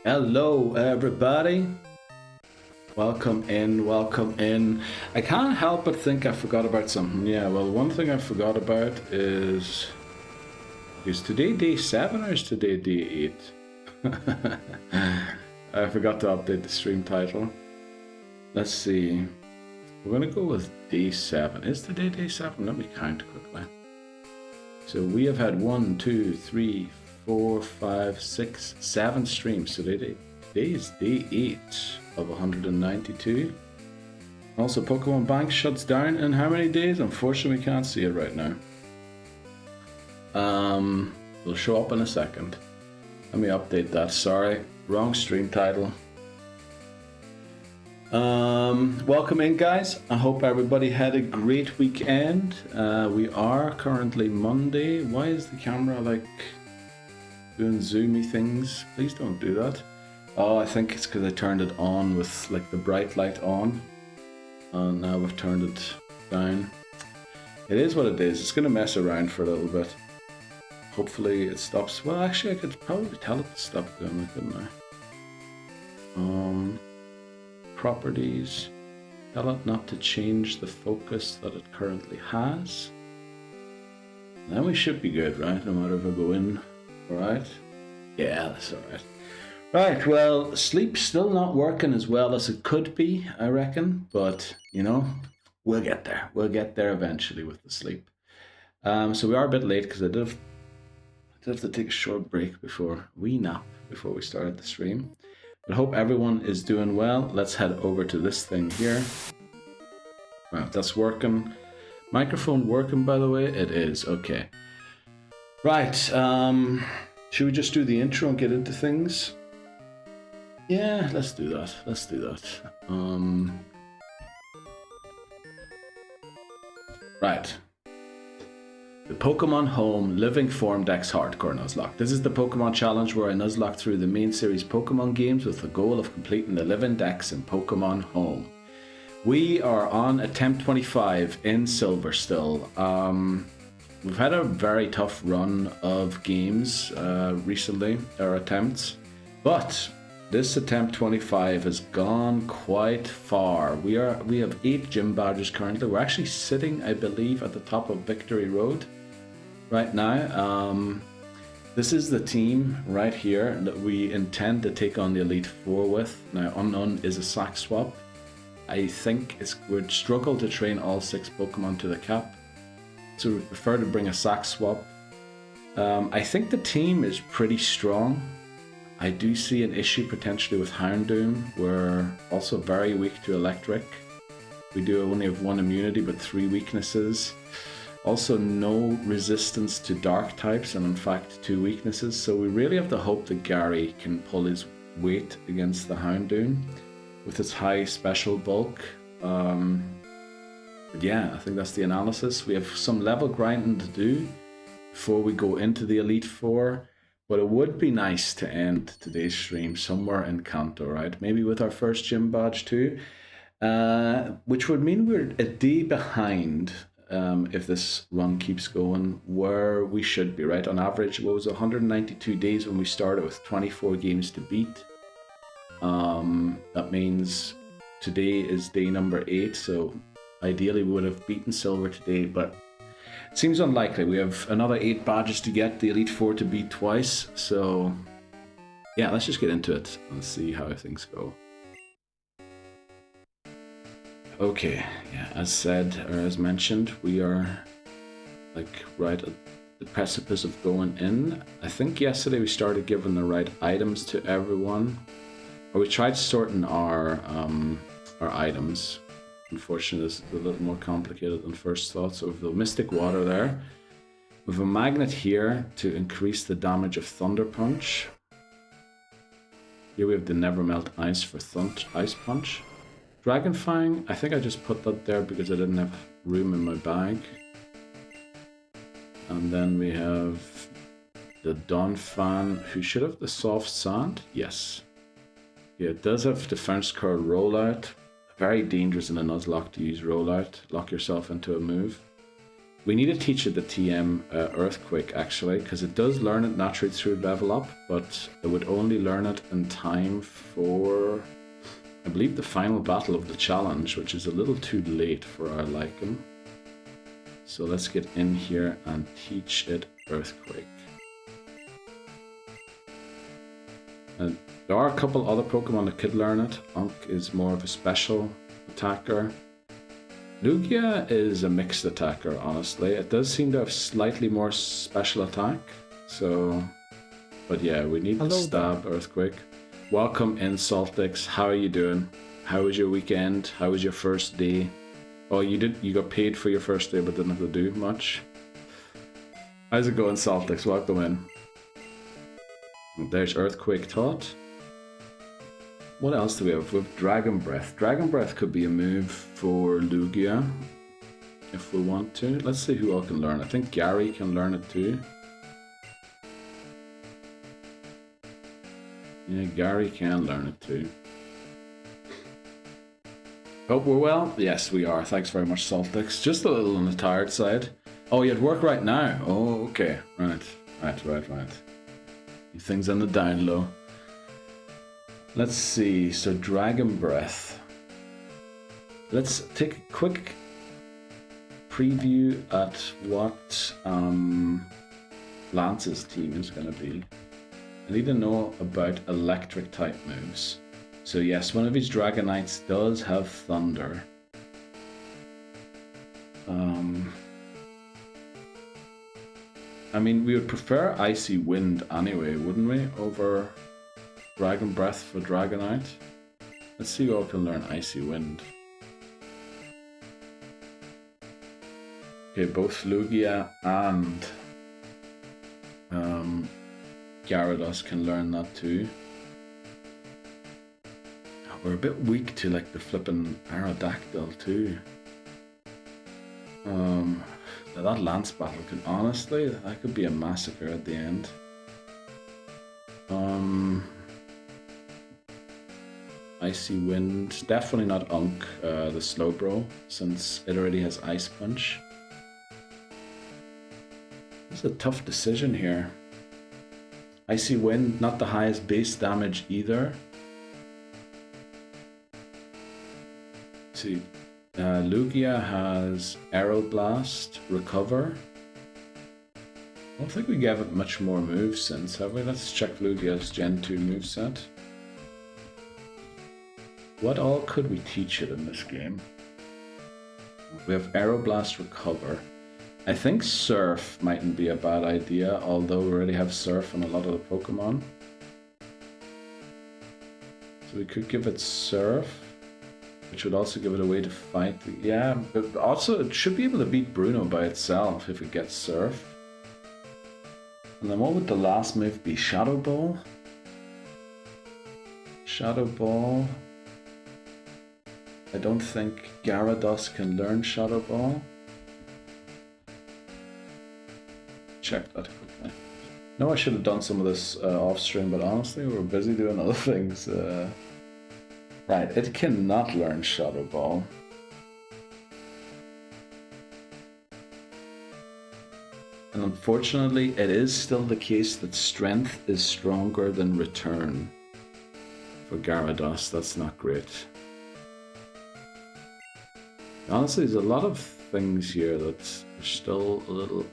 Hello, everybody. Welcome in, welcome in. I can't help but think I forgot about something. Yeah, well, one thing I forgot about is today day 7 or is today day 8? I forgot to update the stream title. Let's see. We're going to go with day 7. Is today day 7? Let me count quickly. So we have had 1, 2, 3, 4, 5, 6, 7 streams. So today is day 8 of 192. Also, Pokemon Bank shuts down in how many days? Unfortunately, we can't see it right now. It'll show up in a second. Let me update that. Sorry, wrong stream title. Welcome in, guys. I hope everybody had a great weekend. We are currently Monday. Why is the camera like doing zoomy things? Please don't do that. Oh, I think it's because I turned it on with like the bright light on, and now we've turned it down. It is what it is. It's gonna mess around for a little bit. Hopefully it stops. Well, actually I could probably tell it to stop doing it, couldn't I? Properties, tell it not to change the focus that it currently has. Then we should be good, right? No matter if I go in. Alright? Yeah, that's alright. Right, well, sleep's still not working as well as it could be, I reckon. But, you know, we'll get there. We'll get there eventually with the sleep. So we are a bit late because I did have to take a short break before we nap, before we started the stream. I hope everyone is doing well. Let's head over to this thing here. Right, that's working. Microphone working, by the way? It is, okay. Right, should we just do the intro and get into things? Yeah, let's do that. Let's do that. Right. The Pokémon Home Living Form Dex Hardcore Nuzlocke. This is the Pokemon challenge where I nuzlocke through the main series Pokemon games with the goal of completing the Living Dex in Pokemon Home. We are on attempt 25 in Silver still. We've had a very tough run of games recently, our attempts, but this attempt 25 has gone quite far. We have 8 gym badges currently. We're actually sitting, I believe, at the top of Victory Road right now. This is the team right here that we intend to take on the Elite Four with. Now, Unknown is a sack swap. I think we'd struggle to train all 6 Pokemon to the cap, so we prefer to bring a sack swap. I think the team is pretty strong. I do see an issue potentially with Houndoom. We're also very weak to Electric. We do only have 1 immunity but 3 weaknesses. Also no resistance to Dark types and in fact 2 weaknesses. So we really have to hope that Gary can pull his weight against the Houndoom with its high special bulk. But yeah, I think that's the analysis. We have some level grinding to do before we go into the Elite Four. But it would be nice to end today's stream somewhere in Kanto, right? Maybe with our first gym badge too, which would mean we're a day behind if this run keeps going where we should be, right? On average, it was 192 days when we started with 24 games to beat. That means today is day number 8, so ideally we would have beaten Silver today, but seems unlikely. We have another 8 badges to get, the Elite Four to beat twice. So yeah, let's just get into it and see how things go. Okay, yeah, as said, or as mentioned, we are like right at the precipice of going in. I think yesterday we started giving the right items to everyone, or we tried sorting our items. Unfortunately, this is a little more complicated than first thought. So we have the Mystic Water there. We have a magnet here to increase the damage of Thunder Punch. Here we have the Never Melt Ice for Ice Punch. Dragon Fang, I think I just put that there because I didn't have room in my bag. And then we have the Donphan, who should have the Soft Sand. Yes. Yeah, it does have Defense Curl Rollout. Very dangerous in a Nuzlocke to use Rollout. Lock yourself into a move. We need to teach it the TM Earthquake, actually, because it does learn it naturally through level up, but it would only learn it in time for, I believe, the final battle of the challenge, which is a little too late for our liking. So let's get in here and teach it Earthquake. And there are a couple other Pokemon that could learn it. Unk is more of a special attacker. Lugia is a mixed attacker, honestly. It does seem to have slightly more special attack. So, but yeah, we need to stab Earthquake. Welcome in, Saltix. How are you doing? How was your weekend? How was your first day? Oh, you got paid for your first day, but didn't have to do much. How's it going, Saltix? Welcome in. There's Earthquake taught. What else do we have? We have Dragon Breath. Dragon Breath could be a move for Lugia if we want to. Let's see who all can learn. I think Gary can learn it too. Yeah, Gary can learn it too. Hope we're well? Yes, we are. Thanks very much, Saltix. Just a little on the tired side. Oh, you're at work right now? Oh, okay. Right. Things on the down low. Let's see. So, Dragon Breath. Let's take a quick preview at what Lance's team is going to be. I need to know about electric type moves. So yes, one of his Dragonites does have Thunder. I mean, we would prefer Icy Wind anyway, wouldn't we? Over Dragon Breath for Dragonite. Let's see who all can learn Icy Wind. Okay, both Lugia and Gyarados can learn that too. We're a bit weak to like the flippin' Aerodactyl too. That Lance battle could honestly, that could be a massacre at the end. Icy Wind, definitely not Unk, the Slowbro, since it already has Ice Punch. It's a tough decision here. Icy Wind, not the highest base damage either. See, Lugia has Aeroblast, Recover. I don't think we gave it much more moves since, have we? Let's check Lugia's Gen 2 moveset. What all could we teach it in this game? We have Aeroblast, Recover. I think Surf mightn't be a bad idea, although we already have Surf on a lot of the Pokemon. So we could give it Surf, which would also give it a way to fight. Yeah, but also it should be able to beat Bruno by itself if it gets Surf. And then what would the last move be? Shadow Ball? Shadow Ball. I don't think Gyarados can learn Shadow Ball. Check that quickly. No, I should have done some of this off stream, but honestly, we're busy doing other things. Right, it cannot learn Shadow Ball. And unfortunately, it is still the case that Strength is stronger than Return for Gyarados. That's not great. Honestly, there's a lot of things here that are still a little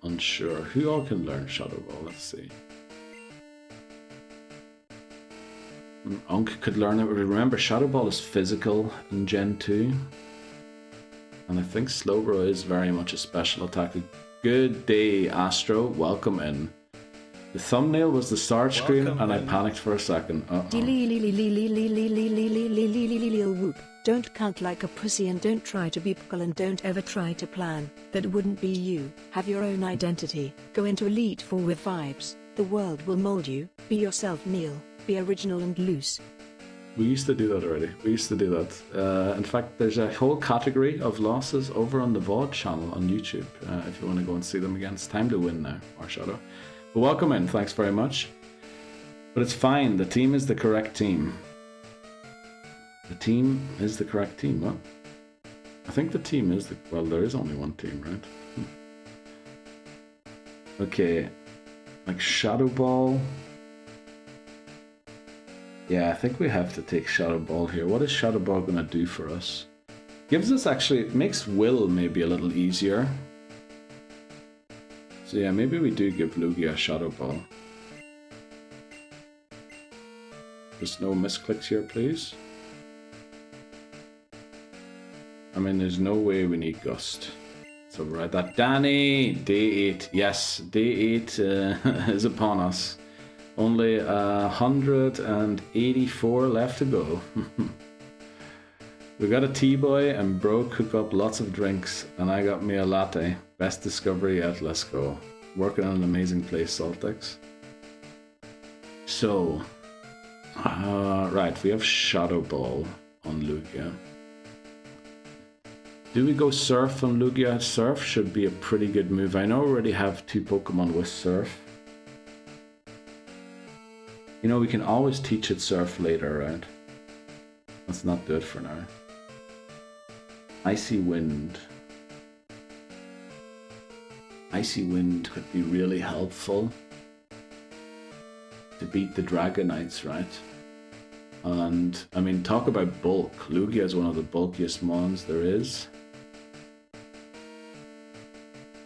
unsure. Who all can learn Shadow Ball? Let's see. Unk could learn it. Remember, Shadow Ball is physical in Gen 2. And I think Slowbro is very much a special attack. Good day, Astro. Welcome in. The thumbnail was the start screen and I panicked for a second. Don't count like a pussy and don't try to be pickle and don't ever try to plan. That wouldn't be you. Have your own identity. Go into Elite Four with vibes. The world will mold you. Be yourself, Neil. Be original and loose. We used to do that already. We used to do that. In fact, there's a whole category of losses over on the VOD channel on YouTube. If you want to go and see them again, it's time to win now, Marshadow. But welcome in. Thanks very much. But it's fine. The team is the correct team. The team is the correct team. What? I think the team is the... Well, there is only one team, right? Okay, like Shadow Ball. Yeah, I think we have to take Shadow Ball here. What is Shadow Ball gonna do for us? Gives us actually, it makes Will maybe a little easier. So yeah, maybe we do give Lugia a Shadow Ball. There's no misclicks here, please. I mean, there's no way we need Gust. So we're at that. Danny! Day 8. Yes, day 8 is upon us. Only 184 left to go. We got a T-boy and bro cook up lots of drinks and I got me a latte. Best discovery yet, let's go. Working on an amazing place, Saltex. So, right, we have Shadow Ball on Lugia. Do we go Surf on Lugia? Surf should be a pretty good move. I know I already have 2 Pokemon with Surf. You know, we can always teach it Surf later, right? Let's not do it for now. Icy Wind. Icy Wind could be really helpful to beat the Dragonites, right? And, I mean, talk about bulk. Lugia is one of the bulkiest mons there is.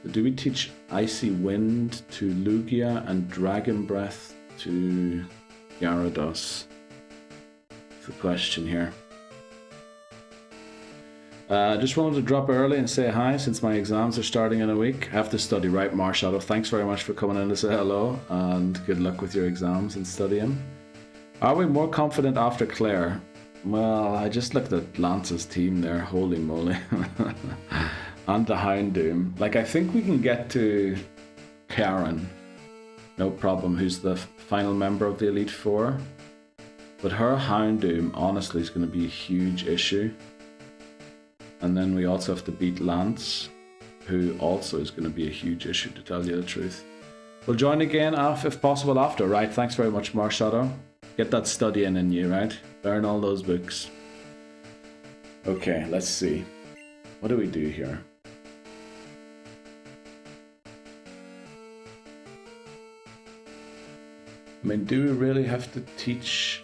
So do we teach Icy Wind to Lugia and Dragon Breath to Gyarados? That's the question here. Just wanted to drop early and say hi since my exams are starting in a week. I have to study, right, Marshadow? Thanks very much for coming in to say hello and good luck with your exams and studying. Are we more confident after Claire? Well, I just looked at Lance's team there, holy moly. And the Houndoom. Like, I think we can get to Karen, no problem, who's the final member of the Elite Four. But her Houndoom, honestly, is going to be a huge issue. And then we also have to beat Lance, who also is going to be a huge issue, to tell you the truth. We'll join again, if possible, after, right? Thanks very much, Marshadow. Get that studying in you, right? Learn all those books. Okay, let's see. What do we do here? I mean, do we really have to teach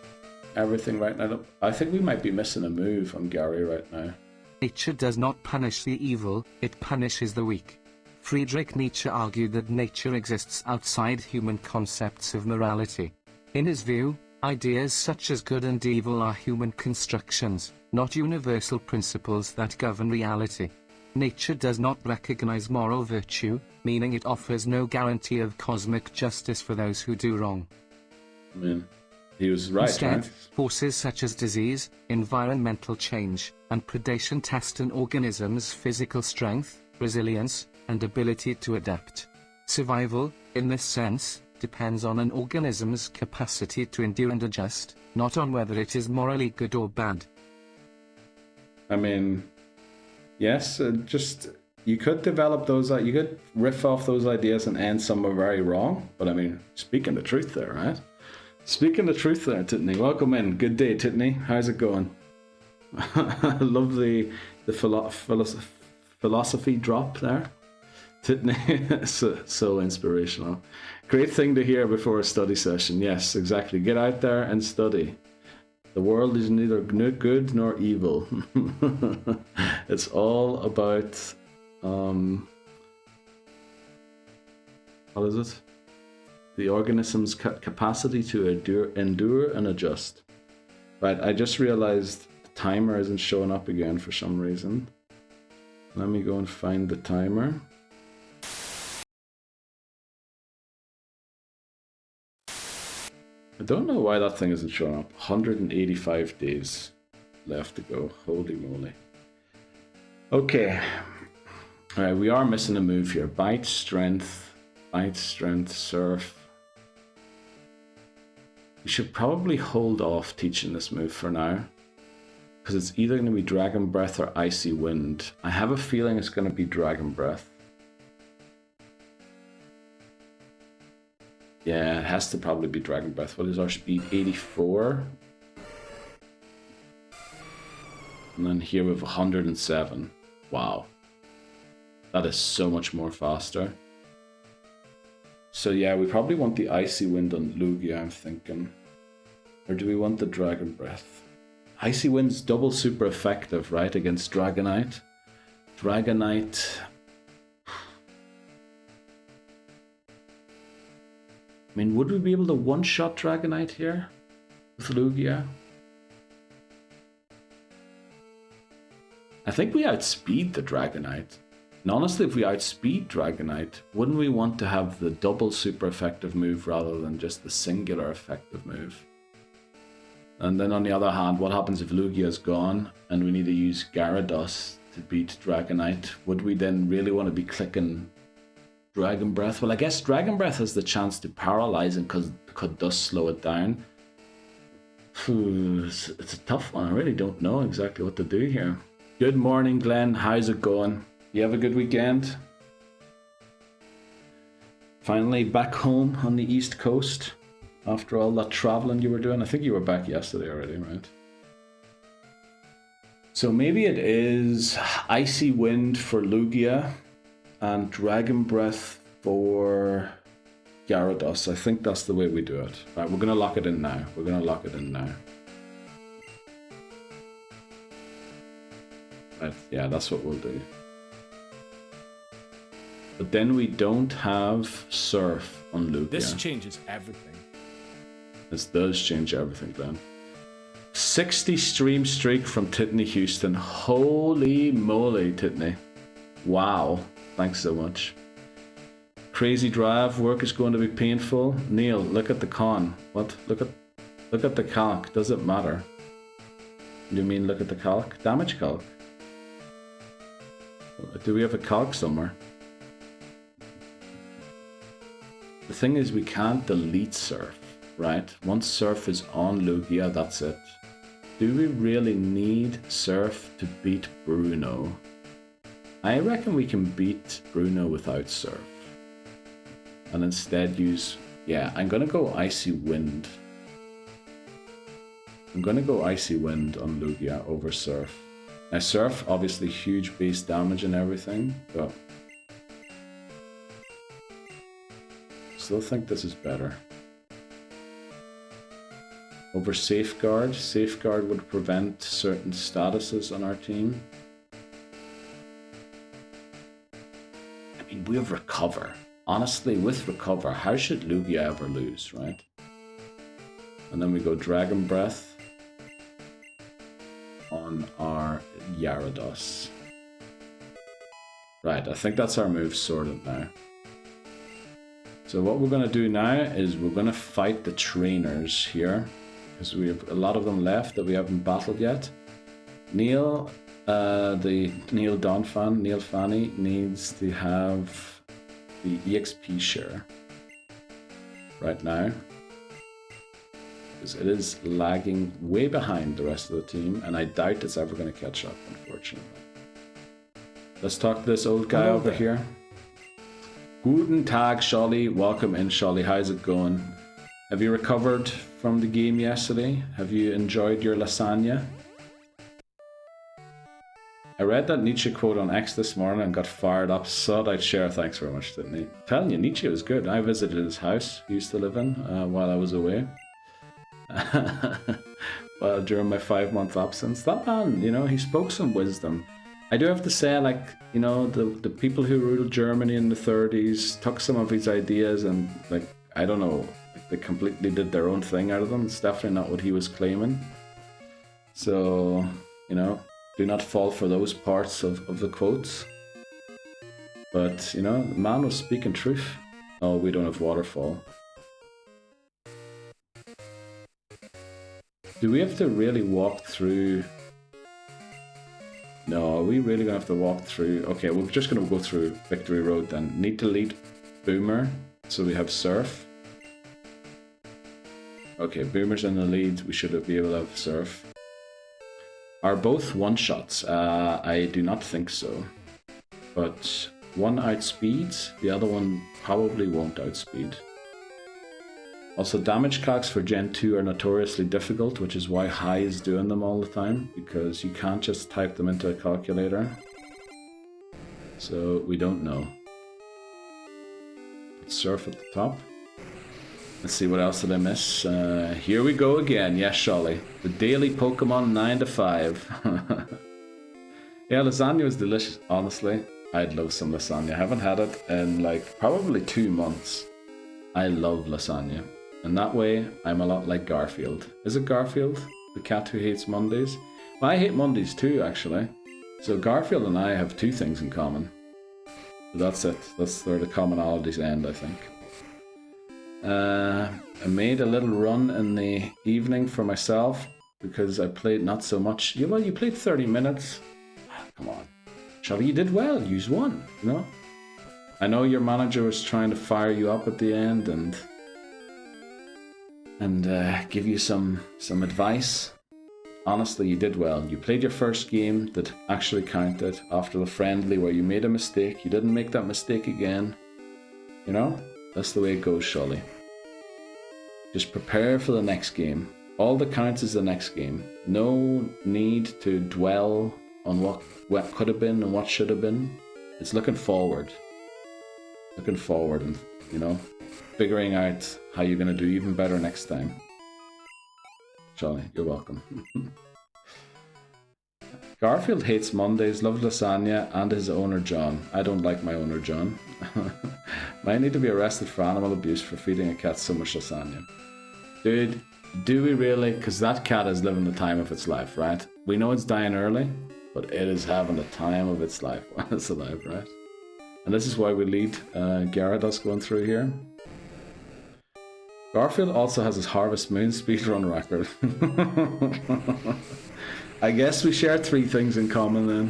everything right now? I think we might be missing a move on Gary right now. Nature does not punish the evil, it punishes the weak. Friedrich Nietzsche argued that nature exists outside human concepts of morality. In his view, ideas such as good and evil are human constructions, not universal principles that govern reality. Nature does not recognize moral virtue, meaning it offers no guarantee of cosmic justice for those who do wrong. I mean, he was right, Instead, right? Forces such as disease, environmental change, and predation test an organism's physical strength, resilience, and ability to adapt. Survival, in this sense, depends on an organism's capacity to endure and adjust, not on whether it is morally good or bad. I mean, yes, you could develop those, you could riff off those ideas and end somewhere very wrong, but I mean, speaking the truth there, right? Speaking the truth there, Titney. Welcome in. Good day, Titney. How's it going? I love the philosophy drop there. Titney, so inspirational. Great thing to hear before a study session. Yes, exactly. Get out there and study. The world is neither good nor evil. It's all about, what is it? The organism's capacity to endure and adjust. Right, I just realized the timer isn't showing up again for some reason. Let me go and find the timer. I don't know why that thing isn't showing up. 185 days left to go. Holy moly. Okay. Alright, we are missing a move here. Bite, strength, surf. We should probably hold off teaching this move for now, because it's either going to be Dragon Breath or Icy Wind. I have a feeling it's going to be Dragon Breath. Yeah, it has to probably be Dragon Breath. What is our speed? 84. And then here we have 107. Wow. That is so much more faster. So yeah, we probably want the Icy Wind on Lugia, I'm thinking. Or do we want the Dragon Breath? Icy Wind's double super effective, right, against Dragonite. Dragonite... I mean, would we be able to one-shot Dragonite here with Lugia? I think we outspeed the Dragonite. And honestly, if we outspeed Dragonite, wouldn't we want to have the double super effective move rather than just the singular effective move? And then on the other hand, what happens if Lugia is gone and we need to use Gyarados to beat Dragonite? Would we then really want to be clicking Dragon Breath? Well, I guess Dragon Breath has the chance to paralyze and could thus slow it down. It's a tough one. I really don't know exactly what to do here. Good morning, Glenn. How's it going? You have a good weekend? Finally back home on the East Coast after all that traveling you were doing. I think you were back yesterday already, right? So maybe it is Icy Wind for Lugia and Dragon Breath for Gyarados. I think that's the way we do it. Right, we're going to lock it in now. We're going to lock it in now. Right, yeah, that's what we'll do. But then we don't have Surf on Lugia. This changes everything. This does change everything, Glenn. 60 stream streak from Titney Houston. Holy moly, Titney. Wow. Thanks so much. Crazy drive. Work is going to be painful. Neil, look at the con. What? Look at the calc. Does it matter? Do you mean look at the calc? Damage calc. Do we have a calc somewhere? The thing is, we can't delete Surf, right? Once Surf is on Lugia, that's it. Do we really need Surf to beat Bruno? I reckon we can beat Bruno without Surf. And instead use... Yeah, I'm gonna go Icy Wind. I'm gonna go Icy Wind on Lugia over Surf. Now Surf, obviously huge base damage and everything, but... Still think this is better. Over Safeguard. Safeguard would prevent certain statuses on our team. I mean, we have Recover. Honestly, with Recover, how should Lugia ever lose, right? And then we go Dragon Breath on our Gyarados. Right, I think that's our move sorted now. So what we're going to do now is we're going to fight the trainers here, because we have a lot of them left that we haven't battled yet. Neil, the Neil Don fan, Neil Fanny, needs to have the EXP share right now, because it is lagging way behind the rest of the team, and I doubt it's ever going to catch up, unfortunately. Let's talk to this old guy over here. Guten Tag, Sholly. Welcome in, Sholly. How's it going? Have you recovered from the game yesterday? Have you enjoyed your lasagna? I read that Nietzsche quote on X this morning and got fired up. Thought I'd share. Thanks very much, Sydney. Telling you, Nietzsche was good. I visited his house he used to live in while I was away. Well, during my 5-month absence. That man, you know, he spoke some wisdom. I do have to say, like, you know, the people who ruled Germany in the 30s took some of his ideas and, like, I don't know, like, they completely did their own thing out of them. It's definitely not what he was claiming. So, you know, do not fall for those parts of the quotes. But, you know, the man was speaking truth. Oh, we don't have Waterfall. Do we have to really walk through... No, are we really going to have to walk through... Okay, we're just going to go through Victory Road then. Need to lead Boomer, so we have Surf. Okay, Boomer's in the lead. We should be able to have Surf. Are both one-shots? I do not think so. But one outspeeds, the other one probably won't outspeed. Also, damage calcs for Gen 2 are notoriously difficult, which is why High is doing them all the time, because you can't just type them into a calculator. So, we don't know. Surf at the top. Let's see, what else did I miss? Here we go again. Yes, Sholly. The daily Pokemon 9 to 5. Yeah, lasagna was delicious. Honestly, I'd love some lasagna. I haven't had it in like probably 2 months. I love lasagna. And that way, I'm a lot like Garfield. Is it Garfield? The cat who hates Mondays? Well, I hate Mondays too, actually. So Garfield and I have 2 things in common. That's it. That's where the commonalities end, I think. I made a little run in the evening for myself because I played not so much. You played 30 minutes. Come on. Charlie, you did well. You won, you know? I know your manager was trying to fire you up at the end and give you some advice. Honestly, you did well. You played your first game that actually counted after the friendly where you made a mistake. You didn't make that mistake again. You know? That's the way it goes, Shully. Just prepare for the next game. All that counts is the next game. No need to dwell on what could have been and what should have been. It's looking forward. Looking forward and, you know, figuring out how you're going to do even better next time. Shully, you're welcome. Garfield hates Mondays, loves lasagna, and his owner John. I don't like my owner John. Might need to be arrested for animal abuse for feeding a cat so much lasagna. Dude, do we really? Because that cat is living the time of its life, right? We know it's dying early, but it is having the time of its life while it's alive, right? And this is why we lead Gyarados going through here. Garfield also has his Harvest Moon speedrun record. I guess we share 3 things in common then.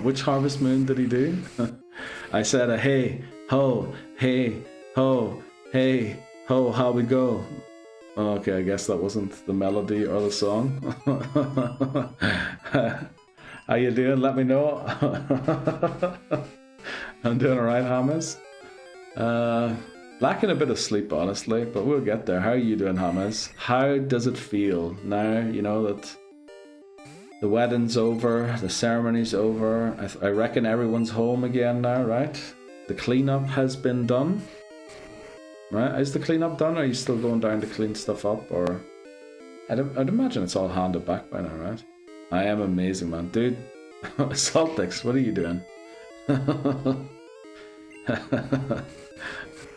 Which Harvest Moon did he do? I said a hey, ho, hey, ho, how we go? Okay, I guess that wasn't the melody or the song. How you doing? Let me know. I'm doing alright, Hamas. Lacking a bit of sleep, honestly, but we'll get there. How are you doing, Hamas? How does it feel now, you know, that the wedding's over, the ceremony's over? I reckon everyone's home again now, right? The cleanup has been done. Right? Is the cleanup done, or are you still going down to clean stuff up? Or I'd imagine it's all handed back by now, right? I am amazing, man. Dude, Saltix, what are you doing?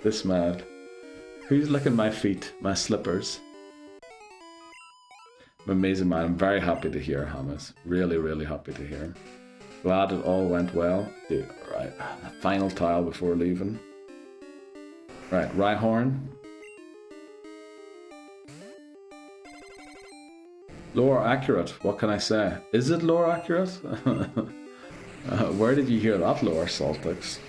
This mad. Who's licking my feet? My slippers? I'm amazing, man. I'm very happy to hear, Hamas. Really, really happy to hear. Glad it all went well. Dude, alright. Final tile before leaving. Right, Rhyhorn. Lore accurate, what can I say? Is it lore accurate? Where did you hear that lore, Saltix?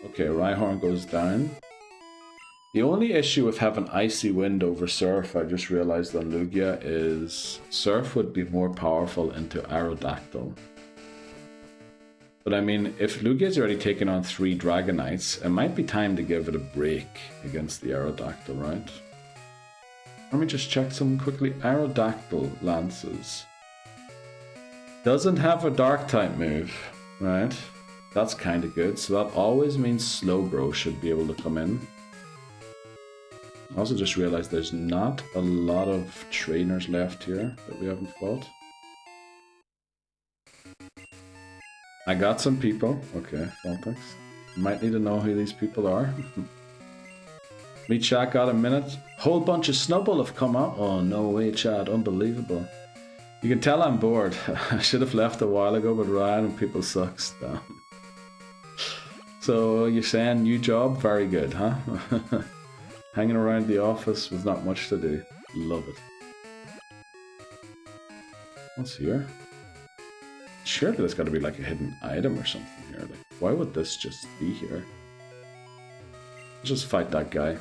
Okay, Rhyhorn goes down. The only issue with having Icy Wind over Surf, I just realized on Lugia, is Surf would be more powerful into Aerodactyl. But I mean, if Lugia's already taken on 3 Dragonites, it might be time to give it a break against the Aerodactyl, right? Let me just check something quickly. Aerodactyl Lances. Doesn't have a Dark-type move, right? That's kind of good. So that always means Slowbro should be able to come in. I also just realized there's not a lot of trainers left here that we haven't fought. I got some people. Okay, Saltix. Might need to know who these people are. Me, chat, got a minute. Whole bunch of Snubbull have come out. Oh, no way, chat. Unbelievable. You can tell I'm bored. I should have left a while ago, but Ryan and people sucks. Damn. So you're saying new job? Very good, huh? Hanging around the office with not much to do. Love it. What's here? Surely there's got to be like a hidden item or something here. Like, why would this just be here? Let's just fight that guy.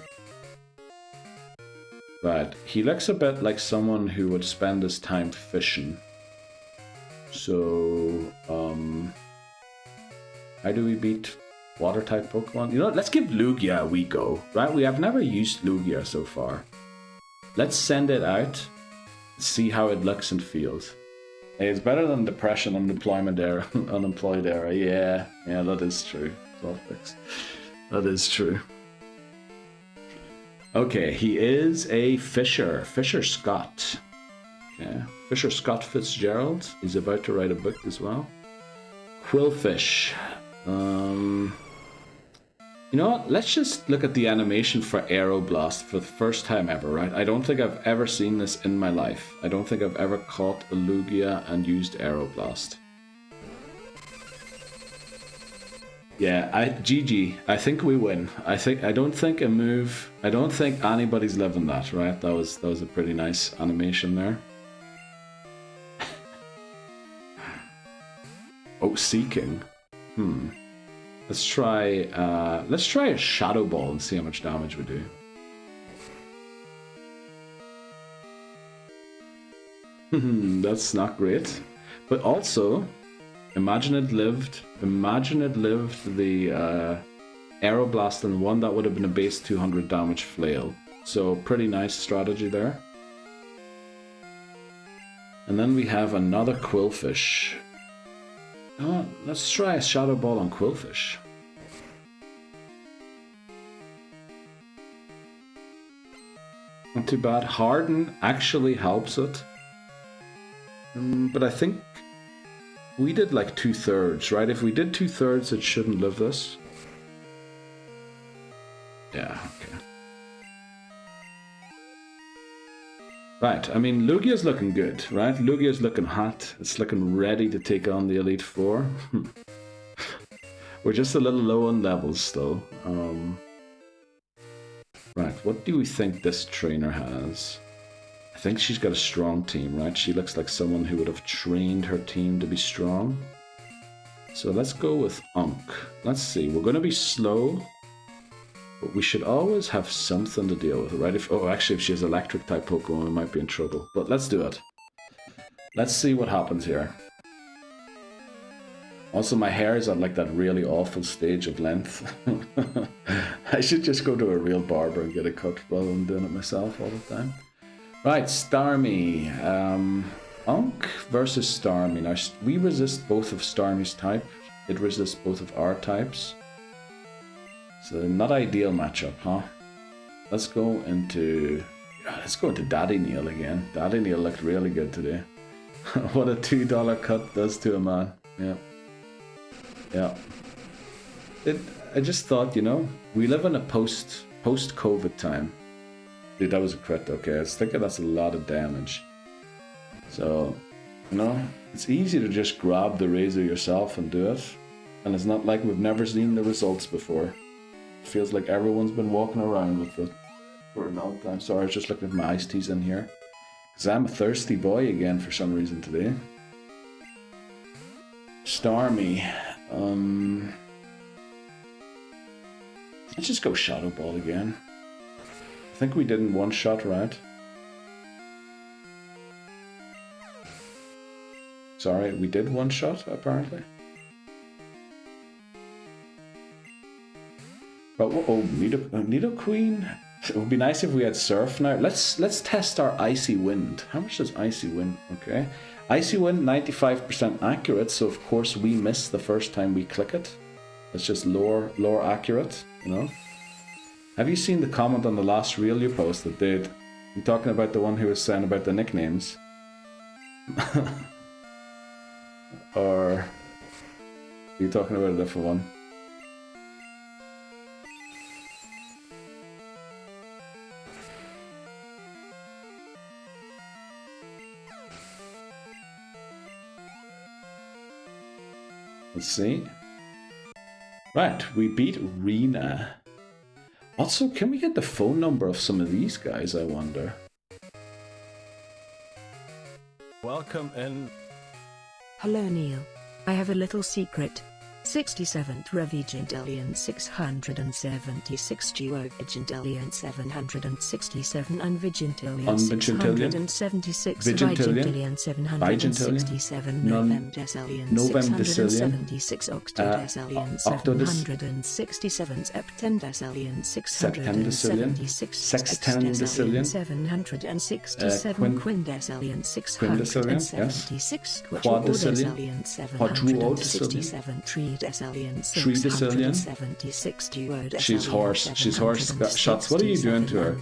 Right, he looks a bit like someone who would spend his time fishing. So, how do we beat water-type Pokemon? You know what, let's give Lugia a wee go, right? We have never used Lugia so far. Let's send it out, see how it looks and feels. Hey, it's better than depression, unemployment era, unemployed era. Yeah, that is true. Topics. That is true. Okay, he is a Fisher Scott. Okay, Fisher Scott Fitzgerald. He's about to write a book as well. Quillfish. You know what? Let's just look at the animation for Aeroblast for the first time ever, right? I don't think I've ever seen this in my life. I don't think I've ever caught a Lugia and used Aeroblast. Yeah, GG. I think we win. I don't think anybody's living that, right? That was a pretty nice animation there. Oh, Seeking. Let's try a Shadow Ball and see how much damage we do. That's not great. But also, imagine it lived the Aeroblast and one that would have been a base 200 damage flail. So pretty nice strategy there. And then we have another Quillfish. Oh, let's try a Shadow Ball on Quillfish. Not too bad. Harden actually helps it. But I think we did like 2/3, right? If we did 2/3, it shouldn't live this. Yeah, okay. Right, I mean, Lugia's looking good, right? Lugia's looking hot. It's looking ready to take on the Elite Four. We're just a little low on levels still. Right, what do we think this trainer has? I think she's got a strong team, right? She looks like someone who would have trained her team to be strong. So let's go with Unk. Let's see, we're going to be slow. But we should always have something to deal with, right? Actually, if she has electric type Pokemon, we might be in trouble. But let's do it. Let's see what happens here. Also, my hair is at like that really awful stage of length. I should just go to a real barber and get it cut rather than doing it myself all the time. Right, Starmie. Unk versus Starmie. Now, we resist both of Starmie's type. It resists both of our types. So not ideal matchup, huh? Let's go into Daddy Neil again. Daddy Neil looked really good today. What a $2 cut does to a man. Yeah. I just thought, you know, we live in a post-COVID time. Dude, that was a crit. Okay, I was thinking that's a lot of damage. So, you know, it's easy to just grab the razor yourself and do it. And it's not like we've never seen the results before. Feels like everyone's been walking around with it for a long time. Sorry, I was just looking at my iced teas in here. Because I'm a thirsty boy again for some reason today. Starmie. Let's just go Shadow Ball again. I think we did in one shot, right? Sorry, we did one shot, apparently. But Nidoqueen. It would be nice if we had Surf now. Let's test our Icy Wind. How much does Icy Wind? Okay, Icy Wind 95% accurate. So of course we miss the first time we click it. It's just lore accurate, you know. Have you seen the comment on the last reel you posted, dude? You talking about the one who was saying about the nicknames? Or are you talking about a different one? Let's see. Right, we beat Rena. Also, can we get the phone number of some of these guys, I wonder? Welcome in. Hello, Neil. I have a little secret. 67th Revigendelian 676 Duovigendelian 767 Unvigentelian 676 Vigentelian 767 Novemdeselian 676 Octodeselian 767 Septendeselian 676 Sextendeselian 767 Quindeselian 676 Quadrodeselian 767 Trideselian 676 Duodeselian. She's hoarse. She's hoarse. Shots. What are you doing to her?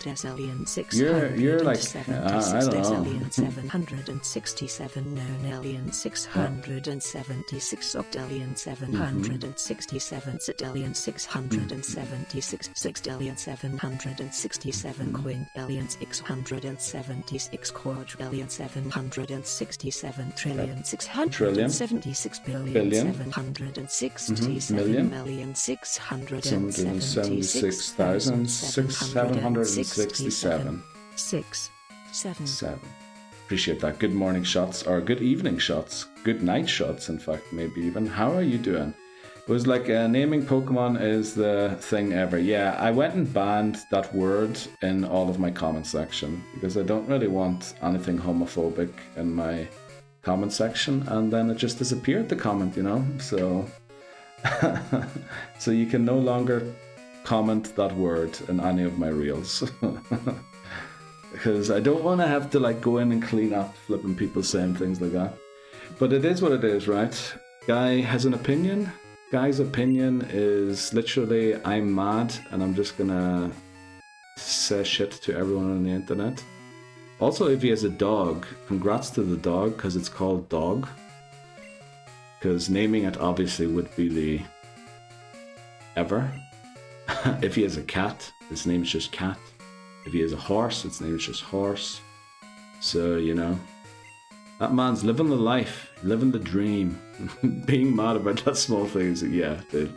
You're like, I don't know. 767 Nonelian 676 Octelian 767 Citelian 676 Sextelian 767 Quintelian 676 Quadrillion 767 Trillion 676 billion 767 million 676,767. 7. Appreciate that. Good morning shots, or good evening shots, good night shots, in fact, maybe even. How are you doing? It was like naming Pokemon is the thing ever. Yeah, I went and banned that word in all of my comment section because I don't really want anything homophobic in my comment section, and then it just disappeared, the comment, you know? So so you can no longer comment that word in any of my reels. Because I don't want to have to like go in and clean up flipping people saying things like that. But it is what it is, right? Guy has an opinion. Guy's opinion is literally, I'm mad and I'm just gonna say shit to everyone on the internet. Also, if he has a dog, congrats to the dog because it's called Dog. Because naming it obviously would be the ever. If he has a cat, his name is just Cat. If he has a horse, its name is just Horse. So, you know, that man's living the life, living the dream. Being mad about that small thing is, yeah, dude.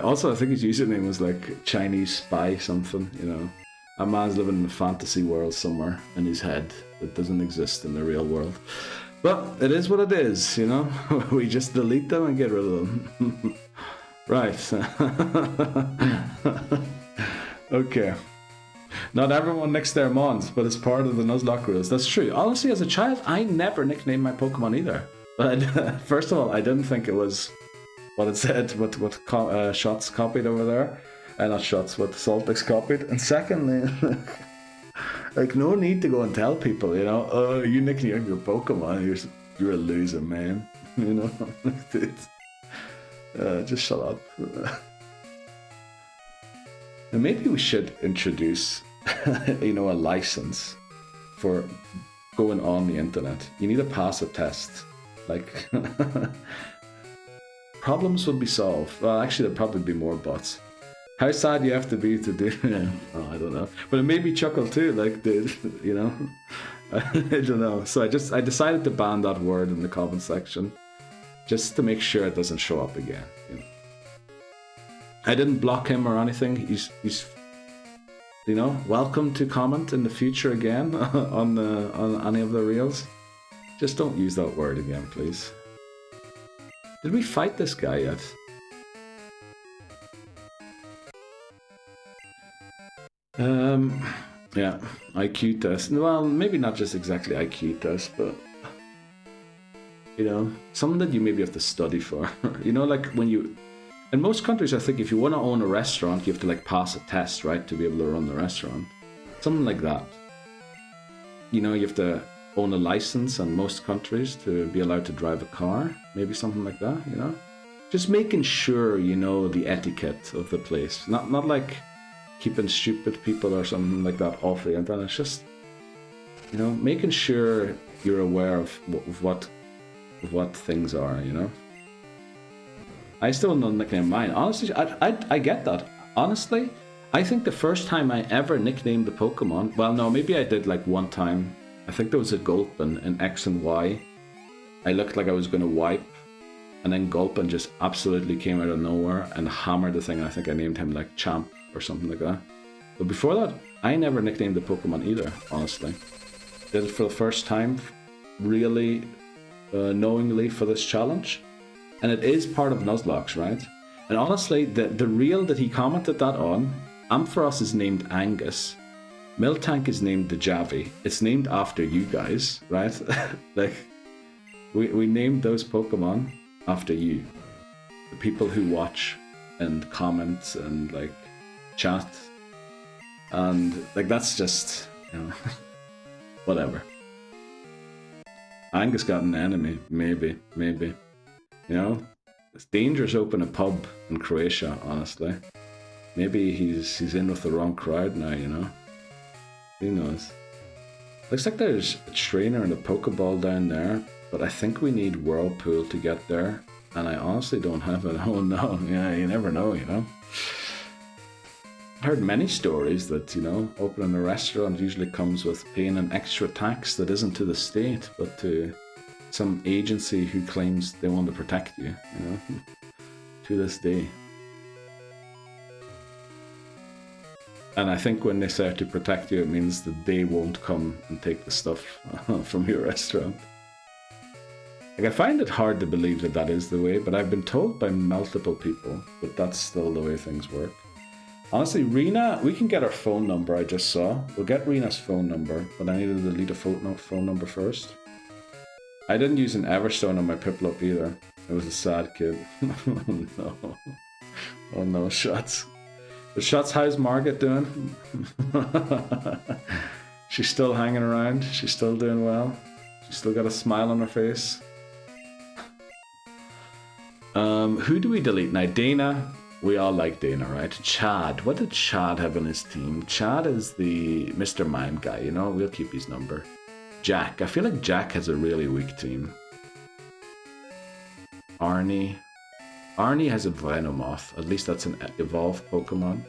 Also, I think his username was like Chinese Spy something, you know. That man's living in a fantasy world somewhere in his head that doesn't exist in the real world. But it is what it is, you know. We just delete them and get rid of them. Right. Okay. Not everyone nicks their mons, but it's part of the Nuzlocke rules. That's true. Honestly, as a child, I never nicknamed my Pokemon either. But first of all, I didn't think it was what it said, what Shots copied over there. Not Shots, what Saltix copied. And secondly, like, no need to go and tell people, you know, oh, you nicknamed your Pokemon, you're a loser, man. You know, dude. Just shut up. Now maybe we should introduce, you know, a license for going on the internet. You need to pass a test. Like, problems would be solved. Well, actually, there'd probably be more bots. How sad you have to be to do it? Oh, I don't know. But it made me chuckle too, like, dude, you know? I don't know. So I decided to ban that word in the comment section just to make sure it doesn't show up again. You know? I didn't block him or anything. He's you know, welcome to comment in the future again on any of the reels. Just don't use that word again, please. Did we fight this guy yet? Yeah, IQ test. Well, maybe not just exactly IQ test, but you know, something that you maybe have to study for. You know, like when you, in most countries, I think if you want to own a restaurant, you have to like pass a test, right, to be able to run the restaurant. Something like that. You know, you have to own a license in most countries to be allowed to drive a car. Maybe something like that, you know? Just making sure you know the etiquette of the place. Not like keeping stupid people or something like that off the internet. It's just, you know, making sure you're aware of what things are, you know? I still don't nickname mine. Honestly, I get that. Honestly, I think the first time I ever nicknamed the Pokemon, well, no, maybe I did like one time. I think there was a Gulpin in X and Y. I looked like I was going to wipe, and then Gulpin just absolutely came out of nowhere and hammered the thing. I think I named him like Champ or something like that. But before that, I never nicknamed the Pokemon either, honestly. Did it for the first time, really knowingly for this challenge. And it is part of Nuzlocke, right? And honestly, the reel that he commented that on, Ampharos is named Angus. Miltank is named the Javi. It's named after you guys, right? Like, we named those Pokemon after you. The people who watch and comment and, like, chat. And, like, that's just, you know, whatever. Angus got an enemy, maybe. You know? It's dangerous to open a pub in Croatia, honestly. Maybe he's in with the wrong crowd now, you know? Who knows? Looks like there's a trainer and a Pokeball down there, but I think we need Whirlpool to get there, and I honestly don't have it. Oh no, yeah, you never know, you know? I've heard many stories that, you know, opening a restaurant usually comes with paying an extra tax that isn't to the state, but to some agency who claims they want to protect you, you know, to this day. And I think when they say to protect you, it means that they won't come and take the stuff from your restaurant. Like, I find it hard to believe that that is the way, but I've been told by multiple people that that's still the way things work. Honestly, Rena, we can get her phone number, I just saw. We'll get Rena's phone number, but I need to delete a phone number first. I didn't use an Everstone on my Piplup either. It was a sad kid. Oh no. Oh no, Shots. But Shots, how's Margaret doing? She's still hanging around. She's still doing well. She's still got a smile on her face. Who do we delete now? Dana. We all like Dana, right? Chad. What did Chad have in his team? Chad is the Mr. Mime guy, you know? We'll keep his number. Jack. I feel like Jack has a really weak team. Arnie. Arnie has a Venomoth. At least that's an evolved Pokemon.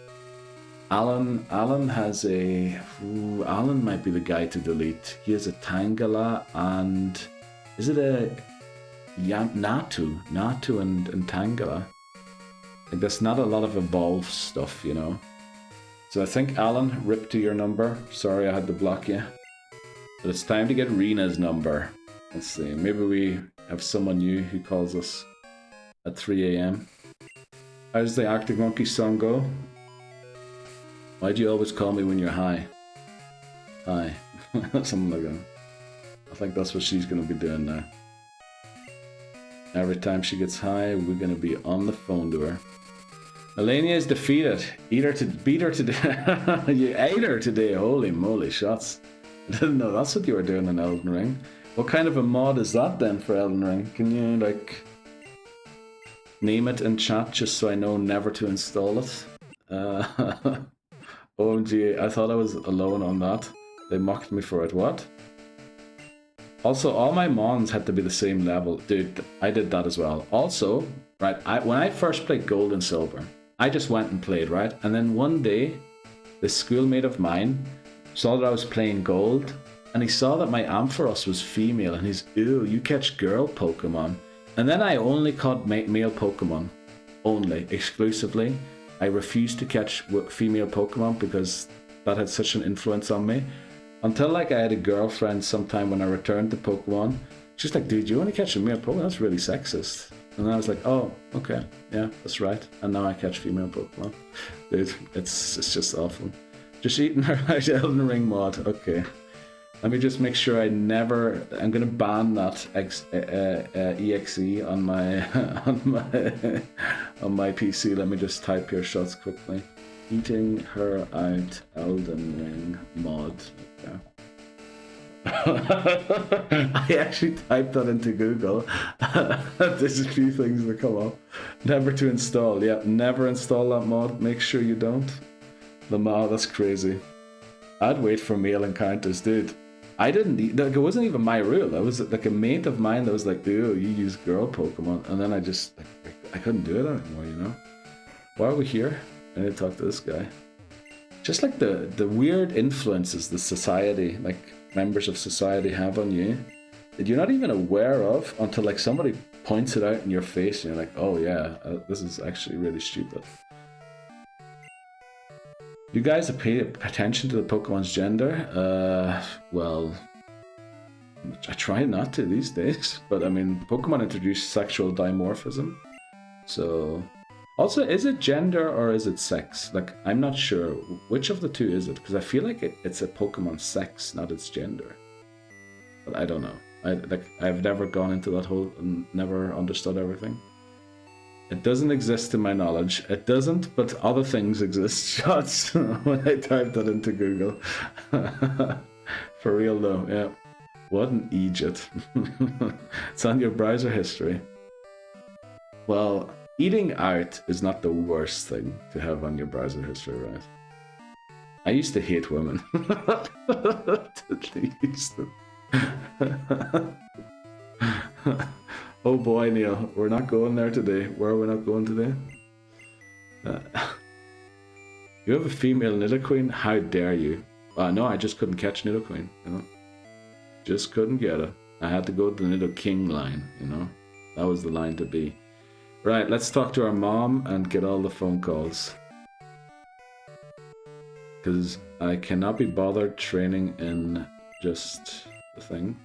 Alan has a... Ooh, Alan might be the guy to delete. He has a Tangela and... Is it a... Natu? Natu and Tangela. Like, there's not a lot of evolved stuff, you know? So I think, Alan, rip to your number. Sorry I had to block you. But it's time to get Rena's number. Let's see. Maybe we have someone new who calls us at 3 a.m. How's the Arctic Monkey song go? Why do you always call me when you're high? Hi. Something like that. I think that's what she's going to be doing now. Every time she gets high, we're going to be on the phone to her. Melania is defeated. Beat her today. You ate her today. Holy moly, Shots. I didn't know that's what you were doing in Elden Ring. What kind of a mod is that then for Elden Ring? Can you, like, name it in chat just so I know never to install it? OMG, I thought I was alone on that. They mocked me for it. What? Also, all my mons had to be the same level. Dude, I did that as well. Also, right, when I first played Gold and Silver, I just went and played, right? And then one day, this schoolmate of mine saw that I was playing Gold, and he saw that my Ampharos was female, and he's, ew, you catch girl Pokemon. And then I only caught male Pokemon. Only, exclusively. I refused to catch female Pokemon because that had such an influence on me. Until, like, I had a girlfriend sometime when I returned to Pokemon. She's like, dude, you only catch a male Pokemon? That's really sexist. And I was like, oh, okay, yeah, that's right. And now I catch female Pokemon. Dude, it's just awful. Just eating her out Elden Ring mod. Okay. Let me just make sure I never... I'm going to ban that EXE on my on my PC. Let me just type your Shots quickly. Eating her out Elden Ring mod. Okay. I actually typed that into Google. There's a few things that come up. Never to install. Yeah, never install that mod. Make sure you don't. Lamar, that's crazy. I'd wait for male encounters, dude. I didn't. Like, it wasn't even my rule. I was like a mate of mine that was like, "Dude, you use girl Pokemon," and then I just I couldn't do it anymore. You know. Why are we here? I need to talk to this guy. Just like the weird influences the society, like members of society, have on you that you're not even aware of until like somebody points it out in your face, and you're like, "Oh yeah, this is actually really stupid." You guys have paid attention to the Pokemon's gender? Well, I try not to these days, but I mean, Pokemon introduced sexual dimorphism. So, also, is it gender or is it sex? Like, I'm not sure. Which of the two is it? Because I feel like it's a Pokemon sex, not its gender. But I don't know. I've never gone into that whole and never understood everything. It doesn't exist to my knowledge. It doesn't, but other things exist. Shots when I typed that into Google. For real though, yeah. What an idiot. It's on your browser history. Well, eating out is not the worst thing to have on your browser history, right? I used to hate women. Oh boy, Neil, we're not going there today. Where are we not going today? You have a female Nidoqueen? How dare you? No, I just couldn't catch Nidoqueen, you know? Just couldn't get it. I had to go to the Nidoking line, you know? That was the line to be. Right, let's talk to our mom and get all the phone calls. Because I cannot be bothered training in just the thing.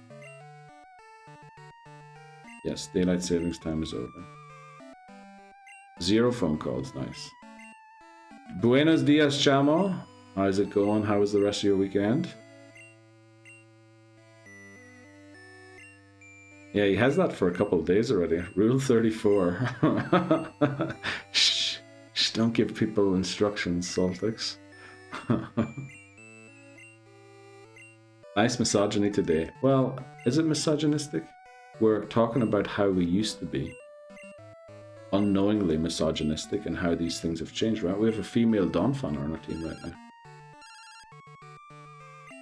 Yes, daylight savings time is over. 0 phone calls, nice. Buenos dias, chamo. How's it going? How was the rest of your weekend? Yeah, he has that for a couple of days already. Rule 34. Shh, don't give people instructions, Saltix. Nice misogyny today. Well, is it misogynistic? We're talking about how we used to be. Unknowingly misogynistic and how these things have changed, right? We have a female Donphan on our team right now.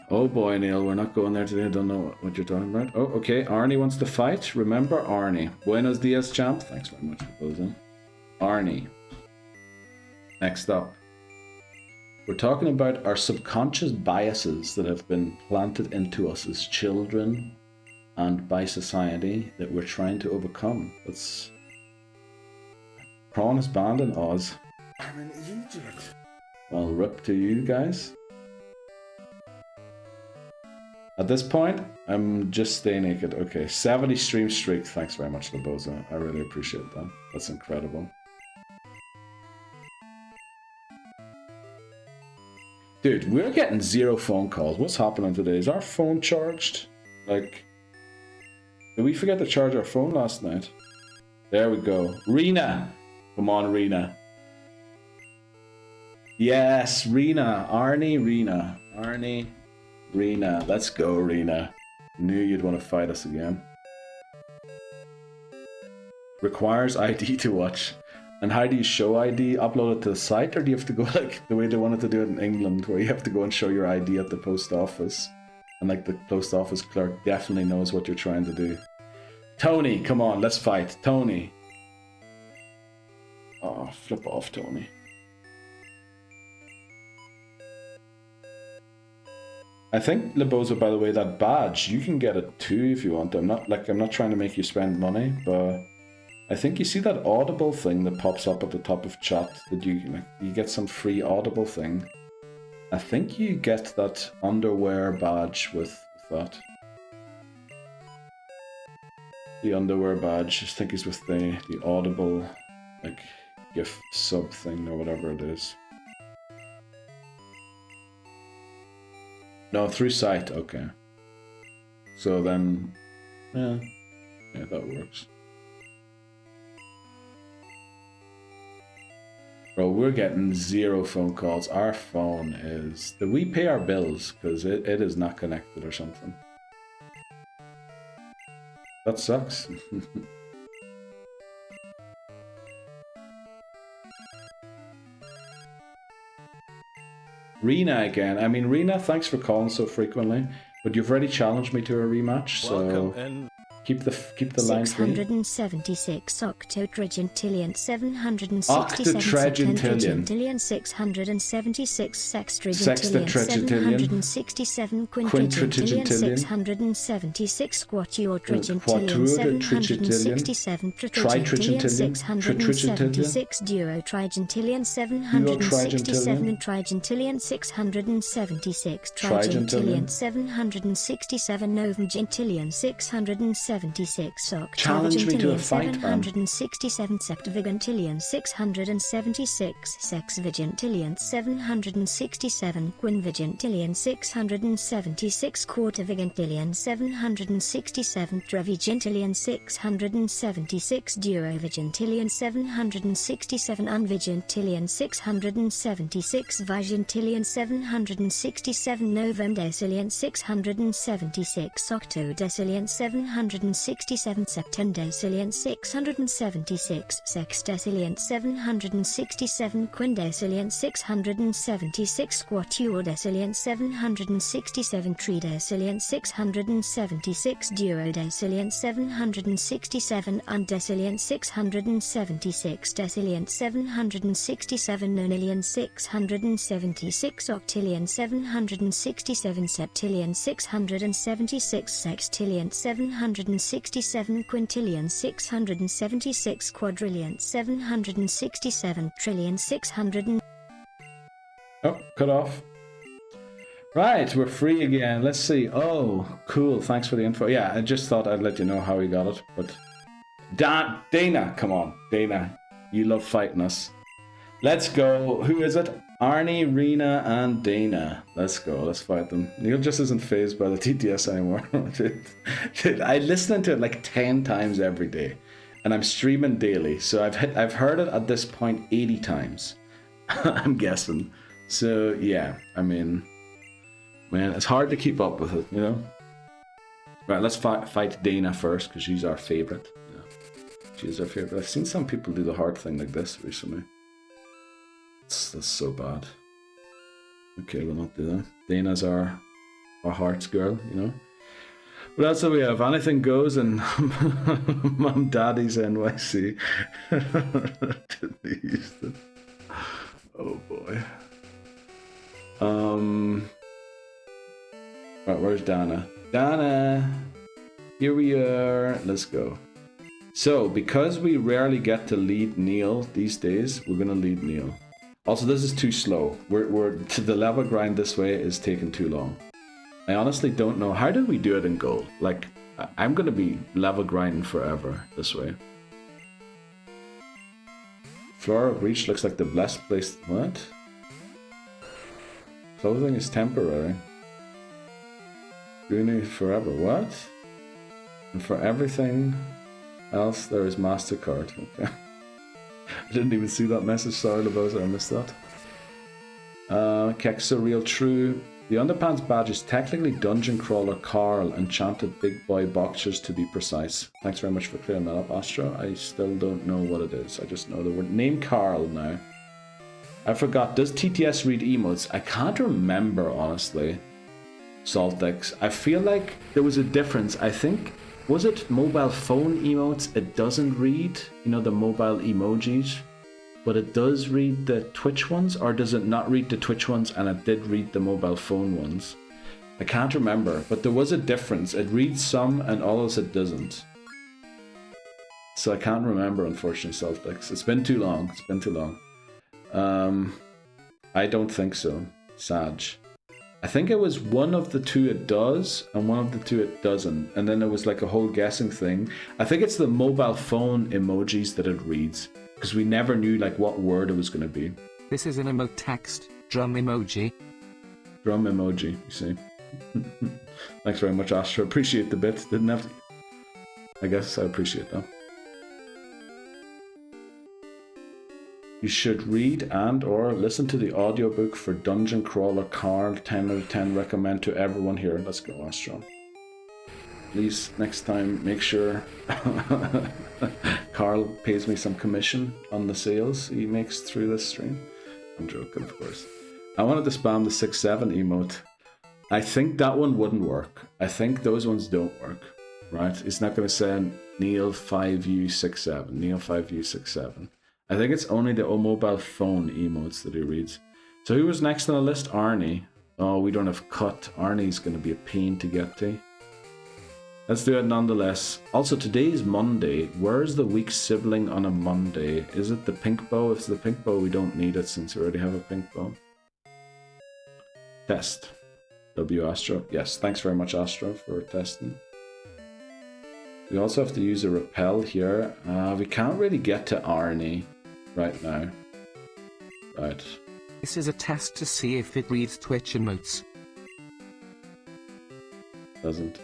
Oh boy, Neil, we're not going there today. I don't know what you're talking about. Oh, okay. Arnie wants to fight. Remember Arnie. Buenos dias, champ. Thanks very much for closing. Arnie. Next up. We're talking about our subconscious biases that have been planted into us as children and by society that we're trying to overcome. That's... Prawn is banned in Oz. I'm an idiot. Well, rip to you guys. At this point, I'm just stay naked. Okay, 70 stream streak. Thanks very much, Laboza. I really appreciate that. That's incredible. Dude, we're getting 0 phone calls. What's happening today? Is our phone charged? Like... Did we forget to charge our phone last night? There we go. Rena! Come on, Rena. Yes, Rena. Arnie, Rena. Arnie, Rena. Let's go, Rena. Knew you'd want to fight us again. Requires ID to watch. And how do you show ID? Upload it to the site? Or do you have to go like the way they wanted to do it in England, where you have to go and show your ID at the post office? And like the post office clerk definitely knows what you're trying to do. Tony, come on, let's fight. Tony. Oh, flip off, Tony. I think, Lebozo, by the way, that badge, you can get it too if you want. I'm not trying to make you spend money, but I think you see that Audible thing that pops up at the top of chat that you get some free Audible thing. I think you get that underwear badge with that. The underwear badge, I think, is with the Audible like gift sub thing or whatever it is. No, through site, okay. So then, yeah, that works. Bro, we're getting 0 phone calls. Our phone is... Did we pay our bills? Because it is not connected or something. That sucks. Rena again. I mean, Rena, thanks for calling so frequently. But you've already challenged me to a rematch, so... Welcome in. Keep the line free. 676 octotrigintillion 767 Octotrigintillion. 676 Sextatrigintillion. 767 quintrigintillion 676 quatuortrigintillion 767 tritrigintillion 676 duotrigintillion 767 trigintillion 676 trigintillion 767 novemgentillion 676 Challenge me to a octavigintillion fight, man. 767 septavigintillion 676 sexvigintillion 767 quinvigintillion 676 quartervigintillion 767 trevigintillion 676 duovigintillion 767 unvigintillion 676 vigintillion 767 novemdecillion 676 octodecillion 767 septendecillion 676 sextecillion 767 quindecillion 676 quatuordecillion 767 tridecillion 676 duodecillion 767 undecillion 676 decillion 767 nonillion 676 octillion 767 septillion 676 sextillion 767 quintillion 676 quadrillion 767 trillion 600 Oh, cut off. Right, we're free again. Let's see. Oh, cool. Thanks for the info. Yeah, I just thought I'd let you know how we got it. But Dana, come on. Dana, you love fighting us. Let's go. Who is it? Arnie, Rena, and Dana. Let's go. Let's fight them. Neil just isn't phased by the TTS anymore. I listen to it like 10 times every day. And I'm streaming daily. So I've heard it at this point 80 times. I'm guessing. So, yeah. I mean, man, it's hard to keep up with it, you know? Right, let's fight Dana first, because she's our favorite. Yeah. She's our favorite. I've seen some people do the hard thing like this recently. That's so bad. Okay, we'll not do that. Dana's our hearts girl, you know? What else do we have? Anything goes in Mom Daddy's NYC. Didn't use it. Oh boy. Right, where's Dana? Dana! Here we are. Let's go. So, because we rarely get to lead Neil these days, we're gonna lead Neil. Also, this is too slow. We're to the level grind this way is taking too long. I honestly don't know. How did we do it in gold? Like, I'm gonna be level grinding forever this way. Floor of Reach looks like the blessed place. What? Clothing is temporary. Bruno forever. What? And for everything else, there is MasterCard. Okay. I didn't even see that message. Sorry, Lebosa, I missed that. Keck Surreal True. The Underpants badge is technically Dungeon Crawler Carl, enchanted big boy boxers to be precise. Thanks very much for clearing that up, Astro. I still don't know what it is. I just know the word. Name Carl now. I forgot. Does TTS read emotes? I can't remember, honestly. Saltex. I feel like there was a difference. I think, was it mobile phone emotes? It doesn't read, you know, the mobile emojis, but it does read the Twitch ones, or does it not read the Twitch ones and it did read the mobile phone ones? I can't remember, but there was a difference. It reads some and others it doesn't. So I can't remember, unfortunately, Saltex. It's been too long. It's been too long. I don't think so. Sag. I think it was one of the two it does, and one of the two it doesn't. And then there was like a whole guessing thing. I think it's the mobile phone emojis that it reads, because we never knew like what word it was going to be. This is an emote text, drum emoji. Drum emoji, you see. Thanks very much, Astro. Appreciate the bit. Didn't have to... I guess I appreciate that. You should read and or listen to the audiobook for Dungeon Crawler Carl. 10 out of 10 recommend to everyone here. Let's go, Astro. Please, next time, make sure Carl pays me some commission on the sales he makes through this stream. I'm joking, of course. I wanted to spam the 6-7 emote. I think that one wouldn't work. I think those ones don't work. right? It's not going to say Neil5U67. Neil5U67. I think it's only the mobile phone emotes that he reads. So who was next on the list? Arnie. Oh, we don't have cut. Arnie's going to be a pain to get to. Let's do it nonetheless. Also, today is Monday. Where's the weak sibling on a Monday? Is it the pink bow? If it's the pink bow, we don't need it since we already have a pink bow. Test. W Astro. Yes, thanks very much, Astro, for testing. We also have to use a repel here. We can't really get to Arnie right now. Right. This is a test to see if it reads Twitch emotes. Doesn't.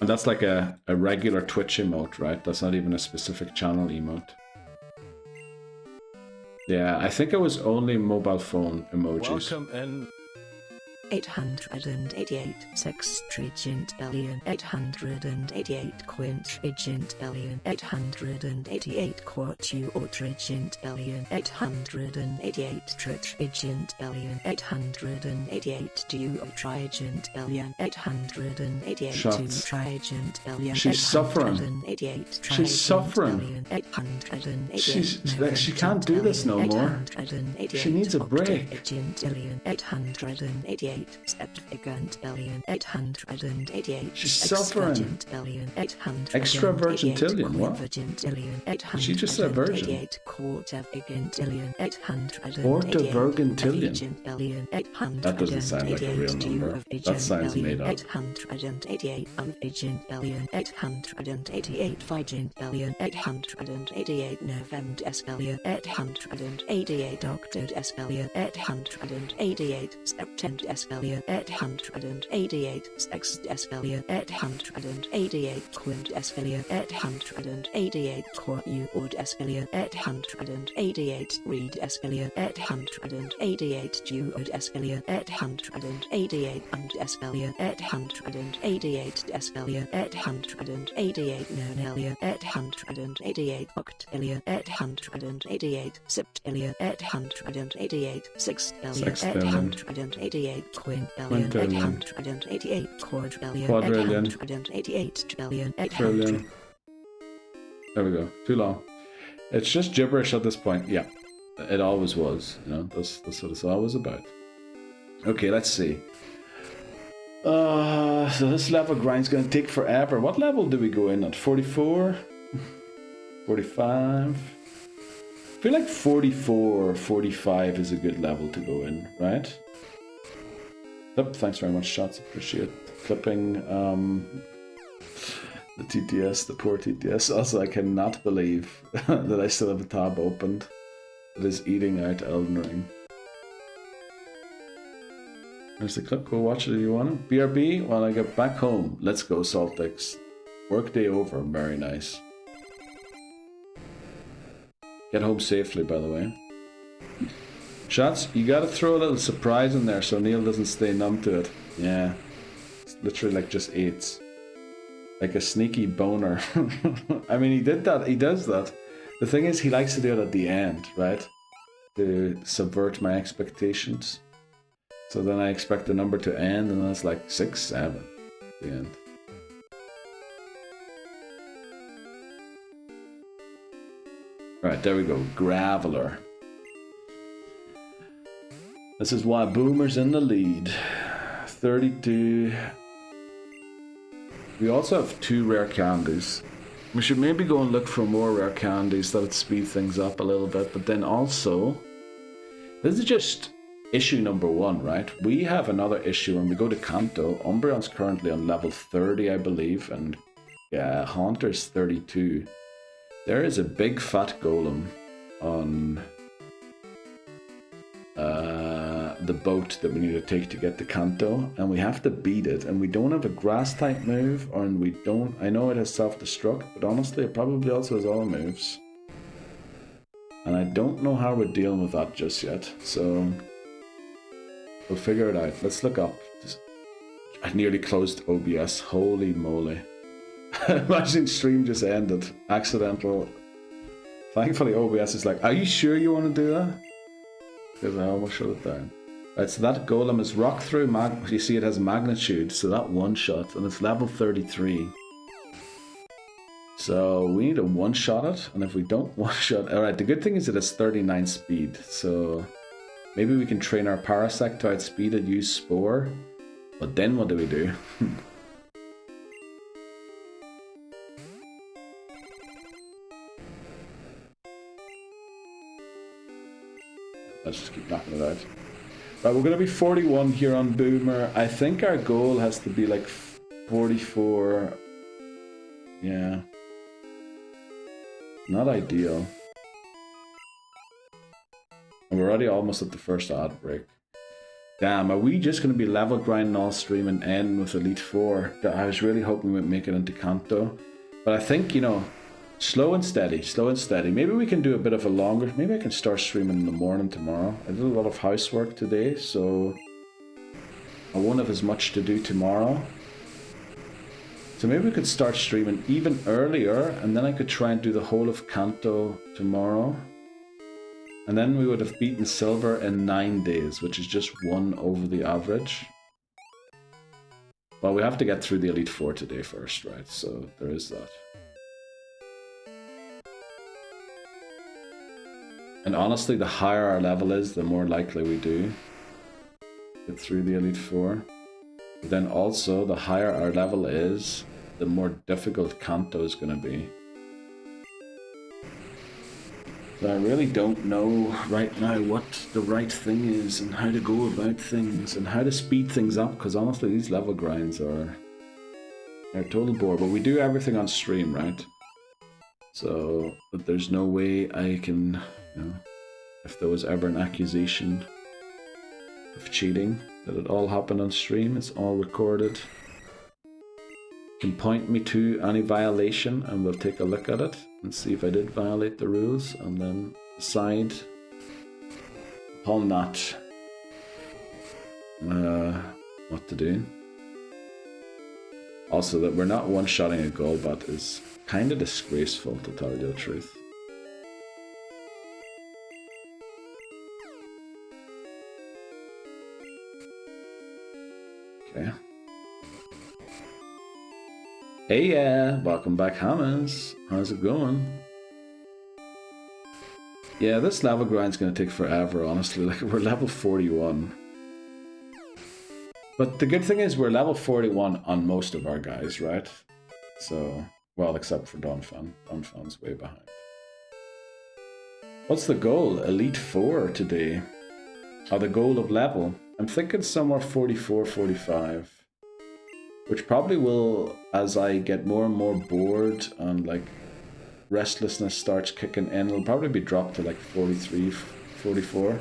And that's like a regular Twitch emote, right? That's not even a specific channel emote. Yeah, I think it was only mobile phone emojis. Welcome in. 888 sextrillion billion 888 quintrillion billion 888 quadrillion billion 888 trillion billion 888 duotrillion billion 888 Shots. trillion billion. She's suffering. She's suffering. She can't do this no more. She needs a break. 888 septigant billion 888. She's suffering. Extra virgintillion, what? She just said virgin. Quarter-virgintillion. That doesn't sound like a real number. That sounds made up. 888 billion 888 billion 888 November billion 888 October billion 888 September billion 888 sext billion 888 quint billion 888 quad billion 888 read billion 888 duod billion 888 and billion 888 billion 888 nonillion 888 octillion 888 septillion 888 sextillion 888 quintillion 888 quadrillion 888 trillion 800. There we go. Too long. It's just gibberish at this point. Yeah, it always was. You know, that's what it's always about. Okay, let's see. So this level grind's gonna take forever. What level do we go in at? 44? 45? I feel like 44 or 45 is a good level to go in, right? Yep, thanks very much, Shots. Appreciate clipping the TTS, the poor TTS. Also, I cannot believe that I still have a tab opened that is eating out Elden Ring. There's the clip. Go watch it if you want to. BRB, when I get back home. Let's go, Saltix. Workday over. Very nice. Get home safely, by the way. Shots, you gotta throw a little surprise in there so Neil doesn't stay numb to it. Yeah. It's literally like just 8s. Like a sneaky boner. I mean, he did that. He does that. The thing is, he likes to do it at the end, right? To subvert my expectations. So then I expect the number to end, and then it's like 6, 7 at the end. Right, there we go. Graveler. This is why Boomer's in the lead. 32. We also have 2 rare candies. We should maybe go and look for more rare candies. That would speed things up a little bit. But then also, this is just issue number 1, right? We have another issue when we go to Kanto. Umbreon's currently on level 30, I believe. And yeah, Haunter's 32. There is a big fat golem on the boat that we need to take to get to Kanto, and we have to beat it, and we don't have a grass type move, and we don't, I know it has self-destruct, but honestly it probably also has all moves, and I don't know how we're dealing with that just yet, so we'll figure it out. Let's look up. I nearly closed OBS, holy moly. Imagine stream just ended, accidental. Thankfully OBS is like, are you sure you want to do that? Because I almost shut it down. Right, so that golem is rock through you see it has magnitude, so that one shot, and it's level 33. So we need to one shot it, and if we don't one shot, alright, the good thing is it has 39 speed, so maybe we can train our Parasect to outspeed it, use Spore, but then what do we do? Let's just keep knocking it out. Right, we're going to be 41 here on Boomer. I think our goal has to be like 44. Yeah. Not ideal. And we're already almost at the first ad break. Damn, are we just going to be level grinding all stream and end with Elite 4? I was really hoping we'd make it into Kanto. But I think, you know, slow and steady, slow and steady. Maybe we can do a bit of a longer... Maybe I can start streaming in the morning tomorrow. I did a lot of housework today, so I won't have as much to do tomorrow. So maybe we could start streaming even earlier, and then I could try and do the whole of Kanto tomorrow. And then we would have beaten Silver in 9 days, which is just 1 over the average. Well, we have to get through the Elite 4 today first, right? So there is that. And honestly, the higher our level is, the more likely we do get through the Elite 4. But then also, the higher our level is, the more difficult Kanto is going to be. So I really don't know right now what the right thing is and how to go about things and how to speed things up, because honestly these level grinds are a total bore, but we do everything on stream, right? So but there's no way I can, you know, if there was ever an accusation of cheating, that it all happened on stream, it's all recorded. You can point me to any violation and we'll take a look at it and see if I did violate the rules, and then decide upon that what to do. Also, that we're not one-shotting a Golbat is kind of disgraceful, to tell you the truth. Okay. Hey, yeah, welcome back, Hammers. How's it going? Yeah, this level grind's gonna take forever, honestly. Like, we're level 41. But the good thing is we're level 41 on most of our guys, right? So, well, except for Donphan. Donphan's way behind. What's the goal? Elite 4 today. Or the goal of level? I'm thinking somewhere 44, 45. Which probably will, as I get more and more bored and like restlessness starts kicking in, it'll probably be dropped to like 43, 44.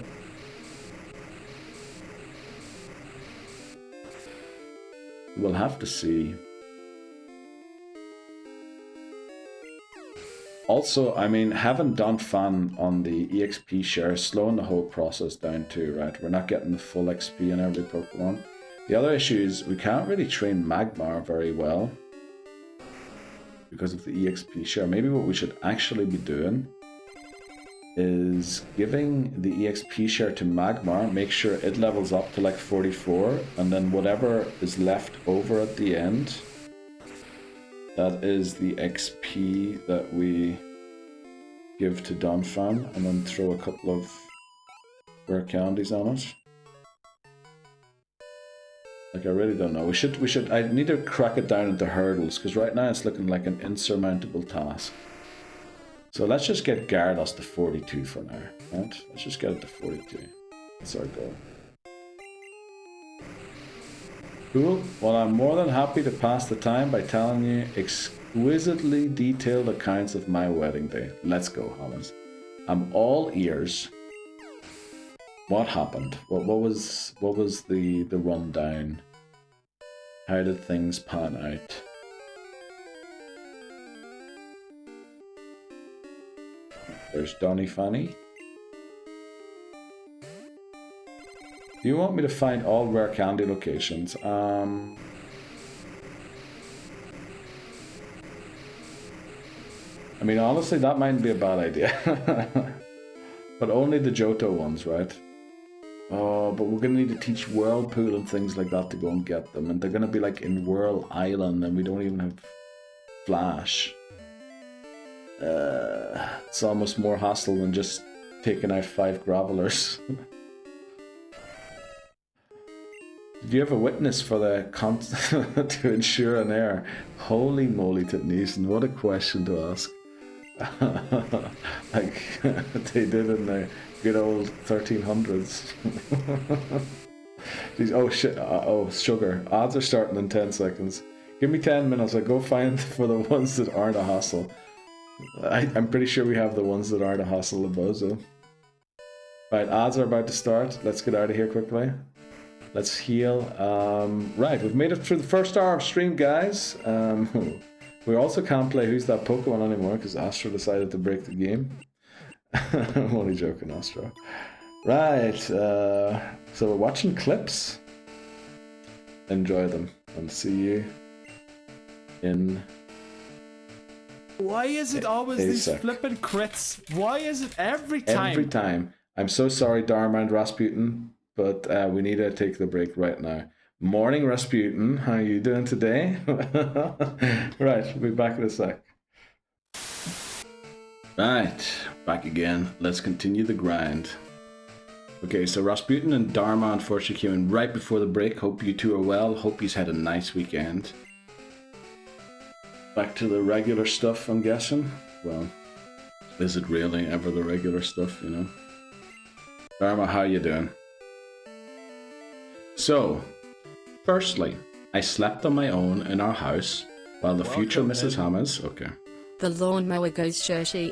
We'll have to see. Also, I mean, having Donphan on the EXP share is slowing the whole process down too, right? We're not getting the full XP on every Pokemon. The other issue is we can't really train Magmar very well because of the EXP share. Maybe what we should actually be doing is giving the EXP share to Magmar, make sure it levels up to like 44, and then whatever is left over at the end, that is the XP that we give to Donphan, and then throw a couple of rare candies on it. Like, I really don't know. We should, I need to crack it down into hurdles, because right now it's looking like an insurmountable task. So let's just get Gyarados to 42 for now, right? Let's just get it to 42. That's our goal. Cool. Well, I'm more than happy to pass the time by telling you exquisitely detailed accounts of my wedding day. Let's go, Hollis. I'm all ears. What happened? What was the rundown? How did things pan out? There's Donny Fanny. Do you want me to find all rare candy locations? I mean, honestly, that might be a bad idea. But only the Johto ones, right? Oh, but we're gonna need to teach Whirlpool and things like that to go and get them, and they're gonna be like in Whirl Island, and we don't even have Flash. It's almost more hassle than just taking out 5 Gravelers. Did you have a witness for the to ensure an heir? Holy moly, Titneeson, what a question to ask. Like they did in the good old 1300s. Jeez, oh shit, oh sugar. Odds are starting in 10 seconds. Give me 10 minutes, I'll go find for the ones that aren't a hassle. I'm pretty sure we have the ones that aren't a hassle of Bozo. Right, odds are about to start. Let's get out of here quickly. Let's heal. Right, we've made it through the first hour of stream, guys. We also can't play Who's That Pokemon anymore because Astro decided to break the game. I'm only joking, Astro. Right, so we're watching clips. Enjoy them and see you in... Why is it always these flippin' crits? Why is it every time? Every time. I'm so sorry, Dharma and Rasputin, but we need to take the break right now. Morning, Rasputin. How are you doing today? Right, we'll be back in a sec. Right, back again. Let's continue the grind. Okay, so Rasputin and Dharma unfortunately came in right before the break. Hope you two are well. Hope you've had a nice weekend. Back to the regular stuff, I'm guessing. Well, is it really ever the regular stuff, you know? Dharma, how you doing? So, firstly, I slept on my own in our house while the future Mrs. Hammers... Okay. The lawnmower goes shershi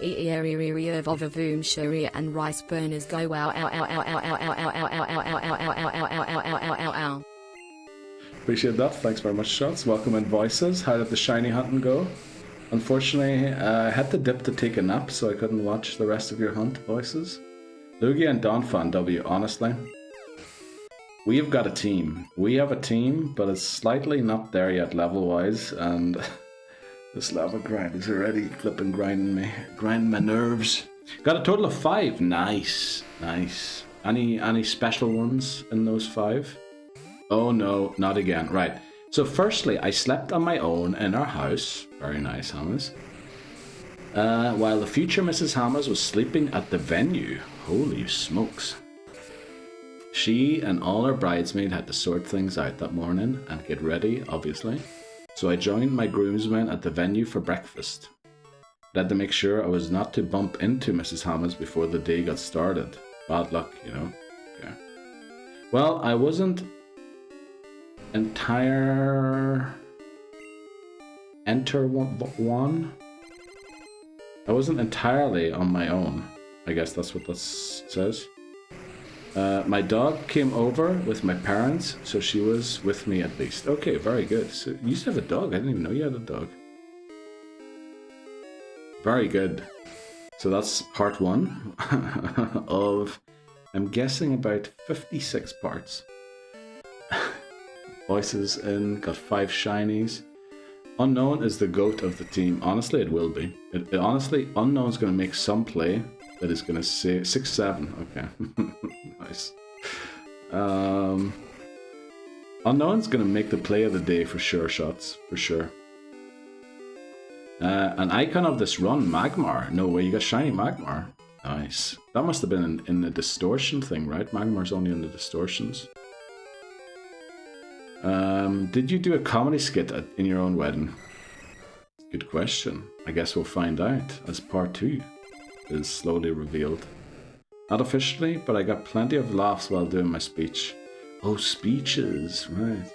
of a voom shuri and rice burners go wow ow ow ow ow ow ow ow ow ow ow ow ow ow ow ow ow ow ow. Appreciate that. Thanks very much, Shots. Welcome in, Voices. How did the shiny hunting go? Unfortunately, I had to dip to take a nap, so I couldn't watch the rest of your hunt, Voices. Lugia and Donphan W, honestly. We have got a team. We have a team, but it's slightly not there yet level-wise, and this lava grind is already flipping grinding me. Grinding my nerves. Got a total of 5. Nice. Nice. Any special ones in those 5? Oh no, not again. Right. So firstly, I slept on my own in our house. Very nice, Hammers. While the future Mrs. Hammers was sleeping at the venue. Holy smokes. She and all her bridesmaids had to sort things out that morning and get ready, obviously. So I joined my groomsmen at the venue for breakfast. I had to make sure I was not to bump into Mrs. Hammers before the day got started. Bad luck, you know. Okay. Well, I wasn't I wasn't entirely on my own. I guess that's what this says. My dog came over with my parents, so she was with me at least. Okay, very good. So you used to have a dog. I didn't even know you had a dog. Very good. So that's part 1 of, I'm guessing, about 56 parts. Voices in, got 5 shinies. Unknown is the GOAT of the team. Honestly, it will be. Honestly, Unknown's going to make some play that is going to say 6-7. Okay. Nice. Unknown's going to make the play of the day for sure, Shots. For sure. An icon of this run, Magmar. No way, you got shiny Magmar. Nice. That must have been in the distortion thing, right? Magmar's only in the distortions. Did you do a comedy skit in your own wedding? Good question. I guess we'll find out as part 2 is slowly revealed. Not officially, but I got plenty of laughs while doing my speech. Oh, speeches, right.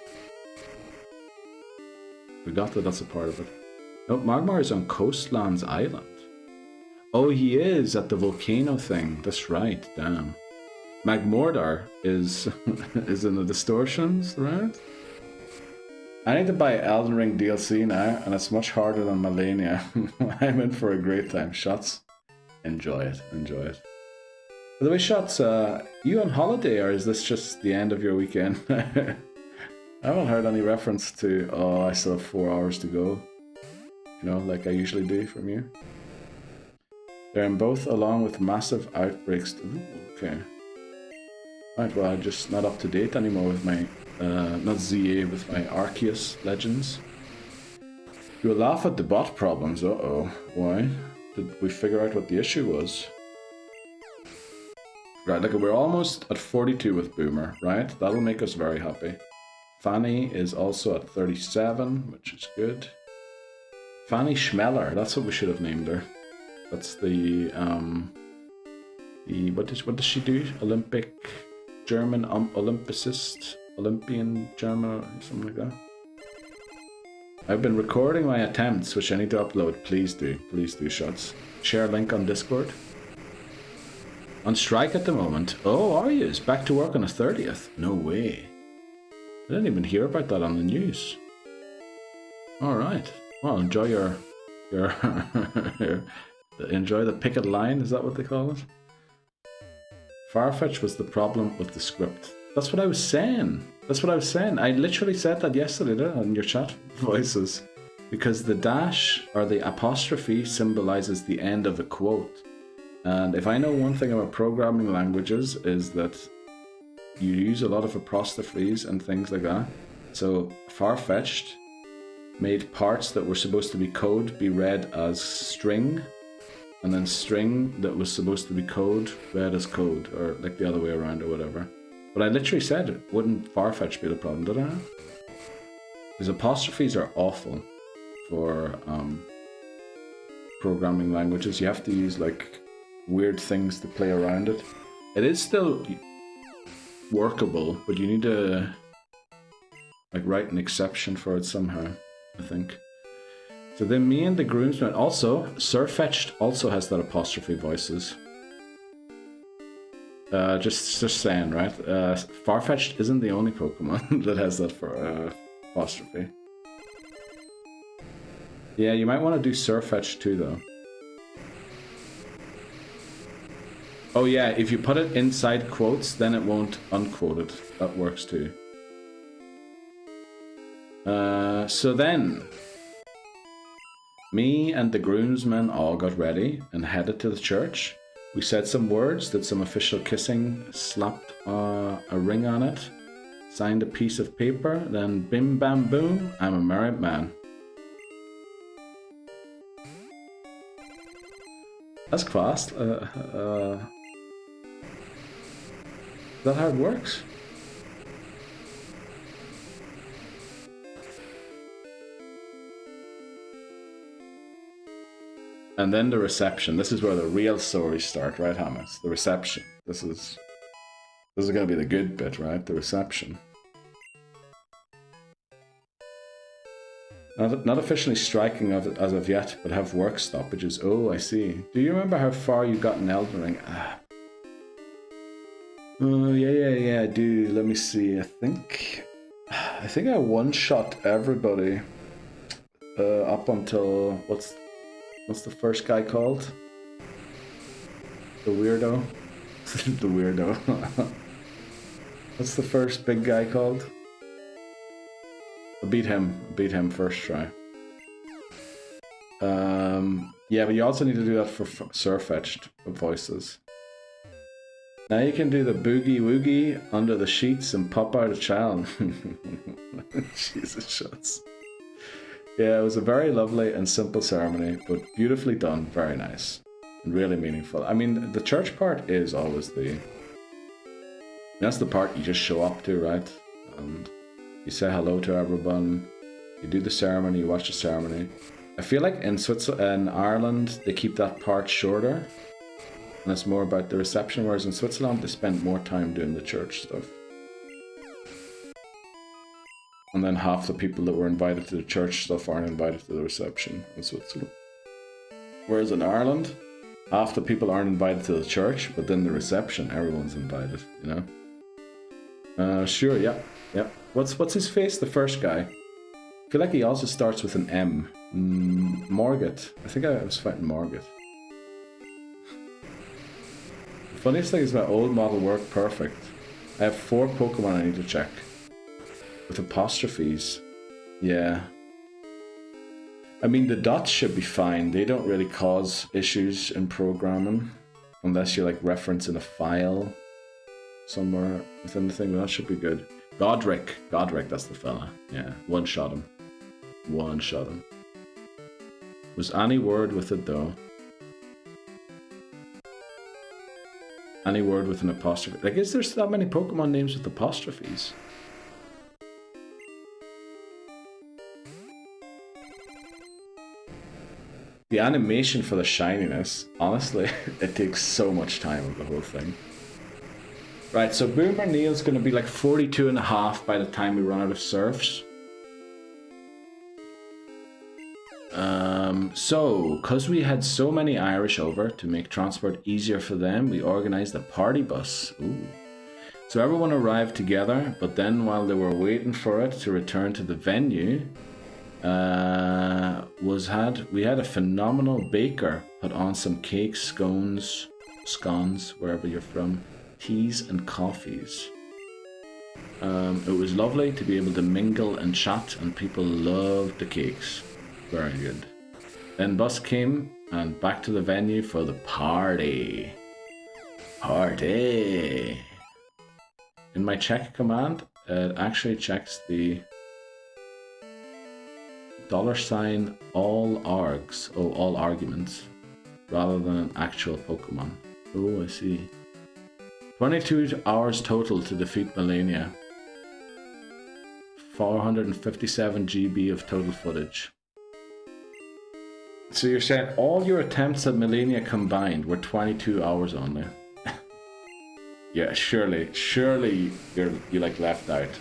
Forgot that that's a part of it. No, Magmar is on Coastlands Island. Oh, he is at the volcano thing. That's right, damn. Magmordar is in the distortions, right? I need to buy Elden Ring DLC now, and it's much harder than Malenia. I'm in for a great time. Shots, enjoy it, enjoy it. By the way, Shots, you on holiday, or is this just the end of your weekend? I haven't heard any reference to, oh, I still have 4 hours to go. You know, like I usually do from you. They're in both along with massive outbreaks. Ooh, okay. Right, well, I'm just not up to date anymore with my, not ZA, with my Arceus Legends. You will laugh at the bot problems, uh-oh. Why? Did we figure out what the issue was? Right, look, we're almost at 42 with Boomer, right? That'll make us very happy. Fanny is also at 37, which is good. Fanny Schmeller, that's what we should have named her. That's the what does she do? Olympic German Olympicist, Olympian German, or something like that. I've been recording my attempts, which I need to upload. Please do, shots. Share link on Discord. On strike at the moment. Oh, are you? It's back to work on the 30th. No way. I didn't even hear about that on the news. All right. Well, enjoy your enjoy the picket line. Is that what they call it? Farfetch was the problem with the script. That's what I was saying. I literally said that yesterday on your chat voices. Because the dash or the apostrophe symbolizes the end of a quote. And if I know one thing about programming languages is that you use a lot of apostrophes and things like that. So Farfetched made parts that were supposed to be code be read as string, and then string that was supposed to be code read as code, or like the other way around or whatever. But I literally said, wouldn't Farfetch be the problem, did I? Because apostrophes are awful for programming languages. You have to use like weird things to play around it. It is still workable, but you need to like write an exception for it somehow, I think. So then me and the groomsmen, also Surfetched also has that apostrophe voices. Just saying, right? Farfetch'd isn't the only Pokemon that has that for apostrophe. Yeah, you might want to do Surfetched too, though. Oh yeah, if you put it inside quotes, then it won't unquote it. That works too. So then, me and the groomsmen all got ready and headed to the church. We said some words, did some official kissing, slapped a ring on it, signed a piece of paper, then bim bam boom, I'm a married man. That's fast. Is that how it works? And then the reception. This is where the real stories start, right, Hamas? The reception. This is going to be the good bit, right? The reception. Not officially striking as of yet, but have work stoppages. Oh, I see. Do you remember how far you got in Elden Ring? Oh, yeah, I do. Let me see. I think I one-shot everybody up until... What's the first guy called? The weirdo? The weirdo. What's the first big guy called? I beat him first try. Yeah, but you also need to do that for Surfetched voices. Now you can do the boogie woogie under the sheets and pop out a child. Jesus shots. Yeah, it was a very lovely and simple ceremony, but beautifully done, very nice, and really meaningful. I mean, the church part is always that's the part you just show up to, right? And you say hello to everyone, you do the ceremony, you watch the ceremony. I feel like in Ireland, they keep that part shorter, and it's more about the reception, whereas in Switzerland, they spend more time doing the church stuff. And then half the people that were invited to the church stuff aren't invited to the reception in Switzerland. Whereas in Ireland, half the people aren't invited to the church, but then the reception, everyone's invited, you know? Sure, yeah. What's his face? The first guy. I feel like he also starts with an M. Morgat. I think I was fighting Morgat. The funniest thing is my old model worked perfect. I have 4 Pokemon I need to check. With apostrophes. Yeah. I mean, the dots should be fine. They don't really cause issues in programming. Unless you're like referencing a file. somewhere within the thing. That should be good. Godric, that's the fella. Yeah, one shot him. Was any word with it though? Any word with an apostrophe? Like, is there that many Pokemon names with apostrophes? The animation for the shininess, honestly, it takes so much time of the whole thing. Right, so Boomer Neil's going to be like 42.5 by the time we run out of surfs. So, because we had so many Irish over to make transport easier for them, we organised a party bus. Ooh. So everyone arrived together, but then while they were waiting for it to return to the venue, we had a phenomenal baker put on some cakes, scones, wherever you're from, teas and coffees. It was lovely to be able to mingle and chat, and people loved the cakes. Very good. Then bus came and back to the venue for the party. In my check command, it actually checks the $ all args, all arguments, rather than an actual Pokemon. Oh, I see. 22 hours total to defeat Melania. 457 GB of total footage. So you're saying all your attempts at Melania combined were 22 hours only? Yeah, surely you like left out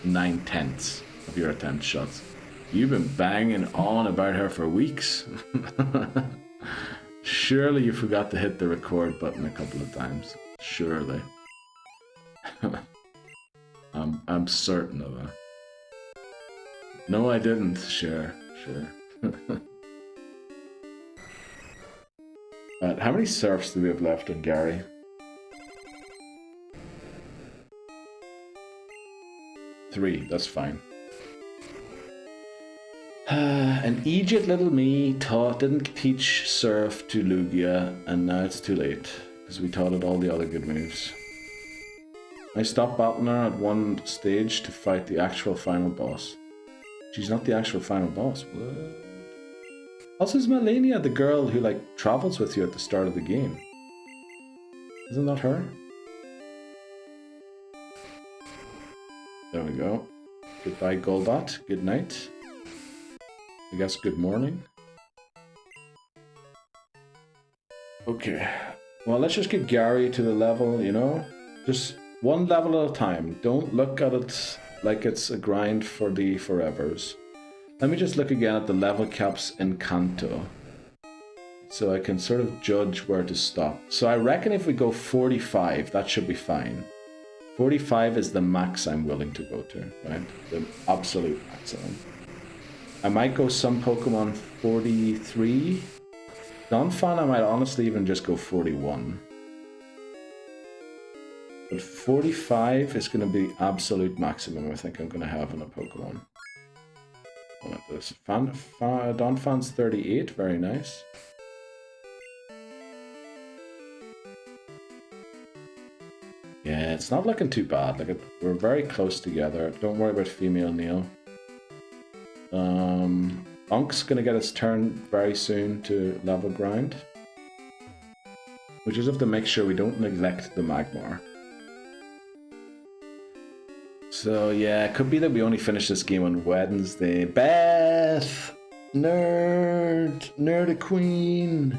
9/10 of your attempt shots. You've been banging on about her for weeks. Surely you forgot to hit the record button a couple of times. Surely. I'm certain of it. No, I didn't. Sure. How many surfs do we have left on Gary? Three, that's fine. An idiot little me didn't teach surf to Lugia, and now it's too late, because we taught it all the other good moves. I stopped battling her at one stage to fight the actual final boss. She's not the actual final boss. What? Also, is Melania the girl who like travels with you at the start of the game? Isn't that her? There we go. Goodbye, Golbat. Good night. I guess good morning. Okay. Well, let's just get Gary to the level, you know? Just one level at a time. Don't look at it like it's a grind for the forevers. Let me just look again at the level caps in Kanto, so I can sort of judge where to stop. So I reckon if we go 45, that should be fine. 45 is the max I'm willing to go to, right? The absolute maximum. I might go some Pokemon 43. Donphan, I might honestly even just go 41. But 45 is going to be the absolute maximum I think I'm going to have in a Pokemon. Like this. Donphan's 38, very nice. Yeah, it's not looking too bad. Like we're very close together. Don't worry about female Neil. Unk's gonna get its turn very soon to level grind. We just have to make sure we don't neglect the Magmar. So yeah, it could be that we only finish this game on Wednesday. Beth! Nerd queen!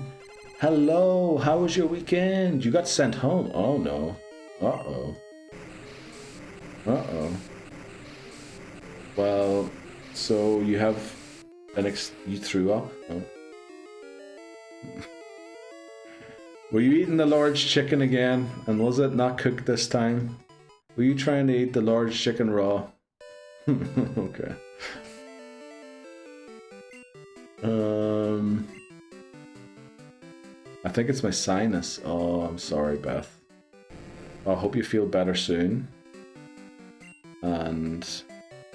Hello, how was your weekend? You got sent home. Oh no. Uh-oh. Well, so you have you threw up? Oh. Were you eating the large chicken again? And was it not cooked this time? Were you trying to eat the large chicken raw? Okay. I think it's my sinus. Oh, I'm sorry, Beth. I hope you feel better soon. And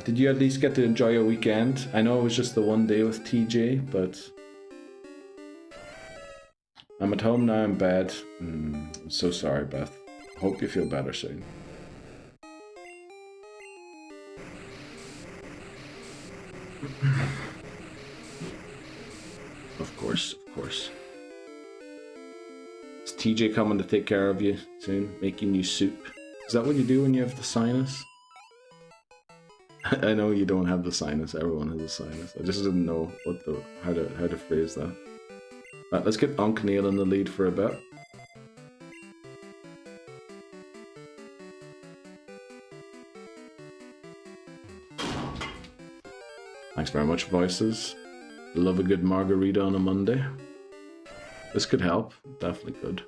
did you at least get to enjoy your weekend? I know it was just the one day with TJ, but I'm at home now in bed. I'm so sorry, Beth. Hope you feel better soon. Of course, of course. Is TJ coming to take care of you soon? Making you soup? Is that what you do when you have the sinus? I know you don't have the sinus. Everyone has a sinus. I just didn't know what how to phrase that. Right, let's get Unc Neil in the lead for a bit. Thanks very much, Voices. Love a good margarita on a Monday. This could help. Definitely could.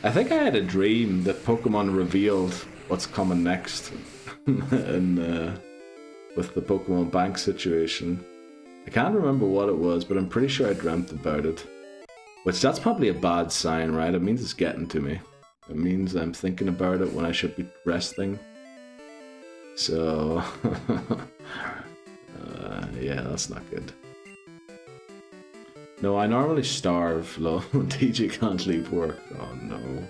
I think I had a dream that Pokemon revealed what's coming next and with the Pokemon Bank situation. I can't remember what it was, but I'm pretty sure I dreamt about it. Which, that's probably a bad sign, right? It means it's getting to me. It means I'm thinking about it when I should be resting. So, yeah, that's not good. No, I normally starve, lol. TJ can't leave work. Oh no.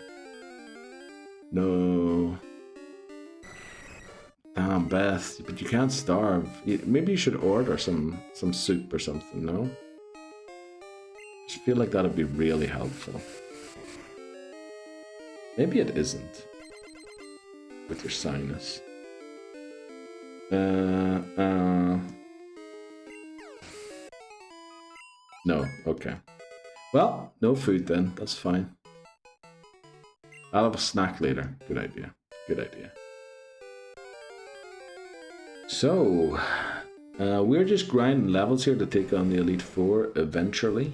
No. Damn, Beth, but you can't starve. Maybe you should order some soup or something, no? I just feel like that'd be really helpful. Maybe it isn't. With your sinus. No, okay. Well, no food then, that's fine. I'll have a snack later. Good idea. Good idea. So, we're just grinding levels here to take on the Elite Four eventually.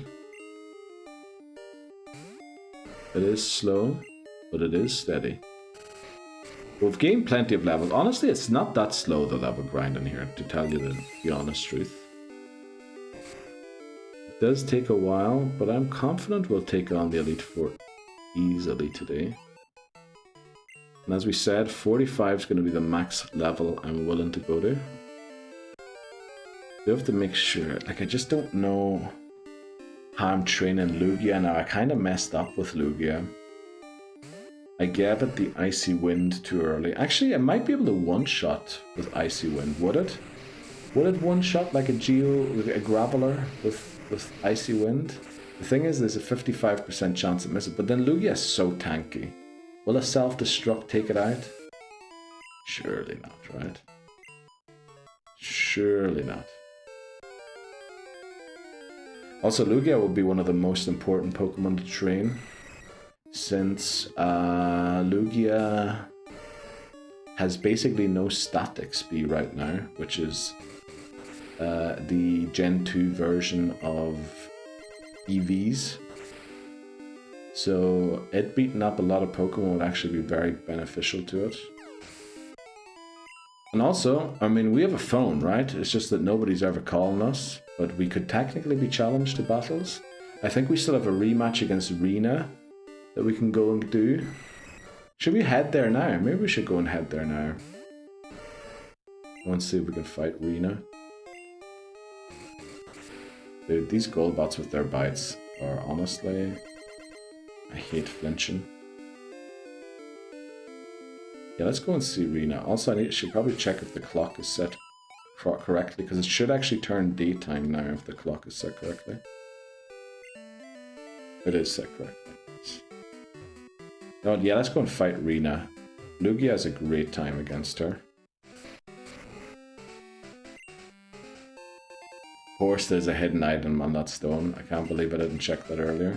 It is slow, but it is steady. We've gained plenty of levels. Honestly, it's not that slow, the level grinding here, to tell you the honest truth. It does take a while, but I'm confident we'll take on the Elite Four easily today. And as we said, 45 is going to be the max level I'm willing to go to. We have to make sure, like, I just don't know how I'm training Lugia now. I kind of messed up with Lugia. I gave it the Icy Wind too early. Actually, I might be able to one-shot with Icy Wind, would it? Would it one-shot like a Graveler with Icy Wind? The thing is, there's a 55% chance it misses, but then Lugia is so tanky. Will a self-destruct take it out? Surely not, right? Surely not. Also, Lugia will be one of the most important Pokemon to train, since Lugia has basically no stat XP right now, which is the Gen 2 version of EVs. So it beating up a lot of Pokemon would actually be very beneficial to it. And also, I mean, we have a phone, right? It's just that nobody's ever calling us, but we could technically be challenged to battles. I think we still have a rematch against Rena that we can go and do. Should we head there now? Maybe we should go and head there now. I want to see if we can fight Rena. Dude, these Golbots with their bites are honestly... I hate flinching. Yeah, let's go and see Rena. Also, I should probably check if the clock is set correctly, because it should actually turn daytime now if the clock is set correctly. It is set correctly. Oh, yeah, let's go and fight Rena. Lugia has a great time against her. Of course, there's a hidden item on that stone. I can't believe I didn't check that earlier.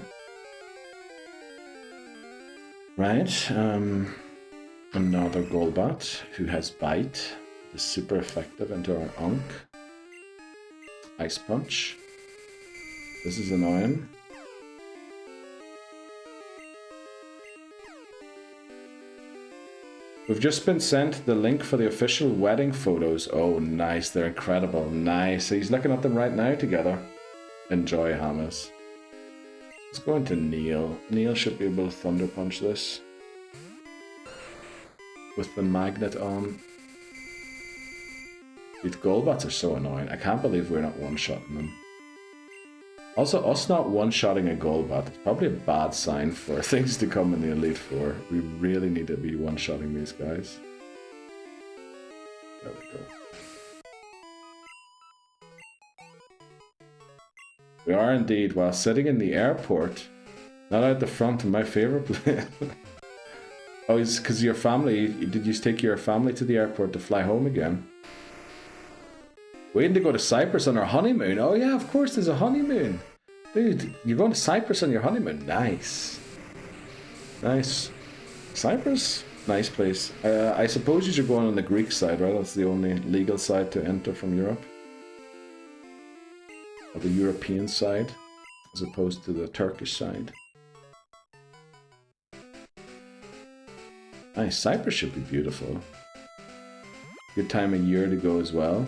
Right, another Golbat who has Bite. Is super effective into our Unk. Ice Punch. This is annoying. We've just been sent the link for the official wedding photos. Oh, nice. They're incredible. Nice. So he's looking at them right now together. Enjoy, Hamas. Let's go into Neil. Neil should be able to Thunder Punch this. With the magnet on. These Golbats are so annoying. I can't believe we're not one-shotting them. Also, us not one-shotting a Golbat is probably a bad sign for things to come in the Elite Four. We really need to be one-shotting these guys. There we go. We are indeed, while sitting in the airport, not out the front of my favorite place. Oh, it's because your family, did you take your family to the airport to fly home again? Waiting to go to Cyprus on our honeymoon. Oh yeah, of course there's a honeymoon. Dude, you're going to Cyprus on your honeymoon. Nice. Nice. Cyprus? Nice place. I suppose you're going on the Greek side, right? That's the only legal side to enter from Europe. Or the European side, as opposed to the Turkish side. Nice. Cyprus should be beautiful. Good time of year to go as well.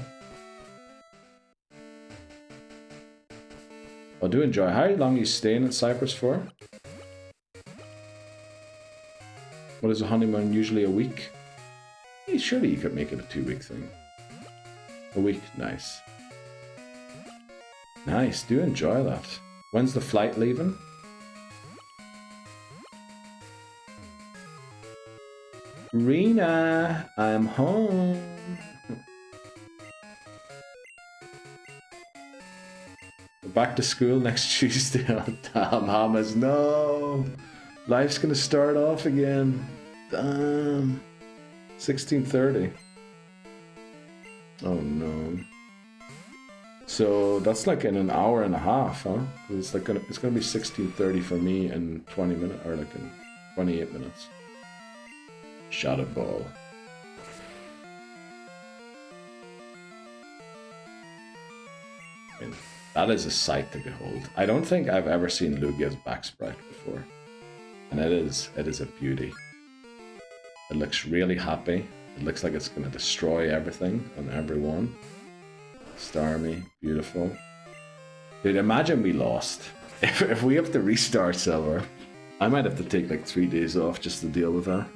I do enjoy. How long are you staying in Cyprus for? What is a honeymoon? Usually a week? Hey, surely you could make it a 2-week thing. A week? Nice. Nice, do enjoy that. When's the flight leaving? Rena, I'm home. Back to school next Tuesday. Oh, damn, Hamas, no. Life's gonna start off again. Damn. 16:30. Oh no. So that's like in an hour and a half, huh? It's like it's gonna be 16:30 for me in 20 minutes, or like in 28 minutes. Shot a ball. That is a sight to behold. I don't think I've ever seen Lugia's back sprite before. And it is a beauty. It looks really happy. It looks like it's going to destroy everything and everyone. Starmie, beautiful. Dude, imagine we lost. If we have to restart silver, I might have to take like 3 days off just to deal with that.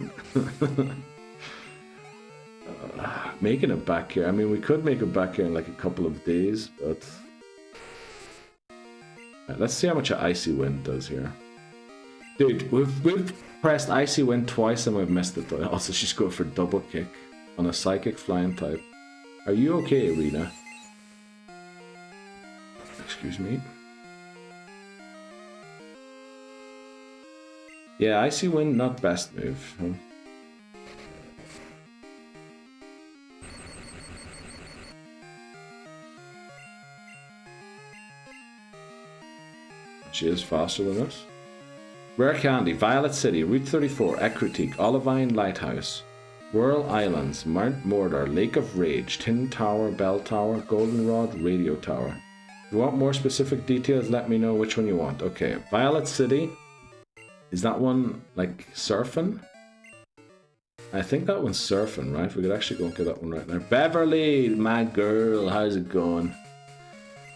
Making it back here. I mean, we could make it back here in like a couple of days, but... Let's see how much an Icy Wind does here. Dude, we've pressed Icy Wind twice and we've missed it. Also, she's going for double kick on a Psychic Flying type. Are you okay, Rena? Excuse me. Yeah, Icy Wind, not best move. Huh? She is faster than us. Rare Candy, Violet City, Route 34, Ecruteak, Olivine Lighthouse, Whirl Islands, Mount Mordor, Lake of Rage, Tin Tower, Bell Tower, Goldenrod, Radio Tower. If you want more specific details, let me know which one you want. Okay, Violet City. Is that one like surfing? I think that one's surfing, right? We could actually go and get that one right now. Beverly, my girl, how's it going?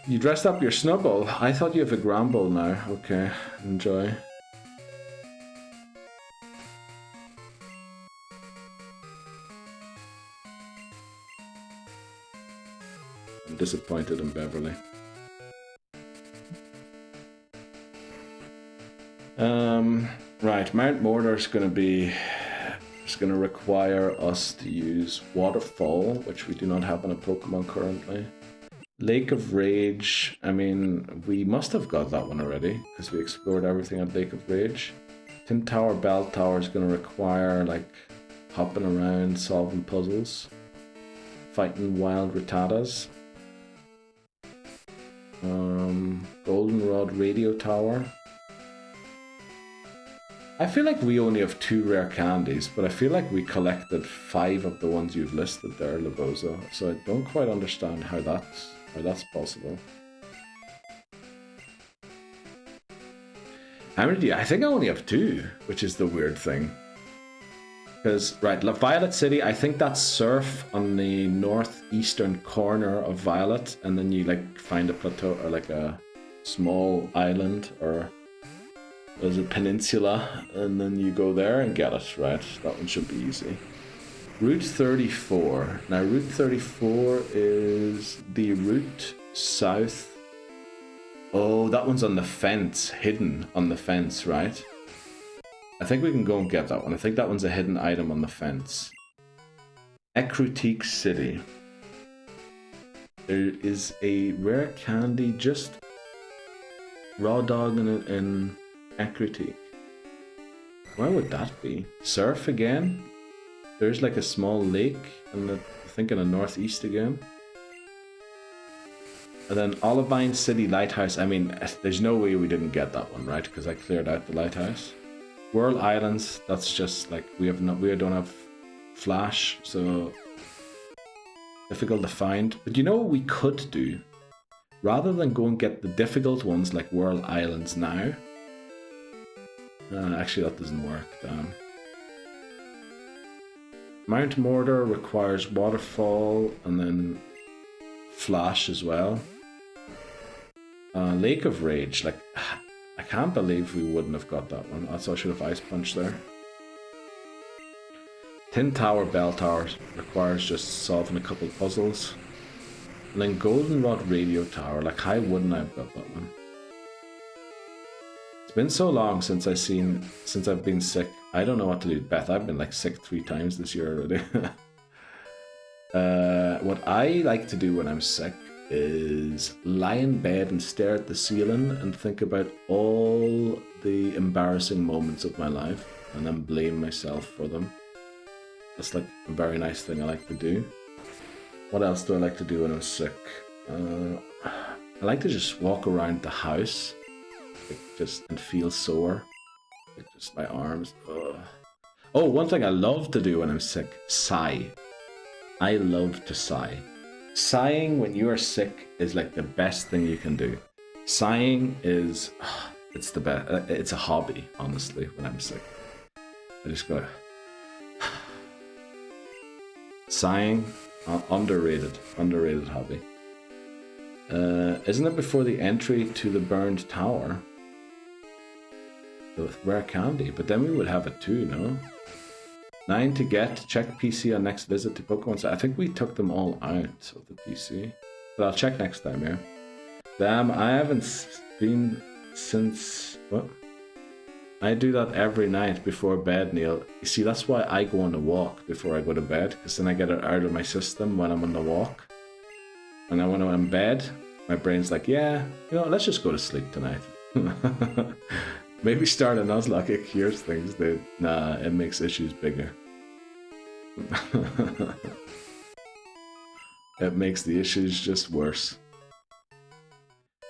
You dressed up your Snubble. I thought you have a Gramble now. Okay, enjoy. I'm disappointed in Beverly. Right, Mount Mordor's gonna be... It's gonna require us to use Waterfall, which we do not have in a Pokemon currently. Lake of Rage, I mean, we must have got that one already, because we explored everything at Lake of Rage. Tin Tower, Bell Tower is going to require, like, hopping around, solving puzzles. Fighting wild Rattatas. Goldenrod Radio Tower. I feel like we only have 2 rare candies, but I feel like we collected 5 of the ones you've listed there, Laboza, so I don't quite understand how that's possible. How many do you? I think I only have 2, which is the weird thing. Because, right, Violet City, I think that's surf on the northeastern corner of Violet, and then you, like, find a plateau, or, like, a small island, or there's a peninsula, and then you go there and get it, right? That one should be easy. Route 34. Now, Route 34 is the route south Oh, that one's on the fence, hidden on the fence, right? I think we can go and get that one. I think that one's a hidden item on the fence. Ecrutique City. There is a rare candy, just raw dog in Ecrutique. Where would that be? Surf again? There's like a small lake, and I think in the northeast again. And then Olivine City Lighthouse. I mean, there's no way we didn't get that one, right? Because I cleared out the lighthouse. Whirl Islands. That's just like we don't have Flash, so difficult to find. But you know what we could do? Rather than go and get the difficult ones like Whirl Islands now. Actually, that doesn't work. Damn. Mount Mordor requires Waterfall and then Flash as well. Lake of Rage, like, I can't believe we wouldn't have got that one. I thought I should have Ice Punch there. Tin Tower, Bell Tower requires just solving a couple puzzles. And then Goldenrod Radio Tower, like, how wouldn't I have got that one? It's been so long since I've been sick. I don't know what to do. Beth, I've been like sick 3 times this year already. What I like to do when I'm sick is lie in bed and stare at the ceiling and think about all the embarrassing moments of my life and then blame myself for them. That's like a very nice thing I like to do. What else do I like to do when I'm sick? I like to just walk around the house and feel sore. Like just my arms. Ugh. Oh, one thing I love to do when I'm sick, sigh. I love to sigh. Sighing when you are sick is like the best thing you can do. Sighing is, it's the best. It's a hobby, honestly, when I'm sick. I just go, sighing, underrated hobby. Isn't it before the entry to the burned tower? The rare candy, but then we would have it too, no? 9 to get, check PC on next visit to Pokemon. So I think we took them all out of the PC. But I'll check next time, yeah. Damn, I haven't been since... What? I do that every night before bed, Neil. You see, that's why I go on a walk before I go to bed, because then I get it out of my system when I'm on the walk. And then when I'm in bed, my brain's like, yeah, you know, let's just go to sleep tonight. Maybe start a Nuzlocke, it cures things, dude. Nah, it makes issues bigger. It makes the issues just worse.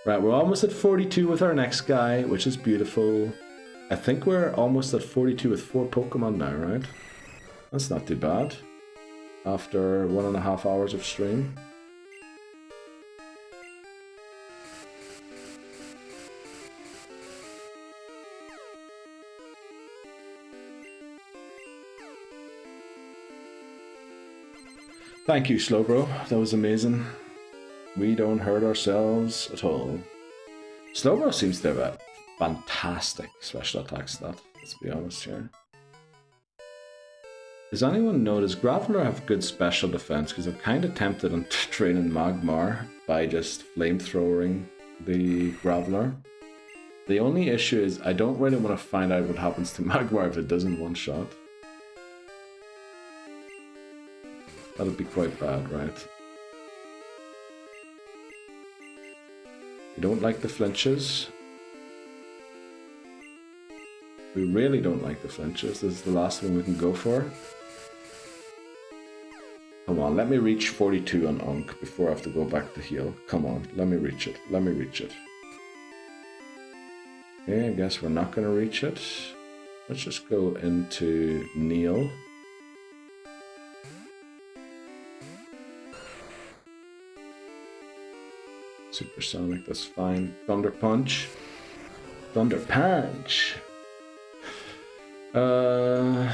Right, we're almost at 42 with our next guy, which is beautiful. I think we're almost at 42 with 4 Pokemon now, right? That's not too bad. After 1.5 hours of stream. Thank you, Slowbro. That was amazing. We don't hurt ourselves at all. Slowbro seems to have a fantastic special attack stat, let's be honest here. Does anyone know, does Graveler have good special defense? Because I'm kind of tempted on training Magmar by just flamethrowering the Graveler. The only issue is I don't really want to find out what happens to Magmar if it doesn't one-shot. That'd be quite bad, right? You don't like the flinches? We really don't like the flinches. This is the last one we can go for. Come on, let me reach 42 on Unk before I have to go back to heal. Come on, let me reach it. Let me reach it. Okay, I guess we're not going to reach it. Let's just go into Neil. Supersonic, that's fine. Thunder Punch. Thunder Punch! I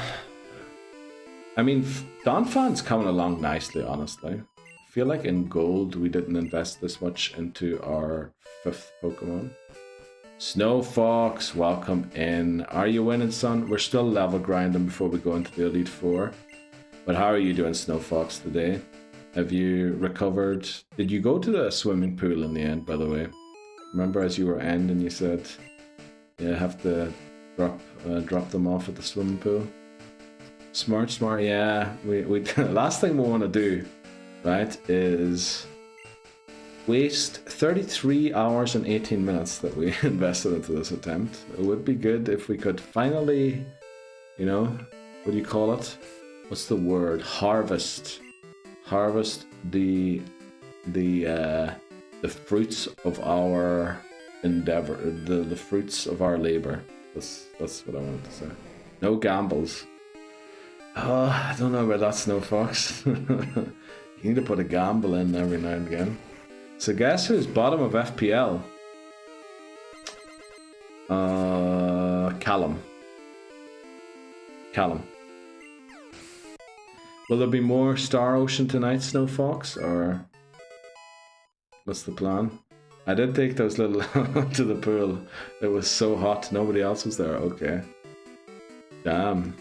mean, Donphan's coming along nicely, honestly. I feel like in Gold we didn't invest this much into our 5th Pokemon. Snow Fox, welcome in. Are you winning, son? We're still level grinding before we go into the Elite Four. But how are you doing, Snow Fox, today? Have you recovered? Did you go to the swimming pool in the end, by the way? Remember as you were ending, you said, yeah, have to drop them off at the swimming pool. Smart, yeah. We last thing we want to do, right, is waste 33 hours and 18 minutes that we invested into this attempt. It would be good if we could finally, you know, what do you call it? What's the word? Harvest the fruits of our endeavor, the fruits of our labor. That's what I wanted to say. No gambles. Oh, I don't know about that, Snow Fox. You need to put a gamble in every now and again. So guess who's bottom of FPL? Callum. Will there be more Star Ocean tonight, Snow Fox, or what's the plan? I did take those little to the pool. It was so hot, nobody else was there. Okay. Damn.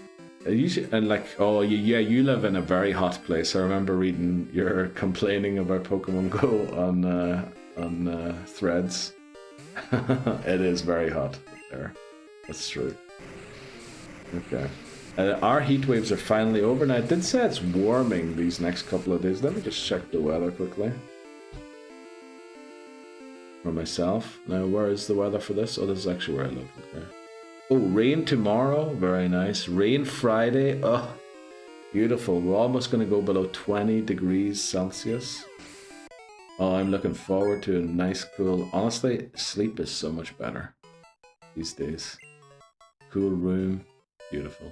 And like, oh yeah, you live in a very hot place. I remember reading you're complaining about Pokemon Go on Threads. It is very hot there. That's true. Okay. Our heat waves are finally over. Now, I did say it's warming these next couple of days. Let me just check the weather quickly. For myself. Now, where is the weather for this? Oh, this is actually where I live. Okay. Oh, rain tomorrow. Very nice. Rain Friday. Oh, beautiful. We're almost going to go below 20 degrees Celsius. Oh, I'm looking forward to a nice, cool... Honestly, sleep is so much better these days. Cool room. Beautiful.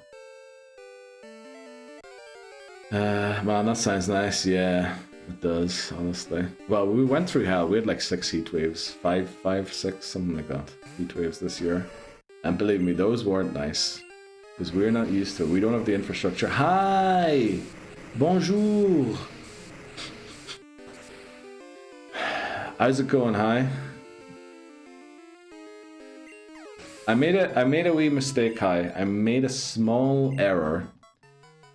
Man, that sounds nice. Yeah, it does, honestly. Well, we went through hell. We had like 6 heat waves. 5, 6, something like that. Heat waves this year. And believe me, those weren't nice. Because we're not used to it. We don't have the infrastructure. Hi! Bonjour! How's it going, hi? I made a wee mistake, hi. I made a small error.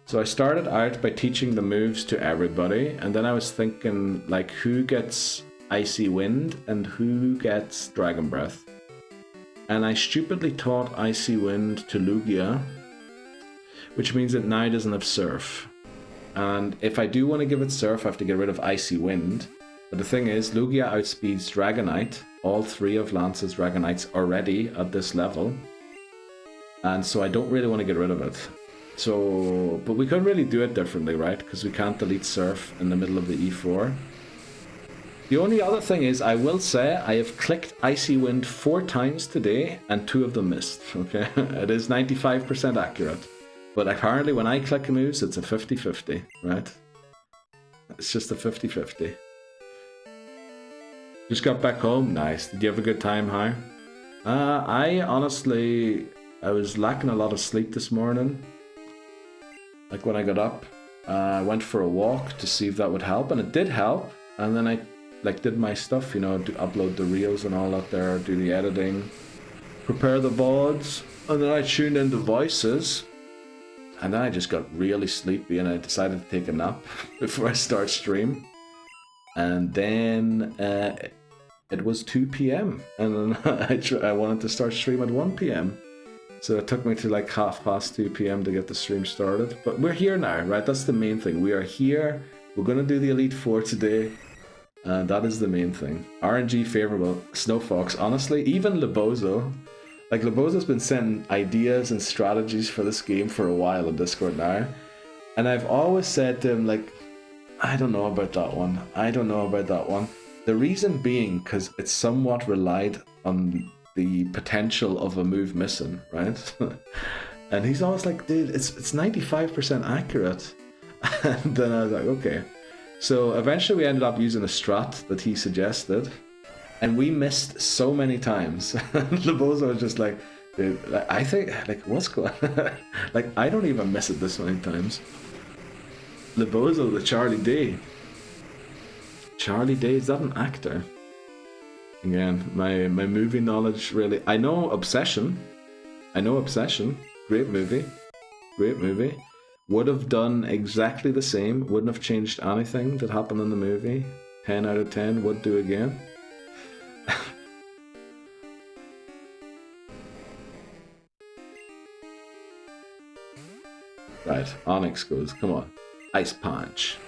So I started out by teaching the moves to everybody, and then I was thinking, like, who gets Icy Wind and who gets Dragon Breath? And I stupidly taught Icy Wind to Lugia, which means it now doesn't have Surf. And if I do want to give it Surf, I have to get rid of Icy Wind. But the thing is, Lugia outspeeds Dragonite, all 3 of Lance's Dragonites already at this level. And so I don't really want to get rid of it. So, but we could really do it differently, right? Because we can't delete Surf in the middle of the E4. The only other thing is, I will say, I have clicked Icy Wind 4 times today, and 2 of them missed, okay? It is 95% accurate. But apparently when I click moves, it's a 50-50, right? It's just a 50-50. Just got back home, nice. Did you have a good time, hi? I honestly, I was lacking a lot of sleep this morning. Like when I got up, I went for a walk to see if that would help, and it did help. And then I did my stuff, you know, to upload the reels and all that there, do the editing, prepare the VODs, and then I tuned into voices, and then I just got really sleepy, and I decided to take a nap before I start stream. And then it was 2 p.m. and then I wanted to start stream at 1 p.m. So it took me to like 2:30 p.m. to get the stream started. But we're here now, right? That's the main thing. We are here. We're going to do the Elite Four today. And that is the main thing. RNG favorable. Snow Fox. Honestly, even Lebozo. Like, Lebozo's been sending ideas and strategies for this game for a while on Discord now. And I've always said to him, like, I don't know about that one. I don't know about that one. The reason being, because it's somewhat relied on the potential of a move missing, right? And he's always like, dude, it's 95% accurate. And then I was like, okay. So eventually we ended up using a strat that he suggested, and we missed so many times. Lebozo was just like, dude, like, I think, like, what's going on? Like, I don't even miss it this many times. Lebozo, the Charlie Day. Charlie Day, is that an actor? Again, my movie knowledge really... I know Obsession. Great movie. Would have done exactly the same. Wouldn't have changed anything that happened in the movie. 10 out of 10. Would do again. Right, Onyx goes, come on. Ice Punch.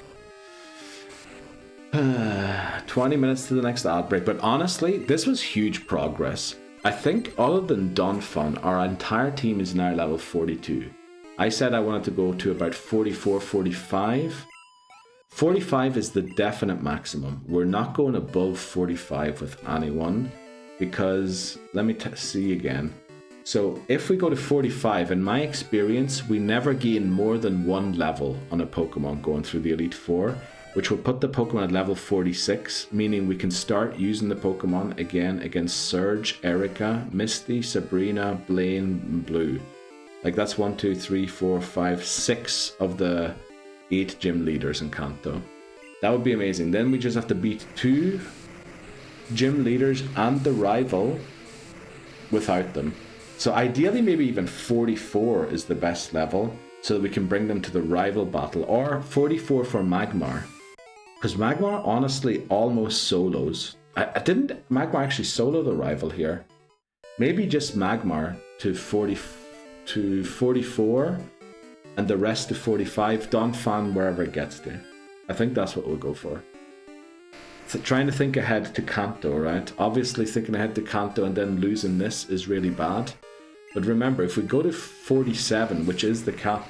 20 minutes to the next ad break, but honestly, this was huge progress. I think other than Donphan, our entire team is now level 42. I said I wanted to go to about 44, 45. 45 is the definite maximum. We're not going above 45 with anyone because, let me see again. So if we go to 45, in my experience, we never gain more than one level on a Pokemon going through the Elite Four, which will put the Pokemon at level 46, meaning we can start using the Pokemon again against Surge, Erica, Misty, Sabrina, Blaine, Blue. Like that's 1, 2, 3, 4, 5, 6 of the 8 gym leaders in Kanto. That would be amazing. Then we just have to beat 2 gym leaders and the rival without them. So ideally maybe even 44 is the best level so that we can bring them to the rival battle, or 44 for Magmar. Because Magmar honestly almost solos. Didn't Magmar actually solo the rival here? Maybe just Magmar to 44 and the rest to 45. Donphan wherever it gets to. I think that's what we'll go for. So trying to think ahead to Kanto, right? Obviously thinking ahead to Kanto and then losing this is really bad. But remember, if we go to 47, which is the cap,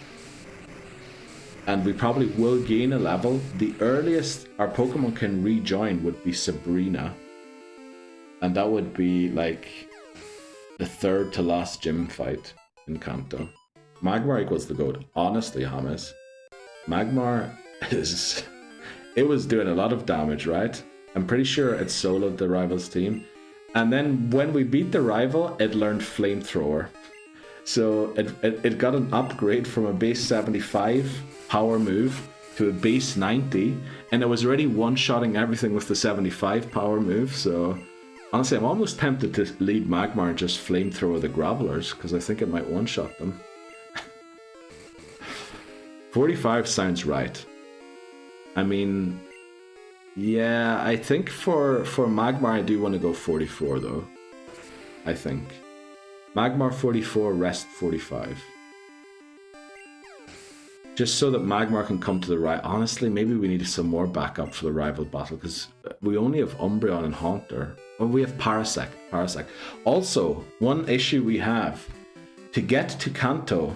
and we probably will gain a level, the earliest our Pokemon can rejoin would be Sabrina. And that would be like the third to last gym fight in Kanto. Magmar equals the GOAT. Honestly, Hamas, Magmar is... It was doing a lot of damage, right? I'm pretty sure it soloed the rival's team. And then when we beat the rival, it learned Flamethrower. So it got an upgrade from a base 75 power move to a base 90. And it was already one-shotting everything with the 75 power move. So honestly, I'm almost tempted to lead Magmar and just Flamethrower the Gravelers, because I think it might one-shot them. 45 sounds right. I mean... Yeah, I think for Magmar I do want to go 44 though. I think. Magmar 44, rest 45. Just so that Magmar can come to the right. Honestly, maybe we need some more backup for the rival battle because we only have Umbreon and Haunter. Oh, we have Parasect. Also, one issue we have. To get to Kanto,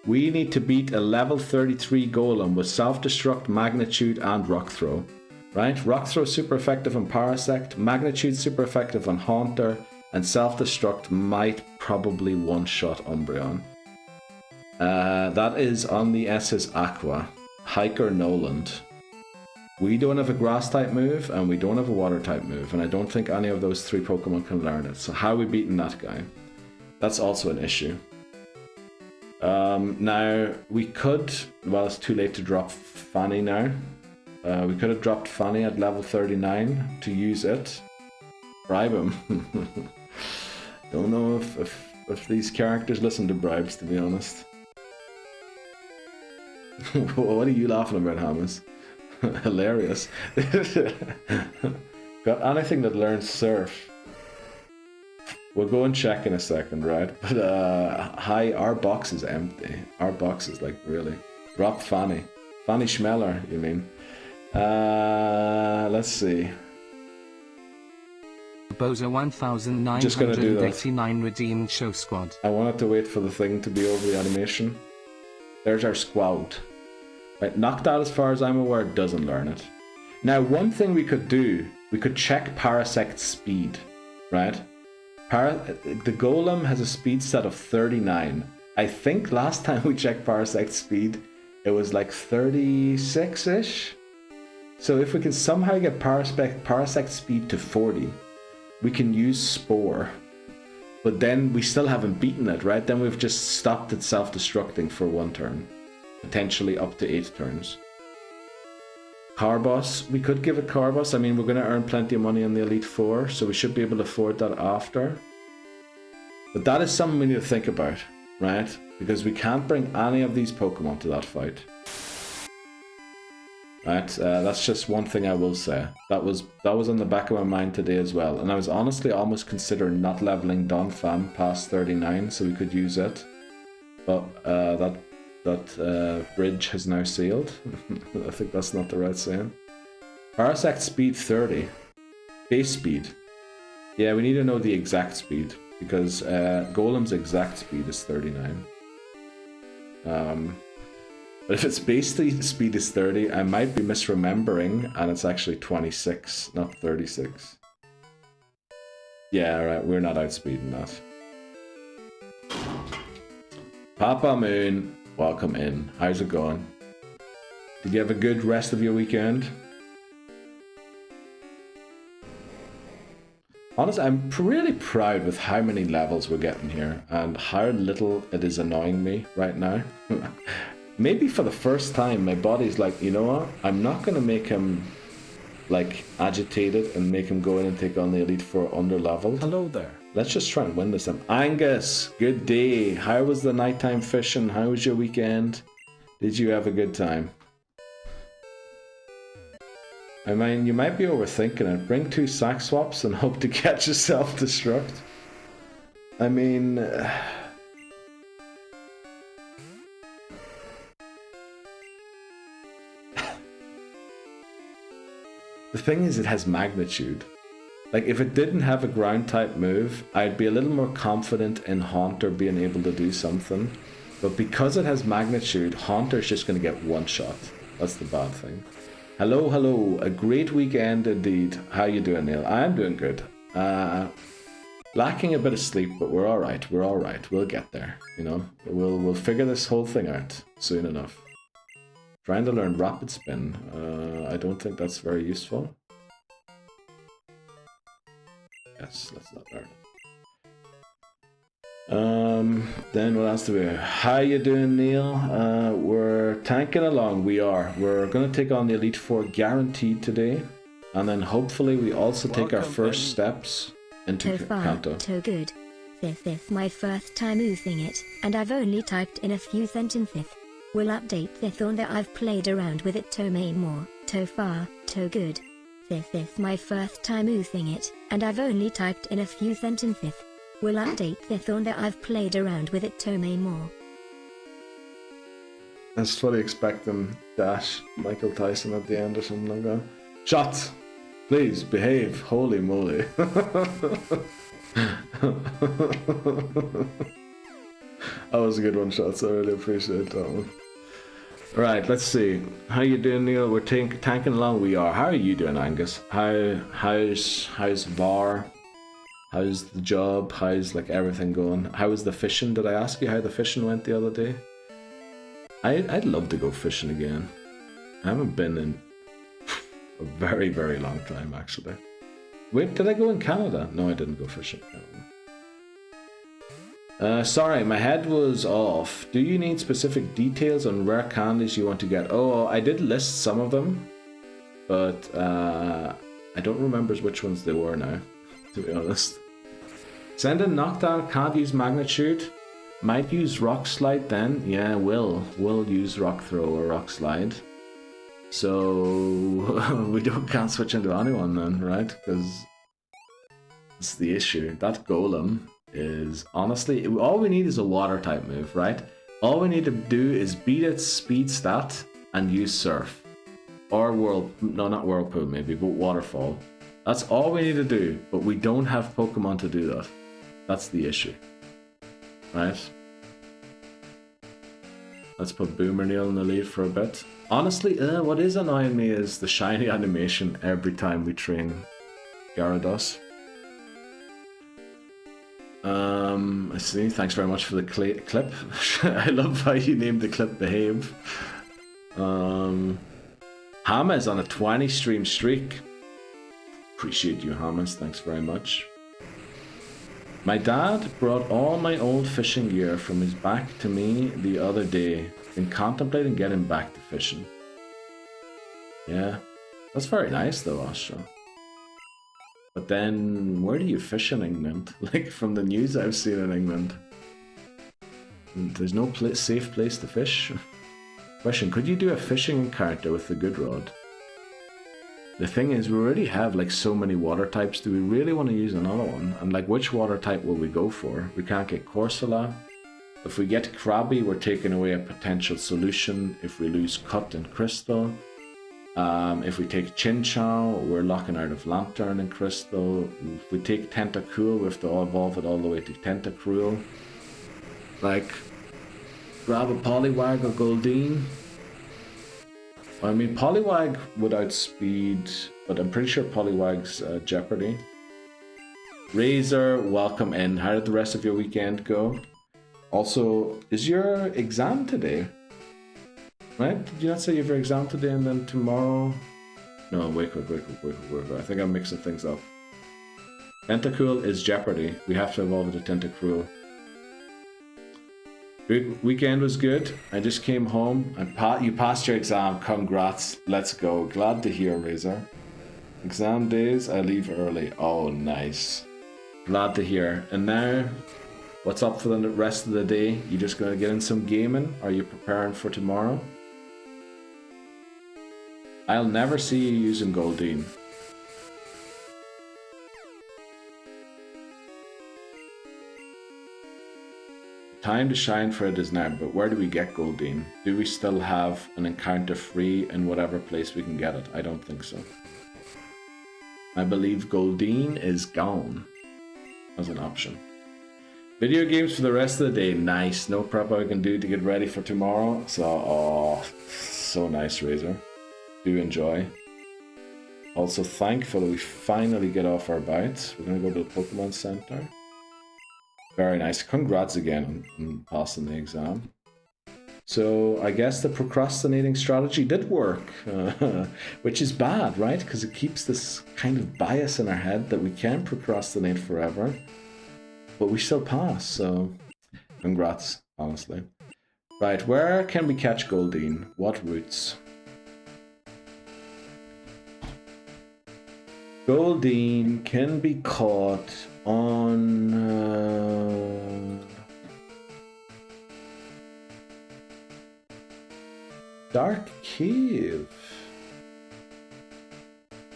we need to beat a level 33 Golem with Self-Destruct, Magnitude and Rock Throw. Right? Rock Throw super effective on Parasect, Magnitude super effective on Haunter, and Self-Destruct might probably one-shot Umbreon. That is on the SS Aqua. Hiker Noland. We don't have a Grass type move, and we don't have a Water type move, and I don't think any of those 3 Pokemon can learn it. So how are we beating that guy? That's also an issue. Now, we could... Well, it's too late to drop Fanny now. We could have dropped Fanny at level 39 to use it. Bribe him. Don't know if these characters listen to bribes, to be honest. What are you laughing about, Hamas? Hilarious. Got anything that learns Surf? We'll go and check in a second, right? But hi, our box is empty. Our box is like, really. Drop Fanny. Fanny Schmeller, you mean? Let's see. Bozo 1989 redeemed show squad. I wanted to wait for the thing to be over the animation. There's our squad. Right, Noctowl, as far as I'm aware, doesn't learn it. Now, one thing we could do, we could check Parasect's speed, right? The Golem has a speed set of 39. I think last time we checked Parasect's speed, it was like 36-ish. So if we can somehow get Parasect's speed to 40, we can use Spore. But then we still haven't beaten it, right? Then we've just stopped it self-destructing for 1 turn. Potentially up to 8 turns. Carbos, we could give it Carbos. I mean, we're going to earn plenty of money on the Elite Four, so we should be able to afford that after. But that is something we need to think about, right? Because we can't bring any of these Pokemon to that fight. Right, that's just one thing I will say. That was on the back of my mind today as well. And I was honestly almost considering not leveling Donphan past 39 so we could use it. But that that bridge has now sailed. I think that's not the right saying. Parsec speed 30. Base speed. Yeah, we need to know the exact speed, because Golem's exact speed is 39. But if its base speed is 30, I might be misremembering, and it's actually 26, not 36. Yeah, alright, we're not outspeeding that. Papa Moon, welcome in. How's it going? Did you have a good rest of your weekend? Honestly, I'm really proud with how many levels we're getting here and how little it is annoying me right now. Maybe for the first time, my body's like, you know what? I'm not going to make him like agitated and make him go in and take on the Elite Four under leveled. Hello there. Let's just try and win this time. Angus, good day. How was the nighttime fishing? How was your weekend? Did you have a good time? I mean, you might be overthinking it. Bring 2 sack swaps and hope to catch a self-destruct. I mean... The thing is, it has magnitude. Like, if it didn't have a ground type move, I'd be a little more confident in Haunter being able to do something. But because it has magnitude, Haunter's just going to get one shot. That's the bad thing. Hello, hello. A great weekend indeed. How you doing, Neil? I'm doing good. Lacking a bit of sleep, but we're alright. We're alright. We'll get there. You know, we'll figure this whole thing out soon enough. Trying to learn rapid spin. I don't think that's very useful. Yes, let's not learn it. Then what else do we have? How you doing, Neil? We're tanking along. We are. We're going to take on the Elite Four guaranteed today. And then hopefully we also take our first steps into Kanto. So good. This my first time using it, and I've only typed in a few sentences. Will update this on that I've played around with it to me more. To far, to good. This my first time using it, and I've only typed in a few sentences. Will update this on that I've played around with it to me more. I was fully expecting dash Michael Tyson at the end or something like that. Shots! Please, behave. Holy moly. That was a good one, Shots. I really appreciate that one. Right, let's see. How you doing, Neil? We're tanking along. We are. How are you doing, Angus? How's VAR? How's the job? How's like everything going? How was the fishing? Did I ask you how the fishing went the other day? I'd love to go fishing again. I haven't been in a very, very long time, actually. Wait, did I go in Canada? No, I didn't go fishing in Canada. Sorry, my head was off. Do you need specific details on rare candies you want to get? Oh, I did list some of them, but I don't remember which ones they were now, to be honest. Send in Knockdown, can't use Magnitude. Might use Rock Slide then. Yeah, will use Rock Throw or Rock Slide. So we can't switch into anyone then, right? Because it's the issue. That Golem is honestly, all we need is a water type move, right? All we need to do is beat its speed stat and use Surf. Or not Whirlpool maybe, but Waterfall. That's all we need to do, but we don't have Pokemon to do that. That's the issue. Right? Let's put Boomer Neil in the lead for a bit. Honestly, what is annoying me is the shiny animation every time we train Gyarados. I see. Thanks very much for the clip. I love how you named the clip Behave. Hama is on a 20 stream streak. Appreciate you, Hamas. Thanks very much. My dad brought all my old fishing gear from his back to me the other day. Been contemplating getting back to fishing. Yeah, that's very nice though, Astra. But then, where do you fish in England? Like, from the news I've seen in England, there's no safe place to fish. Question, could you do a fishing encounter with the good rod? The thing is, we already have like so many water types. Do we really want to use another one? And like, which water type will we go for? We can't get Corsola. If we get Krabby, we're taking away a potential solution. If we lose Cut and Crystal. If we take Chinchou, we're locking out of Lantern and Crystal. If we take Tentacruel, we have to evolve it all the way to Tentacruel. Like, grab a Poliwag or Goldeen. I mean, Poliwag would outspeed, but I'm pretty sure Poliwag's Jeopardy. Razor, welcome in. How did the rest of your weekend go? Also, is your exam today? Right? Did you not say you have your exam today and then tomorrow? No, wait. I think I'm mixing things up. Tentacruel is Jeopardy. We have to evolve it to Tentacruel. Weekend was good. I just came home and you passed your exam. Congrats. Let's go. Glad to hear, Razor. Exam days, I leave early. Oh, nice. Glad to hear. And now, what's up for the rest of the day? You just gonna get in some gaming? Are you preparing for tomorrow? I'll never see you using Goldeen. Time to shine for it is now, but where do we get Goldeen? Do we still have an encounter free in whatever place we can get it? I don't think so. I believe Goldeen is gone as an option. Video games for the rest of the day. Nice. No prep I can do to get ready for tomorrow. So, oh, so nice, Razor. Do enjoy. Also thankful we finally get off our bouts. We're going to go to the Pokemon Center. Very nice. Congrats again on passing the exam. So I guess the procrastinating strategy did work, which is bad, right? Because it keeps this kind of bias in our head that we can procrastinate forever, but we still pass. So congrats, honestly. Right, where can we catch Goldeen? What routes? Goldeen can be caught on Dark Cave.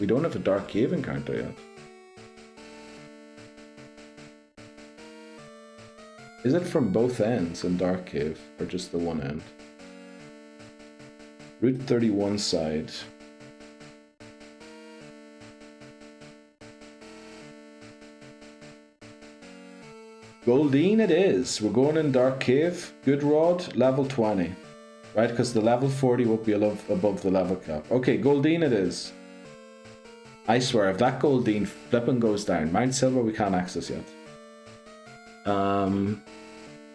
We don't have a Dark Cave encounter yet. Is it from both ends in Dark Cave or just the one end? Route 31 side. Goldeen it is. We're going in Dark Cave. Good Rod, level 20. Right, because the level 40 will be above the level cap. Okay, Goldeen it is. I swear, if that Goldeen flipping goes down, Mount Silver we can't access yet.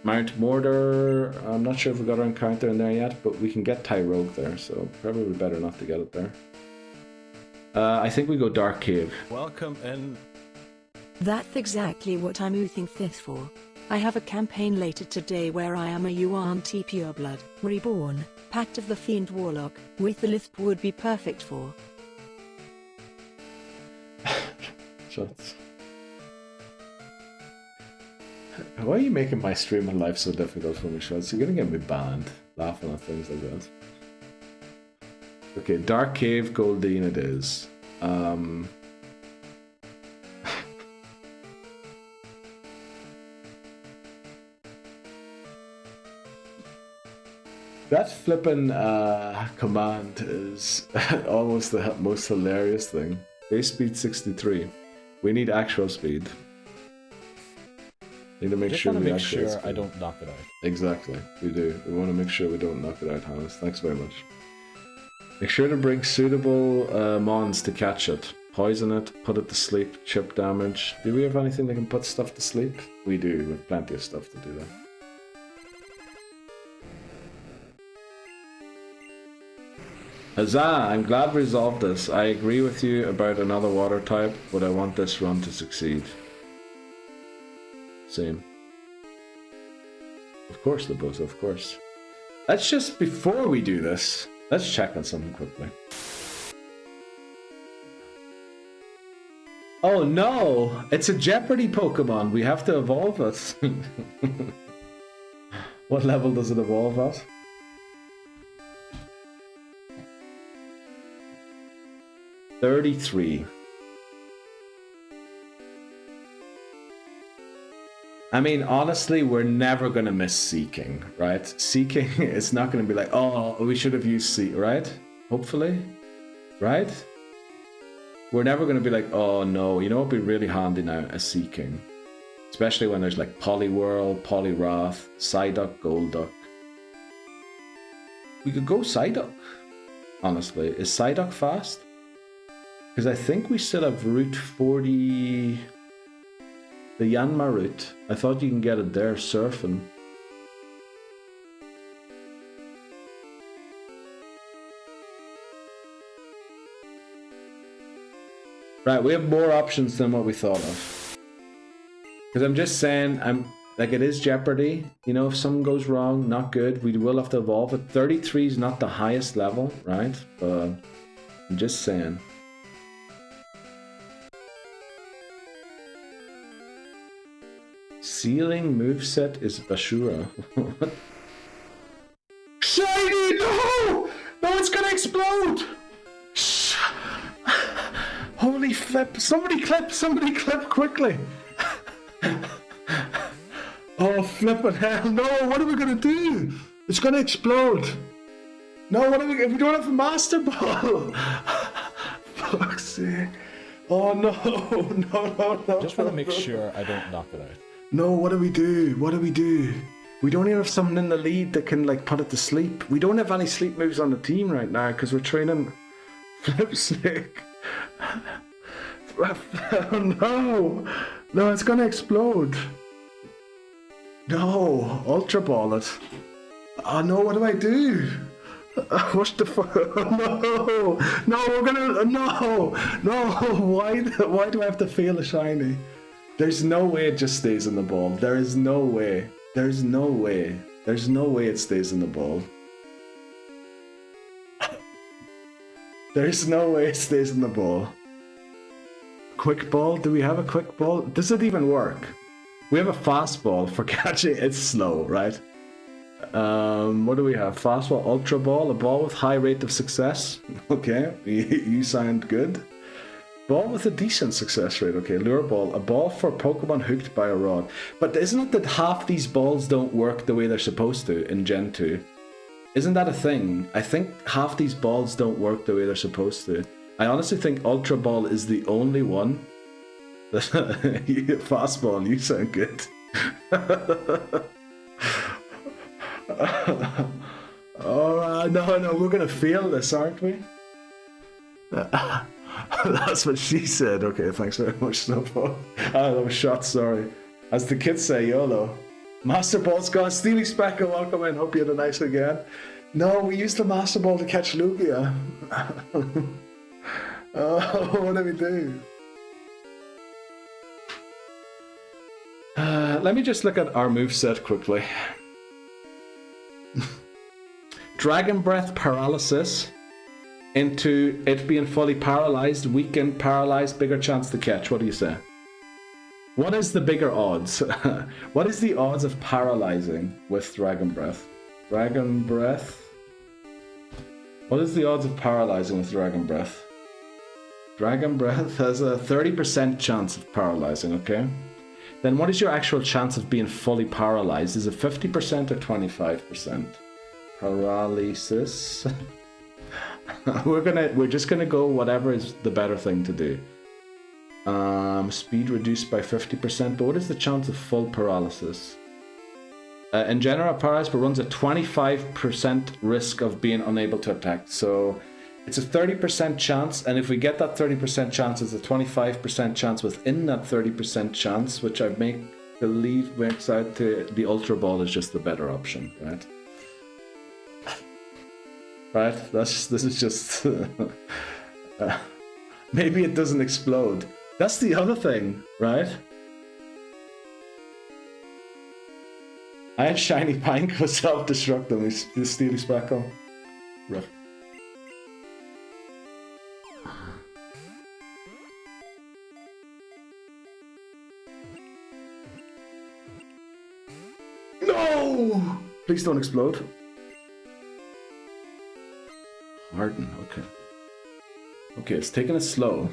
Mount Mortar, I'm not sure if we got our encounter in there yet, but we can get Tyrogue there, so probably better not to get it there. I think we go Dark Cave. Welcome in. That's exactly what I'm oothing fifth for. I have a campaign later today where I am a Yuan T Pureblood, Reborn, Pact of the Fiend Warlock, with the Lisp would be perfect for. Shots. Why are you making my streaming life so difficult for me, Shots? You're gonna get me banned, laughing at things like that. Okay, Dark Cave, Goldeen it is. That flippin' command is almost the most hilarious thing. Base speed 63. We need actual speed. Need to make sure we actually speed. I don't knock it out. Exactly, we do. We want to make sure we don't knock it out, Hannes. Thanks very much. Make sure to bring suitable mons to catch it. Poison it, put it to sleep, chip damage. Do we have anything that can put stuff to sleep? We do, we have plenty of stuff to do that. Huzzah! I'm glad we resolved this. I agree with you about another water type, but I want this run to succeed. Same. Of course, Libosa, of course. Let's just, before we do this, let's check on something quickly. Oh no! It's a Jeopardy Pokémon! We have to evolve it. What level does it evolve at? $33. I mean, honestly, we're never going to miss Seeking, right? Seeking is not going to be like, oh, we should have used Seek, right? Hopefully, right? We're never going to be like, oh no, you know what would be really handy now? A Seeking. Especially when there's like Poliwhirl, Poliwrath, Psyduck, Golduck. We could go Psyduck, honestly. Is Psyduck fast? Because I think we still have Route 40... The Yanma route. I thought you can get it there surfing. Right, we have more options than what we thought of. Because I'm just saying, like it is Jeopardy. You know, if something goes wrong, not good. We will have to evolve it. 33 is not the highest level, right? But I'm just saying. Ceiling moveset is Bashura. Shiny! No! No, it's gonna explode! Shh. Holy flip! Somebody clip quickly! Oh, flippin' hell! No, what are we gonna do? It's gonna explode! No, what are we? We don't have a master ball! Fuck's sake! Oh no! No! Just want to make sure I don't knock it out. No, what do we do? What do we do? We don't even have someone in the lead that can like put it to sleep. We don't have any sleep moves on the team right now because we're training Flip Snake. No! No, it's gonna explode. No, Ultra Ball it. Oh no, what do I do? What the fuck? No! No, we're gonna... No! Why do I have to fail a shiny? There's no way it just stays in the ball. There is no way. There's no way. There's no way it stays in the ball. There's no way it stays in the ball. Quick ball? Do we have a quick ball? Does it even work? We have a fast ball for catching. It's slow, right? What do we have? Fastball, Ultra Ball, a ball with high rate of success. Okay, you sound good. Ball with a decent success rate. Okay, Lure Ball, a ball for Pokemon hooked by a rod. But isn't it that half these balls don't work the way they're supposed to in Gen 2? Isn't that a thing? I think half these balls don't work the way they're supposed to. I honestly think Ultra Ball is the only one. Fastball, you sound good. No, we're gonna fail this, aren't we? That's what she said. Okay, thanks very much, Snowball. That was shot, sorry. As the kids say, YOLO. Master Ball's gone. Steely Speckle, welcome in. Hope you had a nice weekend. No, we used the Master Ball to catch Lugia. Oh, what do we do? Let me just look at our moveset quickly. Dragon Breath Paralysis into it being fully paralyzed, weakened, paralyzed, bigger chance to catch. What do you say? What is the bigger odds? What is the odds of paralyzing with Dragon Breath? Dragon Breath? What is the odds of paralyzing with Dragon Breath? Dragon Breath has a 30% chance of paralyzing, okay? Then what is your actual chance of being fully paralyzed? Is it 50% or 25%? Paralysis. We're just gonna go whatever is the better thing to do. Speed reduced by 50%, but what is the chance of full paralysis? In general, paralysis runs a 25% risk of being unable to attack. So it's a 30% chance, and if we get that 30% chance, it's a 25% chance within that 30% chance, which I believe works out to the Ultra Ball is just the better option, right? Right? This is just... maybe it doesn't explode. That's the other thing, right? I had Shiny Pink with self-destruct on the Steely Speckle. Right. No! Please don't explode. Harden, okay. Okay, it's taking it slow.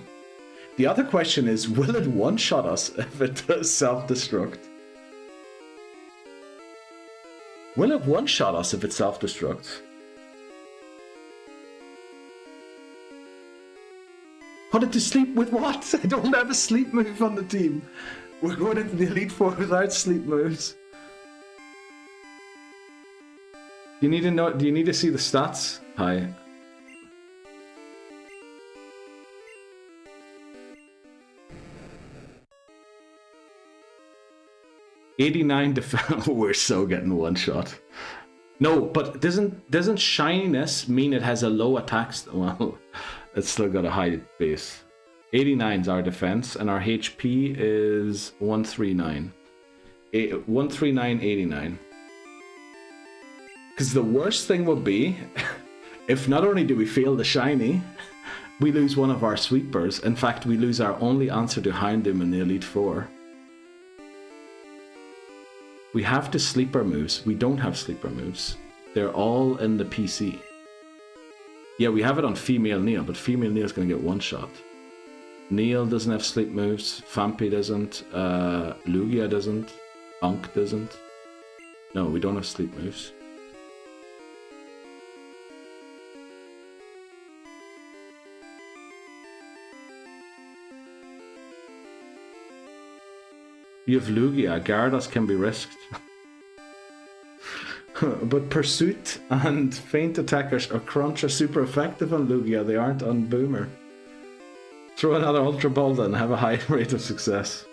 The other question is, will it one-shot us if it does self-destruct? Will it one-shot us if it self-destructs? Put it to sleep with what? I don't have a sleep move on the team. We're going into the Elite Four without sleep moves. Do you need to know? Do you need to see the stats? Hi. $89 defense. We're so getting one shot. No, but doesn't shininess mean it has a low attack? Well, it's still got a high base. 89 is our defense, and our HP is 139. 139.89. Because the worst thing would be if not only do we fail the shiny, we lose one of our sweepers. In fact, we lose our only answer to Houndoom in the Elite Four. We have to sleeper moves. We don't have sleeper moves. They're all in the PC. Yeah, we have it on female Neil, but female Neil's going to get one shot. Neil doesn't have sleep moves. Fampi doesn't. Lugia doesn't. Unk doesn't. No, we don't have sleep moves. You have Lugia. Gyarados can be risked. But Pursuit and Feint Attackers or Crunch are super effective on Lugia. They aren't on Boomer. Throw another Ultra Ball and have a high rate of success.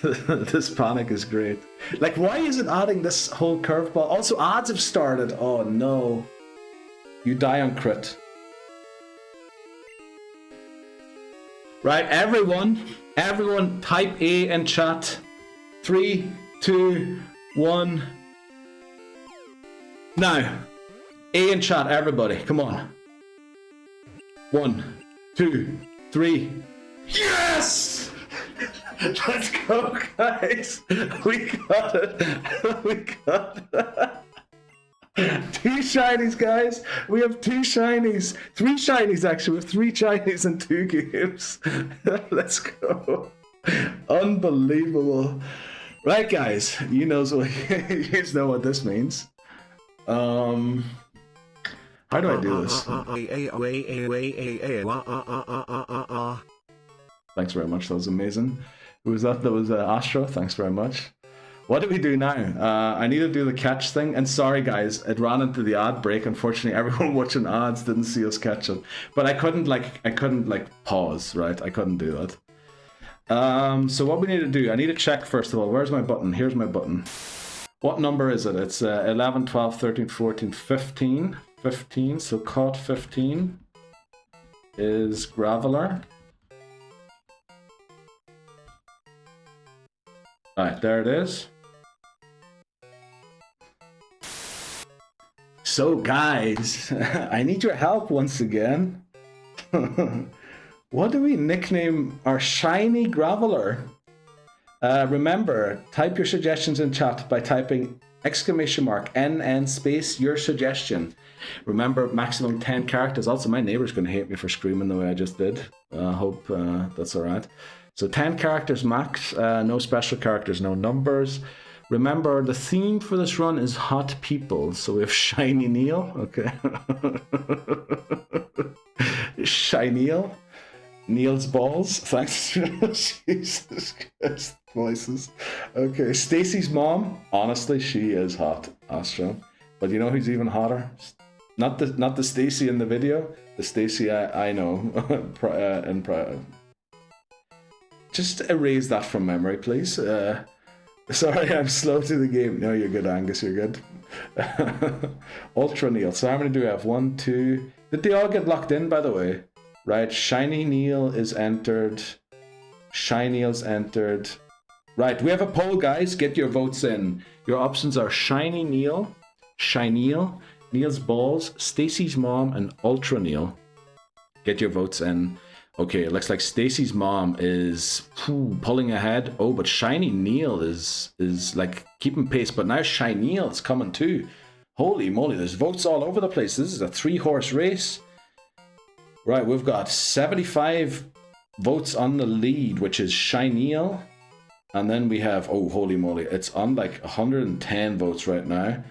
This panic is great. Like, why is it adding this whole curveball? Also, ads have started. Oh no. You die on crit. Right, everyone type A in chat. 3, 2, 1. Now, A in chat, everybody, come on. 1, 2, 3. Yes! Let's go, guys. We got it. We got it. 2 shinies, guys. We have 2 shinies. 3 shinies, actually. We have 3 shinies in 2 games. Let's go. Unbelievable. Right, guys. You know what this means. How do I do this? Thanks very much. That was amazing. Who was that? That was Astro. Thanks very much. What do we do now? I need to do the catch thing. And sorry, guys, it ran into the ad break. Unfortunately, everyone watching ads didn't see us catch it. But I couldn't pause, right? I couldn't do that. So what we need to do, I need to check first of all. Where's my button? Here's my button. What number is it? It's 11, 12, 13, 14, 15. 15. So caught 15 is Graveler. Alright, there it is. So guys, I need your help once again. What do we nickname our shiny Graveler? Remember, type your suggestions in chat by typing !NN space your suggestion. Remember, maximum 10 characters. Also, my neighbor's going to hate me for screaming the way I just did. Hope that's alright. So 10 characters max, no special characters, no numbers. Remember, the theme for this run is hot people. So we have Shiny Neil, okay. Shineal. Neil's balls, thanks. Jesus Christ, voices. Okay, Stacy's mom. Honestly, she is hot, Astro. But you know who's even hotter? Not the Stacy in the video. The Stacy I know. Just erase that from memory, please. Sorry, I'm slow to the game. No, you're good, Angus. You're good. Ultra Neil. So how many do we have? 1, 2. Did they all get locked in, by the way? Right, Shiny Neil is entered. Shineal's entered. Right, we have a poll, guys. Get your votes in. Your options are Shiny Neil, Shineal, Neil's balls, Stacy's mom, and Ultra Neil. Get your votes in. Okay, it looks like Stacy's mom is pulling ahead. Oh, but Shiny Neil is like keeping pace. But now Shineal is coming too. Holy moly, there's votes all over the place. This is a 3-horse race. Right, we've got 75 votes on the lead, which is Shineal. And then we have, oh, holy moly, it's on like 110 votes right now.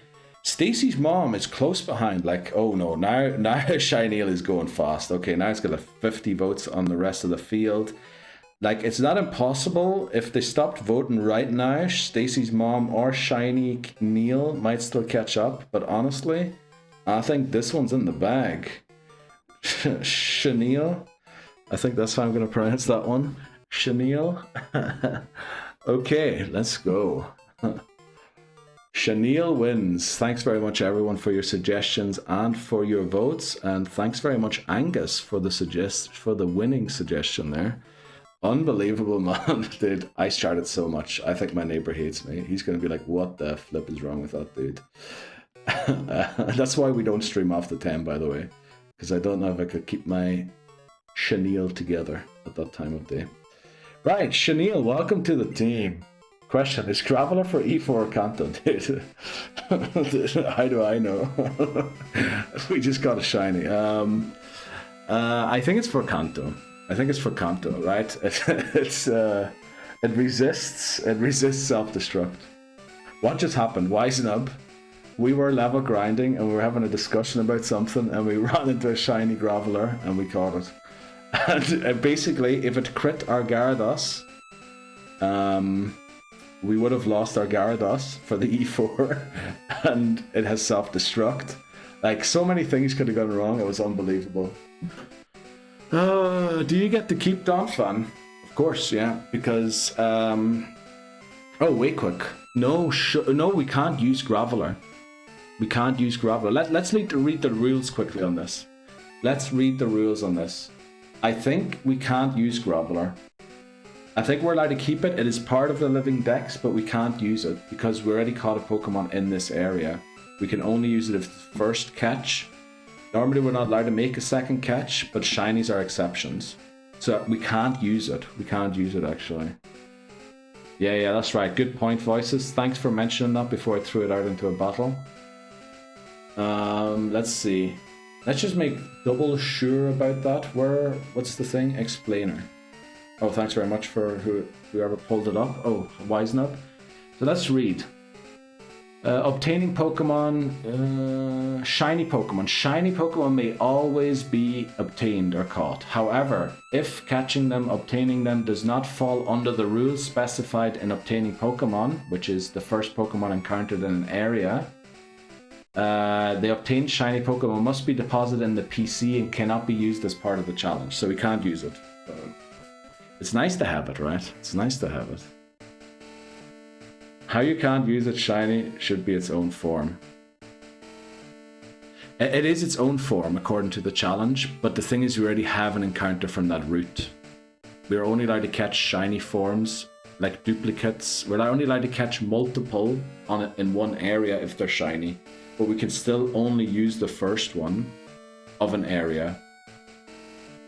Stacy's mom is close behind, like, oh no, now Shineal is going fast. Okay, now it's got like 50 votes on the rest of the field. Like, it's not impossible. If they stopped voting right now, Stacy's mom or Shiny Neil might still catch up. But honestly, I think this one's in the bag. Shineal. I think that's how I'm going to pronounce that one. Shineal. Okay, let's go. Shineal wins. Thanks very much, everyone, for your suggestions and for your votes. And thanks very much, Angus, for the winning suggestion there. Unbelievable, man. Dude, I started so much. I think my neighbor hates me. He's going to be like, what the flip is wrong with that dude? That's why we don't stream after 10, by the way. Because I don't know if I could keep my Shineal together at that time of day. Right, Shineal, welcome to the team. Question, is Graveler for E4 or Kanto? Dude, how do I know? We just got a Shiny. I think it's for Kanto. I think it's for Kanto, right? It resists self-destruct. What just happened? Wisen up. We were level grinding and we were having a discussion about something and we ran into a shiny Graveler and we caught it. And basically, if it crit our Gyarados, we would have lost our Gyarados for the E4 and it has self-destruct. Like, so many things could have gone wrong. It was unbelievable. Do you get to keep Donphan? Of course, yeah, because oh, wait quick. No, we can't use Graveler. We can't use Graveler. Let's read the rules quickly on this. Let's read the rules on this. I think we can't use Graveler. I think we're allowed to keep it. It is part of the living dex, but we can't use it because we already caught a Pokemon in this area. We can only use it if the first catch. Normally we're not allowed to make a second catch, but shinies are exceptions. So we can't use it. We can't use it actually. Yeah, that's right. Good point, Voices. Thanks for mentioning that before I threw it out into a battle. Let's see. Let's just make double sure about that. What's the thing? Explainer. Oh, thanks very much for whoever pulled it up. Oh, Wisen up. So let's read. Obtaining Pokemon, shiny Pokemon. Shiny Pokemon may always be obtained or caught. However, if catching them, obtaining them does not fall under the rules specified in obtaining Pokemon, which is the first Pokemon encountered in an area, the obtained shiny Pokemon must be deposited in the PC and cannot be used as part of the challenge. So we can't use it. It's nice to have it, right? It's nice to have it. How you can't use it shiny should be its own form. It is its own form according to the challenge, but the thing is we already have an encounter from that route. We're only allowed to catch shiny forms, like duplicates. We're only allowed to catch multiple in one area if they're shiny, but we can still only use the first one of an area.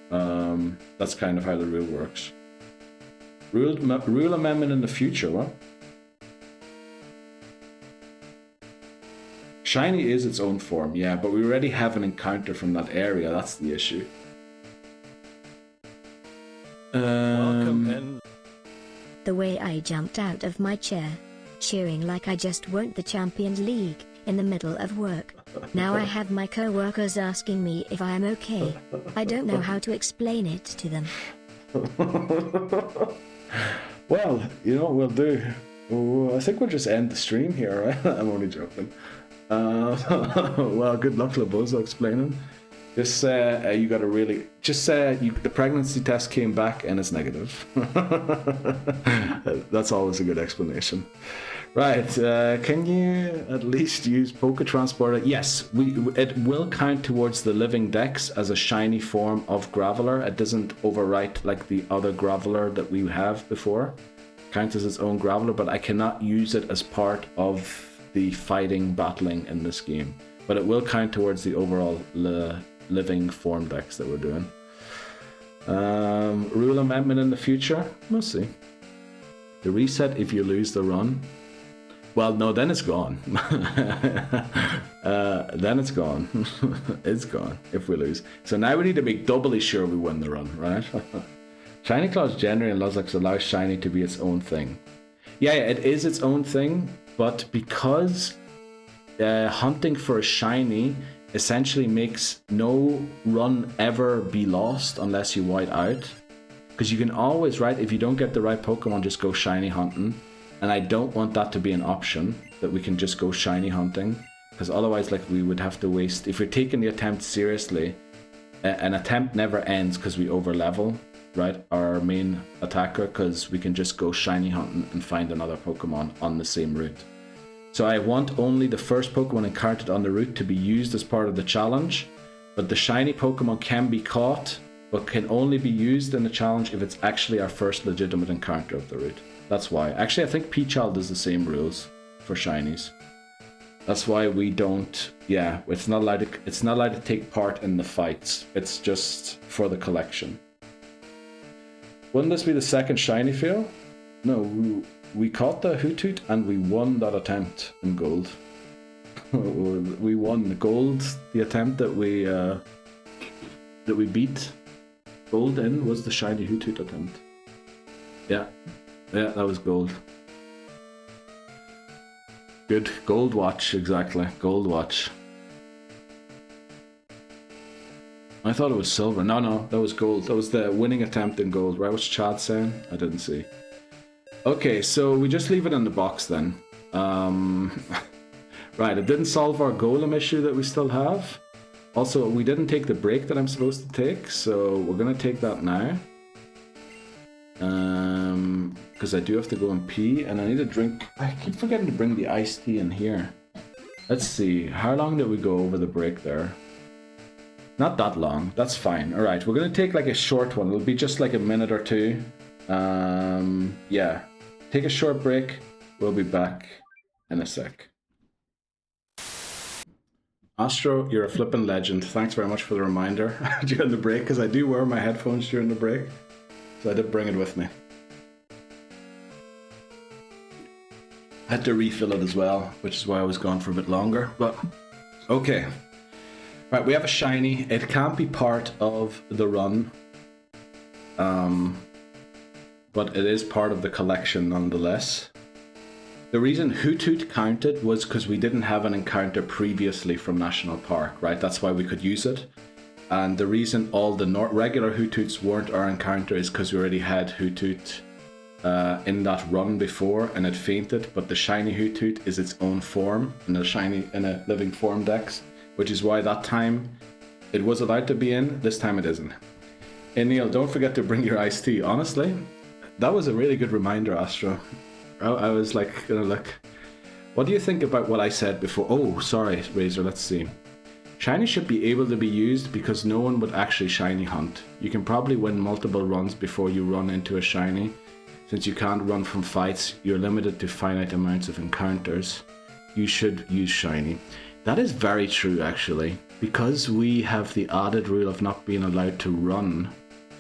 That's kind of how the rule works. Rule amendment in the future, what? Shiny is its own form, yeah, but we already have an encounter from that area. That's the issue. Welcome in. The way I jumped out of my chair, cheering like I just won the Champions League, in the middle of work. Now I have my co-workers asking me if I am okay. I don't know how to explain it to them. Well, you know what we'll do? I think we'll just end the stream here, right? I'm only joking. Well, good luck, Labozo, explaining. Just you got to really the pregnancy test came back and it's negative. That's always a good explanation. Right, can you at least use Poketransporter? Yes, it will count towards the living dex as a shiny form of Graveler. It doesn't overwrite like the other Graveler that we have before. It counts as its own Graveler, but I cannot use it as part of the battling in this game. But it will count towards the overall living form dex that we're doing. Rule amendment in the future? We'll see. The reset if you lose the run. Well, no, then it's gone. Then it's gone. It's gone if we lose. So now we need to make doubly sure we win the run, right? Shiny Claws generally in Nuzlocke allows Shiny to be its own thing. Yeah, it is its own thing, but because hunting for a shiny essentially makes no run ever be lost unless you white out. Because you can always, right, if you don't get the right Pokemon, just go shiny hunting. And I don't want that to be an option, that we can just go shiny hunting. Because otherwise, like, we would have to waste... If we're taking the attempt seriously, an attempt never ends because we over-level, right, our main attacker, because we can just go shiny hunting and find another Pokemon on the same route. So I want only the first Pokemon encountered on the route to be used as part of the challenge, but the shiny Pokemon can be caught, but can only be used in the challenge if it's actually our first legitimate encounter of the route. That's why. Actually, I think Peachal does the same rules for shinies. That's why we don't... Yeah, it's not allowed to take part in the fights. It's just for the collection. Wouldn't this be the second shiny fail? No, we caught the Hoothoot and we won that attempt in gold. We won the gold, the attempt that we beat. Gold in was the shiny Hoothoot attempt. Yeah, that was gold. Good, gold watch, exactly, gold watch. I thought it was silver. No, that was gold. That was the winning attempt in gold. Right, what's Chad saying? I didn't see. Okay, so we just leave it in the box then. Right, it didn't solve our golem issue that we still have. Also, we didn't take the break that I'm supposed to take, so we're gonna take that now. Because I do have to go and pee, and I need a drink. I keep forgetting to bring the iced tea in here. Let's see, how long did we go over the break there? Not that long, that's fine. Alright, we're gonna take like a short one. It'll be just like a minute or two. Yeah, take a short break. We'll be back in a sec. Astro, you're a flippin' legend. Thanks very much for the reminder during the break, because I do wear my headphones during the break. So I did bring it with me. I had to refill it as well, which is why I was gone for a bit longer, but okay. Right, we have a shiny. It can't be part of the run, but it is part of the collection nonetheless. The reason Hoothoot counted was because we didn't have an encounter previously from National Park, right? That's why we could use it. And the reason all the regular Hootoots weren't our encounter is because we already had Hoothoot in that run before and it fainted, but the shiny Hoothoot is its own form in a Living Form Dex, which is why that time it was allowed to be in, this time it isn't. Hey Neil, don't forget to bring your iced tea. Honestly, that was a really good reminder, Astro. I was like, gonna look. What do you think about what I said before? Oh, sorry, Razor, let's see. Shiny should be able to be used because no one would actually shiny hunt. You can probably win multiple runs before you run into a shiny. Since you can't run from fights, you're limited to finite amounts of encounters. You should use shiny. That is very true, actually. Because we have the added rule of not being allowed to run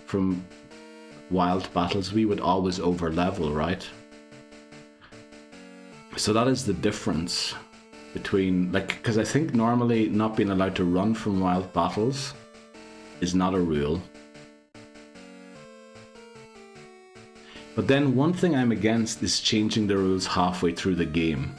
from wild battles, we would always over level, right? So that is the difference between, like, because I think normally not being allowed to run from wild battles is not a rule. But then one thing I'm against is changing the rules halfway through the game.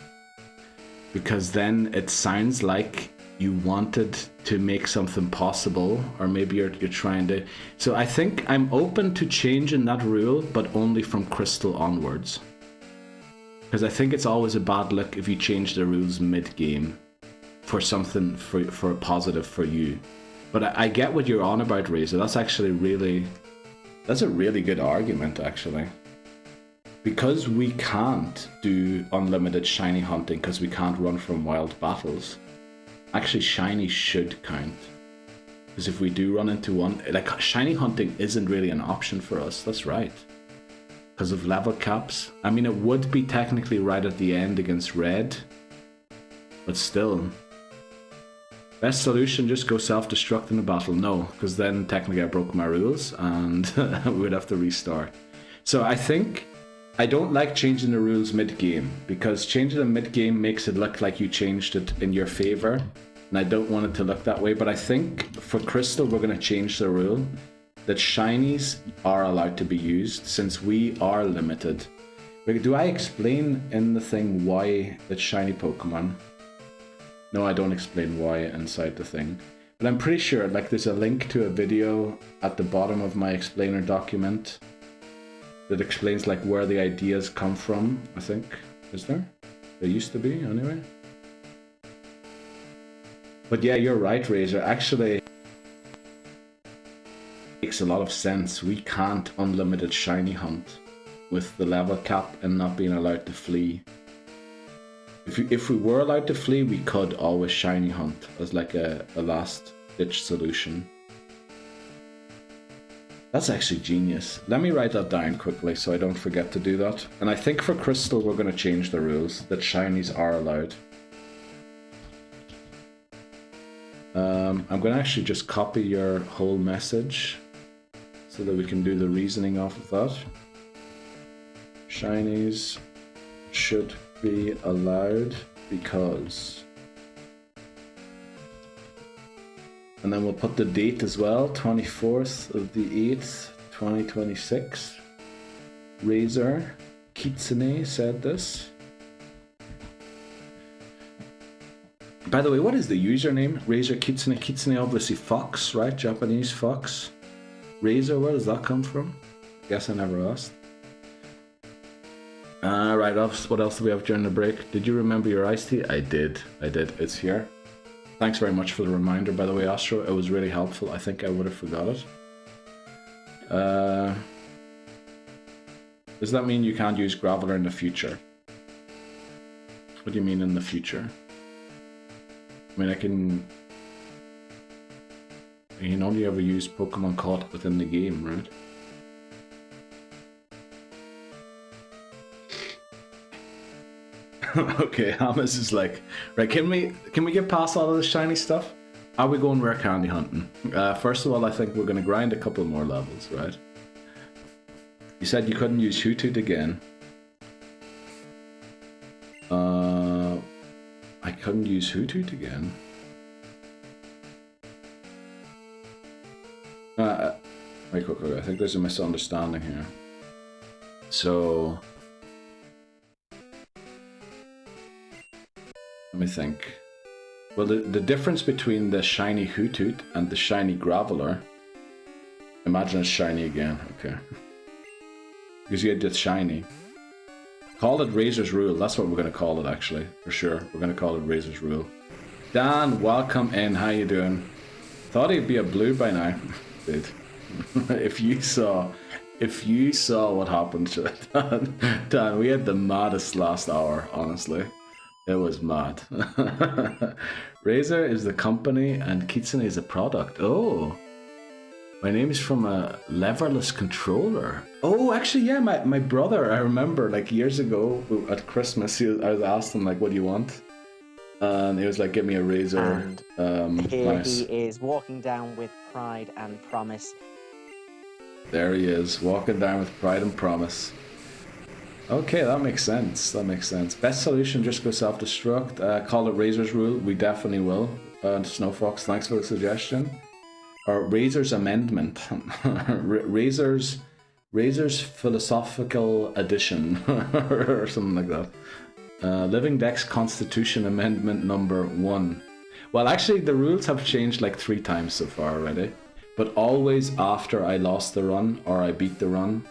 Because then it sounds like you wanted to make something possible, or maybe you're trying to... So I think I'm open to changing that rule, but only from Crystal onwards. Because I think it's always a bad look if you change the rules mid-game for something for a positive for you. But I get what you're on about, Razor. That's actually that's a really good argument, actually. Because we can't do unlimited shiny hunting because we can't run from wild battles, actually shiny should count. Because if we do run into one, like, shiny hunting isn't really an option for us, that's right. Because of level caps. I mean, it would be technically right at the end against red, but still. Best solution, just go self-destruct in the battle. No, because then technically I broke my rules and we would have to restart. So I think I don't like changing the rules mid-game, because changing them mid-game makes it look like you changed it in your favor, and I don't want it to look that way. But I think for Crystal we're going to change the rule that shinies are allowed to be used, since we are limited. Like, do I explain in the thing why it's shiny Pokemon? No, I don't explain why inside the thing. But I'm pretty sure, like, there's a link to a video at the bottom of my explainer document that explains, like, where the ideas come from, I think. Is there? There used to be, anyway. But yeah, you're right, Razor. Actually, it makes a lot of sense. We can't unlimited shiny hunt with the level cap and not being allowed to flee. If we were allowed to flee, we could always shiny hunt as like a last ditch solution. That's actually genius. Let me write that down quickly so I don't forget to do that. And I think for Crystal we're going to change the rules that shinies are allowed. I'm going to actually just copy your whole message so that we can do the reasoning off of that. Shinies should be allowed because, and then we'll put the date as well, 24th of the 8th 2026. Razor Kitsune said this. By the way, what is the username? Razor Kitsune. Kitsune obviously fox, right? Japanese fox. Razor, where does that come from? Guess I never asked. Right, what else do we have during the break? Did you remember your iced tea? I did. It's here. Thanks very much for the reminder, by the way, Astro. It was really helpful. I think I would have forgot it. Does that mean you can't use Graveler in the future? What do you mean in the future? I mean, I can only ever use Pokemon caught within the game, right? Okay, Hamas is like, right, can we get past all of this shiny stuff? Are we going rare candy hunting? First of all, I think we're going to grind a couple more levels, right? You said you couldn't use Hoothoot again. I couldn't use Hoothoot again. Wait, I think there's a misunderstanding here. So... let me think. Well, the difference between the shiny Hoothoot and the shiny Graveler... imagine it's shiny again, okay. Because you had just shiny. Call it Razor's Rule, that's what we're going to call it actually, for sure. We're going to call it Razor's Rule. Dan, welcome in, how you doing? Thought he'd be a blue by now. Dude. If you saw what happened to Dan, we had the maddest last hour, honestly. It was mad. Razor is the company and Kitsune is a product. Oh. My name is from a leverless controller. Oh, actually, yeah, my brother, I remember, like, years ago at Christmas, I was asked him, like, what do you want? And he was like, give me a Razor Here mouse. he is, walking down with pride and promise. There he is, walking down with pride and promise. Okay, that makes sense. That makes sense. Best solution, just go self-destruct. Call it Razor's Rule. We definitely will. Snowfox, thanks for the suggestion. Or Razor's Amendment. Razor's Philosophical Edition. Or something like that. Living Dex Constitution Amendment number 1. Well, actually, the rules have changed like 3 times so far already. But always after I lost the run or I beat the run.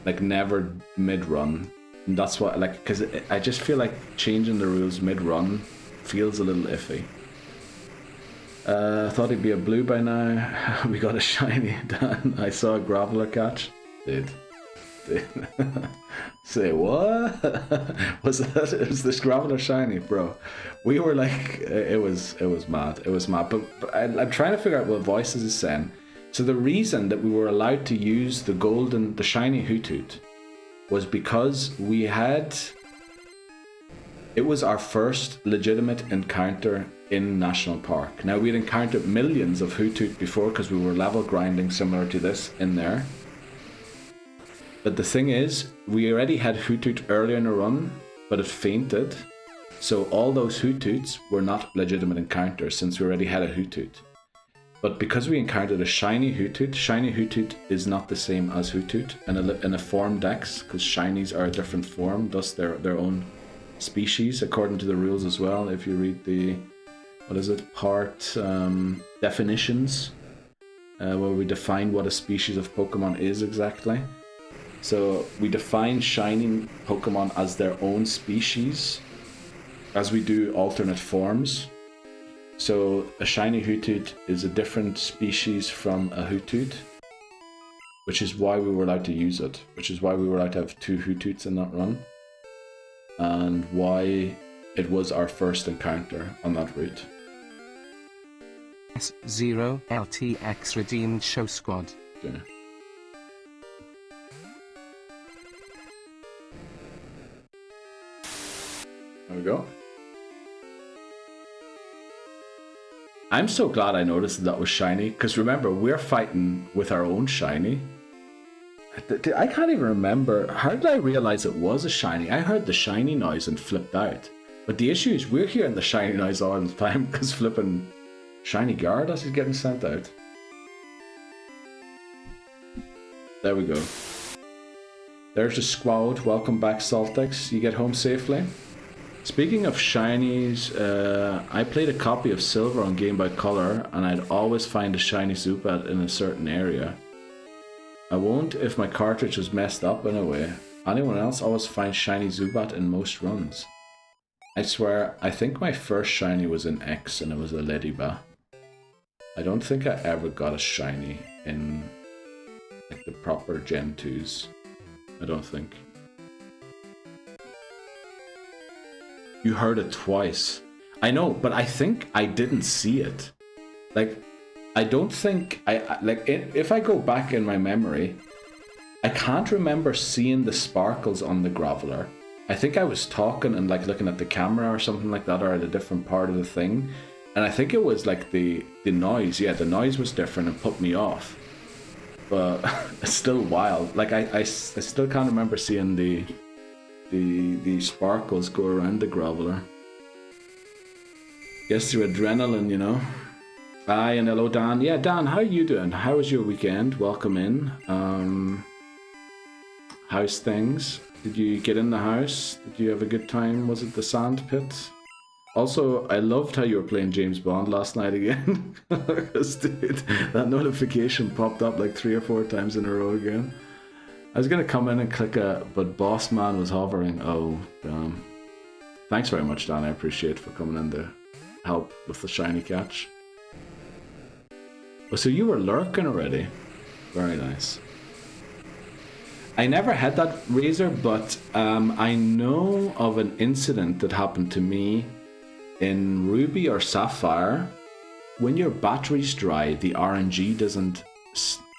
Like never mid-run. And that's what, like, because I just feel like changing the rules mid-run feels a little iffy. Thought he'd be a blue by now. We got a shiny. Dan, I saw a Graveler catch. Did. Say what? Was this Graveler shiny, bro? We were like, it was mad. It was mad. But I'm trying to figure out what Voices is saying. So the reason that we were allowed to use the shiny Hoothoot was because it was our first legitimate encounter in National Park. Now, we'd encountered millions of Hoothoot before because we were level grinding similar to this in there. But the thing is, we already had Hoothoot earlier in the run, but it fainted. So all those Hootoots were not legitimate encounters since we already had a Hoothoot. But because we encountered a shiny Hoothoot is not the same as Hoothoot in a form dex, because shinies are a different form, thus they're their own species according to the rules as well. If you read the, part definitions, where we define what a species of Pokemon is exactly. So we define shiny Pokemon as their own species, as we do alternate forms. So a shiny Hoothoot is a different species from a Hoothoot, which is why we were allowed to use it, which is why we were allowed to have 2 Hootoots in that run, and why it was our first encounter on that route. S0 LTX redeemed show squad. Yeah. There we go. I'm so glad I noticed that was shiny, because remember, we're fighting with our own shiny. I can't even remember. How did I realize it was a shiny? I heard the shiny noise and flipped out. But the issue is we're hearing the shiny noise all the time because flipping shiny Gyarados is getting sent out. There we go. There's the squad. Welcome back, Saltex. You get home safely? Speaking of shinies, I played a copy of Silver on Game Boy Color, and I'd always find a shiny Zubat in a certain area. I won't if my cartridge was messed up in a way. Anyone else always finds shiny Zubat in most runs. I swear, I think my first shiny was in X, and it was a Leddyba. I don't think I ever got a shiny in like the proper Gen 2s. I don't think. You heard it twice. I know, but I think I didn't see it. Like, I don't think if I go back in my memory, I can't remember seeing the sparkles on the Graveler. I think I was talking and like looking at the camera or something like that, or at a different part of the thing, and I think it was like the noise. Yeah, the noise was different and put me off. But it's still wild. Like I still can't remember seeing the sparkles go around the Graveler. Guess through adrenaline, you know. Aye, and hello Dan. Yeah, Dan, how are you doing? How was your weekend? Welcome in. How's things? Did you get in the house? Did you have a good time? Was it the sand pit? Also, I loved how you were playing James Bond last night again. Because, dude, that notification popped up like 3 or 4 times in a row again. I was going to come in and click but Boss Man was hovering. Oh, damn. Thanks very much, Dan. I appreciate for coming in to help with the shiny catch. Oh, so you were lurking already? Very nice. I never had that Razor, but I know of an incident that happened to me in Ruby or Sapphire. When your battery's dry, the RNG doesn't...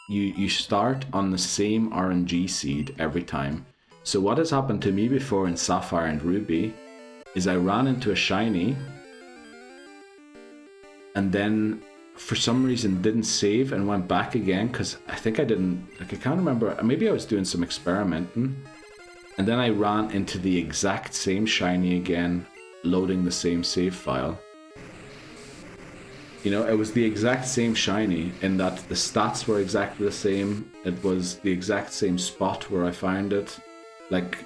You start on the same RNG seed every time. So what has happened to me before in Sapphire and Ruby is I ran into a shiny and then for some reason didn't save and went back again because I think I didn't, like I can't remember, maybe I was doing some experimenting and then I ran into the exact same shiny again, loading the same save file. You know, it was the exact same shiny in that the stats were exactly the same. It was the exact same spot where I found it. Like,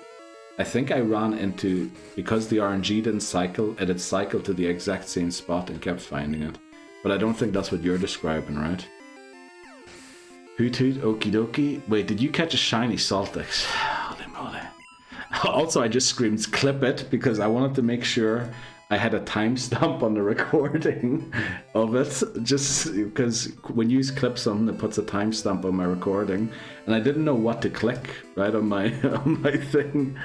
I think I ran into, because the RNG didn't cycle, it had cycled to the exact same spot and kept finding it. But I don't think that's what you're describing, right? Hoothoot, okie dokie. Wait, did you catch a shiny Saltex? Holy moly. Also, I just screamed clip it because I wanted to make sure I had a timestamp on the recording of it, just because when you clip something, it puts a timestamp on my recording, and I didn't know what to click right on my thing.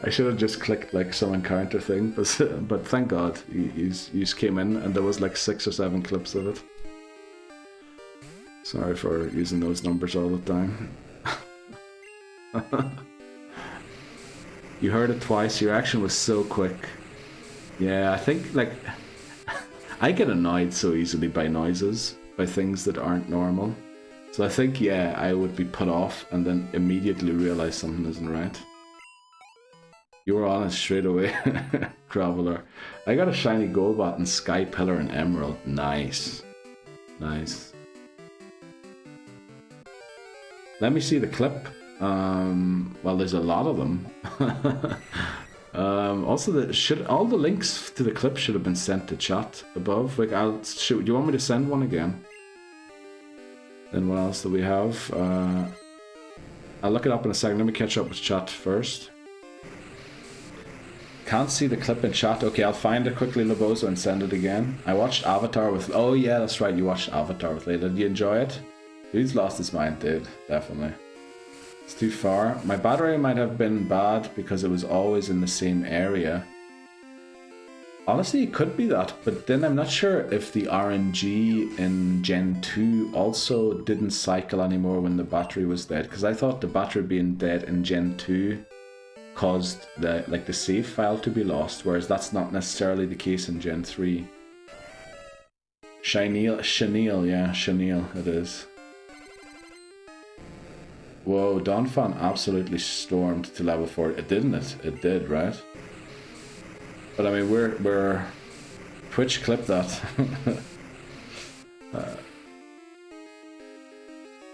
I should have just clicked like some encounter thing, but thank God you came in, and there was like 6 or 7 clips of it. Sorry for using those numbers all the time. You heard it twice. Your action was so quick. Yeah, I think, like, I get annoyed so easily by noises, by things that aren't normal. So I think, yeah, I would be put off and then immediately realize something isn't right. You were honest straight away, Graveler. I got a shiny Golbat and Sky Pillar and Emerald. Nice. Nice. Let me see the clip. Well, there's a lot of them. Also, all the links to the clip should have been sent to chat above. Like, do you want me to send one again? Then what else do we have? I'll look it up in a second. Let me catch up with chat first. Can't see the clip in chat. Okay, I'll find it quickly, Lobozo, and send it again. I watched Avatar with... Oh yeah, that's right, you watched Avatar with Layla. Did you enjoy it? Dude's lost his mind, dude. Definitely. It's too far. My battery might have been bad because it was always in the same area. Honestly, it could be that, but then I'm not sure if the RNG in Gen 2 also didn't cycle anymore when the battery was dead, because I thought the battery being dead in Gen 2 caused the save file to be lost, whereas that's not necessarily the case in Gen 3. Chenille, yeah, Chenille, it is. Whoa, Donphan absolutely stormed to level 4. It didn't it? It did, right? But I mean, we're Twitch clip that.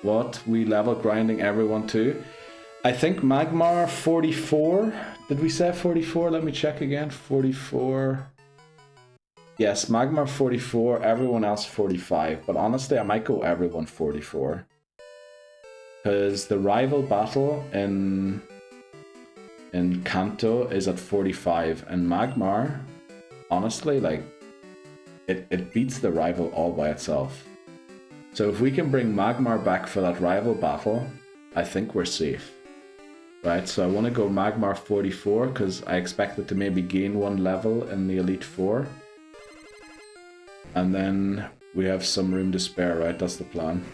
What? We level grinding everyone too? I think Magmar 44. Did we say 44? Let me check again. 44. Yes, Magmar 44. Everyone else 45. But honestly, I might go everyone 44. Because the rival battle in Kanto is at 45, and Magmar, honestly, like, it beats the rival all by itself. So if we can bring Magmar back for that rival battle, I think we're safe. Right, so I want to go Magmar 44, because I expect it to maybe gain 1 level in the Elite Four. And then we have some room to spare, right? That's the plan.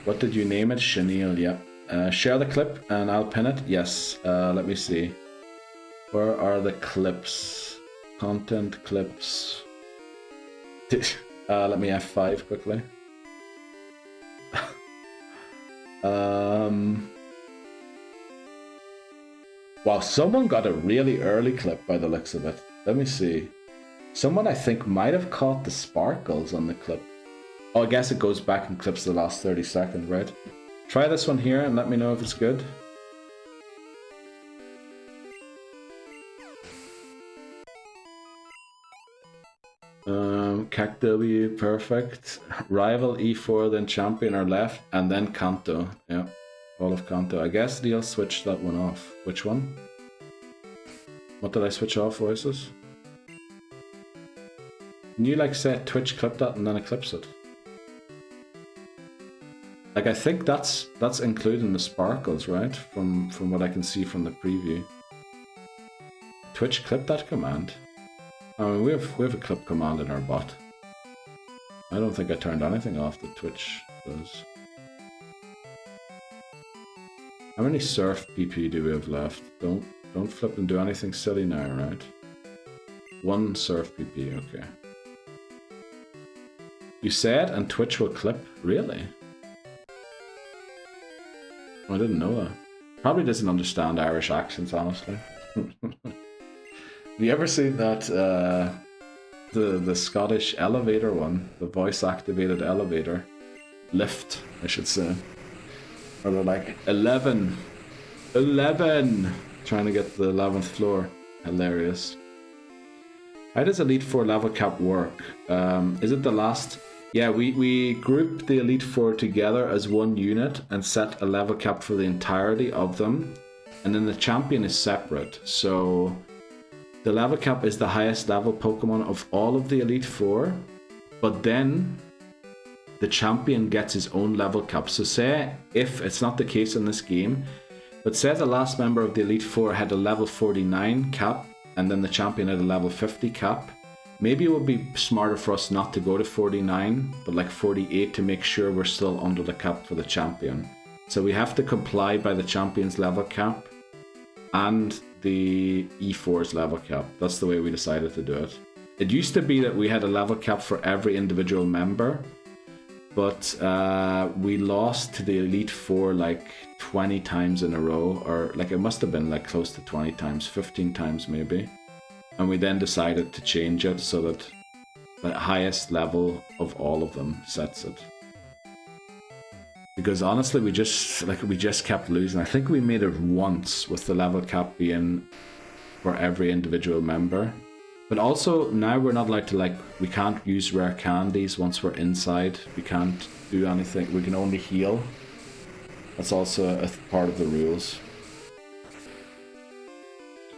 What did you name it? Chenille, yep. Share the clip and I'll pin it. Yes, let me see. Where are the clips? Content clips. Let me F5 quickly. Wow, someone got a really early clip by the looks of it. Let me see. Someone I think might have caught the sparkles on the clip. Oh, I guess it goes back and clips the last 30 seconds, right? Try this one here and let me know if it's good. CACW, perfect. Rival, E4, then Champion are left, and then Kanto. Yeah, all of Kanto. I guess they'll switch that one off. Which one? What did I switch off, voices? Can you like say Twitch clip that and then eclipse it? Like, I think that's including the sparkles, right? From what I can see from the preview. Twitch clip that command. I mean, we have a clip command in our bot. I don't think I turned anything off that Twitch does. How many surf PP do we have left? Don't flip and do anything silly now, right? 1 surf PP, okay. You said and Twitch will clip? Really? I didn't know that. Probably doesn't understand Irish accents, honestly. Have you ever seen that, the Scottish elevator one? The voice-activated elevator? Lift, I should say. Or they're like, 11! 11! Trying to get to the 11th floor. Hilarious. How does Elite Four level cap work? Is it the last... Yeah, we grouped the Elite Four together as one unit and set a level cap for the entirety of them. And then the champion is separate. So the level cap is the highest level Pokemon of all of the Elite Four. But then the champion gets his own level cap. So say, if it's not the case in this game, but say the last member of the Elite Four had a level 49 cap, and then the champion had a level 50 cap, maybe it would be smarter for us not to go to 49, but like 48 to make sure we're still under the cap for the champion. So we have to comply by the champion's level cap and the E4's level cap. That's the way we decided to do it. It used to be that we had a level cap for every individual member, but we lost to the Elite Four like 20 times in a row, or like it must have been like close to 20 times, 15 times maybe. And we then decided to change it so that the highest level of all of them sets it. Because honestly, we just kept losing. I think we made it once with the level cap being for every individual member. But also, now we're not allowed to, we can't use rare candies once we're inside. We can't do anything. We can only heal. That's also a part of the rules.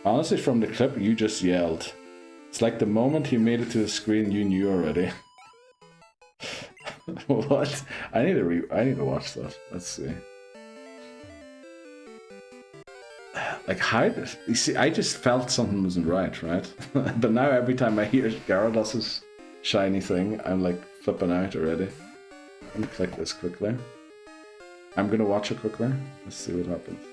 Honestly, from the clip, you just yelled. It's like the moment you made it to the screen, you knew already. What? I need to watch that. Let's see. How you see? I just felt something wasn't right? But now every time I hear Gyarados' shiny thing, I'm flipping out already. Let me click this quickly. I'm gonna watch it quickly. Let's see what happens.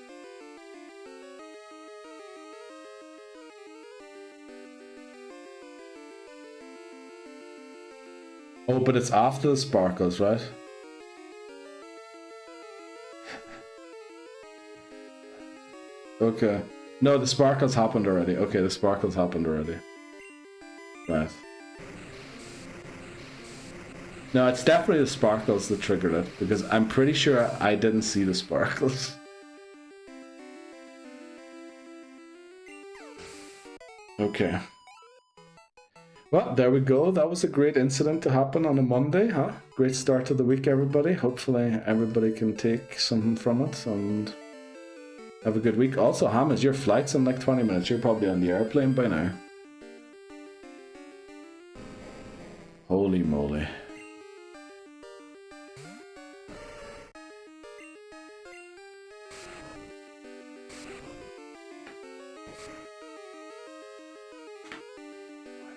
Oh, but it's after the sparkles, right? Okay. No, the sparkles happened already. Okay, the sparkles happened already. Right. No, it's definitely the sparkles that triggered it, because I'm pretty sure I didn't see the sparkles. Okay. Well, there we go. That was a great incident to happen on a Monday, huh? Great start to the week, everybody. Hopefully everybody can take something from it and have a good week. Also, Ham, your flight's in 20 minutes. You're probably on the airplane by now. Holy moly.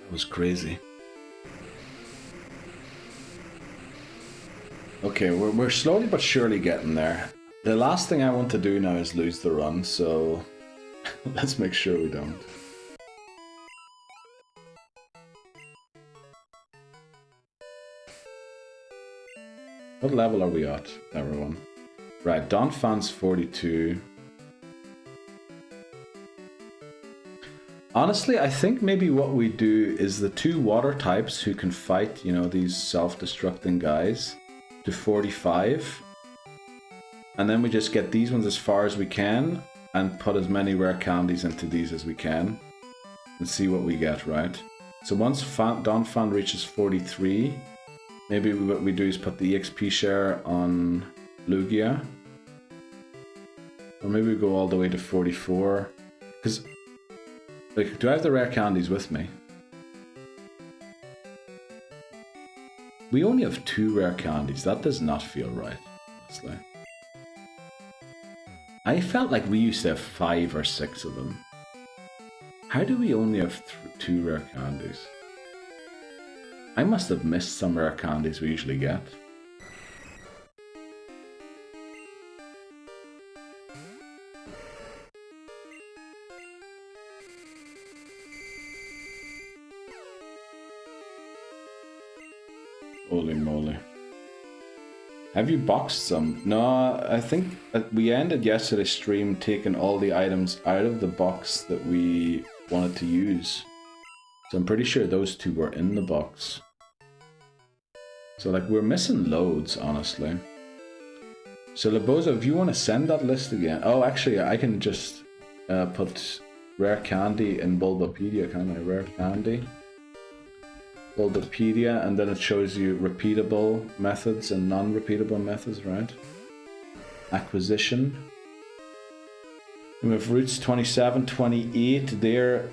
That was crazy. Okay, we're slowly but surely getting there. The last thing I want to do now is lose the run, so let's make sure we don't. What level are we at, everyone? Right, Don Fan's 42. Honestly, I think maybe what we do is the 2 water types who can fight, these self-destructing guys, to 45. And then we just get these ones as far as we can and put as many rare candies into these as we can and see what we get, right? So once Don Fan reaches 43, maybe what we do is put the EXP share on Lugia. Or maybe we go all the way to 44. Because, do I have the rare candies with me? We only have 2 rare candies. That does not feel right, honestly. I felt like we used to have 5 or 6 of them. How do we only have 2 rare candies? I must have missed some rare candies we usually get. Holy moly. Have you boxed some? No, I think we ended yesterday's stream taking all the items out of the box that we wanted to use. So I'm pretty sure those 2 were in the box. So we're missing loads, honestly. So Laboza, if you want to send that list again. Oh, actually, I can just put rare candy in Bulbapedia, can I? Rare candy. Bulbapedia, and then it shows you repeatable methods and non-repeatable methods, right? Acquisition. And we have routes 27, 28 there.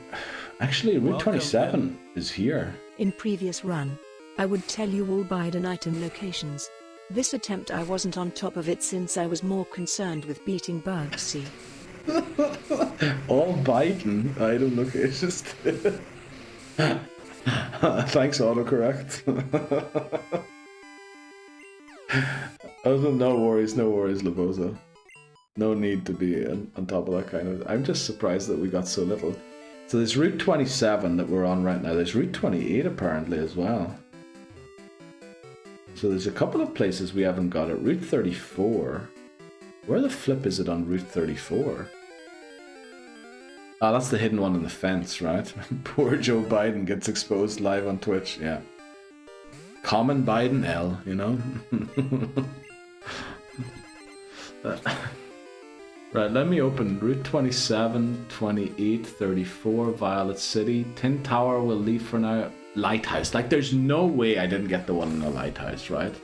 Actually, route 27 is here. In previous run, I would tell you all Biden item locations. This attempt I wasn't on top of it since I was more concerned with beating Bugsy. All Biden item locations. Thanks, autocorrect. No worries, Laboza. No need to be on top of that kind of... I'm just surprised that we got so little. So there's Route 27 that we're on right now. There's Route 28 apparently as well. So there's a couple of places we haven't got it. Route 34. Where the flip is it on Route 34? Ah, that's the hidden one in the fence, right? Poor Joe Biden gets exposed live on Twitch, yeah. Common Biden L, you know? Right, let me open Route 27, 28, 34, Violet City. Tin Tower will leave for now. Lighthouse. Like, there's no way I didn't get the one in the lighthouse, right?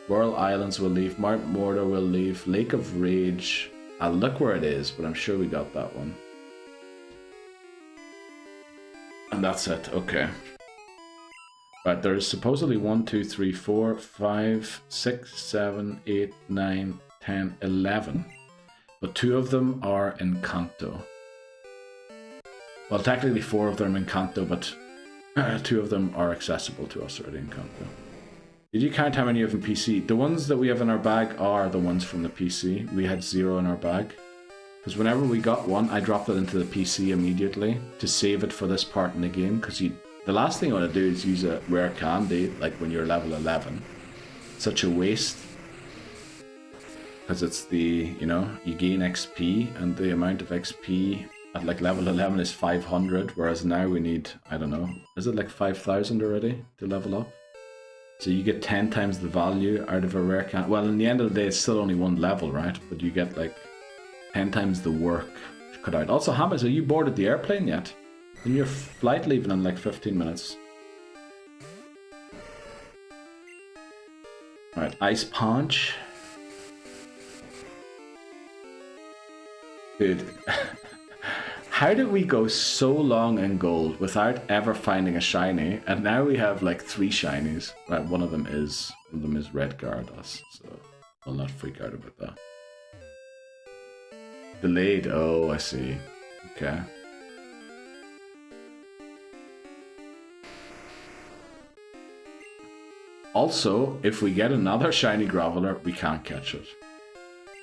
Whirl Islands will leave. Mount Mortar will leave. Lake of Rage. I'll look where it is, but I'm sure we got that one. And that's it. Okay. Right, there's supposedly 1, 2, 3, 4, 5, 6, 7, 8, 9, 10, 11. But 2 of them are in Kanto. Well, technically 4 of them are in Kanto, but 2 of them are accessible to us already in Kanto. Did you count how many of them PC? The ones that we have in our bag are the ones from the PC. We had 0 in our bag. Because whenever we got one, I dropped it into the PC immediately to save it for this part in the game. Because the last thing you want to do is use a rare candy, like when you're level 11. Such a waste. Because it's the, you know, you gain XP, and the amount of XP at like level 11 is 500, whereas now we need, I don't know, is it like 5,000 already to level up? So you get 10 times the value out of a rare candy. Well, in the end of the day, it's still only 1 level, right? But you get like 10 times the work cut out. Also, Hamas, are you boarded the airplane yet? And your flight leaving in like 15 minutes. Alright, Ice Punch. Dude, how did we go so long in gold without ever finding a shiny? And now we have like 3 shinies. Right, one of them is Red Gyarados, so I'll not freak out about that. Delayed, oh, I see. Okay. Also, if we get another shiny Graveler, we can't catch it.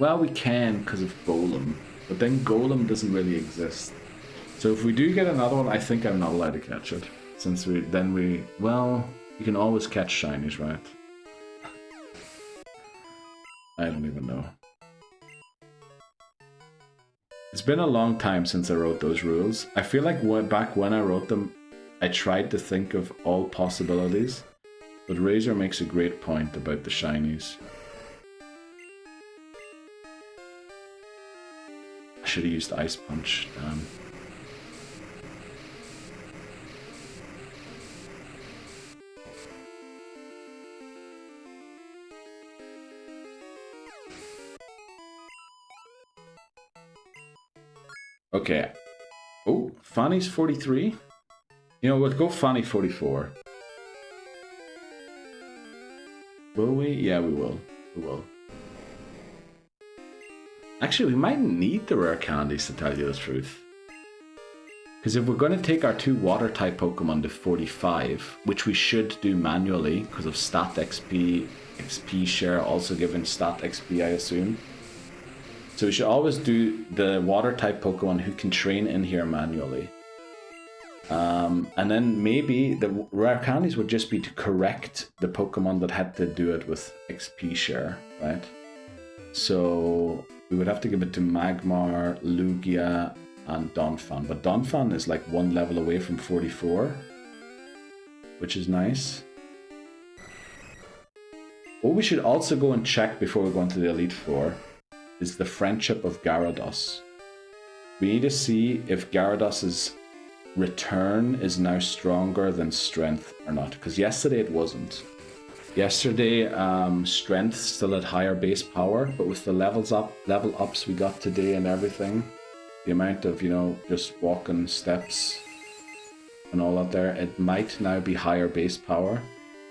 Well, we can because of Golem. But then Golem doesn't really exist. So if we do get another one, I think I'm not allowed to catch it. Since well, you can always catch shinies, right? I don't even know. It's been a long time since I wrote those rules. I feel like back when I wrote them, I tried to think of all possibilities. But Razor makes a great point about the shinies. I should have used Ice Punch, damn. Okay. Oh, Fanny's 43? You know, we'll go Fanny 44. Will we? Yeah, we will. We will. Actually, we might need the rare candies to tell you the truth. Because if we're going to take our 2 water-type Pokemon to 45, which we should do manually because of stat XP, XP share also giving stat XP, I assume. So we should always do the water-type Pokemon who can train in here manually. And then maybe the rare candies would just be to correct the Pokemon that had to do it with XP share, right? So we would have to give it to Magmar, Lugia, and Donphan. But Donphan is like 1 level away from 44, which is nice. What we should also go and check before we go into the Elite Four is the friendship of Gyarados. We need to see if Gyarados's return is now stronger than strength or not, because yesterday it wasn't. Yesterday, strength still had higher base power, but with the level ups we got today and everything, the amount of, you know, just walking steps and all that there, it might now be higher base power.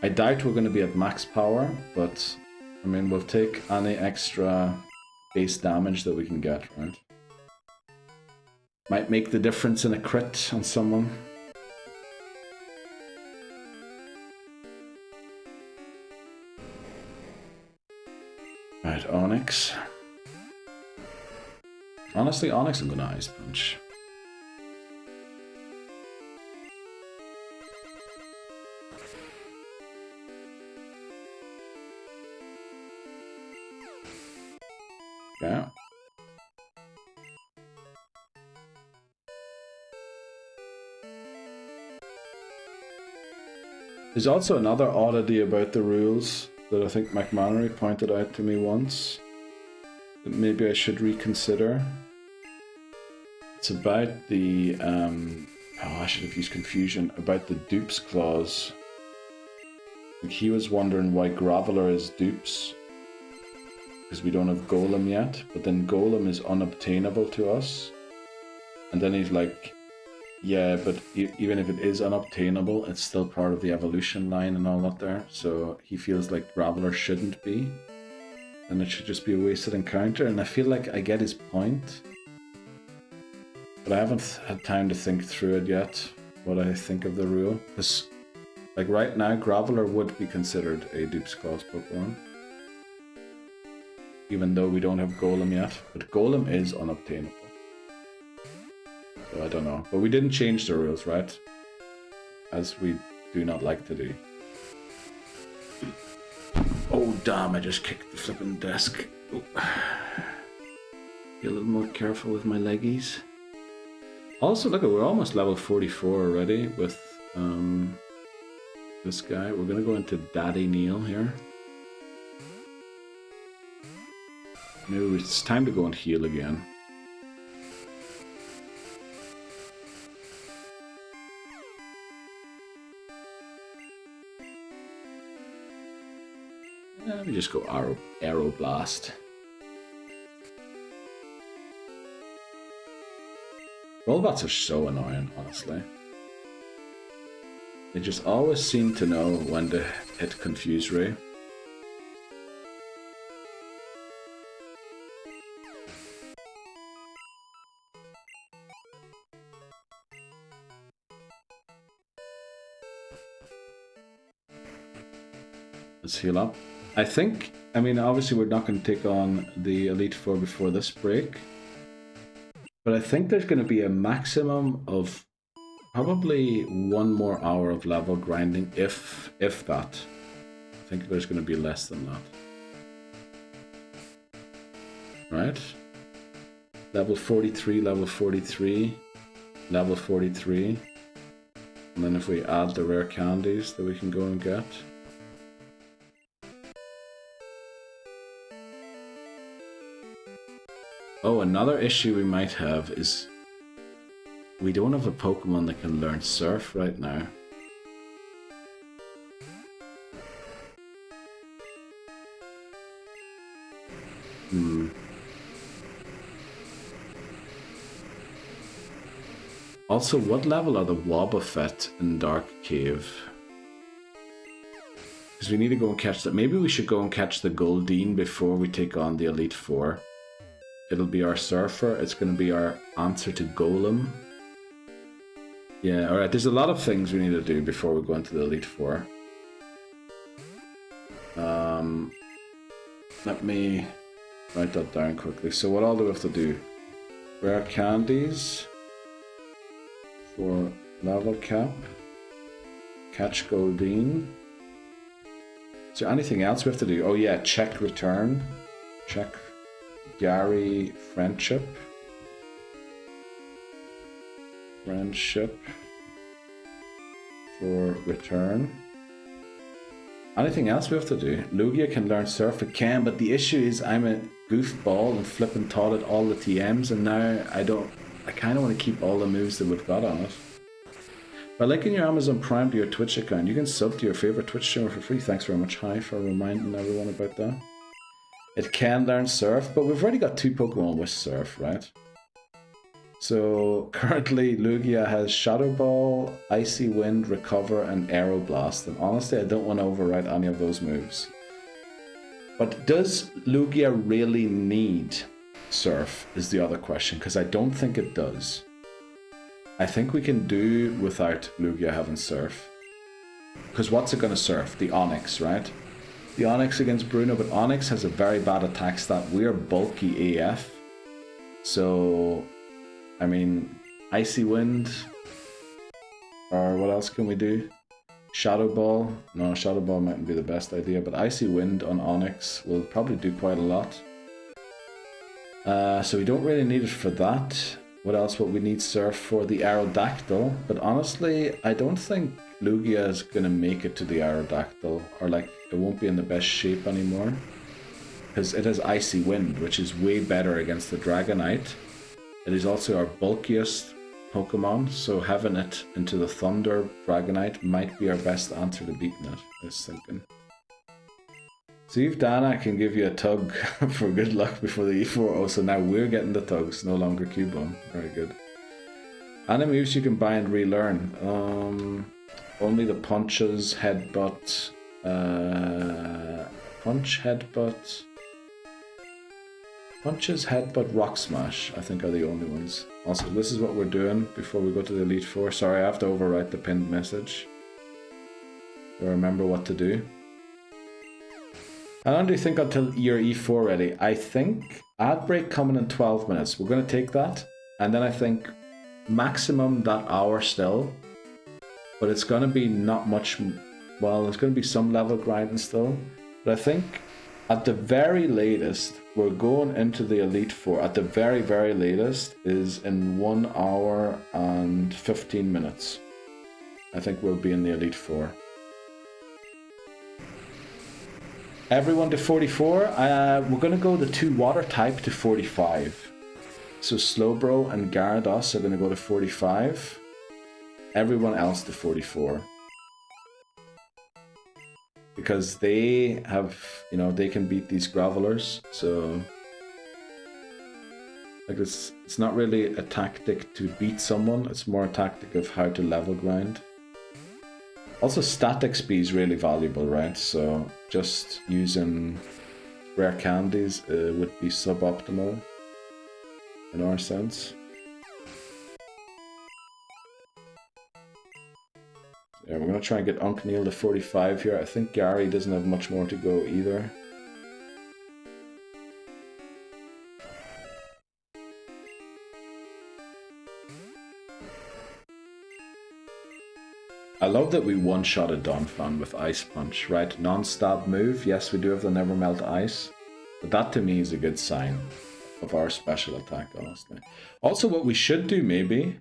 I doubt we're going to be at max power, but I mean, we'll take any extra base damage that we can get, right? Might make the difference in a crit on someone. Right, Onyx. Honestly, Onyx I'm gonna Ice Punch. Yeah. There's also another oddity about the rules that I think McMannery pointed out to me once that maybe I should reconsider. It's about the, I should have used confusion, about the dupes clause. Like he was wondering why Graveler is dupes, because we don't have Golem yet, but then Golem is unobtainable to us. And then he's like, yeah, but even if it is unobtainable, it's still part of the evolution line and all that there. So he feels like Graveler shouldn't be. And it should just be a wasted encounter. And I feel like I get his point. But I haven't had time to think through it yet, what I think of the rule. Because, like right now, Graveler would be considered a dupes clause Pokemon. Even though we don't have Golem yet. But Golem is unobtainable. So I don't know. But we didn't change the rules, right? As we do not like to do. Oh damn, I just kicked the flipping desk. Oh. Be a little more careful with my leggies. Also, look, we're almost level 44 already with this guy. We're gonna go into Daddy Neil here. Maybe it's time to go and heal again. Let me just go Arrow Blast. Rollbats are so annoying, honestly. They just always seem to know when to hit Confuse Ray. Let's heal up. I think, I mean, obviously we're not going to take on the Elite Four before this break. But I think there's going to be a maximum of probably 1 more hour of level grinding, if that. I think there's going to be less than that. Right? Level 43, level 43, level 43. And then if we add the rare candies that we can go and get. Oh, another issue we might have is we don't have a Pokemon that can learn Surf right now. Also, what level are the Wobbuffet in Dark Cave? Because we need to go and catch that. Maybe we should go and catch the Goldeen before we take on the Elite Four. It'll be our Surfer. It's going to be our answer to Golem. Yeah, alright. There's a lot of things we need to do before we go into the Elite Four. Let me write that down quickly. So what all do we have to do? Rare candies for level cap. Catch Goldeen. Is there anything else we have to do? Oh yeah, check return. Check Gary Friendship for return. Anything else we have to do? Lugia can learn Surf, it can, but the issue is I'm a goofball and flipping taught at all the TMs, and now I kind of want to keep all the moves that we've got on it. By linking your Amazon Prime to your Twitch account, you can sub to your favorite Twitch streamer for free. Thanks very much, Hi, for reminding everyone about that. It can learn Surf, but we've already got 2 Pokemon with Surf, right? So currently Lugia has Shadow Ball, Icy Wind, Recover, and Aeroblast. And honestly, I don't want to override any of those moves. But does Lugia really need Surf is the other question, because I don't think it does. I think we can do without Lugia having Surf. Because what's it going to Surf? The Onix, right? The Onix against Bruno, but Onix has a very bad attack stat. We're bulky AF. So, I mean, Icy Wind. Or what else can we do? Shadow Ball. No, Shadow Ball mightn't be the best idea, but Icy Wind on Onix will probably do quite a lot. So we don't really need it for that. What else would we need Surf for? The Aerodactyl. But honestly, I don't think Lugia is going to make it to the Aerodactyl, or like it won't be in the best shape anymore. Because it has Icy Wind, which is way better against the Dragonite. It is also our bulkiest Pokemon, so having it into the Thunder Dragonite might be our best answer to beating it, I was thinking. See if Dana can give you a tug for good luck before the E4. Oh, so now we're getting the tugs, no longer Cubone. Very good. Any moves you can buy and relearn. Only the punches, headbutt, punches, headbutt, rock smash, I think are the only ones. Also, this is what we're doing before we go to the Elite Four. Sorry, I have to overwrite the pinned message. So remember what to do. How long do you think until your E4 ready? I think ad break coming in 12 minutes. We're going to take that. And then I think maximum that hour still. But it's going to be not much. Well, there's going to be some level grinding still. But I think at the very latest, we're going into the Elite Four. At the very, very latest is in 1 hour and 15 minutes. I think we'll be in the Elite Four. Everyone to 44. We're going to go the 2 water type to 45. So Slowbro and Gyarados are going to go to 45. Everyone else to 44. Because they have, you know, they can beat these Gravelers. So, like, it's not really a tactic to beat someone. It's more a tactic of how to level grind. Also, stat XP is really valuable, right? So just using rare candies would be suboptimal in our sense. Yeah, we're going to try and get Unk Neil to 45 here. I think Gary doesn't have much more to go either. I love that we one-shotted Donphan with Ice Punch, right? Non-stab move. Yes, we do have the Never Melt Ice. But that to me is a good sign of our special attack, honestly. Also, what we should do maybe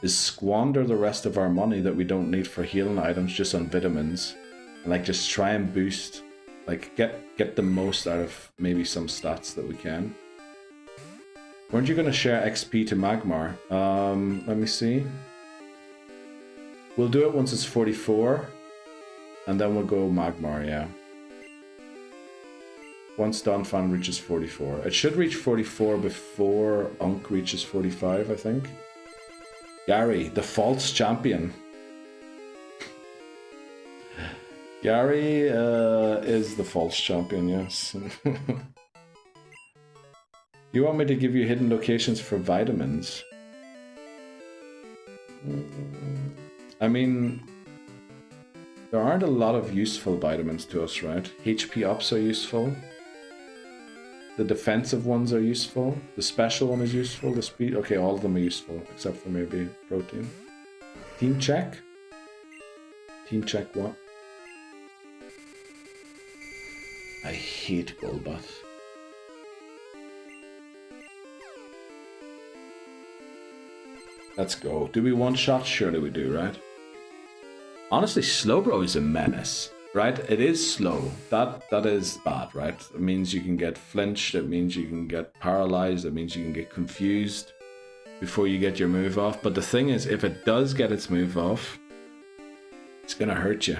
is squander the rest of our money that we don't need for healing items just on vitamins. And like just try and boost, like get the most out of maybe some stats that we can. Weren't you going to share XP to Magmar? Let me see. We'll do it once it's 44, and then we'll go Magmar, yeah. Once Donphan reaches 44. It should reach 44 before Unk reaches 45, I think. Gary, the false champion. Gary is the false champion, yes. You want me to give you hidden locations for vitamins? I mean, there aren't a lot of useful vitamins to us, right? HP ups are useful. The defensive ones are useful. The special one is useful. The speed... Okay, all of them are useful, except for maybe protein. Team check? Team check what? I hate Golbat. Let's go. Do we one-shot? Surely we do, right? Honestly, Slowbro is a menace, right? It is slow. That is bad, right? It means you can get flinched. It means you can get paralyzed. It means you can get confused before you get your move off. But the thing is, if it does get its move off, it's gonna hurt you.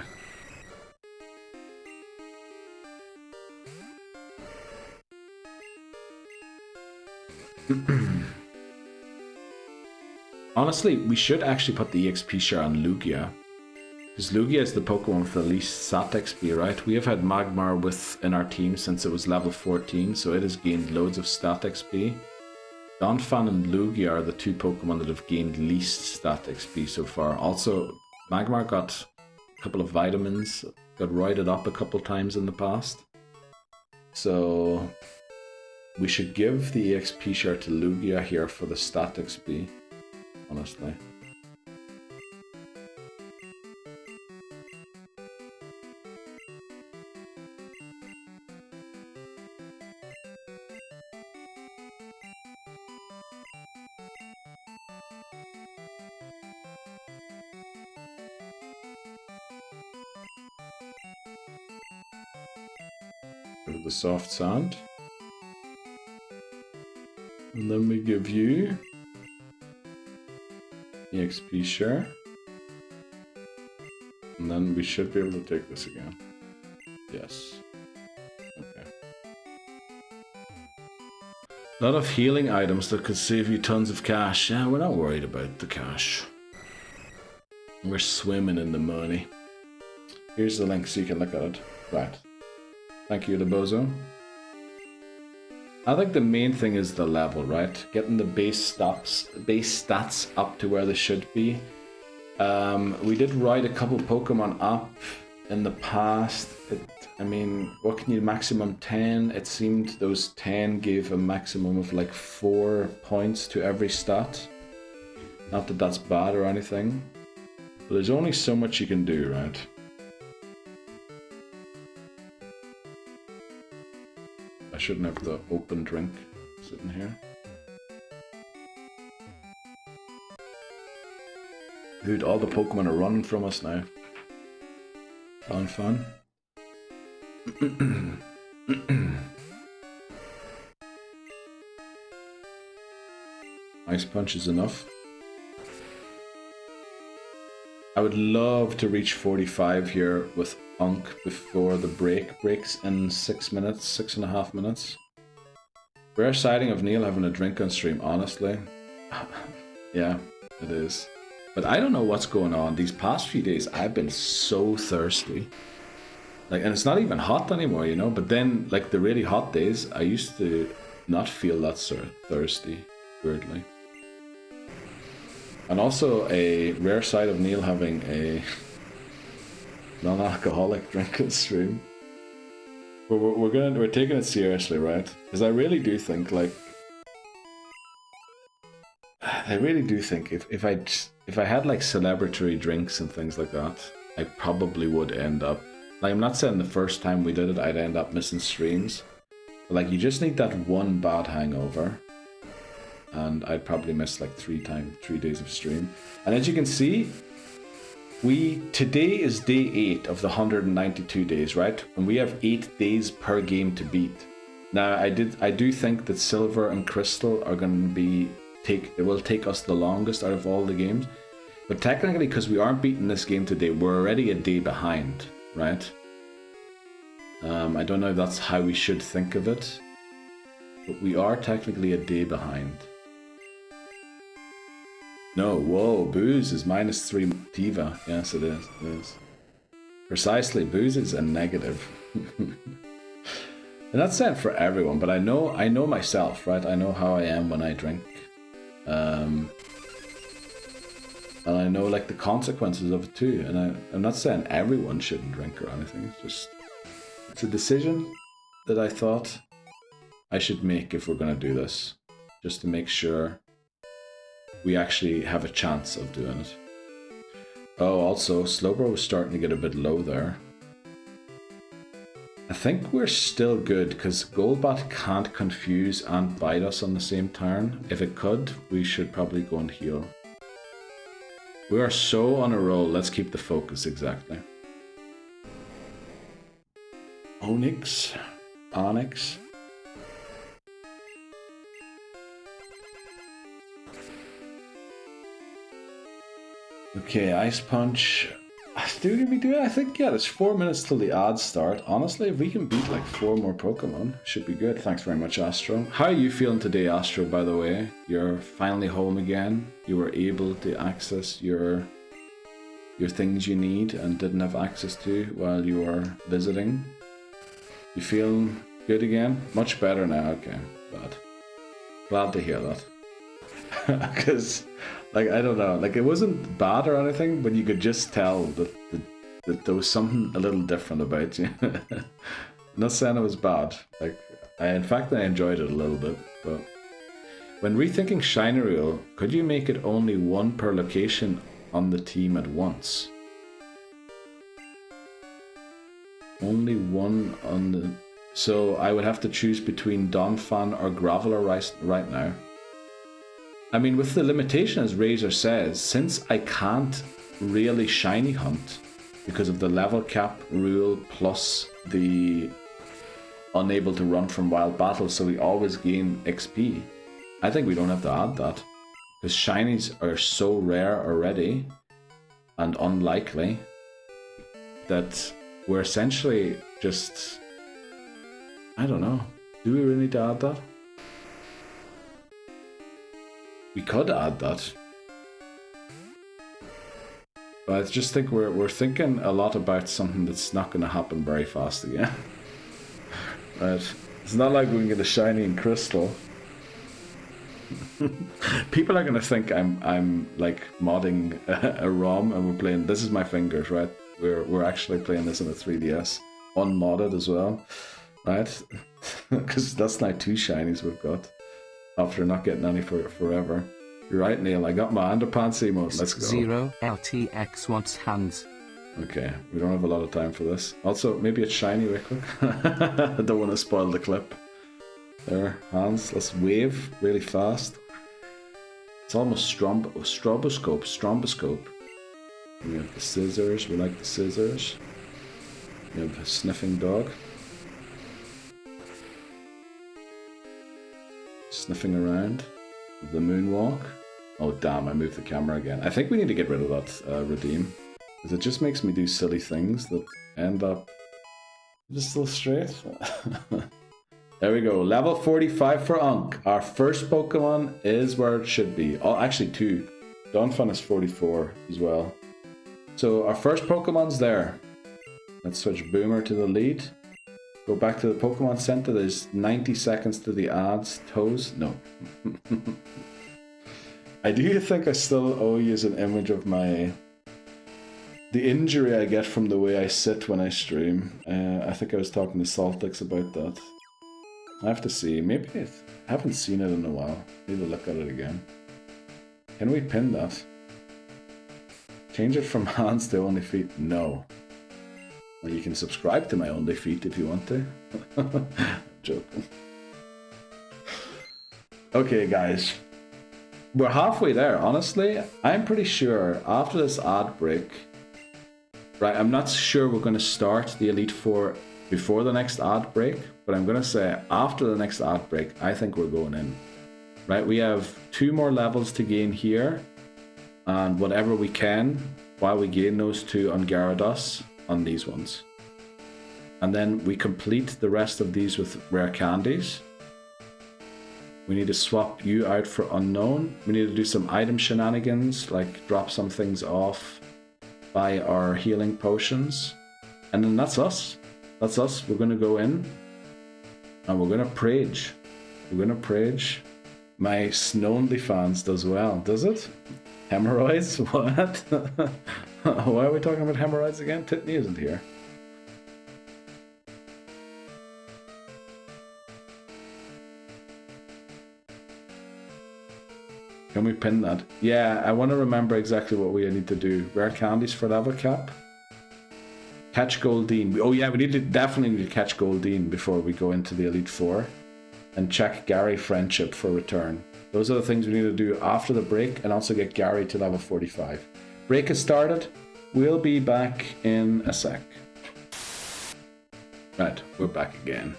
Honestly, we should actually put the EXP share on Lugia. Because Lugia is the Pokemon with the least stat XP, right? We have had Magmar in our team since it was level 14, so it has gained loads of stat XP. Donphan and Lugia are the 2 Pokemon that have gained least stat XP so far. Also, Magmar got a couple of vitamins, got roided up a couple times in the past. So we should give the EXP share to Lugia here for the stat XP, honestly. Give it the soft sand. And then we give you EXP share. And then we should be able to take this again. Yes. Okay. A lot of healing items that could save you tons of cash. Yeah, we're not worried about the cash. We're swimming in the money. Here's the link so you can look at it. Right. Thank you, Lebozo. I think the main thing is the level, right? Getting the base stats up to where they should be. We did write a couple Pokemon up in the past. I mean, what can you maximum 10? It seemed those 10 gave a maximum of like 4 points to every stat. Not that that's bad or anything, but there's only so much you can do, right? I shouldn't have the open drink sitting here. Dude, all the Pokemon are running from us now. Fun. Ice Punch is enough. I would love to reach 45 here with Unk before the breaks in 6 minutes, 6.5 minutes. Rare sighting of Neil having a drink on stream, honestly. Yeah, it is. But I don't know what's going on. These past few days, I've been so thirsty. Like, and it's not even hot anymore, you know? But then, like, the really hot days, I used to not feel that sort of thirsty, weirdly. And also a rare sight of Neil having a non-alcoholic drink on stream. We're taking it seriously, right? Because I really do think, like, if I had like celebratory drinks and things like that, I probably would end up, like, I'm not saying the first time we did it I'd end up missing streams, but like, you just need that one bad hangover and I'd probably miss like 3 days of stream. And as you can see, today is day 8 of the 192 days, right? And we have 8 days per game to beat. Now I do think that Silver and Crystal are going to be it will take us the longest out of all the games, but technically, because we aren't beating this game today, we're already a day behind, right? I don't know if that's how we should think of it, but we are technically a day behind. No, whoa, Booze is -3 Diva. Yes, it is. It is. Precisely, Booze is a negative. And that's said for everyone, but I know myself, right? I know how I am when I drink. And I know like the consequences of it too. And I'm not saying everyone shouldn't drink or anything. It's a decision that I thought I should make if we're gonna do this, just to make sure we actually have a chance of doing it. Oh, also, Slowbro was starting to get a bit low there. I think we're still good because Golbat can't confuse and bite us on the same turn. If it could, we should probably go and heal. We are so on a roll. Let's keep the focus, exactly. Onyx. Okay, Ice Punch. Did we do it? I think, yeah, there's 4 minutes till the odds start. Honestly, if we can beat like 4 more Pokemon, should be good. Thanks very much, Astro. How are you feeling today, Astro, by the way? You're finally home again. You were able to access your things you need and didn't have access to while you were visiting. You feel good again? Much better now. Okay, glad to hear that. Because, like, I don't know, like, it wasn't bad or anything, but you could just tell that there was something a little different about you. Not saying it was bad. Like, in fact, I enjoyed it a little bit. But when rethinking Shiny Rule, could you make it only 1 per location on the team at once? Only 1 on the... So I would have to choose between Donphan or Graveler right now. I mean, with the limitation, as Razor says, since I can't really shiny hunt because of the level cap rule plus the unable to run from wild battles, so we always gain XP. I think we don't have to add that, because shinies are so rare already and unlikely that we're essentially just... I don't know. Do we really need to add that? We could add that. But I just think we're thinking a lot about something that's not going to happen very fast again. Right. It's not like we can get a shiny and crystal. People are going to think I'm like modding a ROM and we're playing... This is my fingers, right? We're actually playing this in a 3DS. Unmodded as well. Right? Because that's like 2 shinies we've got. After not getting any for forever. You're right, Neil. I got my underpants emote. Let's go. 0 LTX wants hands. Okay, we don't have a lot of time for this. Also, maybe it's shiny real quick. I don't want to spoil the clip. There, hands. Let's wave really fast. It's almost stromboscope. We have the scissors. We like the scissors. We have a sniffing dog. Sniffing around. The moonwalk. Oh damn, I moved the camera again. I think we need to get rid of that redeem. Because it just makes me do silly things that end up just so straight. There we go. Level 45 for Unk. Our first Pokemon is where it should be. Oh, actually 2. Donphan is 44 as well. So our first Pokemon's there. Let's switch Boomer to the lead. Go back to the Pokemon Center. There's 90 seconds to the ads. Toes? No. I do think I still owe you an image of the injury I get from the way I sit when I stream. I think I was talking to Saltix about that. I have to see. Maybe I haven't seen it in a while. Need to look at it again. Can we pin that? Change it from hands to only feet? No. Well, you can subscribe to my only feet if you want to. Joking. Okay, guys. We're halfway there, honestly. I'm pretty sure after this ad break... Right, I'm not sure we're going to start the Elite Four before the next ad break, but I'm going to say after the next ad break, I think we're going in. Right, we have 2 more levels to gain here, and whatever we can, while we gain those 2 on Gyarados, on these ones. And then we complete the rest of these with rare candies. We need to swap you out for unknown. We need to do some item shenanigans, like drop some things off, buy our healing potions. And then that's us. That's us. We're going to go in and we're going to prage. We're going to prage. My Snowly fans does well, does it? Hemorrhoids? What? Why are we talking about hemorrhoids again? Titney isn't here. Can we pin that? Yeah, I want to remember exactly what we need to do. Rare candies for level cap. Catch Goldeen. Oh yeah, we definitely need to catch Goldeen before we go into the Elite Four. And check Gary Friendship for return. Those are the things we need to do after the break, and also get Gary to level 45. Break has started. We'll be back in a sec. Right, we're back again.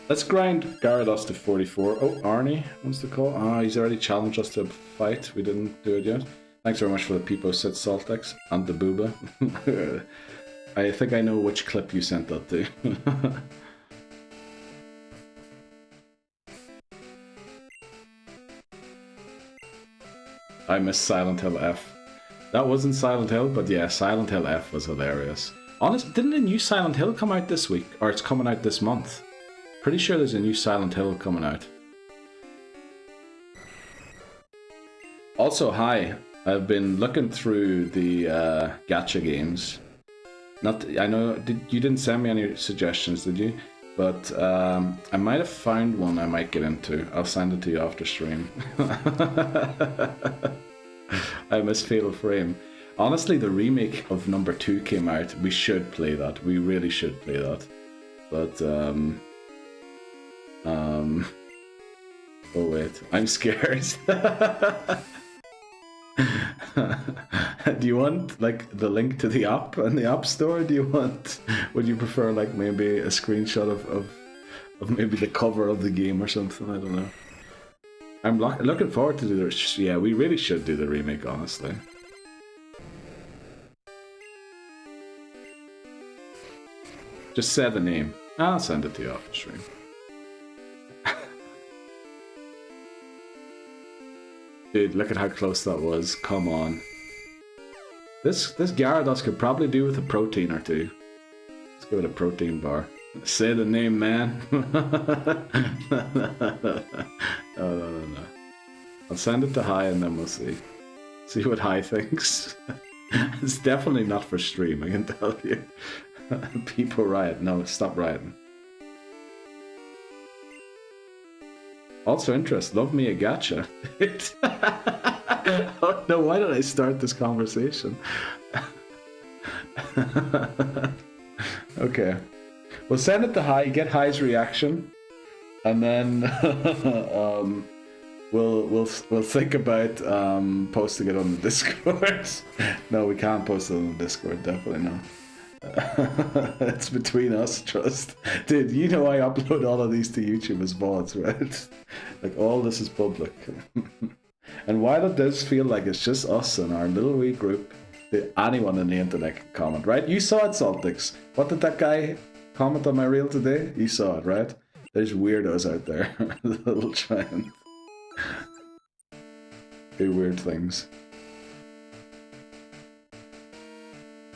Let's grind Gyarados to 44. Oh, Arnie wants to call. Ah, he's already challenged us to a fight. We didn't do it yet. Thanks very much for the Peepo Sit Saltex and the Booba. I think I know which clip you sent that to. I miss Silent Hill F. That wasn't Silent Hill, but yeah, Silent Hill F was hilarious. Honestly, didn't a new Silent Hill come out this week? Or it's coming out this month? Pretty sure there's a new Silent Hill coming out. Also, hi. I've been looking through the gacha games. I know you didn't send me any suggestions, did you? But I might have found one I might get into. I'll send it to you after stream. I miss Fatal Frame. Honestly, the remake of number 2 came out. We should play that. We really should play that. But oh wait, I'm scared. Do you want like the link to the app in the app store? Do you want? Would you prefer like maybe a screenshot of maybe the cover of the game or something? I don't know. I'm looking forward to do this. Yeah, we really should do the remake, honestly. Just say the name. I'll send it to you off the stream. Dude, look at how close that was. Come on. This Gyarados could probably do with a protein or two. Let's give it a protein bar. Say the name, man. No. I'll send it to Hi and then we'll see. See what Hi thinks. It's definitely not for stream, I can tell you. People riot. No, stop rioting. Also interest, love me a gacha. Oh no, why did I start this conversation? Okay. We'll send it to Hi, get Hi's reaction, and then we'll think about posting it on the Discord. No, we can't post it on the Discord, definitely not. It's between us, trust. Dude, you know I upload all of these to YouTube as VODs, right? Like all this is public. And while it does feel like it's just us and our little wee group, anyone on the internet can comment, right? You saw it, Saltix. What did that guy comment on my reel today? You saw it, right? There's weirdos out there that'll try and do weird things.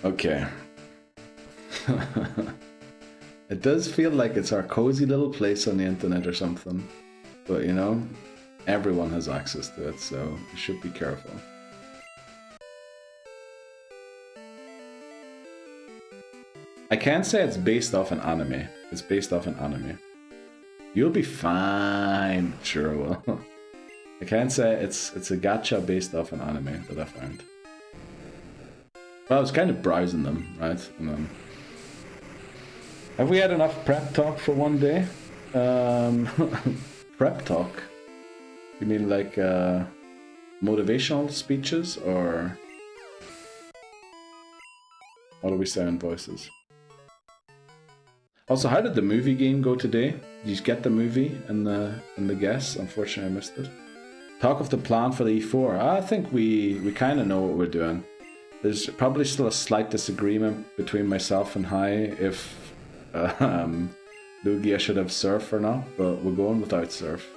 Okay. It does feel like it's our cozy little place on the internet or something, but you know, everyone has access to it, so you should be careful. I can't say it's based off an anime. It's based off an anime. You'll be fine. Sure will. I can't say it's a gacha based off an anime that I found. Well, I was kind of browsing them, right? And then... Have we had enough prep talk for one day? Prep talk? You mean like motivational speeches, or what do we say in voices? Also, how did the movie game go today? Did you get the movie and the guess? Unfortunately, I missed it. Talk of the plan for the E4. I think we kind of know what we're doing. There's probably still a slight disagreement between myself and Hai if Lugia should have Surf or not, but we're going without Surf.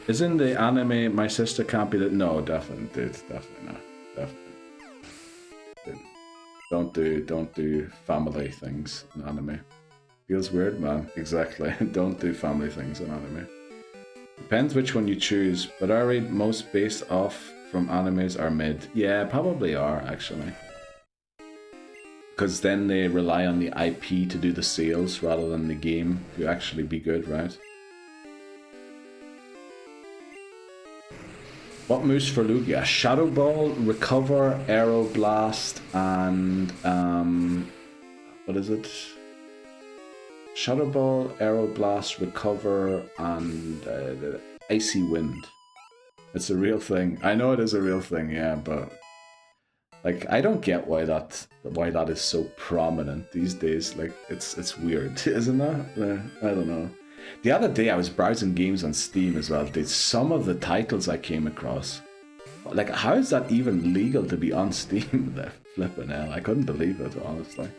Is in the anime My Sister Can't Be... No, definitely, dude. Definitely not. Definitely. Dude. Don't do family things in anime. Feels weird, man. Exactly. Don't do family things in anime. Depends which one you choose, but I read most based off from animes are mid. Yeah, probably are, actually. Because then they rely on the IP to do the sales rather than the game to actually be good, right? What moves for Lugia? Shadow Ball, Recover, Aero Blast, and what is it? Shadow Ball, Aero Blast, Recover, and Icy Wind. It's a real thing. I know it is a real thing, yeah, but like I don't get why that is so prominent these days. Like it's weird, isn't that? I don't know. The other day I was browsing games on Steam as well. Dude, some of the titles I came across, like how is that even legal to be on Steam? The flipping hell, I couldn't believe it, honestly.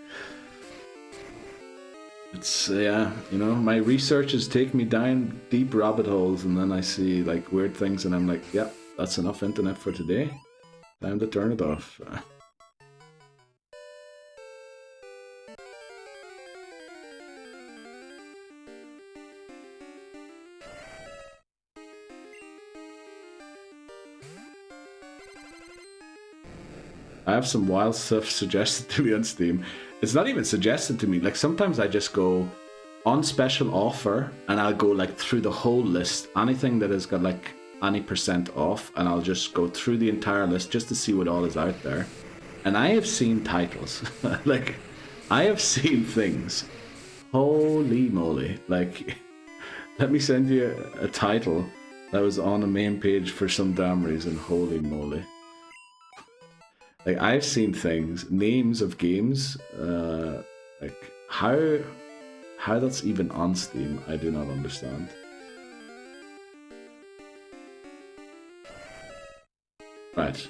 It's yeah, you know, my researches take me down deep rabbit holes, and then I see like weird things, and I'm like, yeah, that's enough internet for today. Time to turn it off. I have some wild stuff suggested to me on Steam. It's not even suggested to me. Like sometimes I just go on special offer and I'll go like through the whole list. Anything that has got like any % off, and I'll just go through the entire list just to see what all is out there. And I have seen titles. Like I have seen things. Holy moly. Like let me send you a title that was on the main page for some damn reason. Holy moly. Like, I've seen things, names of games, like how that's even on Steam, I do not understand. Right,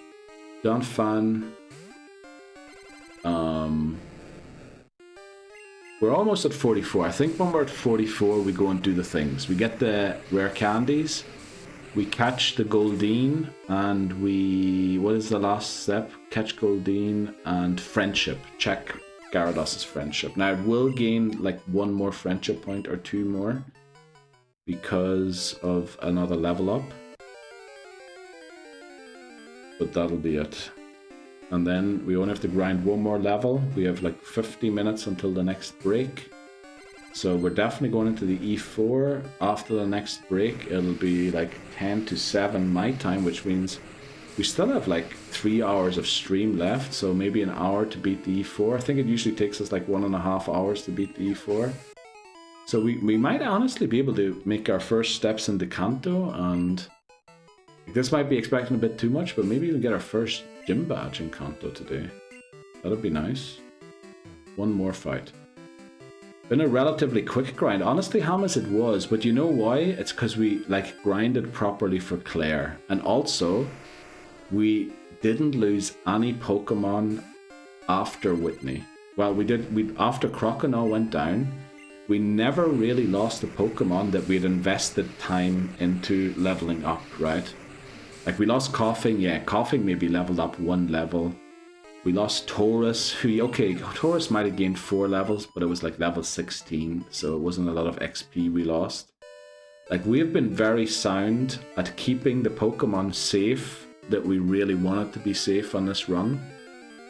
John Fan. We're almost at 44. I think when we're at 44, we go and do the things. We get the rare candies, we catch the Goldeen, and what is the last step? Catch Goldeen and friendship. Check Gyarados' friendship. Now it will gain like 1 more friendship point or 2 more because of another level up. But that'll be it. And then we only have to grind 1 more level. We have like 50 minutes until the next break. So we're definitely going into the E4. After the next break, it'll be like 10 to 7 my time, which means we still have like 3 hours of stream left. So maybe an hour to beat the E4. I think it usually takes us like 1.5 hours to beat the E4. So we might honestly be able to make our first steps into Kanto, and this might be expecting a bit too much, but maybe we'll get our first gym badge in Kanto today. That'd be nice. 1 more fight. Been a relatively quick grind. Honestly, Hamas, it was, but you know why? It's because we like grinded properly for Claire, and also we didn't lose any Pokemon after Whitney. Well, we did. After Croconaw went down, we never really lost a Pokemon that we had invested time into leveling up, right? Like, we lost Coughing, yeah, Coughing maybe leveled up 1 level. We lost Taurus, Taurus might have gained 4 levels, but it was like level 16, so it wasn't a lot of XP we lost. Like, we have been very sound at keeping the Pokemon safe that we really wanted to be safe on this run.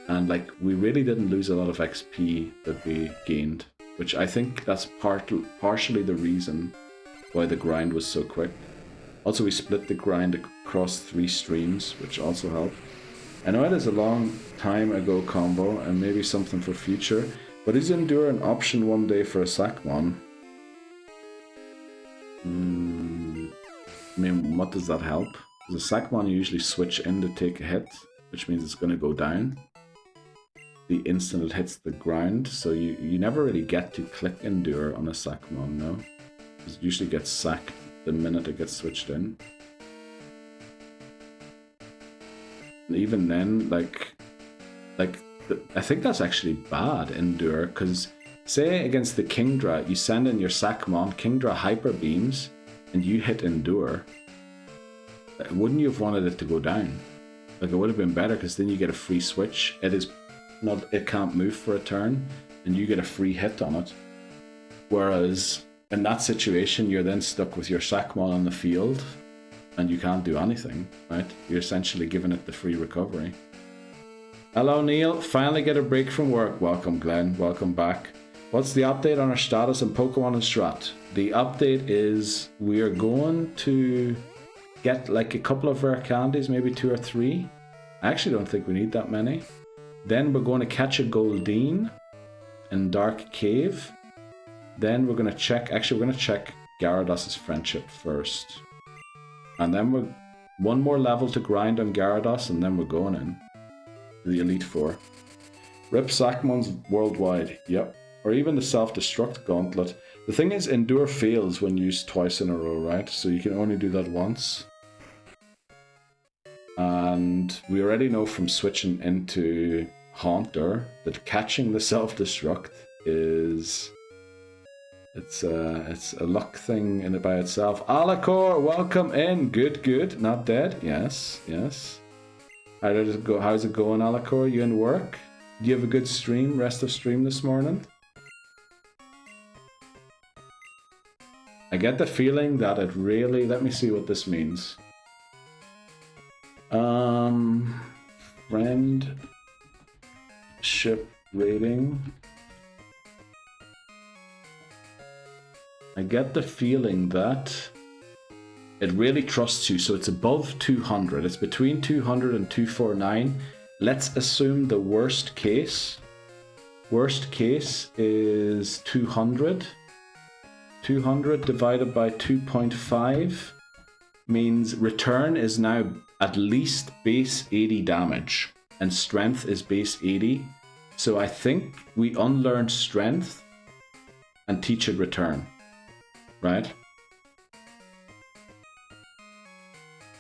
And like, we really didn't lose a lot of XP that we gained, which I think that's partially the reason why the grind was so quick. Also, we split the grind across 3 streams, which also helped. I know it is a long time ago combo, and maybe something for future, but is Endure an option one day for a Sackmon? I mean, what does that help? Because a Sackmon you usually switch in to take a hit, which means it's going to go down the instant it hits the ground, so you never really get to click Endure on a Sackmon, no? It usually gets sacked the minute it gets switched in. And even then, I think that's actually bad, Endure, because say against the Kingdra, you send in your Sackmon, Kingdra Hyper Beams, and you hit Endure. Wouldn't you have wanted it to go down? Like, it would have been better, because then you get a free switch. It can't move for a turn, and you get a free hit on it. Whereas in that situation, you're then stuck with your Sackmon on the field, and you can't do anything, right? You're essentially giving it the free recovery. Hello, Neil. Finally get a break from work. Welcome, Glenn. Welcome back. What's the update on our status in Pokemon and Strat? The update is we are going to get like a couple of rare candies, maybe 2 or 3. I actually don't think we need that many. Then we're going to catch a Goldeen in Dark Cave. Then we're going to check Gyarados' friendship first. And then we're 1 more level to grind on Gyarados, and then we're going in to the Elite Four. Rip Sackmons worldwide, yep. Or even the self-destruct gauntlet. The thing is, Endure fails when used twice in a row, right? So you can only do that once. And we already know from switching into Haunter that catching the self-destruct is... It's a luck thing in it by itself. Alacor, welcome in. Good. Not dead. Yes. How did it go? How's it going, Alacor? You in work? Do you have a good stream? Rest of stream this morning? I get the feeling that it really... Let me see what this means. Friendship rating. I get the feeling that it really trusts you, so it's above 200. It's between 200 and 249. Let's assume the worst case. Worst case is 200. 200 divided by 2.5 means return is now at least base 80 damage. and strength is base 80. So I think we unlearn strength and teach it return, right?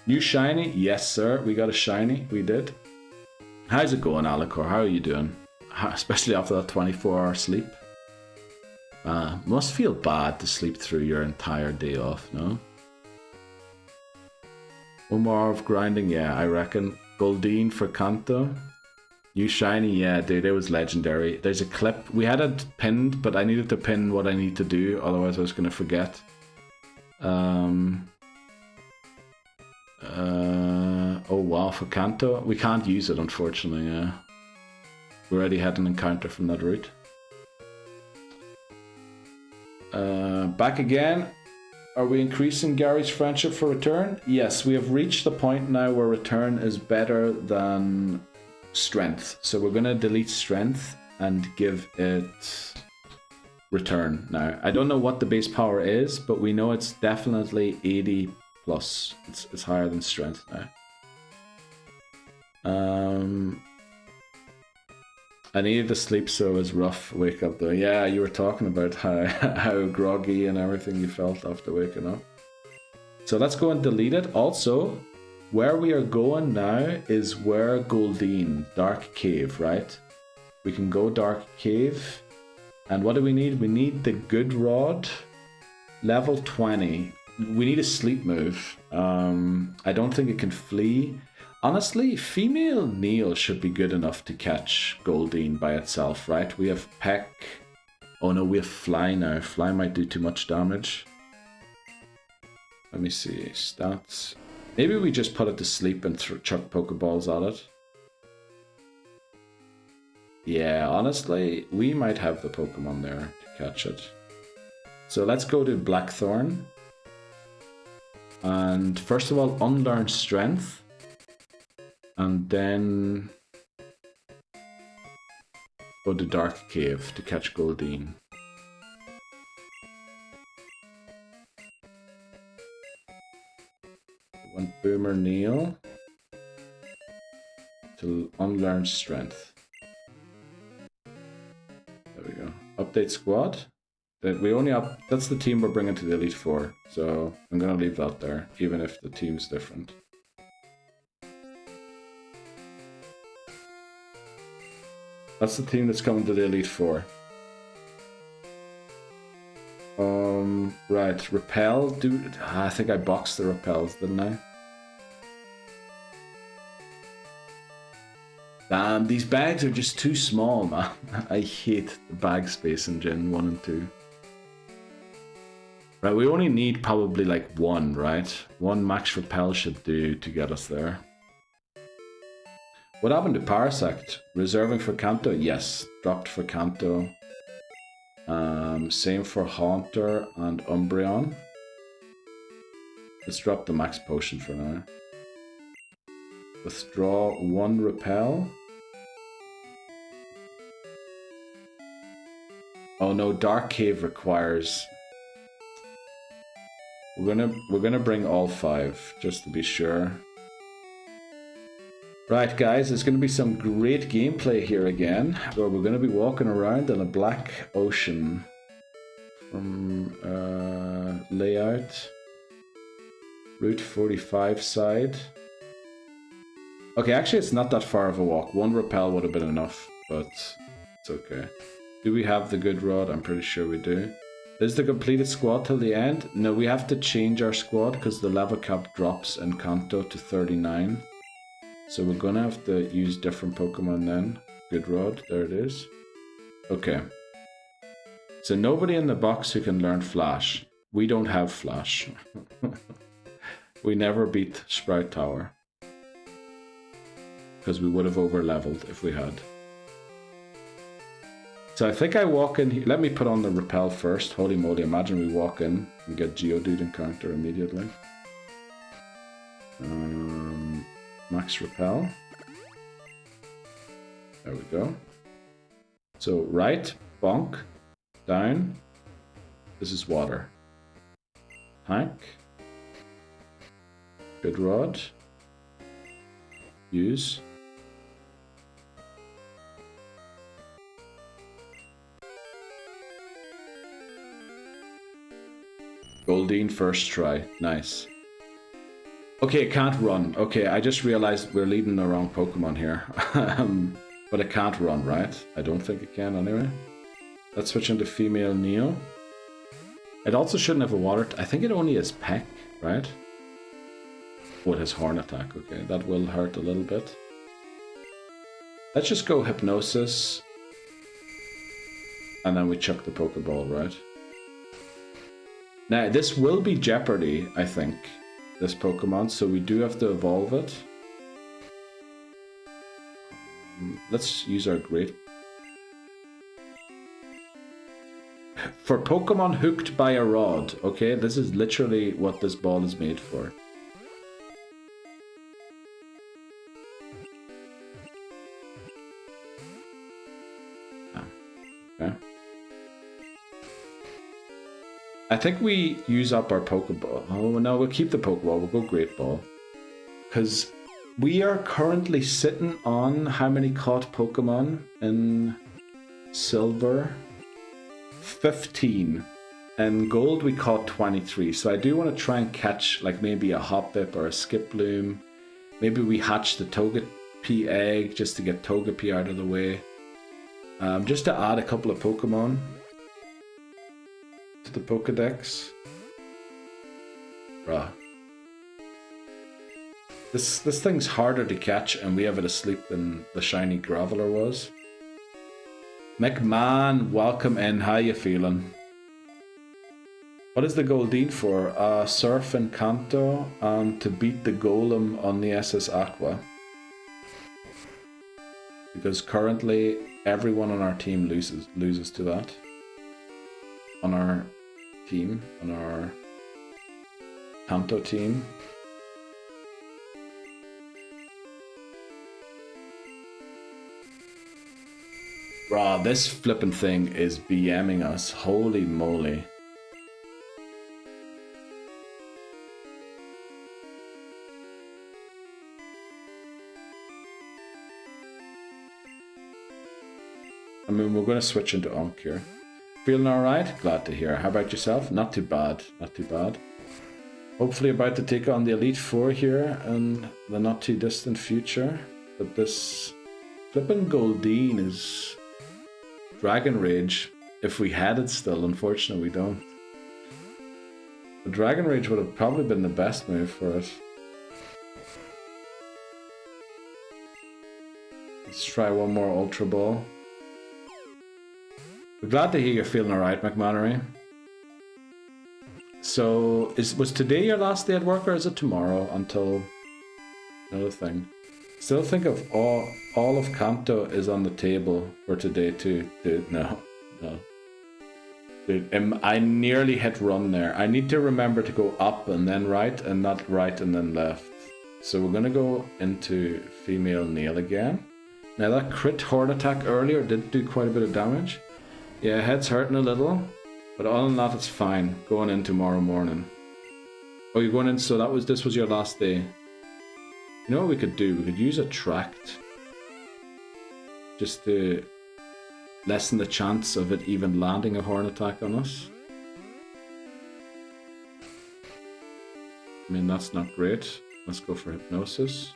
New shiny? Yes, sir. We got a shiny. We did. How's it going, Alicor? How are you doing? Especially after that 24-hour sleep. Must feel bad to sleep through your entire day off, no? One more of grinding, yeah, I reckon. Goldeen for Kanto. New shiny, yeah, dude, it was legendary. There's a clip. We had it pinned, but I needed to pin what I need to do, otherwise I was going to forget. Oh wow, for Kanto. We can't use it, unfortunately, yeah. We already had an encounter from that route. Back again. Are we increasing Gary's friendship for return? Yes, we have reached the point now where return is better than strength. So we're going to delete strength and give it return now. I don't know what the base power is, but we know it's definitely 80 plus. It's higher than strength now. I needed to sleep, so it was rough wake up though. Yeah, you were talking about how groggy and everything you felt after waking up. So let's go and delete it. Also, where we are going now is where Goldeen, Dark Cave, right? We can go Dark Cave. And what do we need? We need the Good Rod, level 20. We need a sleep move. I don't think it can flee. Honestly, female Neil should be good enough to catch Goldeen by itself, right? We have Peck. Oh no, we have Fly now. Fly might do too much damage. Let me see. Stats. Maybe we just put it to sleep and chuck Pokeballs at it. Yeah, honestly, we might have the Pokemon there to catch it. So let's go to Blackthorn. And first of all, unlearn Strength. And then go to Dark Cave to catch Goldeen. We want Boomer Neil to unlearn Strength. There we go. Update squad. We only that's the team we're bringing to the Elite Four. So I'm gonna leave that there, even if the team's different. That's the team that's coming to the Elite Four. Right, Repel. I think I boxed the Repels, didn't I? Damn, these bags are just too small, man. I hate the bag space in Gen 1 and 2. Right, we only need probably like one, right? One max Repel should do to get us there. What happened to Parasect? Reserving for Kanto? Yes, dropped for Kanto. Same for Haunter and Umbreon. Let's drop the max potion for now. Withdraw one Repel. Oh no, Dark Cave requires... We're gonna bring all 5, just to be sure. Right guys, there's going to be some great gameplay here again, where we're going to be walking around in a black ocean. From layout, Route 45 side. Okay, actually it's not that far of a walk. One Repel would have been enough, but it's okay. Do we have the Good Rod? I'm pretty sure we do. Is the completed squad till the end? No, we have to change our squad because the level cap drops in Kanto to 39. So we're gonna have to use different Pokemon then. Good Rod, there it is. Okay. So nobody in the box who can learn Flash. We don't have Flash. We never beat Sprout Tower. Because we would have over-leveled if we had. So I think I walk in here. Let me put on the Repel first. Holy moly, imagine we walk in and get Geodude encounter immediately. Max Repel. There we go. So right, bonk, down. This is water. Hank. Good Rod. Use. Goldeen first try. Nice. Okay, it can't run. Okay, I just realized we're leading the wrong Pokemon here. But it can't run, right? I don't think it can anyway. Let's switch into female Neo. It also shouldn't have a water... I think it only has Peck, right? Oh, it has Horn Attack. Okay, that will hurt a little bit. Let's just go Hypnosis. And then we chuck the Pokeball, right? Now, this will be Jeopardy, I think. This Pokemon, so we do have to evolve it. Let's use our great... For Pokemon hooked by a rod, okay? This is literally what this ball is made for. Okay. I think we use up our Pokeball. Oh no, we'll keep the Pokeball. We'll go Great Ball. Because we are currently sitting on how many caught Pokemon in Silver? 15. In Gold we caught 23. So I do want to try and catch like maybe a Hoppip or a Skiploom. Maybe we hatch the Togepi egg just to get Togepi out of the way. Just to add a couple of Pokemon to the Pokedex. Bruh. This thing's harder to catch and we have it asleep than the shiny Graveler was. McMahon, welcome in. How you feeling? What is the Goldeen for? Surf and Kanto and to beat the Golem on the SS Aqua. Because currently everyone on our team loses to that. On our team, on our Kanto team. Bruh, this flippin' thing is BMing us. Holy moly. I mean, we're going to switch into Onk here. Feeling alright? Glad to hear. How about yourself? Not too bad. Not too bad. Hopefully about to take on the Elite Four here in the not too distant future. But this flippin' Goldeen is Dragon Rage. If we had it still, unfortunately we don't. The Dragon Rage would have probably been the best move for it. Let's try one more Ultra Ball. We're glad to hear you're feeling alright, McMannery. So, was today your last day at work or is it tomorrow until another thing? Still think of all of Kanto is on the table for today too. Dude, no. Dude, I nearly hit run there. I need to remember to go up and then right and not right and then left. So we're gonna go into female Neil again. Now that crit Horn Attack earlier did do quite a bit of damage. Yeah, head's hurting a little, but other than that, it's fine. Going in tomorrow morning. Oh, you're going in, so this was your last day. You know what we could do? We could use a tract. Just to lessen the chance of it even landing a Horn Attack on us. I mean, that's not great. Let's go for Hypnosis.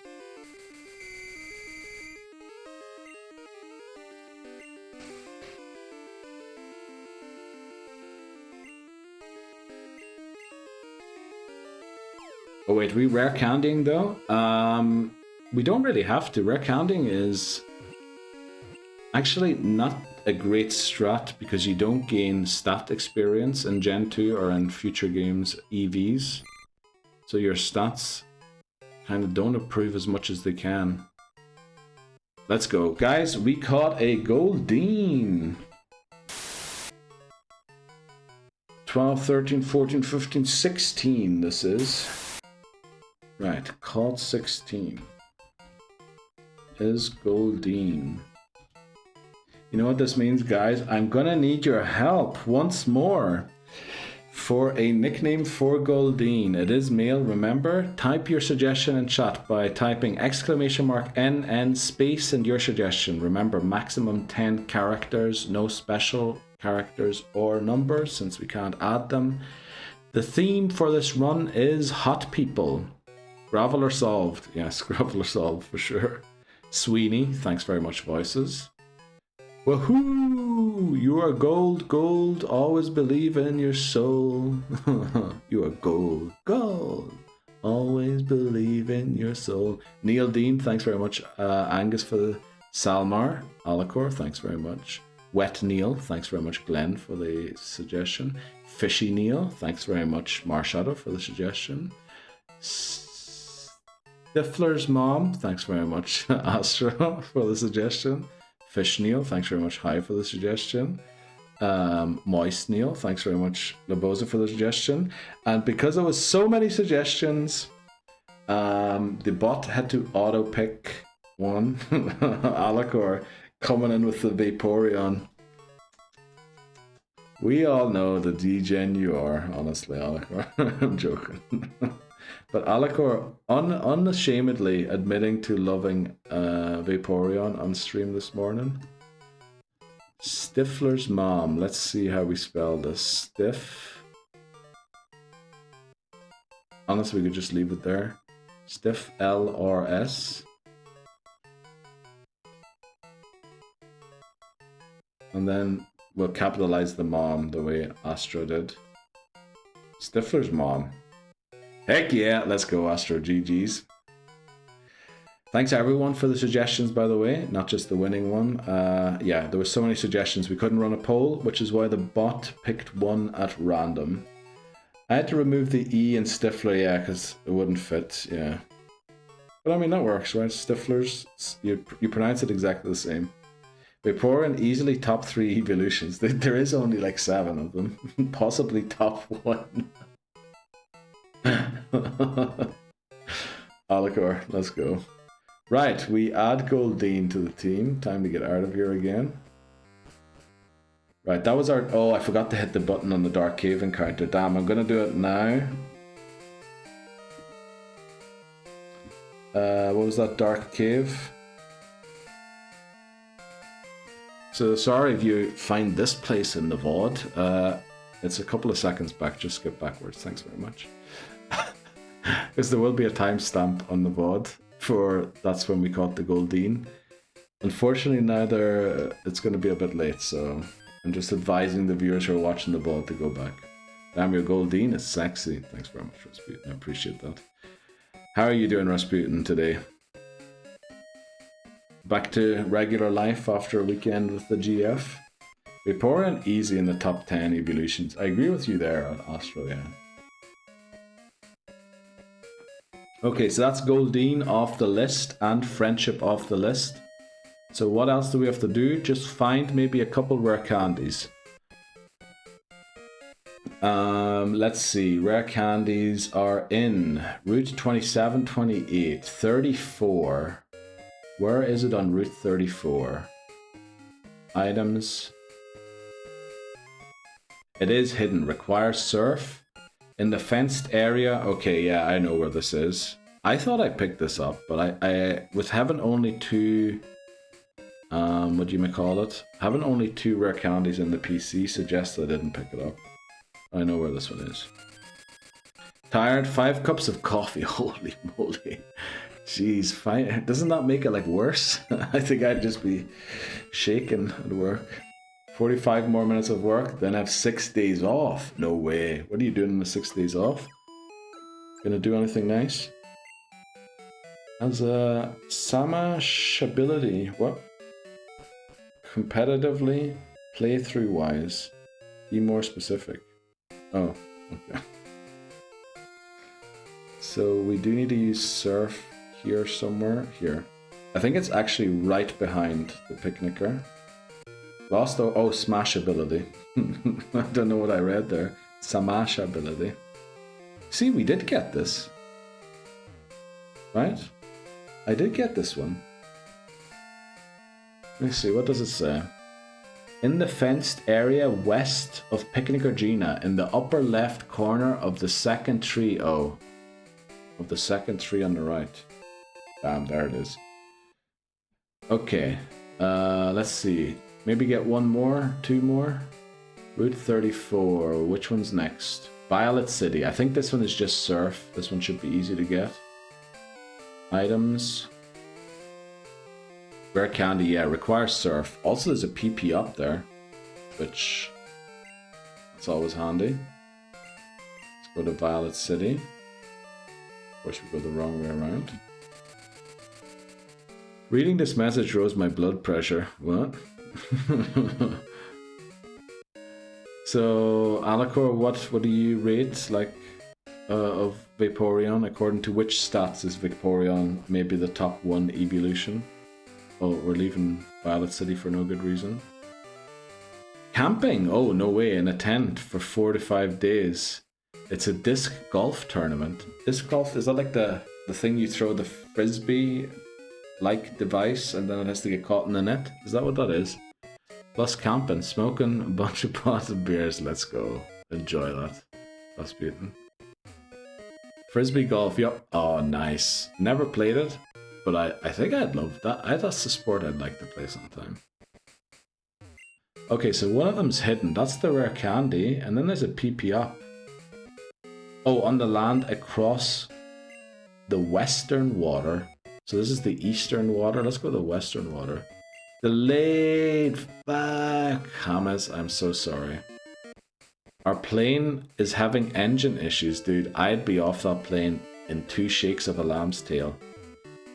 Oh wait, we rare candying though? We don't really have to. Rare candying is actually not a great strat because you don't gain stat experience in Gen 2 or in future games EVs. So your stats kind of don't improve as much as they can. Let's go. Guys, we caught a Goldeen. 12, 13, 14, 15, 16 this is. Right, caught 16 is Goldeen. You know what this means, guys? I'm gonna need your help once more for a nickname for Goldeen. It is male, remember? Type your suggestion in chat by typing !NN space and your suggestion. Remember, maximum 10 characters, no special characters or numbers since we can't add them. The theme for this run is hot people. Gravel or solved? Yes, gravel or solved for sure. Sweeney, thanks very much, voices. Woohoo! You are gold, gold. Always believe in your soul. You are gold, gold. Always believe in your soul. Neil Dean, thanks very much. Angus for the Salmar. Alacor, thanks very much. Wet Neil, thanks very much. Glenn for the suggestion. Fishy Neil, thanks very much. Marshadow for the suggestion. Stifler's mom, thanks very much. Astro for the suggestion. Fish Neil, thanks very much. Hi for the suggestion. Moist Neil, thanks very much. Laboza for the suggestion. And because there was so many suggestions, the bot had to auto pick one. Alacor coming in with the Vaporeon. We all know the degen you are, honestly, Alacor. I'm joking. But Alacor unashamedly admitting to loving Vaporeon on stream this morning. Stifler's mom. Let's see how we spell this. Stiff. Honestly, we could just leave it there. Stiff LRS. And then we'll capitalize the mom the way Astro did. Stifler's mom. Heck yeah, let's go Astro, GG's. Thanks everyone for the suggestions, by the way, not just the winning one. Yeah, there were so many suggestions we couldn't run a poll, which is why the bot picked one at random. I had to remove the E in Stifler, yeah, because it wouldn't fit, yeah. But I mean, that works, right? Stiflers, you pronounce it exactly the same. Vaporeon easily top 3 evolutions. There is only like 7 of them. Possibly top 1. Alacor, let's go. Right, we add Goldeen to the team. Time to get out of here again. Right, that was our... Oh, I forgot to hit the button on the Dark Cave encounter. Damn, I'm gonna do it now. What was that Dark Cave? So sorry if you find this place in the VOD. It's a couple of seconds back, just skip backwards. Thanks very much. Because there will be a timestamp on the VOD for that's when we caught the Goldeen. Unfortunately, now it's going to be a bit late, so I'm just advising the viewers who are watching the VOD to go back. Damn, your Goldeen is sexy. Thanks very much, Rasputin. I appreciate that. How are you doing, Rasputin, today? Back to regular life after a weekend with the GF. Vaporeon easy in the top 10 evolutions. I agree with you there, Astro, yeah. Okay, so that's Goldeen off the list and Friendship off the list. So what else do we have to do? Just find maybe a couple rare candies. Let's see. Rare candies are in Route 27, 28, 34. Where is it on Route 34? Items. It is hidden. Requires surf. In the fenced area. Okay, yeah, I know where this is. I thought I picked this up, but I with having only 2... what do you may call it? Having only 2 rare candies in the PC suggests I didn't pick it up. I know where this one is. Tired? 5 cups of coffee. Holy moly. Jeez, fine. Doesn't that make it like worse? I think I'd just be shaking at work. 45 more minutes of work, then have 6 days off. No way. What are you doing in the 6 days off? Gonna do anything nice? As a Samashability. What? Competitively, playthrough wise. Be more specific. Oh, okay. So we do need to use surf here somewhere. Here. I think it's actually right behind the picnicker. Lost oh, smash ability. I don't know what I read there. Samash ability. See, we did get this. Right? I did get this one. Let me see, what does it say? In the fenced area west of Picnic Regina, in the upper left corner of the second tree. Oh. Of the second tree on the right. Damn, there it is. Okay. Let's see. Maybe get 1 more, 2 more. Route 34. Which one's next? Violet City. I think this one is just surf. This one should be easy to get. Items. Rare candy, yeah, requires surf. Also, there's a PP up there, which that's always handy. Let's go to Violet City. Of course, we go the wrong way around. Reading this message rose my blood pressure. What? So, Alacor, what do you rate, like, of Vaporeon? According to which stats is Vaporeon maybe the top 1 evolution? Oh, we're leaving Violet City for no good reason. Camping! Oh, no way, in a tent for 4 to 5 days. It's a disc golf tournament. Disc golf, is that like the thing you throw the frisbee-like device and then it has to get caught in the net? Is that what that is? Plus camping, smoking a bunch of pots of beers. Let's go. Enjoy that. Rasputin. Frisbee golf, yep. Oh, nice. Never played it, but I think I'd love that. That's the sport I'd like to play sometime. Okay, so one of them's hidden. That's the rare candy, and then there's a PP up. Oh, on the land across the western water. So this is the eastern water. Let's go to the western water. Delayed. Fuck. Hamas, I'm so sorry. Our plane is having engine issues, dude. I'd be off that plane in 2 shakes of a lamb's tail.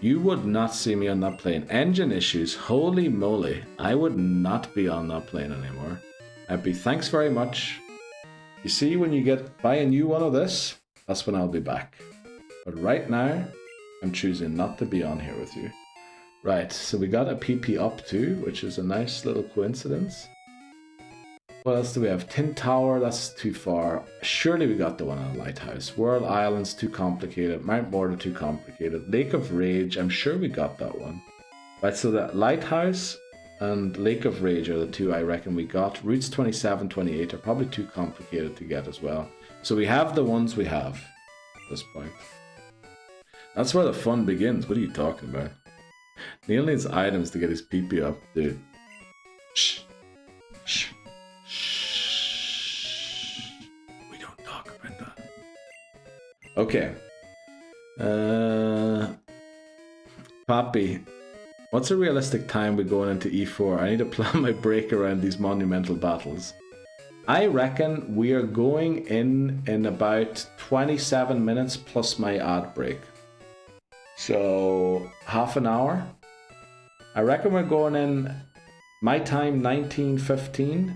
You would not see me on that plane. Engine issues, holy moly. I would not be on that plane anymore. I'd be, thanks very much. You see, when you buy a new one of this, that's when I'll be back. But right now, I'm choosing not to be on here with you. Right, so we got a PP up too, which is a nice little coincidence. What else do we have? Tin Tower, that's too far. Surely we got the one on Lighthouse. World Islands, too complicated. Mount Mortar, too complicated. Lake of Rage, I'm sure we got that one. Right, so that Lighthouse and Lake of Rage are the 2 I reckon we got. Routes 27, 28 are probably too complicated to get as well. So we have the ones we have at this point. That's where the fun begins. What are you talking about? Neil needs items to get his PP up, dude. Shh. Shh. Shh. We don't talk about that. Okay. Papi, what's a realistic time we're going into E4? I need to plan my break around these monumental battles. I reckon we are going in about 27 minutes plus my ad break. So, half an hour. I reckon we're going in, my time 19:15,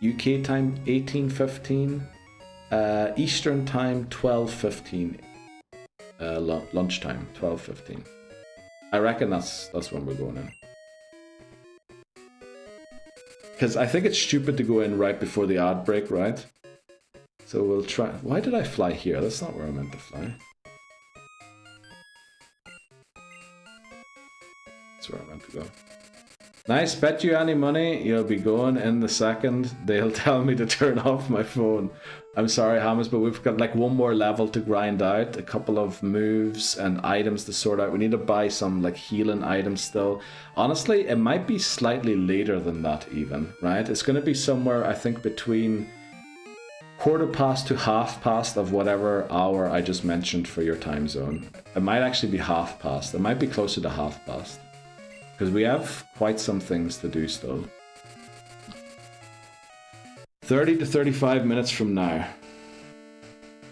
UK time 18:15, Eastern time 12:15, lunchtime 12:15. I reckon that's when we're going in. Because I think it's stupid to go in right before the ad break, right? So we'll try. Why did I fly here? That's not where I meant to fly. That's where I meant to go. Nice, bet you any money you'll be going in the second they'll tell me to turn off my phone. I'm sorry, Hamas, but we've got like one more level to grind out, a couple of moves and items to sort out. We need to buy some like healing items still. Honestly, it might be slightly later than that even, right? It's going to be somewhere, I think, between 1/4 to 1/2 of whatever hour I just mentioned for your time zone. It might actually be 1/2. It might be closer to 1/2. Because we have quite some things to do still. 30 to 35 minutes from now.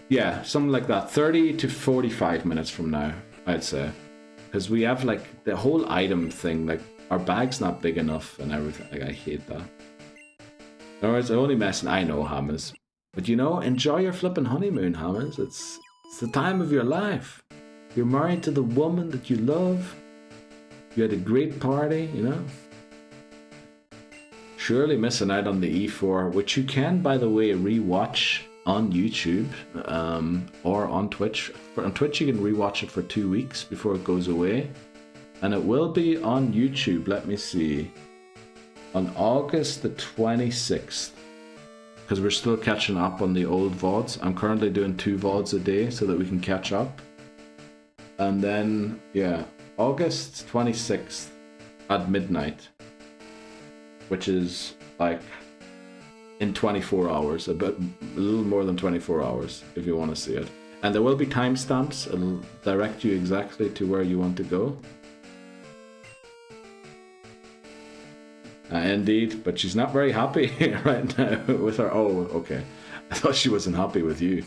Yeah, something like that. 30 to 45 minutes from now, I'd say. Because we have like the whole item thing, like our bag's not big enough and everything. Like I hate that. In other words, I'm only messing. I know, Hammers. But you know, enjoy your flipping honeymoon, Hammers. It's the time of your life. You're married to the woman that you love. You had a great party, you know? Surely missing out on the E4, which you can, by the way, rewatch on YouTube or on Twitch. On Twitch, you can rewatch it for 2 weeks before it goes away. And it will be on YouTube, let me see, on August the 26th. Because we're still catching up on the old VODs. I'm currently doing 2 VODs a day so that we can catch up. And then, yeah, August 26th at midnight, which is like in 24 hours, a little more than 24 hours if you want to see it. And there will be timestamps. It'll direct you exactly to where you want to go. Indeed, but she's not very happy right now with her. Oh, okay. I thought she wasn't happy with you.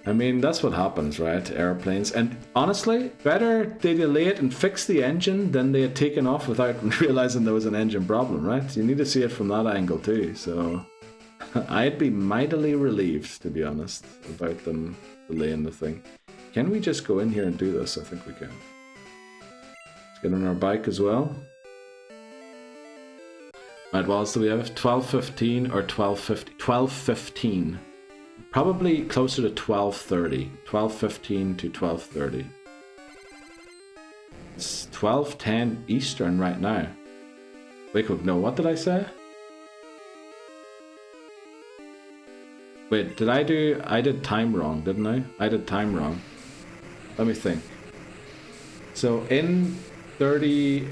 I mean, that's what happens, right? Airplanes. And honestly, better they delay it and fix the engine than they had taken off without realizing there was an engine problem, right? You need to see it from that angle too. So I'd be mightily relieved, to be honest, about them delaying the thing. Can we just go in here and do this? I think we can. Let's get on our bike as well. Right, what else do we have? 12:15 or 12:50? 12:15. Probably closer to 12:30. 12:15 to 12:30. It's 12:10 Eastern right now. Wait, no, what did I say? Wait, I did time wrong, didn't I? I did time wrong. Let me think. So in 30...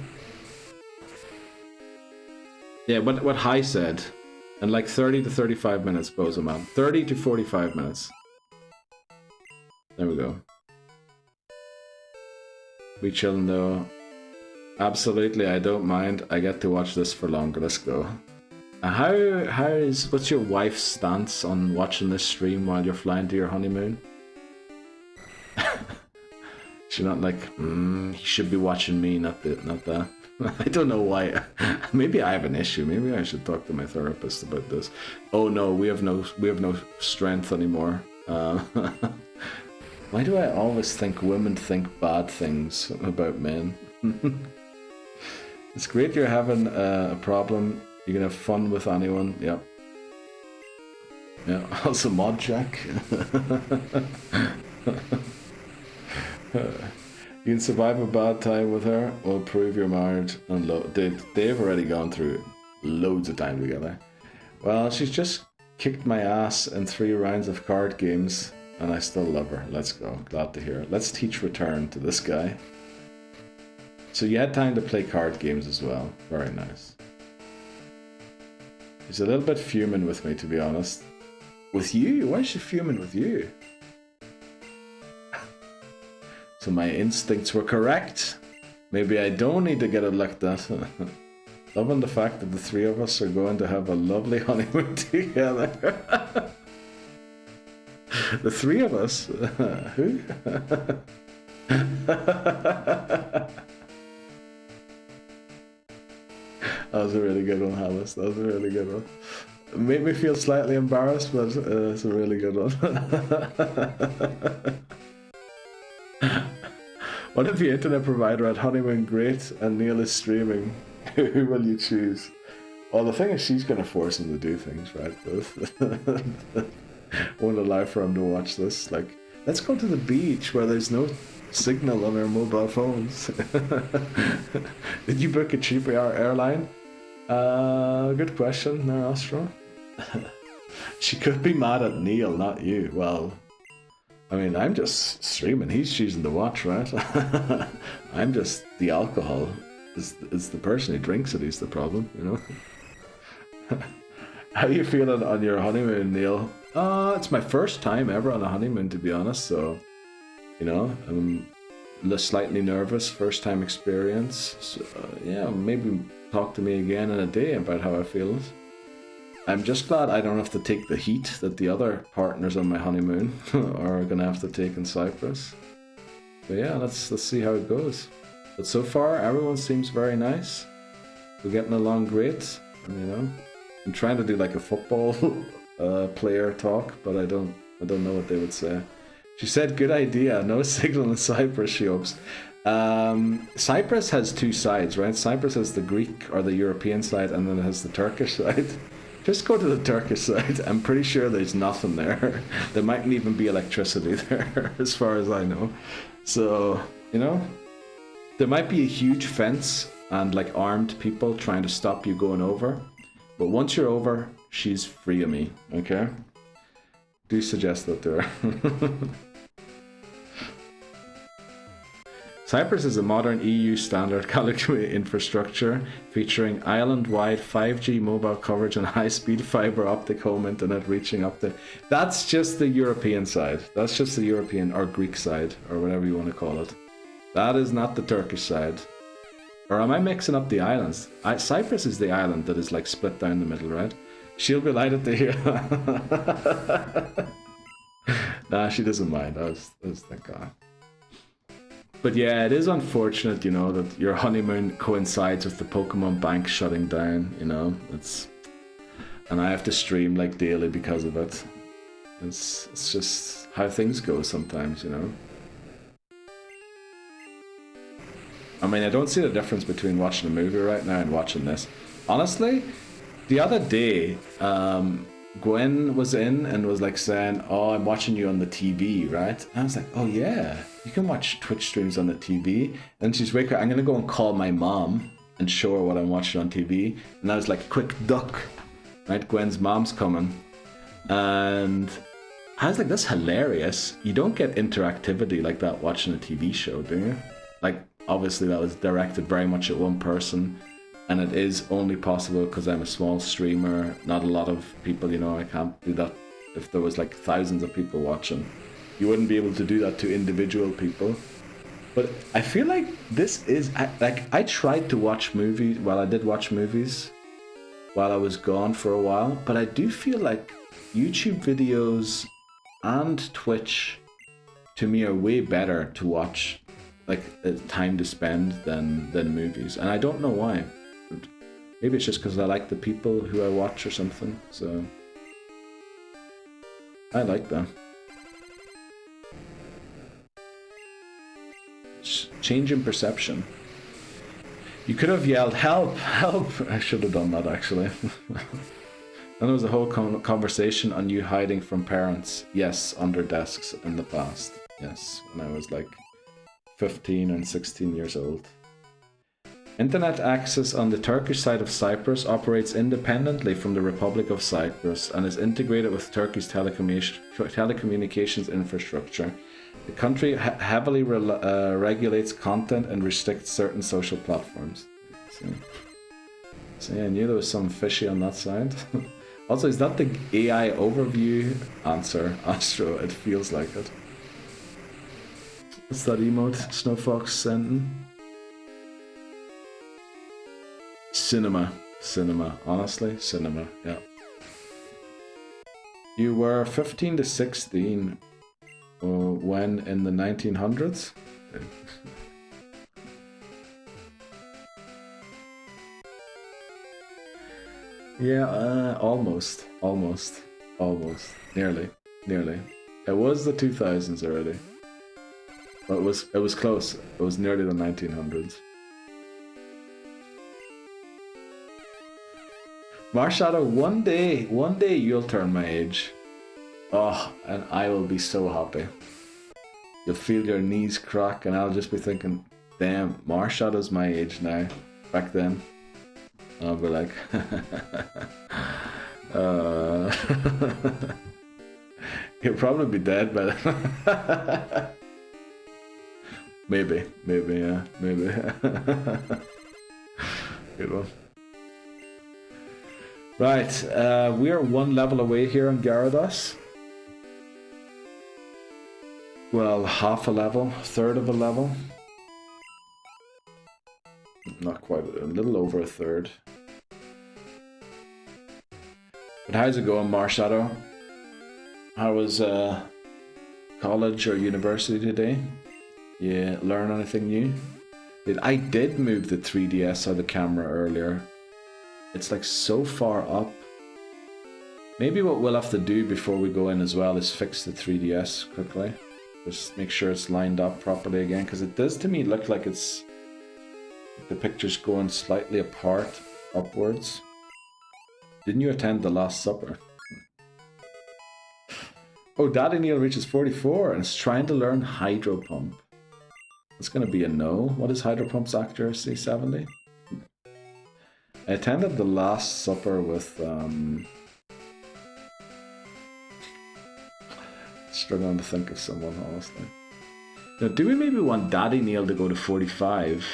Yeah, what High said. And like 30 to 35 minutes, Bozoman. 30 to 45 minutes. There we go. We chillin' though. Absolutely, I don't mind. I get to watch this for longer. Let's go. What's your wife's stance on watching this stream while you're flying to your honeymoon? She's not like, you should be watching me, not that. I don't know why. Maybe I have an issue. Maybe I should talk to my therapist about this. Oh no, we have no strength anymore. Why do I always think women think bad things about men? It's great you're having a problem. You can have fun with anyone. Yep. Yeah. Also, mod check. You can survive a bad time with her or prove your marriage and love. They've already gone through loads of time together. Well, she's just kicked my ass in 3 rounds of card games and I still love her. Let's go. Glad to hear it. Let's teach return to this guy. So you had time to play card games as well. Very nice. She's a little bit fuming with me, to be honest. With you? Why is she fuming with you? So my instincts were correct. Maybe I don't need to get it looked at. Loving the fact that the 3 of us are going to have a lovely honeymoon together. The 3 of us? Who? That was a really good one, Alice. That was a really good one. It made me feel slightly embarrassed, but it's a really good one. What if the internet provider had honeymoon great and Neil is streaming? Who will you choose? Well, the thing is, she's going to force him to do things, right? Won't allow for him to watch this. Like, let's go to the beach where there's no signal on our mobile phones. Did you book a cheaper airline? Good question, Narastro. She could be mad at Neil, not you. Well, I mean, I'm just streaming. He's choosing to watch, right? I'm just the alcohol. It's the person who drinks it who's the problem, you know? How are you feeling on your honeymoon, Neil? It's my first time ever on a honeymoon, to be honest, so, you know, I'm slightly nervous, first time experience. So, yeah, maybe talk to me again in a day about how I feel. I'm just glad I don't have to take the heat that the other partners on my honeymoon are going to have to take in Cyprus. But yeah, let's see how it goes. But so far, everyone seems very nice. We're getting along great. And, you know, I'm trying to do like a football player talk, but I don't know what they would say. She said, good idea. No signal in Cyprus, she hopes. Cyprus has 2 sides, right? Cyprus has the Greek or the European side, and then it has the Turkish side. Just go to the Turkish side. I'm pretty sure there's nothing there. There mightn't even be electricity there, as far as I know. So, you know, there might be a huge fence and like armed people trying to stop you going over. But once you're over, she's free of me, okay? Do suggest that to her. Cyprus is a modern EU standard telecommunications infrastructure featuring island-wide 5G mobile coverage and high-speed fiber optic home internet reaching up to... That's just the European side. That's just the European or Greek side, or whatever you want to call it. That is not the Turkish side. Or am I mixing up the islands? Cyprus is the island that is like split down the middle, right? She'll be delighted to hear that. Nah, she doesn't mind. I was thinking. But yeah, it is unfortunate, you know, that your honeymoon coincides with the Pokemon Bank shutting down, you know. And I have to stream like daily because of it. It's just how things go sometimes, you know. I mean, I don't see the difference between watching a movie right now and watching this. Honestly, the other day, Gwen was in and was like saying, "Oh, I'm watching you on the TV, right?" And I was like, "Oh yeah, you can watch Twitch streams on the TV." And she's like, "I'm gonna go and call my mom and show her what I'm watching on TV." And I was like, "Quick duck!" Right? Gwen's mom's coming, and I was like, "That's hilarious. You don't get interactivity like that watching a TV show, do you?" Like, obviously that was directed very much at one person. And it is only possible because I'm a small streamer, not a lot of people, you know, I can't do that. If there was like thousands of people watching, you wouldn't be able to do that to individual people. But I feel like this is, I tried to watch movies, well, I did watch movies while I was gone for a while, but I do feel like YouTube videos and Twitch, to me, are way better to watch, like, time to spend than movies. And I don't know why. Maybe it's just because I like the people who I watch or something, so I like them. Change in perception. You could have yelled, "Help! Help!" I should have done that, actually. Then there was a whole conversation on you hiding from parents. Yes, under desks in the past. Yes, when I was like 15 and 16 years old. Internet access on the Turkish side of Cyprus operates independently from the Republic of Cyprus and is integrated with Turkey's telecommunications infrastructure. The country heavily regulates content and restricts certain social platforms. So yeah, I knew there was something fishy on that side. Also, is that the AI overview answer, Astro? It feels like it. What's that emote Snowfox sent in? Cinema, honestly, cinema, yeah. You were 15 to 16 when in the 1900s? Yeah, almost, nearly. It was the 2000s already. But it was close, it was nearly the 1900s. Marshadow, one day you'll turn my age. Oh, and I will be so happy. You'll feel your knees crack and I'll just be thinking, damn, Marshadow's my age now. Back then. I'll be like, he'll probably be dead by then. Maybe, yeah, maybe. Good one. Right, we are one level away here on Gyarados. Well, half a level, third of a level. Not quite, a little over a third. But how's it going, Marshadow? How was college or university today? Yeah, learn anything new? I did move the 3DS out of the camera earlier. It's like so far up. Maybe what we'll have to do before we go in as well is fix the 3DS quickly. Just make sure it's lined up properly again, because it does to me look like it's... the picture's going slightly apart, upwards. Didn't you attend the Last Supper? Oh, Daddy Neil reaches 44 and is trying to learn Hydro Pump. It's going to be a no. What is Hydro Pump's accuracy? 70? I attended the Last Supper with, struggling to think of someone, honestly. Now, do we maybe want Daddy Neil to go to 45?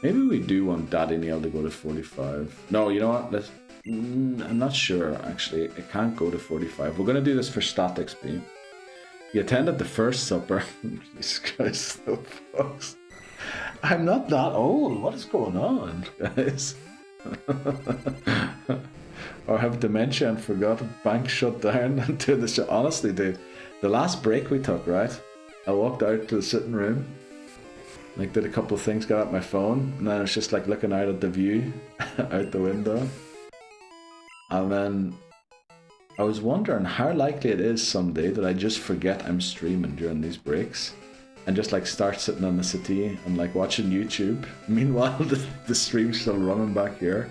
Maybe we do want Daddy Neil to go to 45. No, you know what? Let's. I'm not sure, actually. It can't go to 45. We're going to do this for stat XP. You attended the first supper. Jesus Christ, no folks. I'm not that old. What is going on, guys? Or have dementia and forgot bank shut down and do the show. Honestly, dude, the last break we took, right? I walked out to the sitting room, like did a couple of things, got out my phone, and then I was just like looking out at the view out the window. And then I was wondering how likely it is someday that I just forget I'm streaming during these breaks and just like start sitting on the settee and like watching YouTube. Meanwhile, the stream's still running back here.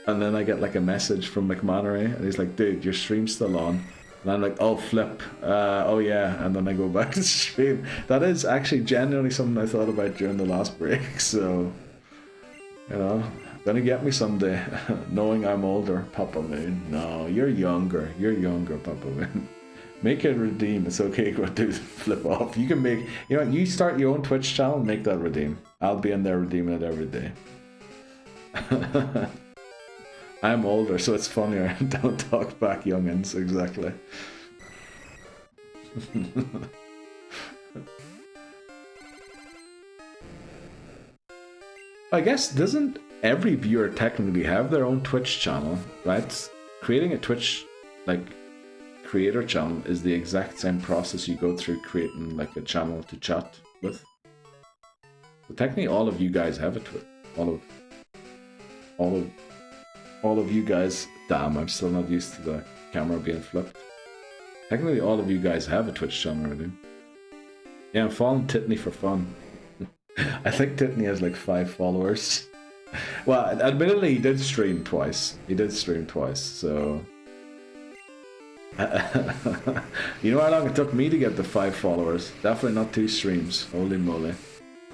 And then I get like a message from McMannery and he's like, dude, your stream's still on. And I'm like, oh, flip. Oh, yeah. And then I go back to stream. That is actually genuinely something I thought about during the last break. So, you know, gonna get me someday. Knowing I'm older, Papa Moon. No, you're younger. You're younger, Papa Moon. Make it redeem. It's okay. Go do flip off. You can make, you know, you start your own Twitch channel and make that redeem. I'll be in there redeeming it every day. I'm older, so it's funnier. Don't talk back, youngins. Exactly. I guess doesn't every viewer technically have their own Twitch channel, right? Creating a Twitch like creator channel is the exact same process you go through creating like a channel to chat with. So technically, all of you guys have a Twitch. All of you guys. Damn, I'm still not used to the camera being flipped. Technically, all of you guys have a Twitch channel already. Yeah, I'm following Titney for fun. I think Titney has like 5 followers. Well, admittedly, he did stream twice. So... you know how long it took me to get the 5 followers? Definitely not 2 streams. Holy moly.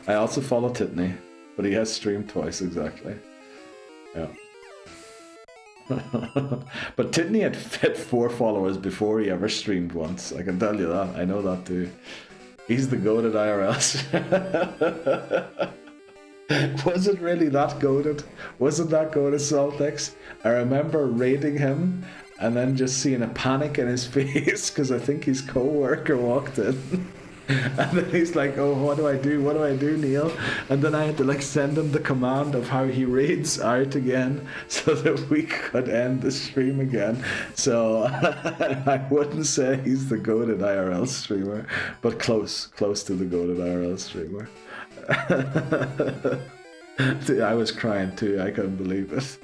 I also follow Titney, but he has streamed twice, exactly. Yeah. But Titney had 4 followers before he ever streamed once. I can tell you that. I know that too. He's the goated IRS. Was it really that goated? Wasn't that goated, Saltex? I remember raiding him and then just seeing a panic in his face because I think his co-worker walked in. And then he's like, oh, what do I do? What do I do, Neil? And then I had to like send him the command of how he raids out again so that we could end the stream again. So I wouldn't say he's the goated IRL streamer, but close to the goated IRL streamer. I was crying too. I couldn't believe it.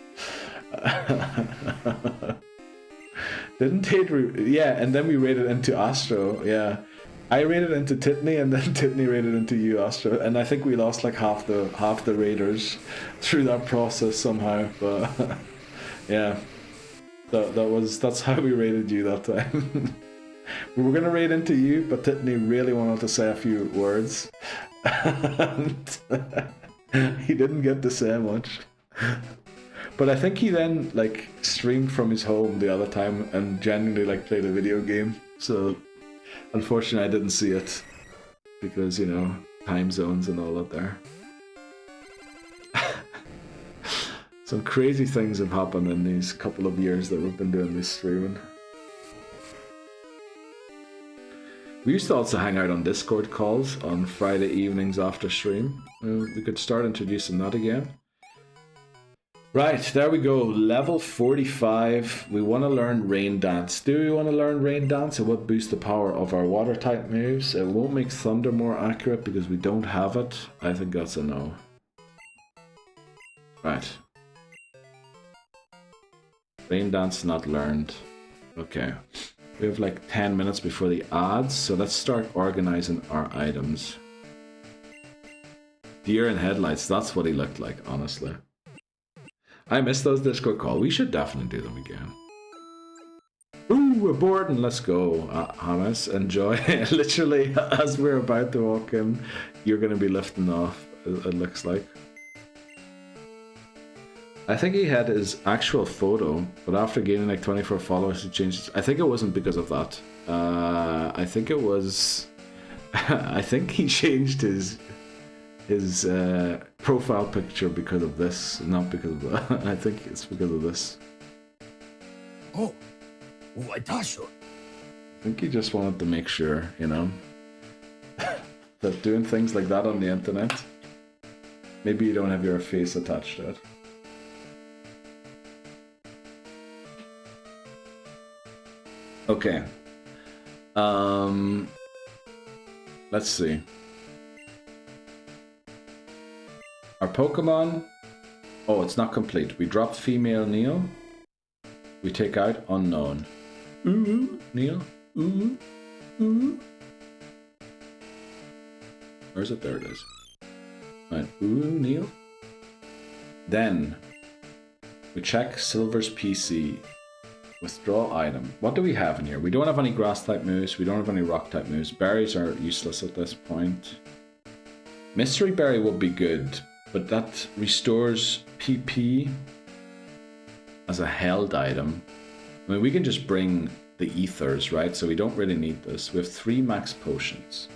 Didn't Tate? Yeah, and then we raided into Astro. Yeah. I raided into Titney and then Titney raided into you, Astro, and I think we lost like half the raiders through that process somehow. But yeah, that's how we raided you that time. We were gonna raid into you, but Titney really wanted to say a few words, and he didn't get to say much. But I think he then like streamed from his home the other time and genuinely like played a video game. So. Unfortunately, I didn't see it because, you know, time zones and all that there. Some crazy things have happened in these couple of years that we've been doing this streaming. We used to also hang out on Discord calls on Friday evenings after stream. We could start introducing that again. Right, there we go. Level 45. We want to learn Rain Dance. Do we want to learn Rain Dance? It would boost the power of our water type moves. It won't make Thunder more accurate because we don't have it. I think that's a no. Right. Rain Dance not learned. Okay. We have like 10 minutes before the ads, so let's start organizing our items. Deer in headlights, that's what he looked like, honestly. I missed those Discord calls. We should definitely do them again. Ooh, we're boarding. Let's go, Hamas. Enjoy. Literally, as we're about to walk in, you're going to be lifting off, it looks like. I think he had his actual photo, but after gaining like 24 followers, he changed it. I think it wasn't because of that. I think it was... I think he changed his profile picture because of this, not because of that. I think it's because of this. Oh, I think he just wanted to make sure, you know, that doing things like that on the internet, maybe you don't have your face attached to it. Okay. Let's see. Our Pokemon... Oh, it's not complete. We drop female Neil. We take out unknown. Ooh, Neil. Ooh, ooh. Where is it? There it is. Right. Ooh, Neil. Then we check Silver's PC. Withdraw item. What do we have in here? We don't have any grass type moves. We don't have any rock type moves. Berries are useless at this point. Mystery Berry would be good, but that restores PP as a held item. I mean, we can just bring the ethers, right? So we don't really need this. We have 3 max potions.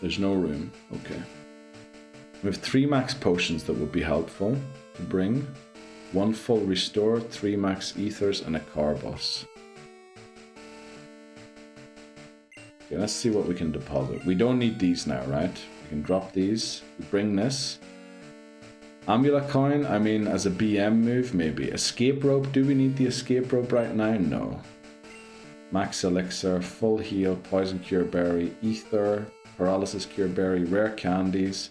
There's no room. Okay. We have 3 max potions that would be helpful to bring. 1 full restore, 3 max ethers, and a Carbos. Okay, let's see what we can deposit. We don't need these now, right? We can drop these. We bring this. Amulet coin, I mean, as a BM move, maybe. Escape rope, do we need the escape rope right now? No. Max elixir, full heal, poison cure berry, ether, paralysis cure berry, rare candies.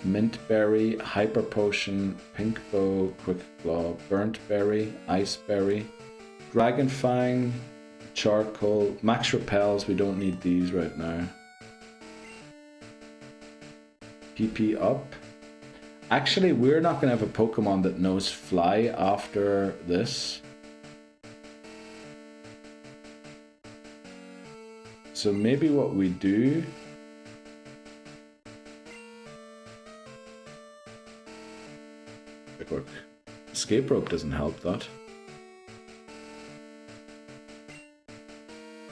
Mint berry, hyper potion, pink bow, quick claw, burnt berry, ice berry, dragon fang, charcoal, max repels. We don't need these right now. PP up. Actually, we're not going to have a Pokemon that knows fly after this. So maybe what we do... Escape rope doesn't help that.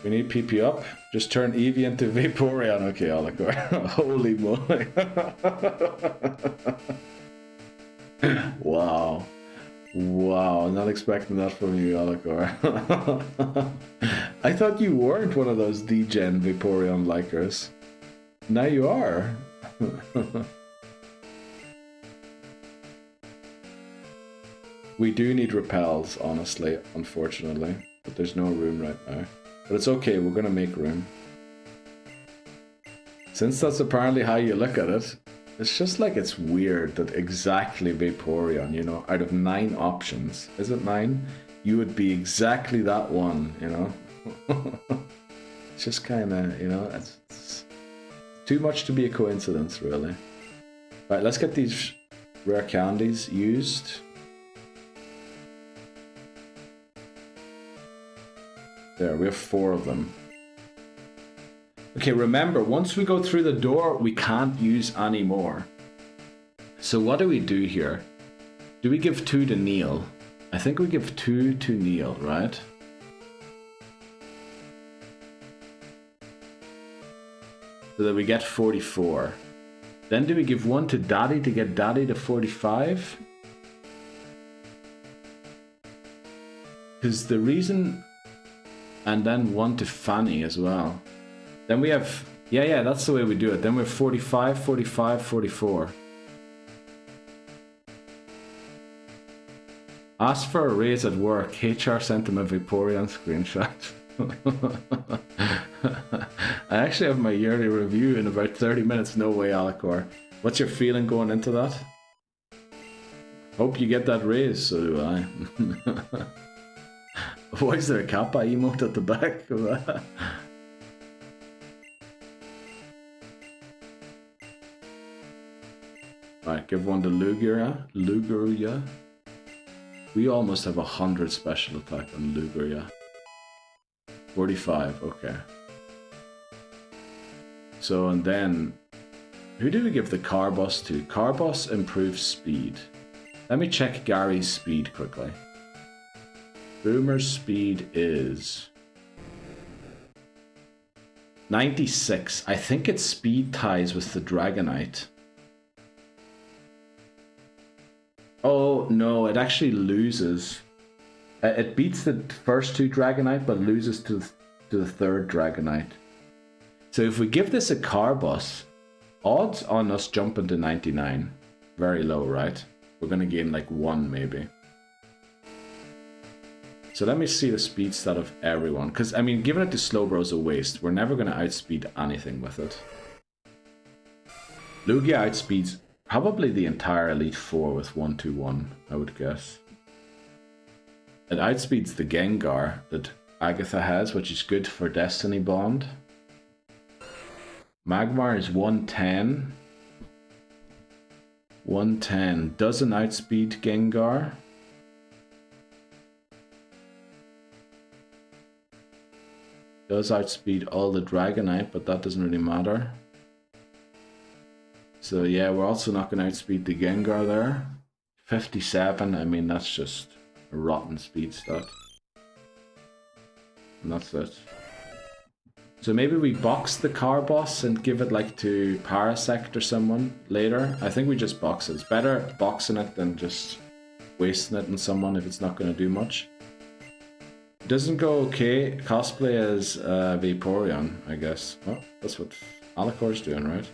We need PP up. Just turn Eevee into Vaporeon. Okay, Alakor. Holy moly. Wow. Wow, not expecting that from you, Alakor. I thought you weren't one of those D-Gen Vaporeon likers. Now you are. We do need repels, honestly, unfortunately. But there's no room right now. But it's okay, we're gonna make room. Since that's apparently how you look at it, it's just like it's weird that exactly Vaporeon, you know, out of 9 options, is it 9? You would be exactly that one, you know? It's just kinda, you know, it's too much to be a coincidence, really. Right, let's get these rare candies used. There, we have 4 of them. Okay, remember, once we go through the door, we can't use any more. So what do we do here? Do we give 2 to Neil? I think we give 2 to Neil, right? So that we get 44. Then do we give 1 to Daddy to get Daddy to 45? Because the reason... And then 1 to Fanny as well. Then we have... Yeah, that's the way we do it. Then we have 45, 45, 44. Asked for a raise at work. HR sent him a Vaporeon screenshot. I actually have my yearly review in about 30 minutes. No way, Alakor. What's your feeling going into that? Hope you get that raise, so do I. Why is there a Kappa emote at the back of that? Right, give 1 to Lugia. We almost have 100 special attack on Lugia. 45, okay. So, and then Who do we give the car bus to? Car bus improves speed. Let me check Gary's speed quickly. Boomer's speed is 96. I think its speed ties with the Dragonite. Oh no, it actually loses. It beats the first two Dragonite, but loses to the third Dragonite. So if we give this a car bus, odds on us jumping to 99, very low, right? We're gonna gain like 1 maybe. So let me see the speed stat of everyone, because I mean, giving it to Slowbro is a waste. We're never gonna outspeed anything with it. Lugia outspeeds probably the entire Elite Four with 121, I would guess. It outspeeds the Gengar that Agatha has, which is good for Destiny Bond. Magmar is 110. 110 doesn't outspeed Gengar. Does outspeed all the Dragonite, but that doesn't really matter. So yeah, we're also not going to outspeed the Gengar there. 57, I mean that's just a rotten speed stat. And that's it. So maybe we box the car boss and give it like to Parasect or someone later. I think we just box it. It's better boxing it than just wasting it on someone if it's not going to do much. It doesn't go okay. Cosplay as Vaporeon, I guess. Oh, that's what Alicor's doing, right?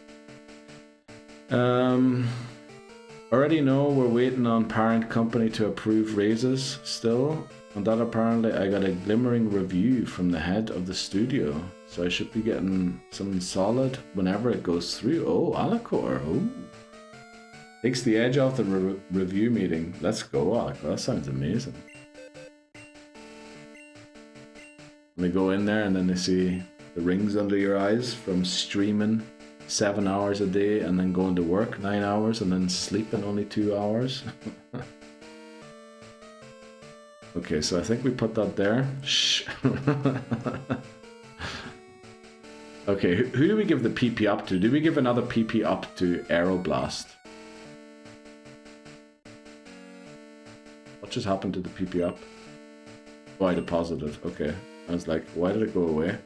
Already know we're waiting on parent company to approve raises still. And that apparently I got a glimmering review from the head of the studio. So I should be getting something solid whenever it goes through. Oh, Alicor. Oh. Takes the edge off the review meeting. Let's go, Alicor. That sounds amazing. We go in there and then they see the rings under your eyes from streaming 7 hours a day and then going to work 9 hours and then sleeping only 2 hours. Okay, so I think we put that there. Shh. Okay, who do we give the PP up to? Do we give another PP up to Aeroblast? What just happened to the PP up? Oh, I deposited. Okay. I was like, why did it go away?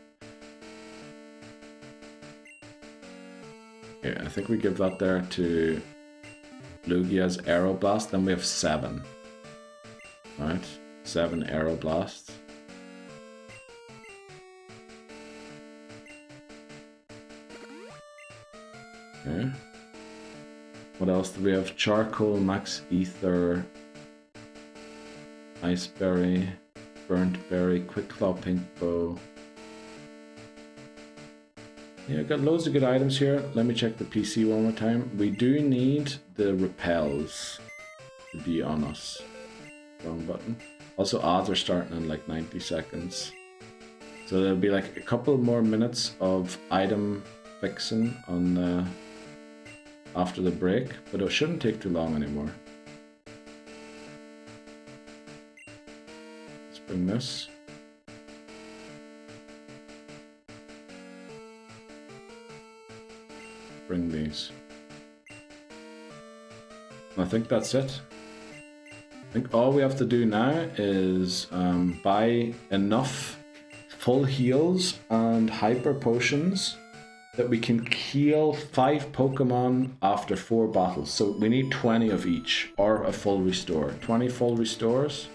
Okay, I think we give that there to Lugia's Aeroblast. Then we have 7. Alright, 7 Aeroblasts. Okay. What else do we have? Charcoal, Max Ether, Iceberry, Burnt Berry, Quick Claw, Pink Bow. Yeah, got loads of good items here. Let me check the PC one more time. We do need the repels to be on us. Wrong button. Also, odds are starting in like 90 seconds. So there'll be like a couple more minutes of item fixing on the after the break, but it shouldn't take too long anymore. Let's bring this. Bring these. I think that's it. I think all we have to do now is buy enough full heals and hyper potions that we can heal 5 Pokemon after 4 battles. So we need 20 of each, or a full restore. 20 full restores,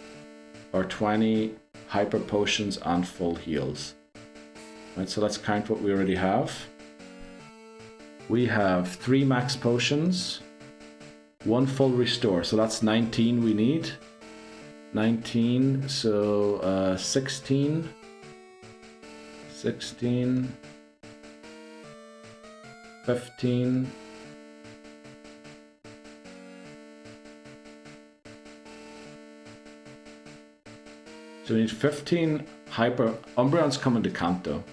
or 20 hyper potions and full heals. Right, so let's count what we already have. We have 3 max potions, 1 full restore, so that's 19 we need. 19, so 16. 16. 15. So we need 15 hyper... Umbreon's coming to Kanto.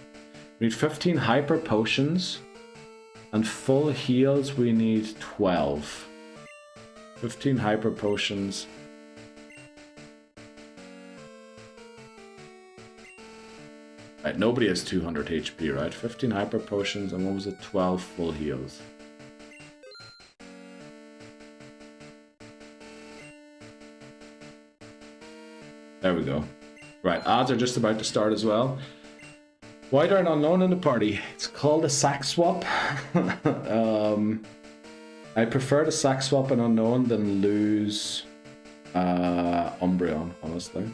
We need 15 hyper potions. And full heals we need 12. 15 hyper potions. Right, nobody has 200 HP, right? 15 hyper potions and what was it? 12 full heals. There we go. Right, odds are just about to start as well. Why there an unknown in the party? It's called a sack swap. I prefer to sack swap an unknown than lose Umbreon, honestly.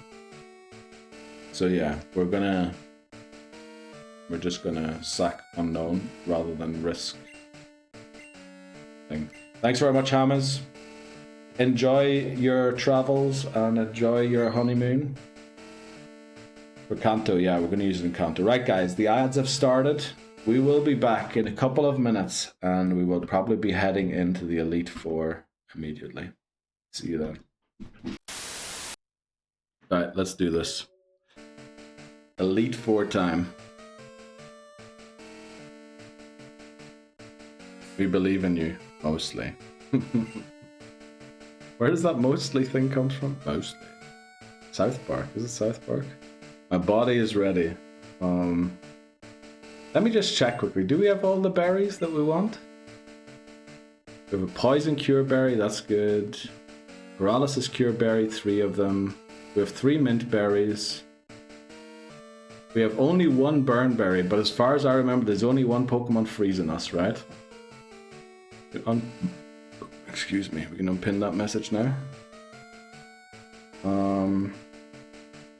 So yeah, we're just gonna sack unknown rather than risk thing. Thanks very much, Hammers. Enjoy your travels and enjoy your honeymoon. For Kanto, yeah, we're gonna use it in Kanto. Right, guys, the ads have started. We will be back in a couple of minutes, and we will probably be heading into the Elite Four immediately. See you then. Alright, let's do this. Elite Four time. We believe in you, mostly. Where does that mostly thing come from? Mostly. South Park. Is it South Park? My body is ready. Let me just check quickly. Do we have all the berries that we want? We have a poison cure berry, that's good. Paralysis cure berry, 3 of them. We have 3 mint berries. We have only 1 burn berry, but as far as I remember, there's only 1 Pokemon freezing us, right? Excuse me, we can unpin that message now.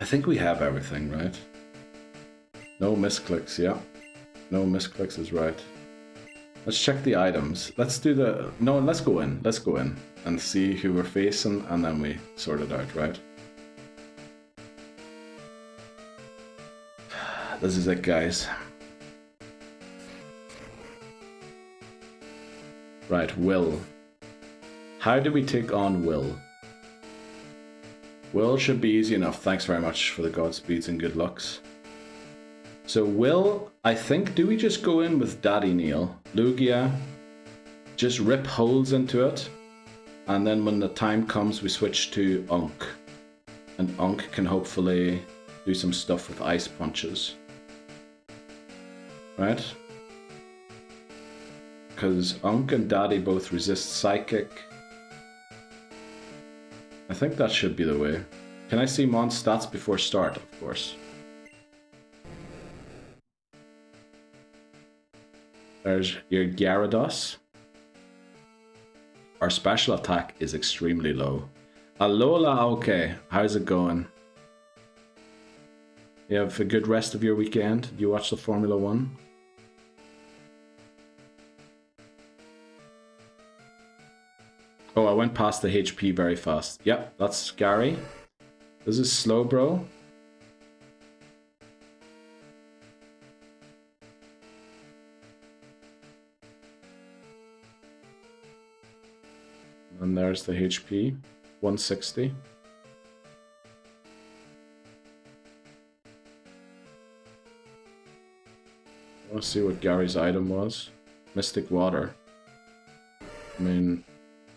I think we have everything, right? No misclicks, yeah. No misclicks is right. Let's check the items. Let's do the... No, let's go in. Let's go in and see who we're facing, and then we sort it out, right? This is it, guys. Right, Will. How do we take on Will? Will should be easy enough. Thanks very much for the Godspeeds and good lucks. So Will, I think, do we just go in with Daddy Neil? Lugia, just rip holes into it, and then when the time comes we switch to Unk. And Unk can hopefully do some stuff with ice punches. Right? Because Unk and Daddy both resist Psychic. I think that should be the way. Can I see Mon's stats before start? Of course. There's your Gyarados. Our special attack is extremely low. Alola, okay. How's it going? You have a good rest of your weekend? You watch the Formula 1? Oh, I went past the HP very fast. Yep, that's Gary. This is slow, bro. And there's the HP, 160. I want to see what Gary's item was. Mystic Water. I mean,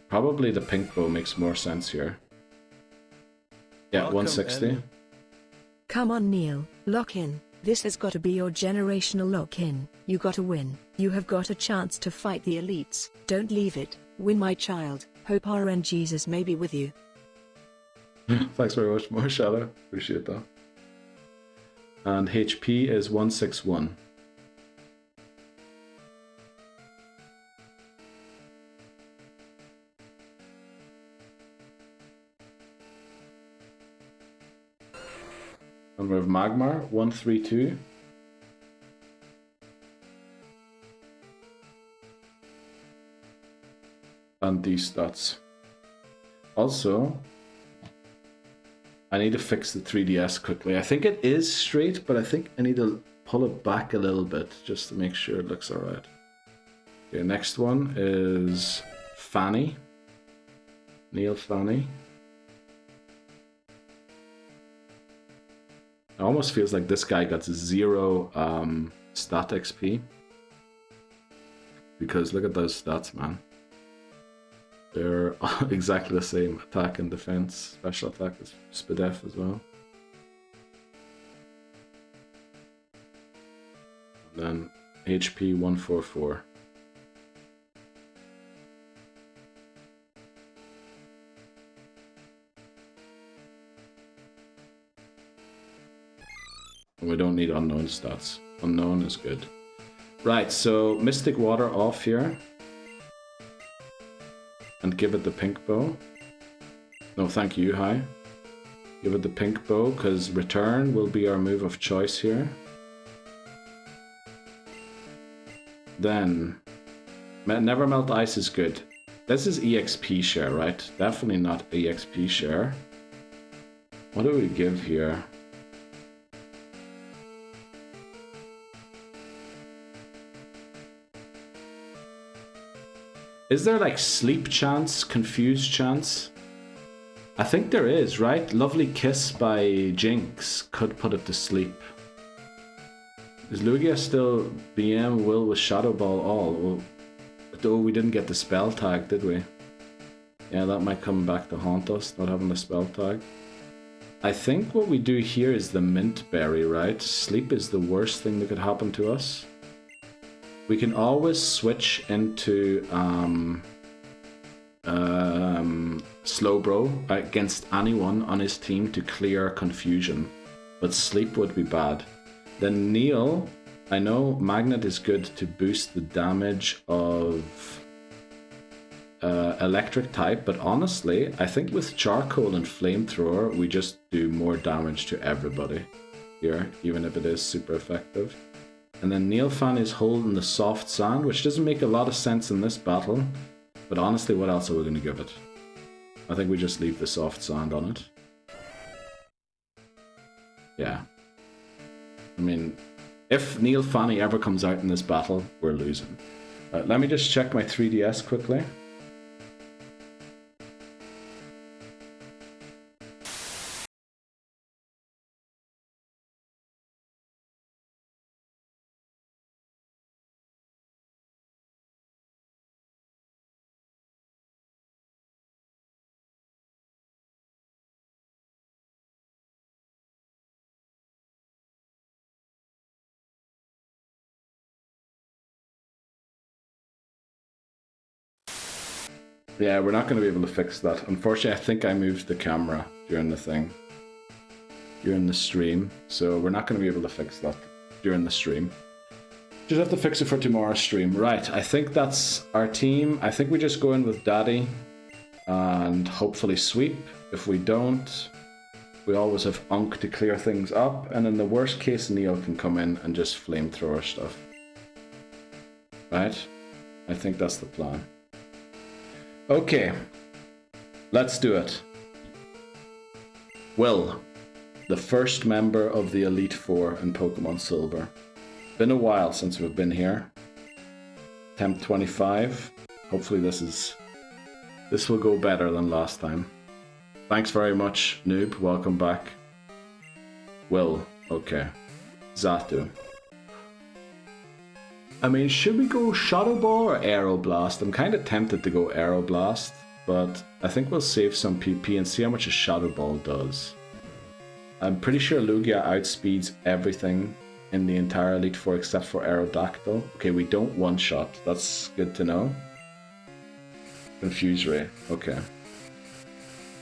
probably the pink bow makes more sense here. Yeah, welcome 160. In. Come on, Neil, lock in. This has got to be your generational lock-in. You gotta win. You have got a chance to fight the elites. Don't leave it. Win, my child. Hope RN Jesus may be with you. Thanks very much, Shadow. Appreciate that. And HP is 161. And we have Magmar, 132. And these stats. Also, I need to fix the 3DS quickly. I think it is straight, but I think I need to pull it back a little bit just to make sure it looks alright. Okay, next one is Fanny. Neil Fanny. It almost feels like this guy got 0 stat XP. Because look at those stats, man. They're exactly the same. Attack and defense. Special attack is Spadef as well. And then HP 144. And we don't need unknown stats. Unknown is good. Right, so Mystic Water off here. And give it the pink bow. No, thank you, hi. Give it the pink bow, because return will be our move of choice here. Then, Never Melt Ice is good. This is EXP share, right? Definitely not EXP share. What do we give here? Is there like sleep chance, confused chance? I think there is, right? Lovely Kiss by Jinx could put it to sleep. Is Lugia still BM Will with Shadow Ball all? Well, though we didn't get the spell tag, did we? Yeah, that might come back to haunt us, not having the spell tag. I think what we do here is the Mint Berry, right? Sleep is the worst thing that could happen to us. We can always switch into Slowbro against anyone on his team to clear confusion, but Sleep would be bad. Then Neil, I know Magnet is good to boost the damage of electric type, but honestly, I think with Charcoal and Flamethrower, we just do more damage to everybody here, even if it is super effective. And then Neilfan is holding the Soft Sand, which doesn't make a lot of sense in this battle, but honestly, what else are we going to give it? I think we just leave the Soft Sand on it. Yeah. I mean, if Neil Fanny ever comes out in this battle, we're losing. Right, let me just check my 3DS quickly. Yeah, we're not going to be able to fix that. Unfortunately, I think I moved the camera during the thing. During the stream. So we're not going to be able to fix that during the stream. Just have to fix it for tomorrow's stream. Right, I think that's our team. I think we just go in with Daddy. And hopefully sweep. If we don't, we always have Unk to clear things up. And in the worst case, Neil can come in and just flamethrower stuff. Right? I think that's the plan. Okay, let's do it. Will, the first member of the Elite Four in Pokemon Silver. Been a while since we've been here. Attempt 25. Hopefully this will go better than last time. Thanks very much, Noob. Welcome back. Will, okay. Zatu. I mean, should we go Shadow Ball or Aeroblast? I'm kind of tempted to go Aeroblast, but I think we'll save some PP and see how much a Shadow Ball does. I'm pretty sure Lugia outspeeds everything in the entire Elite Four except for Aerodactyl. Okay, we don't one-shot. That's good to know. Confuse Ray. Okay.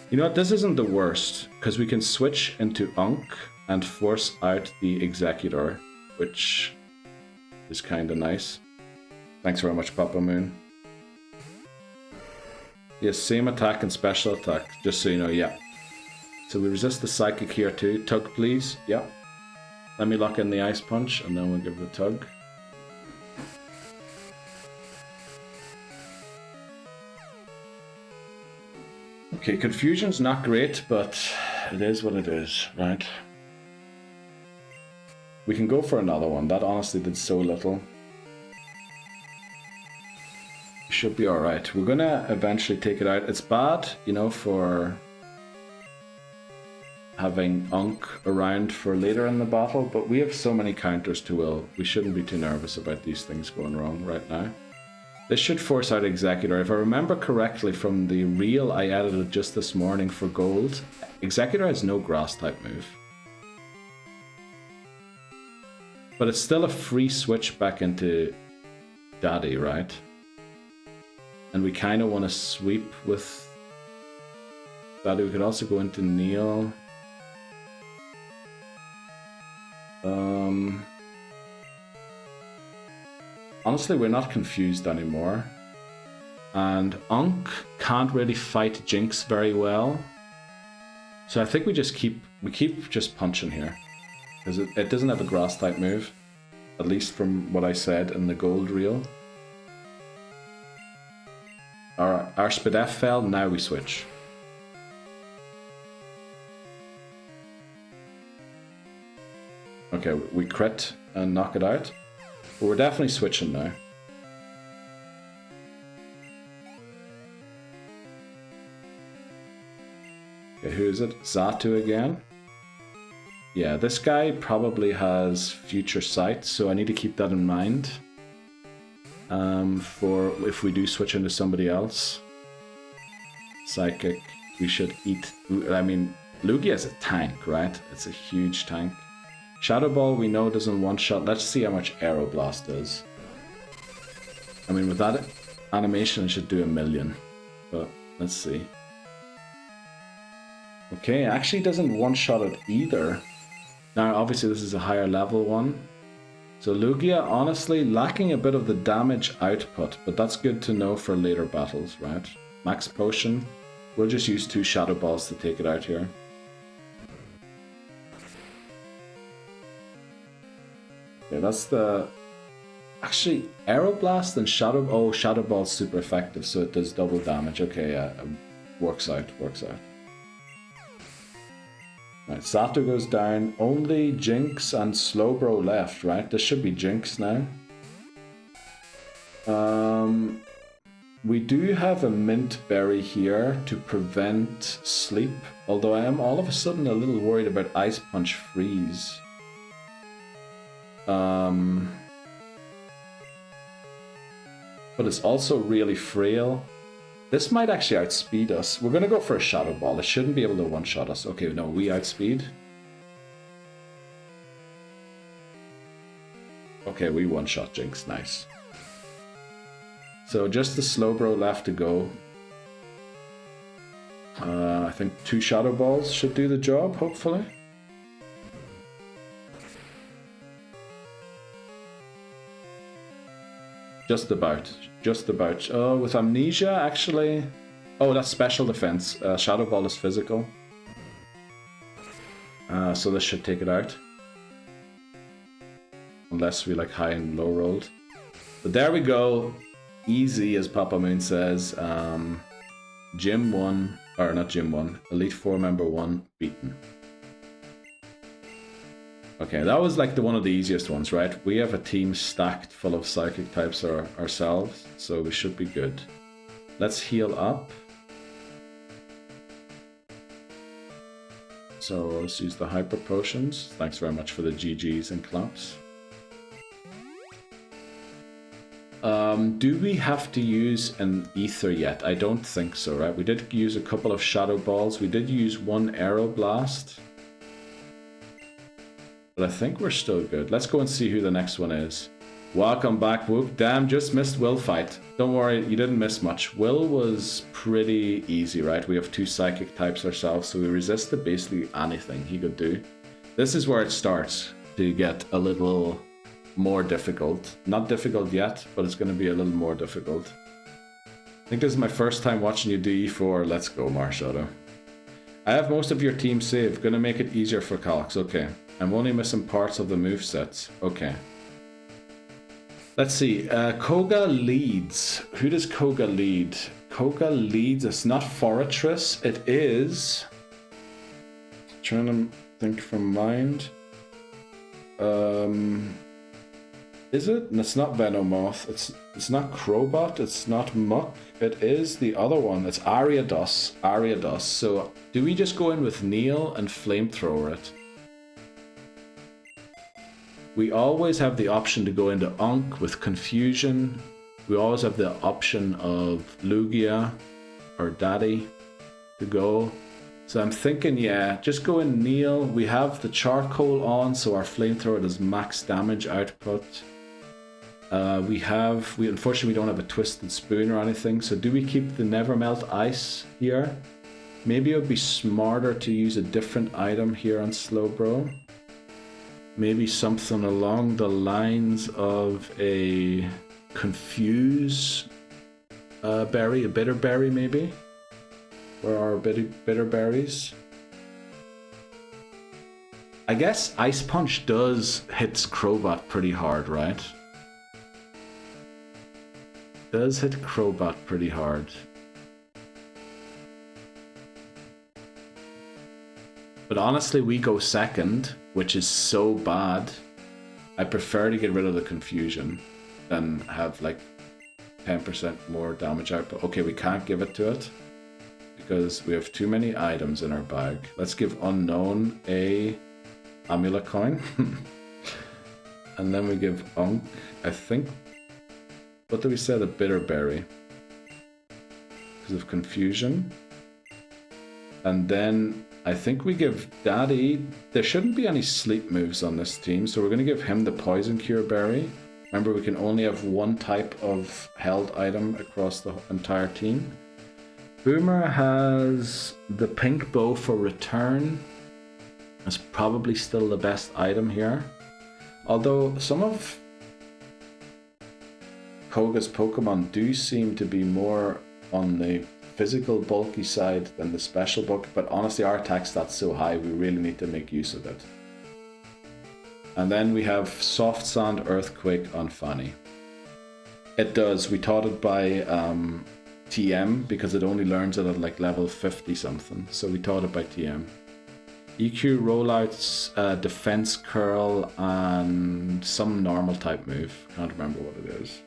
You know what? This isn't the worst, because we can switch into Unk and force out the Executor, which is kind of nice. Thanks very much, Papa Moon. Yes, same attack and special attack, just so you know, yeah. So we resist the Psychic here too. Tug, please. Yeah. Let me lock in the Ice Punch, and then we'll give the Tug. Okay, Confusion's not great, but it is what it is, right? We can go for another one. That honestly did so little. Should be alright. We're gonna eventually take it out. It's bad, you know, for having Unk around for later in the battle, but we have so many counters to Will. We shouldn't be too nervous about these things going wrong right now. This should force out Executor. If I remember correctly from the reel I edited just this morning for Gold, Executor has no Grass type move. But it's still a free switch back into Daddy, right? And we kind of want to sweep with Daddy. We could also go into Neil. Honestly, we're not confused anymore. And Unk can't really fight Jinx very well. So I think we keep just punching here. Because it doesn't have a grass type move. At least from what I said in the gold reel. Our Spadef fell, now we switch. Okay, we crit and knock it out. But we're definitely switching now. Okay, who is it? Xatu again? Yeah, this guy probably has future sight, so I need to keep that in mind. For if we do switch into somebody else. Psychic, we should eat... I mean, Lugia is a tank, right? It's a huge tank. Shadow Ball we know doesn't one-shot. Let's see how much Aeroblast does. I mean, with that animation it should do 1,000,000. But, let's see. Okay, actually doesn't one-shot it either. Now, obviously this is a higher level one. So Lugia, honestly, lacking a bit of the damage output, but that's good to know for later battles, right? Max Potion. We'll just use 2 Shadow Balls to take it out here. Okay, that's the... Actually, Aeroblast and Shadow... Oh, Shadow Ball's super effective, so it does double damage. Okay, yeah, works out, works out. Right, Xatu goes down. Only Jinx and Slowbro left, right? This should be Jinx now. We do have a Mint Berry here to prevent sleep. Although I am all of a sudden a little worried about Ice Punch Freeze. But it's also really frail. This might actually outspeed us. We're going to go for a Shadow Ball. It shouldn't be able to one-shot us. Okay, no, we outspeed. Okay, we one-shot Jinx. Nice. So just the Slowbro left to go. I think 2 Shadow Balls should do the job, hopefully. Just about. Just about. Oh, with Amnesia, actually... Oh, that's special defense. Shadow Ball is physical. So this should take it out. Unless we like high and low rolled. But there we go. Easy, as Papa Moon says. Gym 1, or not Gym 1, Elite 4 member 1 beaten. Okay, that was like one of the easiest ones, right? We have a team stacked full of psychic types ourselves, so we should be good. Let's heal up. So let's use the hyper potions. Thanks very much for the GGs and claps. Do we have to use an ether yet? I don't think so, right? We did use a couple of Shadow Balls. We did use 1 Aeroblast. But I think we're still good. Let's go and see who the next one is. Welcome back, Whoop. Damn, just missed Will fight. Don't worry, you didn't miss much. Will was pretty easy, right? We have 2 psychic types ourselves, so we resisted basically anything he could do. This is where it starts to get a little more difficult. Not difficult yet, but it's going to be a little more difficult. I think this is my first time watching you do E4. Let's go, Marshadow. I have most of your team saved. Gonna make it easier for Calx. Okay. I'm only missing parts of the movesets. Okay. Let's see. Koga leads. Who does Koga lead? Koga leads. It's not Fortress. It is... Trying to think from mind. Is it? And it's not Venomoth. It's not Crowbot. It's not Muck. It is the other one. It's Ariados. Ariados. So do we just go in with Neil and Flamethrower it? We always have the option to go into Unk with Confusion. We always have the option of Lugia or Daddy to go. So I'm thinking, yeah, just go in Neil. We have the Charcoal on, so our Flamethrower does max damage output. We unfortunately don't have a Twisted Spoon or anything, so do we keep the Nevermelt Ice here? Maybe it would be smarter to use a different item here on Slowbro. maybe something along the lines of a confuse berry, a bitter berry maybe? Where are bitter berries? I guess Ice Punch hits Crobat pretty hard, right? Does hit Crobat pretty hard. But honestly, we go second, which is so bad. I prefer to get rid of the confusion than have like 10% more damage output. Okay, we can't give it to it because we have too many items in our bag. Let's give Unknown a Amulet coin. And then we give Unk, I think, what did we say? The bitter berry. Because of confusion. And then I think we give Daddy, there shouldn't be any sleep moves on this team, so we're going to give him the Poison Cure Berry. Remember, we can only have one type of held item across the entire team. Boomer has the Pink Bow for return. That's probably still the best item here. Although some of Koga's Pokemon do seem to be more on the physical bulky side than the special bulk, but honestly our attack stats so high we really need to make use of it. And then we have Soft Sand Earthquake on Fanny. It does, we taught it by TM because it only learns it at like level 50 something, so we taught it by TM. EQ rollouts, defense curl, and some normal type move, can't remember what it is.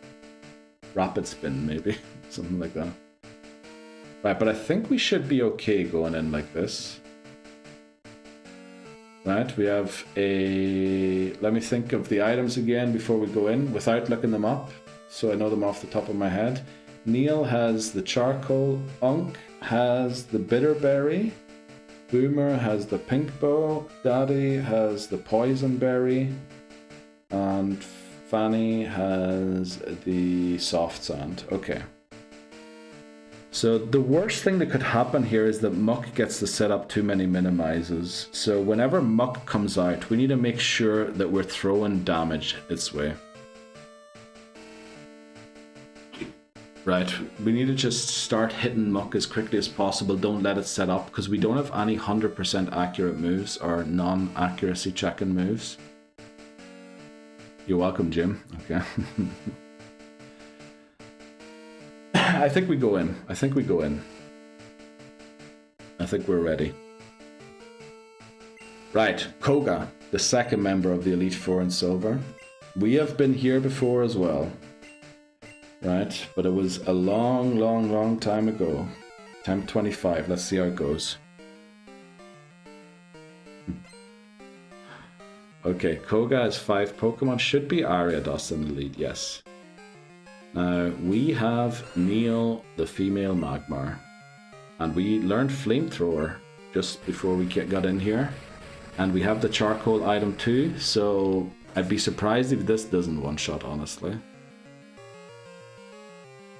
Rapid spin maybe, something like that. Right, but I think we should be okay going in like this. Right, we have a... Let me think of the items again before we go in, without looking them up, so I know them off the top of my head. Neil has the charcoal, Unk has the bitter berry, Boomer has the pink bow, Daddy has the poison berry, and Fanny has the soft sand. Okay. So the worst thing that could happen here is that Muck gets to set up too many minimizes. So whenever Muck comes out, we need to make sure that we're throwing damage its way. Right, we need to just start hitting Muck as quickly as possible. Don't let it set up because we don't have any 100% accurate moves or non-accuracy checking moves. You're welcome, Jim. Okay. I think we go in. I think we go in. I think we're ready. Right, Koga, the second member of the Elite Four in Silver. We have been here before as well. Right, but it was a long time ago. Temp 25, let's see how it goes. Okay, Koga has 5 Pokemon, should be Ariados in the lead, yes. Now, we have Neil, the female Magmar. And we learned Flamethrower just before we got in here. And we have the charcoal item too, so I'd be surprised if this doesn't one-shot, honestly.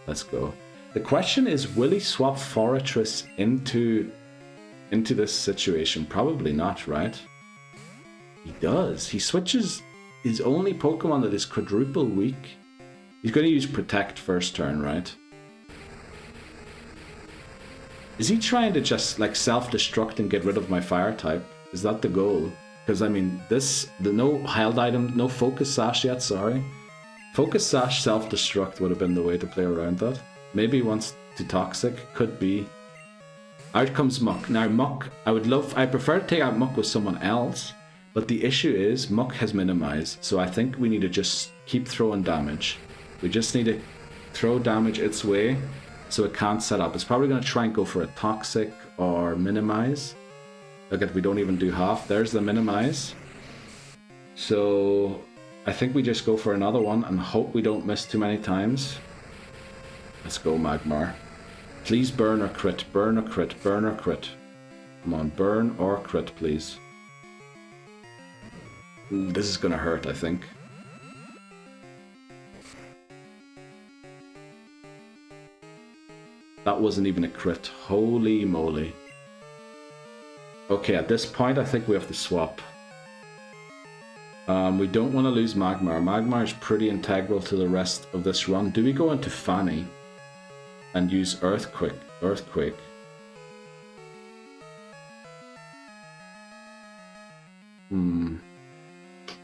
Let's go. The question is, will he swap Forretress into this situation? Probably not, right? He does. He switches his only Pokemon that is quadruple weak. He's going to use Protect first turn, right? Is he trying to just like self-destruct and get rid of my fire type? Is that the goal? Because I mean, no held item, no Focus Sash yet, sorry. Focus Sash self-destruct would have been the way to play around that. Maybe he wants to Toxic, could be. Out comes Muck. Now Muck, I prefer to take out Muck with someone else, but the issue is Muck has minimized, so I think we need to just keep throwing damage. We just need to throw damage its way so it can't set up. It's probably going to try and go for a Toxic or minimize. Look at, we don't even do half. There's the minimize. So I think we just go for another one and hope we don't miss too many times. Let's go, Magmar. Please burn or crit, burn or crit, burn or crit. Come on, burn or crit, please. Ooh, this is going to hurt, I think. That wasn't even a crit. Holy moly. Okay, at this point, I think we have to swap. We don't want to lose Magmar. Magmar is pretty integral to the rest of this run. Do we go into Fanny and use Earthquake?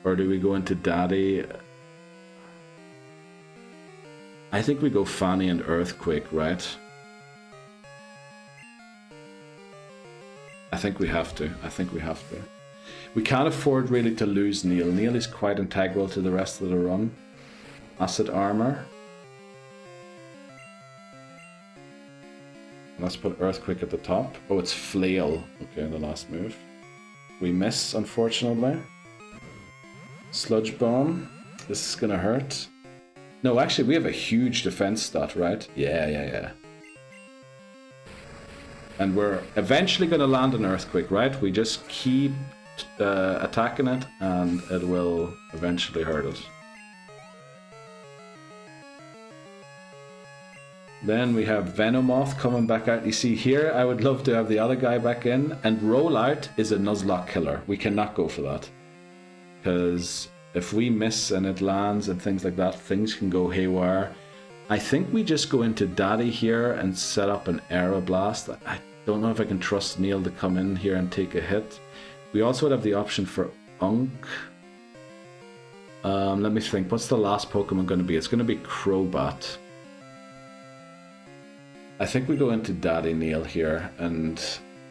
Or do we go into Daddy? I think we go Fanny and Earthquake, right? I think we have to. We can't afford really to lose Neil. Neil is quite integral to the rest of the run. Acid Armor. Let's put Earthquake at the top. Oh, it's Flail. Okay, the last move. We miss, unfortunately. Sludge Bomb. This is gonna hurt. No, actually, we have a huge defense stat, right? Yeah. And we're eventually gonna land an Earthquake, right? We just keep attacking it, and it will eventually hurt us. Then we have Venomoth coming back out. You see here, I would love to have the other guy back in. And Rollout is a Nuzlocke killer. We cannot go for that. Because if we miss and it lands and things like that, things can go haywire. I think we just go into Daddy here and set up an Aeroblast. I don't know if I can trust Neil to come in here and take a hit. We also would have the option for Unk. Let me think. What's the last Pokemon going to be? It's going to be Crobat. I think we go into Daddy Neil here and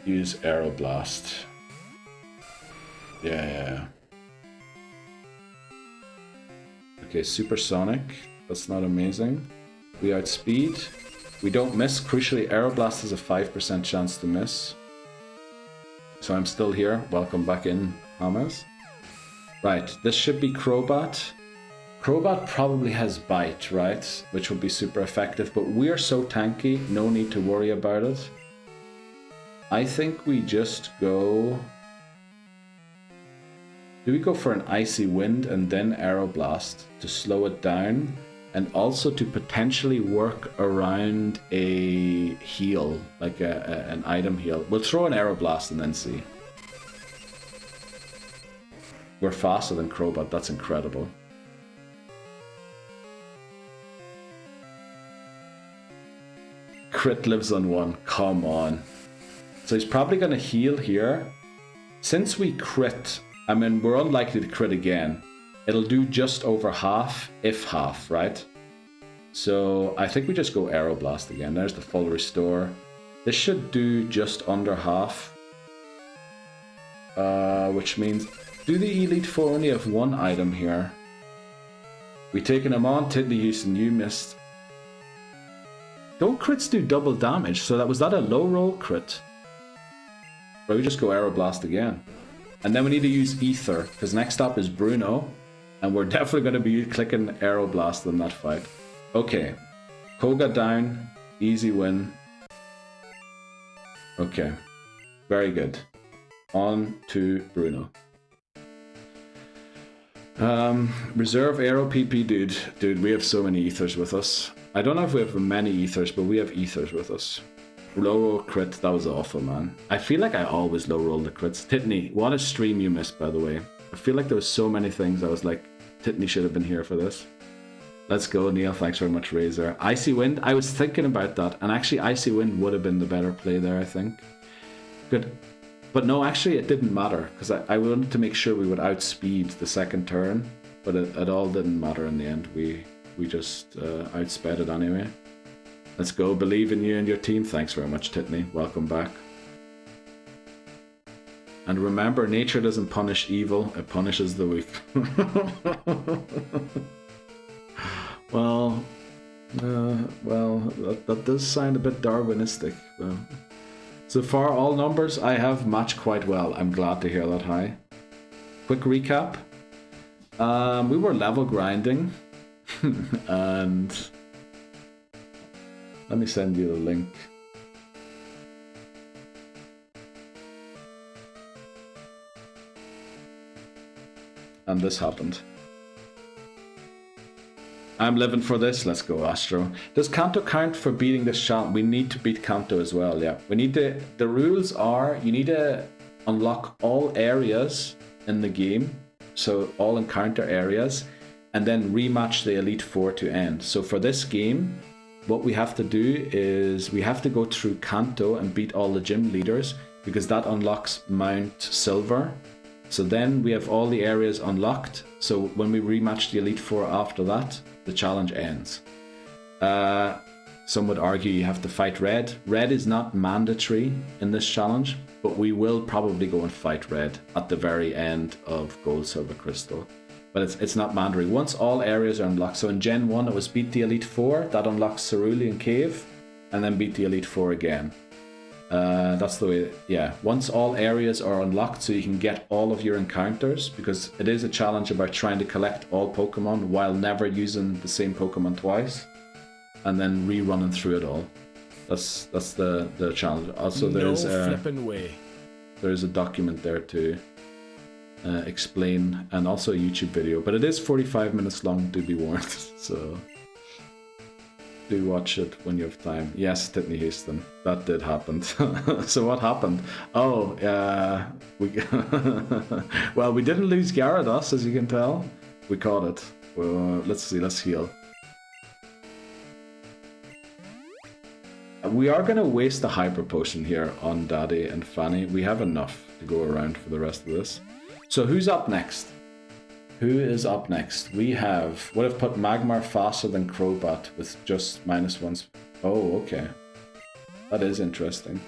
use Aeroblast. Yeah. Okay, Supersonic. That's not amazing. We outspeed. We don't miss. Crucially, Aeroblast has a 5% chance to miss. So I'm still here. Welcome back in, Hamas. Right, this should be Crobat. Crobat probably has Bite, right? Which would be super effective, but we're so tanky, no need to worry about it. I think we just go... Do we go for an Icy Wind and then Aeroblast to slow it down? And also to potentially work around a heal, like an item heal. We'll throw an Aeroblast and then see. We're faster than Crobat, that's incredible. Crit lives on 1, come on. So he's probably going to heal here. Since we crit, I mean, we're unlikely to crit again. It'll do just over half, if half, right? So I think we just go Aeroblast again. There's the full restore. This should do just under half. Which means, do the Elite Four only have one item here? We taking him on, Tidney Houston, you missed. Don't crits do double damage, so was that a low roll crit? Or we just go Aeroblast again. And then we need to use Ether, because next up is Bruno. And we're definitely going to be clicking Aeroblast in that fight. Okay. Koga down. Easy win. Okay. Very good. On to Bruno. Reserve Aero PP, dude. Dude, we have so many Ethers with us. I don't know if we have many Ethers, but we have Ethers with us. Low roll crit, that was awful, man. I feel like I always low roll the crits. Titney, what a stream you missed, by the way. I feel like there was so many things I was like, Titney should have been here for this. Let's go, Neil. Thanks very much, Razor. Icy Wind, I was thinking about that, and actually Icy Wind would have been the better play there, I think. Good. But no, actually it didn't matter, because I wanted to make sure we would outspeed the second turn, but it all didn't matter in the end. We just outsped it anyway. Let's go. Believe in you and your team. Thanks very much, Titney. Welcome back. And remember, nature doesn't punish evil, it punishes the weak. Well, that does sound a bit Darwinistic. So far, all numbers I have matched quite well. I'm glad to hear that. Hi. Quick recap. We were level grinding, and let me send you the link. And this happened. I'm living for this. Let's go, Astro. Does Kanto count for beating this challenge? We need to beat Kanto as well, yeah. We need to... The rules are you need to unlock all areas in the game so all encounter areas, and then rematch the Elite Four to end. So for this game, what we have to do is we have to go through Kanto and beat all the gym leaders, because that unlocks Mount Silver. So then we have all the areas unlocked. So when we rematch the Elite Four after that, the challenge ends. Some would argue you have to fight Red. Red is not mandatory in this challenge, but we will probably go and fight Red at the very end of Gold, Silver, Crystal. But it's not mandatory. Once all areas are unlocked, so in Gen 1 it was beat the Elite Four, that unlocks Cerulean Cave, and then beat the Elite Four again. That's the way, yeah. Once all areas are unlocked, so you can get all of your encounters, because it is a challenge about trying to collect all Pokemon while never using the same Pokemon twice, and then rerunning through it all. That's the challenge. Also, there's no flipping way. There's a document there to explain, and also a YouTube video, but it is 45 minutes long, do be warned. So do watch it when you have time. Yes, Tiffany Houston, that did happen. So what happened? Oh, well, we didn't lose Gyarados, as you can tell. We caught it. Well, let's see, let's heal. We are going to waste a Hyper Potion here on Daddy and Fanny. We have enough to go around for the rest of this. So who's up next? Who is up next? We have... Would have put Magmar faster than Crobat with just -1. Oh, okay. That is interesting.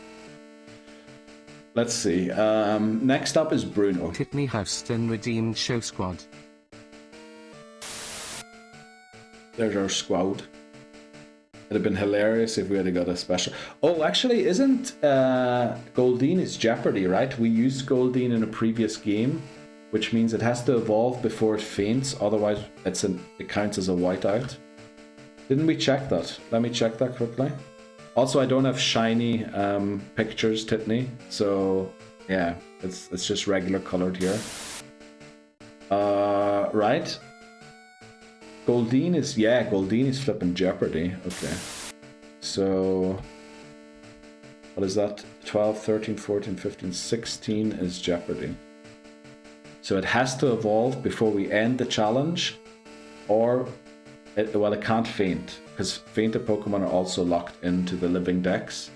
Let's see. Next up is Bruno. Whitney Houston redeemed Show Squad. There's our squad. It'd have been hilarious if we had got a special. Oh, actually, isn't Goldeen is Jeopardy, right? We used Goldeen in a previous game, which means it has to evolve before it faints. Otherwise, it counts as a whiteout. Didn't we check that? Let me check that quickly. Also, I don't have shiny pictures, Titney. So yeah, it's just regular colored here. Right. Goldeen is flipping Jeopardy. Okay. So what is that? 12, 13, 14, 15, 16 is Jeopardy. So it has to evolve before we end the challenge, or it can't faint, because fainted Pokemon are also locked into the Living Dex,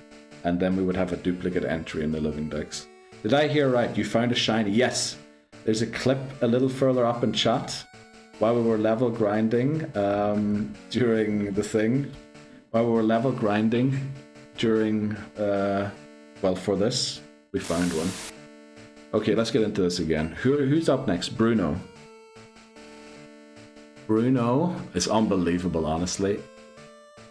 and then we would have a duplicate entry in the Living Dex. Did I hear right? You found a shiny? Yes. There's a clip a little further up in chat while we were level grinding during the thing. While we were level grinding during, for this, we found one. Okay, let's get into this again. Who's up next? Bruno. Bruno is unbelievable, honestly.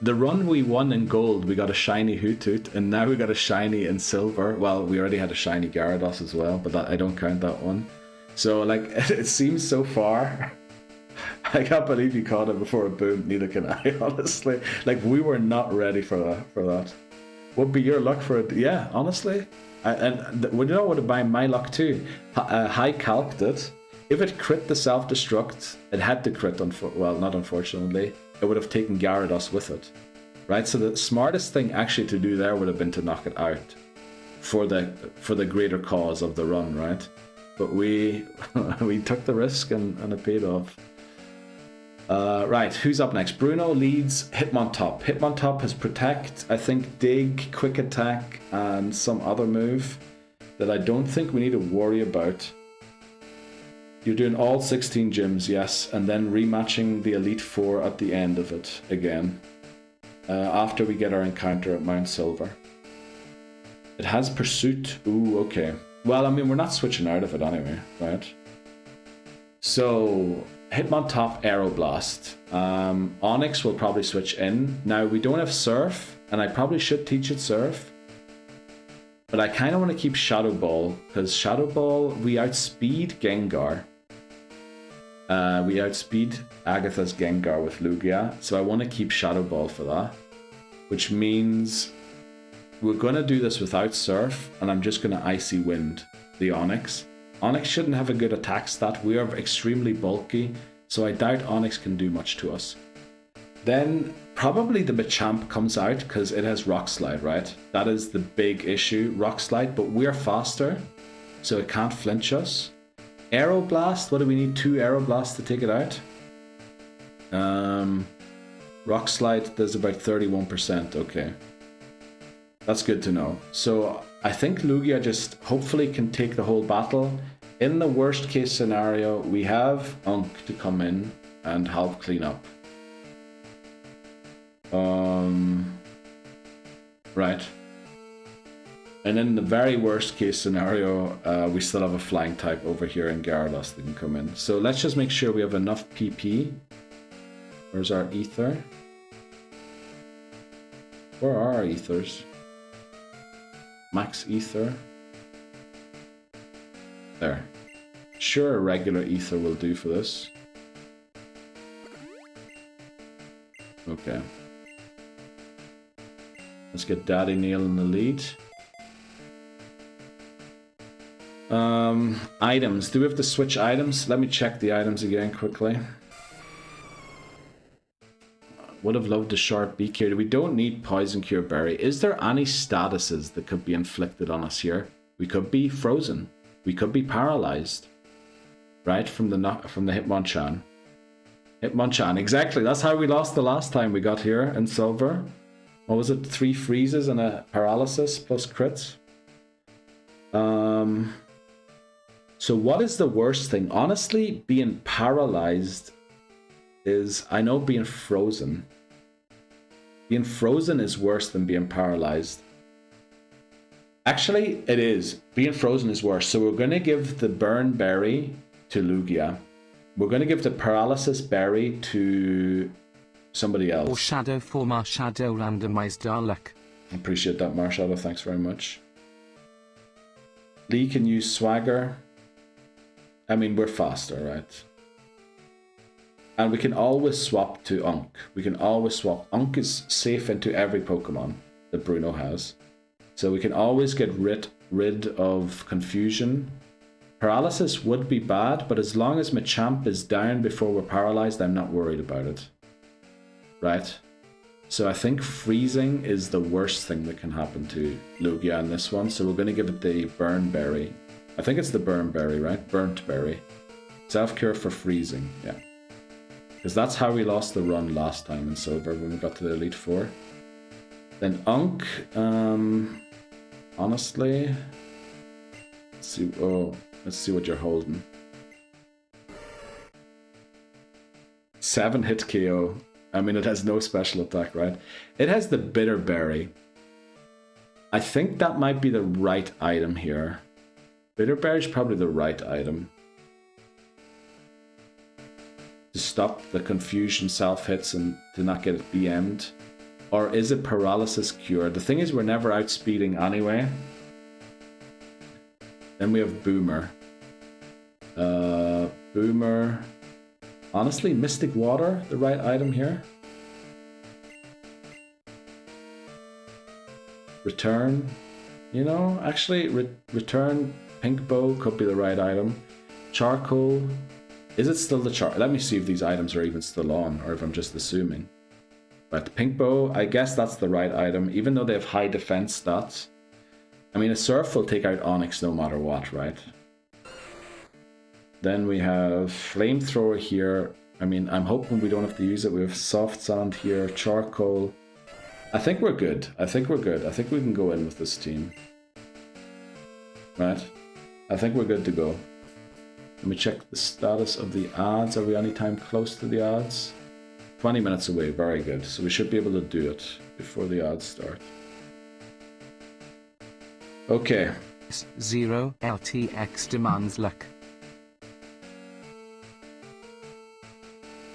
The run we won in gold, we got a shiny Hoothoot, and now we got a shiny in silver. Well, we already had a shiny Gyarados as well, but I don't count that one. So, like, it seems so far. I can't believe you caught it before it boomed, neither can I, honestly. Like, we were not ready for that. Would be your luck for it. Yeah, honestly. You know what would be my luck too? High calced it. If it crit the self-destruct, it had to crit, not unfortunately. It would have taken Gyarados with it. Right? So the smartest thing actually to do there would have been to knock it out for the greater cause of the run, right? But we took the risk and it paid off. Right, who's up next? Bruno leads Hitmontop. Hitmontop has Protect, I think Dig, Quick Attack, and some other move that I don't think we need to worry about. You're doing all 16 gyms, yes, and then rematching the Elite Four at the end of it again. After we get our encounter at Mount Silver. It has Pursuit. Ooh, okay. Well, I mean, we're not switching out of it anyway, right? So... Hitmontop Aeroblast. Onyx will probably switch in. Now, we don't have Surf, and I probably should teach it Surf. But I kind of want to keep Shadow Ball, because Shadow Ball, we outspeed Gengar. We outspeed Agatha's Gengar with Lugia, so I want to keep Shadow Ball for that. Which means we're going to do this without Surf, and I'm just going to Icy Wind the Onyx. Onyx shouldn't have a good attack stat. We are extremely bulky, so I doubt Onyx can do much to us. Then probably the Machamp comes out because it has Rock Slide, right? That is the big issue, Rock Slide, but we're faster, so it can't flinch us. Aeroblast, what do we need? 2 Aeroblasts to take it out? Rock Slide does about 31%, okay. That's good to know. So I think Lugia just hopefully can take the whole battle. In the worst case scenario, we have Unk to come in and help clean up. Right. And in the very worst case scenario, we still have a flying type over here in Gyarados that can come in. So let's just make sure we have enough PP. Where's our ether? Where are our ethers? Max ether. There. Sure, a regular ether will do for this. Okay. Let's get Daddy Neil in the lead. Items. Do we have to switch items? Let me check the items again quickly. Would have loved a sharp beak here. We don't need Poison Cure Berry. Is there any statuses that could be inflicted on us here? We could be frozen. We could be paralyzed. Right? From the Hitmonchan. Hitmonchan. Exactly. That's how we lost the last time we got here in Silver. What was it? 3 freezes and a paralysis plus crits. So what is the worst thing? Honestly, being paralyzed is... I know being frozen. Being frozen is worse than being paralyzed. Actually, it is. Being frozen is worse. So we're going to give the Burn Berry to Lugia. We're going to give the Paralysis Berry to somebody else. Or Shadow for Marshadow randomized Dalek. Appreciate that, Marshadow. Thanks very much. Lee can use Swagger. I mean, we're faster, right? And we can always swap to Unk. We can always swap. Unk is safe into every Pokemon that Bruno has. So we can always get rid of Confusion. Paralysis would be bad, but as long as Machamp is down before we're paralyzed, I'm not worried about it. Right? So I think freezing is the worst thing that can happen to Lugia in this one. So we're going to give it the Burn Berry. I think it's the Burn Berry, right? Burnt Berry. Self-cure for freezing, yeah. Because that's how we lost the run last time in Silver when we got to the Elite Four. Then Unk, honestly, let's see what you're holding. 7 hit KO. I mean, it has no special attack, right? It has the Bitter Berry. I think that might be the right item here. Bitter Berry is probably the right item. To stop the Confusion self-hits and to not get it BM'd. Or is it Paralysis Cure? The thing is, we're never outspeeding anyway. Then we have Boomer. Boomer. Honestly, Mystic Water, the right item here. Return. You know, actually, Return Pink Bow could be the right item. Charcoal. Is it still the char? Let me see if these items are even still on, or if I'm just assuming. But Pink Bow, I guess that's the right item, even though they have high defense stats. I mean, a Surf will take out Onyx no matter what, right? Then we have Flamethrower here. I mean, I'm hoping we don't have to use it. We have Soft Sand here, Charcoal. I think we're good. I think we're good. I think we can go in with this team. Right? I think we're good to go. Let me check the status of the ads. Are we anytime close to the ads? 20 minutes away. Very good. So we should be able to do it before the ads start. Okay. 0 LTX demands luck.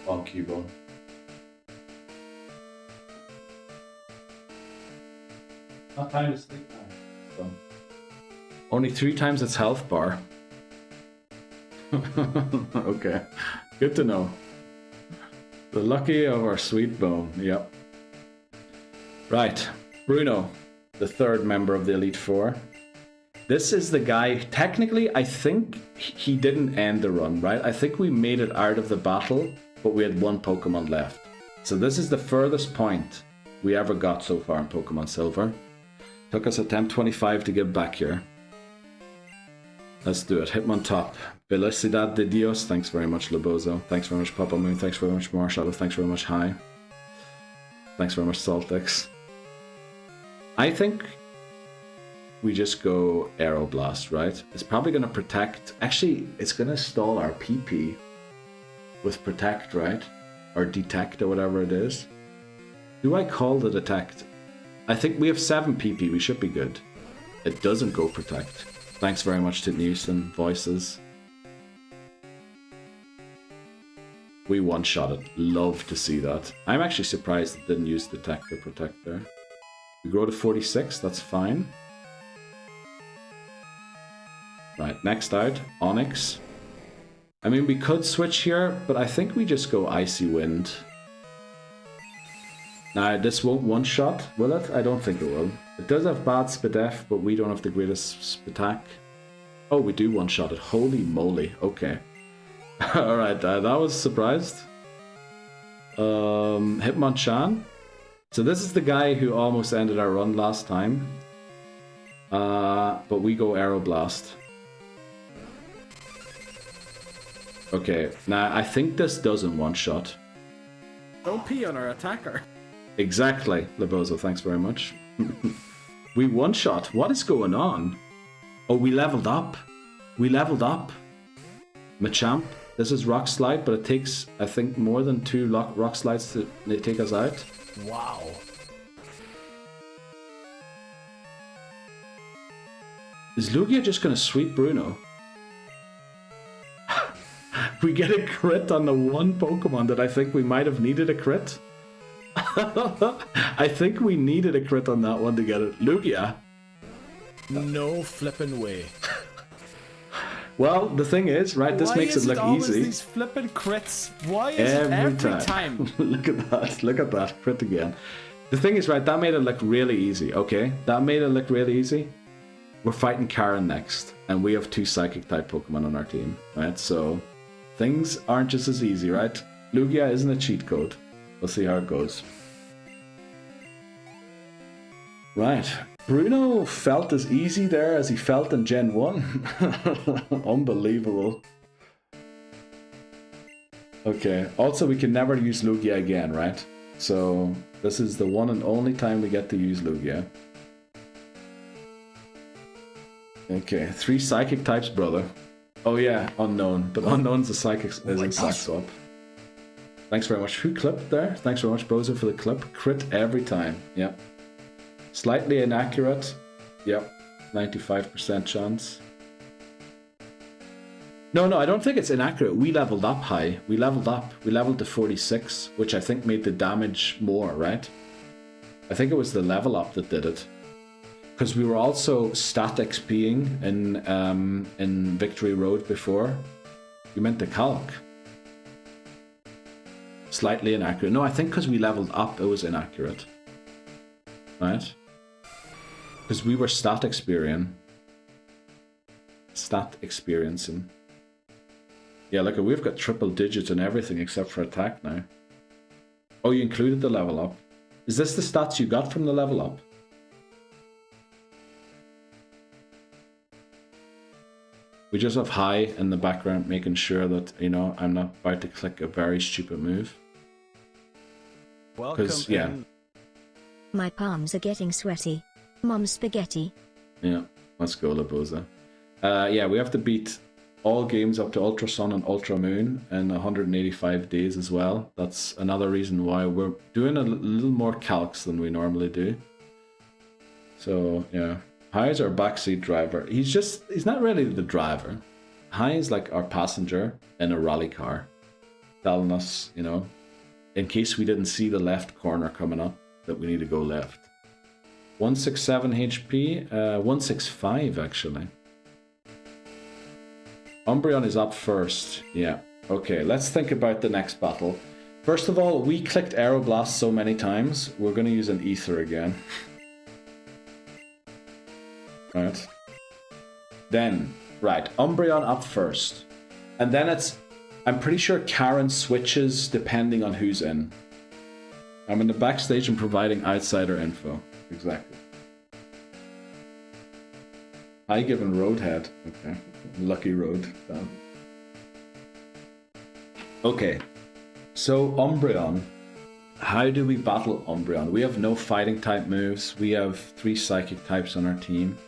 On Cubone. Not time to sleep now. So. Only 3 times its health bar. Okay, good to know. The lucky of our sweet bone, yep. Right, Bruno, the 3rd member of the Elite Four. This is the guy, technically, I think he didn't end the run, right? I think we made it out of the battle, but we had 1 Pokemon left. So this is the furthest point we ever got so far in Pokemon Silver. Took us attempt 25 to get back here. Let's do it. Hitmon top. Velocidad de Dios. Thanks very much, Lobozo. Thanks very much, Papa Moon. Thanks very much, Marshadow. Thanks very much, High. Thanks very much, Saltix. I think we just go Aeroblast, right? It's probably going to protect. Actually, it's going to stall our PP with Protect, right? Or Detect, or whatever it is. Do I call the Detect? I think we have 7 PP. We should be good. It doesn't go Protect. Thanks very much to Newson Voices. We one-shot it. Love to see that. I'm actually surprised it didn't use Detect or Protect there. We grow to 46. That's fine. Right, next out, Onyx. I mean, we could switch here, but I think we just go Icy Wind. Now, this won't one-shot, will it? I don't think it will. It does have bad Spadef, but we don't have the greatest attack. Oh, we do one-shot it. Holy moly. Okay. Alright, that was surprised. Hitmonchan. So this is the guy who almost ended our run last time. But we go Aeroblast. Okay, now I think this doesn't one-shot. Don't pee on our attacker. Exactly, Lebozo, thanks very much. We one-shot. What is going on? Oh, we leveled up. We leveled up. Machamp. This is Rock Slide, but it takes, I think, more than 2 Rock Slides to take us out. Wow. Is Lugia just going to sweep Bruno? We get a crit on the one Pokemon that I think we might have needed a crit. I think we needed a crit on that one to get it. Lugia. No flippin' way. Well, the thing is, right, this makes it look easy. Why is it always these flippin' crits? Why is it every time? Look at that. Look at that. Crit again. The thing is, right, that made it look really easy, okay? That made it look really easy. We're fighting Karen next, and we have 2 Psychic-type Pokemon on our team, right? So, things aren't just as easy, right? Lugia isn't a cheat code. We'll see how it goes. Right. Bruno felt as easy there as he felt in Gen 1. Unbelievable. Okay. Also, we can never use Lugia again, right? So, this is the one and only time we get to use Lugia. Okay. 3 Psychic types, brother. Oh yeah, Unknown. But Unknown's a Psychic is a Psych swap. Thanks very much. Who clipped there? Thanks very much, Bozo, for the clip. Crit every time. Yep. Slightly inaccurate. Yep. 95% chance. No, I don't think it's inaccurate. We leveled up high. We leveled up. We leveled to 46, which I think made the damage more, right? I think it was the level up that did it. Because we were also stat XPing in Victory Road before. You meant the calc. Slightly inaccurate. No, I think because we leveled up, it was inaccurate. Right? Because we were stat experiencing. Yeah, look, we've got triple digits and everything except for attack now. Oh, you included the level up. Is this the stats you got from the level up? We just have high in the background making sure that, you know, I'm not about to click a very stupid move. Welcome yeah. in. My palms are getting sweaty. Mom spaghetti. Yeah, let's go, Laboza. Yeah, we have to beat all games up to Ultra Sun and Ultra Moon in 185 days as well. That's another reason why we're doing a little more calcs than we normally do. So, yeah. High is our backseat driver. He's not really the driver. High is like our passenger in a rally car. Telling us, you know, in case we didn't see the left corner coming up, that we need to go left. 167 HP, 165 actually. Umbreon is up first. Yeah. Okay, let's think about the next battle. First of all, we clicked Aeroblast so many times, we're going to use an Ether again. Right. Then, right, Umbreon up first. And then it's, I'm pretty sure Karen switches depending on who's in. I'm in the backstage and providing outsider info. Exactly. I given Roadhead. Okay. Lucky road. Okay, so Umbreon. How do we battle Umbreon? We have no fighting type moves. We have 3 psychic types on our team.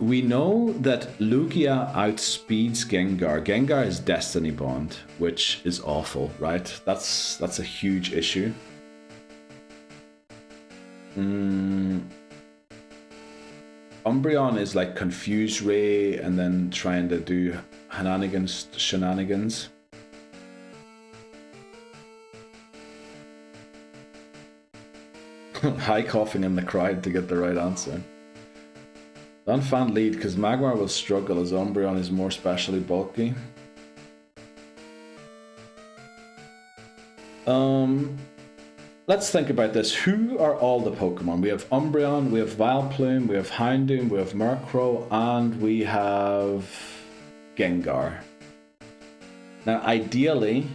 We know that Lugia outspeeds Gengar. Gengar is Destiny Bond, which is awful, right? That's a huge issue. Umbreon is like Confuse Ray and then trying to do shenanigans. High coughing in the crowd to get the right answer. Donphan lead because Magmar will struggle as Umbreon is more specially bulky. Let's think about this. Who are all the Pokemon? We have Umbreon, we have Vileplume, we have Houndoom, we have Murkrow, and we have Gengar. Now, ideally,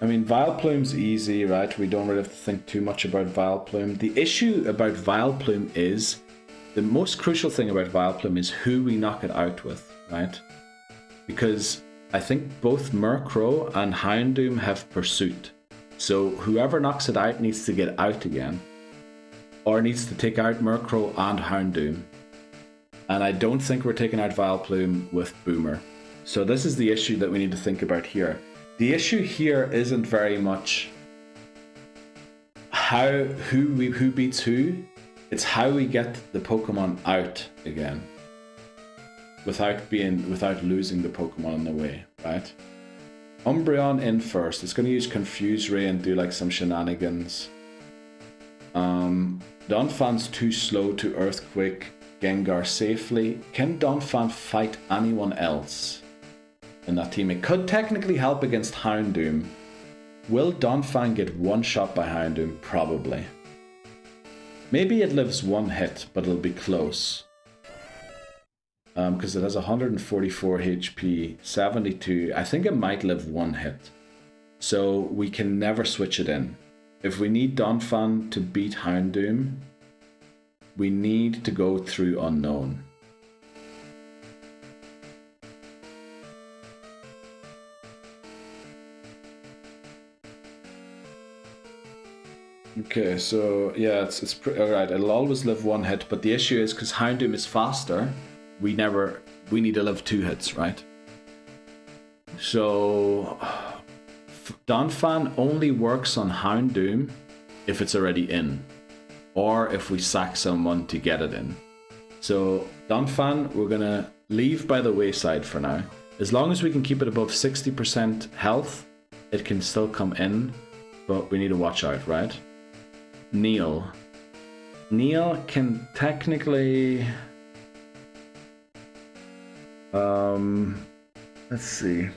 I mean, Vileplume's easy, right? We don't really have to think too much about Vileplume. The issue about Vileplume is, the most crucial thing about Vileplume is who we knock it out with, right? Because I think both Murkrow and Houndoom have Pursuit. So whoever knocks it out needs to get out again. Or needs to take out Murkrow and Houndoom. And I don't think we're taking out Vileplume with Boomer. So this is the issue that we need to think about here. The issue here isn't very much who beats who. It's how we get the Pokemon out again. Without losing the Pokemon on the way, right? Umbreon in first. It's going to use Confuse Ray and do like some shenanigans. Donphan's too slow to Earthquake Gengar safely. Can Donphan fight anyone else in that team? It could technically help against Houndoom. Will Donphan get one shot by Houndoom? Probably. Maybe it lives one hit, but it'll be close. Because it has 144 HP, 72. I think it might live one hit. So we can never switch it in. If we need Donphan to beat Houndoom, we need to go through Unknown. Okay, so yeah, it's pretty alright. It'll always live one hit, but the issue is because Houndoom is faster, we need to live 2 hits, right? So Donphan only works on Houndoom if it's already in, or if we sack someone to get it in. So Donphan, we're gonna leave by the wayside for now. As long as we can keep it above 60% health, it can still come in, but we need to watch out, right? Neil can technically... let's see.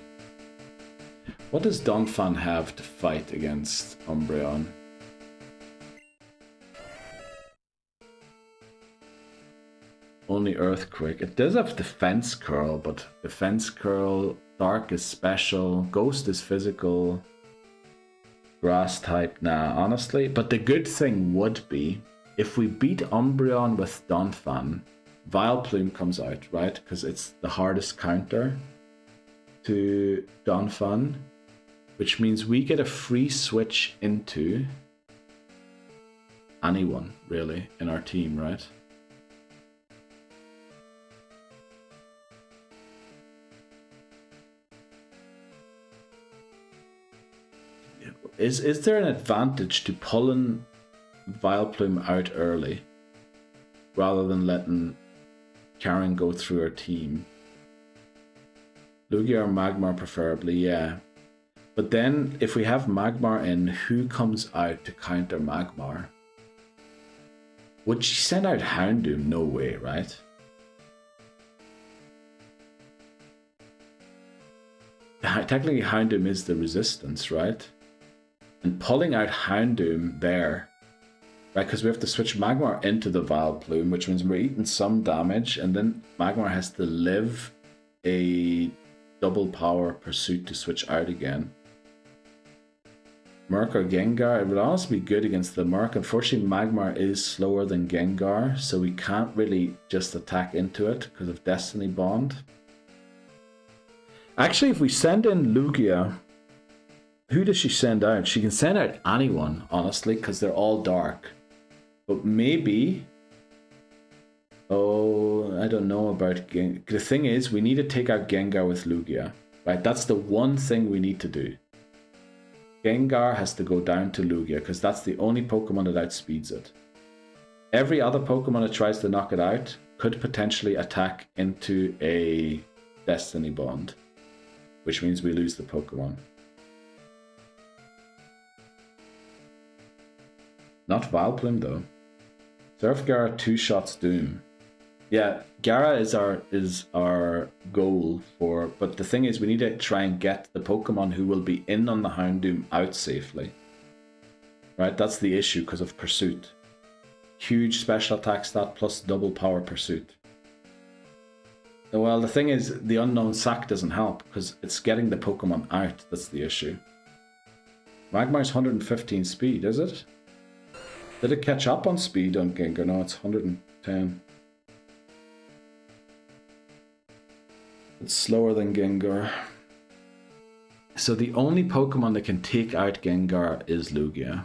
What does Donphan have to fight against Umbreon? Only Earthquake. It does have Defense Curl, but Defense Curl, Dark is special, Ghost is physical, Grass type, nah, honestly. But the good thing would be, if we beat Umbreon with Donphan, Vileplume comes out, right? Because it's the hardest counter to Donphan, which means we get a free switch into anyone, really, in our team, right? Is there an advantage to pulling Vileplume out early rather than letting Karen go through our team? Lugia or Magmar preferably, yeah. But then if we have Magmar in, who comes out to counter Magmar? Would she send out Houndoom? No way, right? Technically Houndoom is the resistance, right? And pulling out Houndoom there, right? Because we have to switch Magmar into the Vileplume, which means we're eating some damage, and then Magmar has to live a double power pursuit to switch out again. Murk or Gengar. It would also be good against the Murk. Unfortunately, Magmar is slower than Gengar, so we can't really just attack into it because of Destiny Bond. Actually, if we send in Lugia, who does she send out? She can send out anyone, honestly, because they're all dark. But maybe... Oh, I don't know about Gengar. The thing is, we need to take out Gengar with Lugia. Right, that's the one thing we need to do. Gengar has to go down to Lugia because that's the only Pokemon that outspeeds it. Every other Pokemon that tries to knock it out could potentially attack into a Destiny Bond, which means we lose the Pokemon. Not Vileplume though. Surf Gara 2 shots Doom. Yeah, Gara is our goal for, but the thing is we need to try and get the Pokemon who will be in on the Houndoom out safely. Right, that's the issue because of Pursuit. Huge special attack stat plus double power Pursuit. Well, the thing is the Unknown Sack doesn't help because it's getting the Pokemon out that's the issue. Magmar's 115 speed, is it? Did it catch up on speed on Gengar? No, it's 110. It's slower than Gengar. So the only Pokemon that can take out Gengar is Lugia.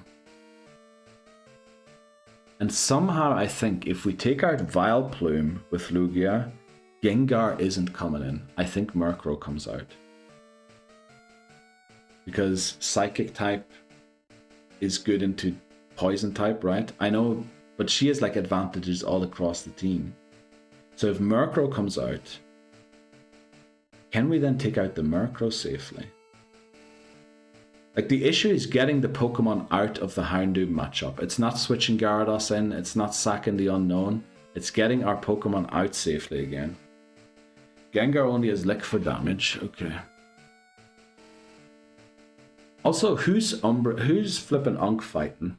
And somehow I think if we take out Vileplume with Lugia, Gengar isn't coming in. I think Murkrow comes out. Because Psychic type is good into Poison type, right? I know, but she has like advantages all across the team. So if Murkrow comes out, can we then take out the Murkrow safely? Like the issue is getting the Pokemon out of the Houndoom matchup. It's not switching Gyarados in, it's not sacking the Unknown, it's getting our Pokemon out safely again. Gengar only has Lick for damage, okay. Also, who's flipping Unk fighting?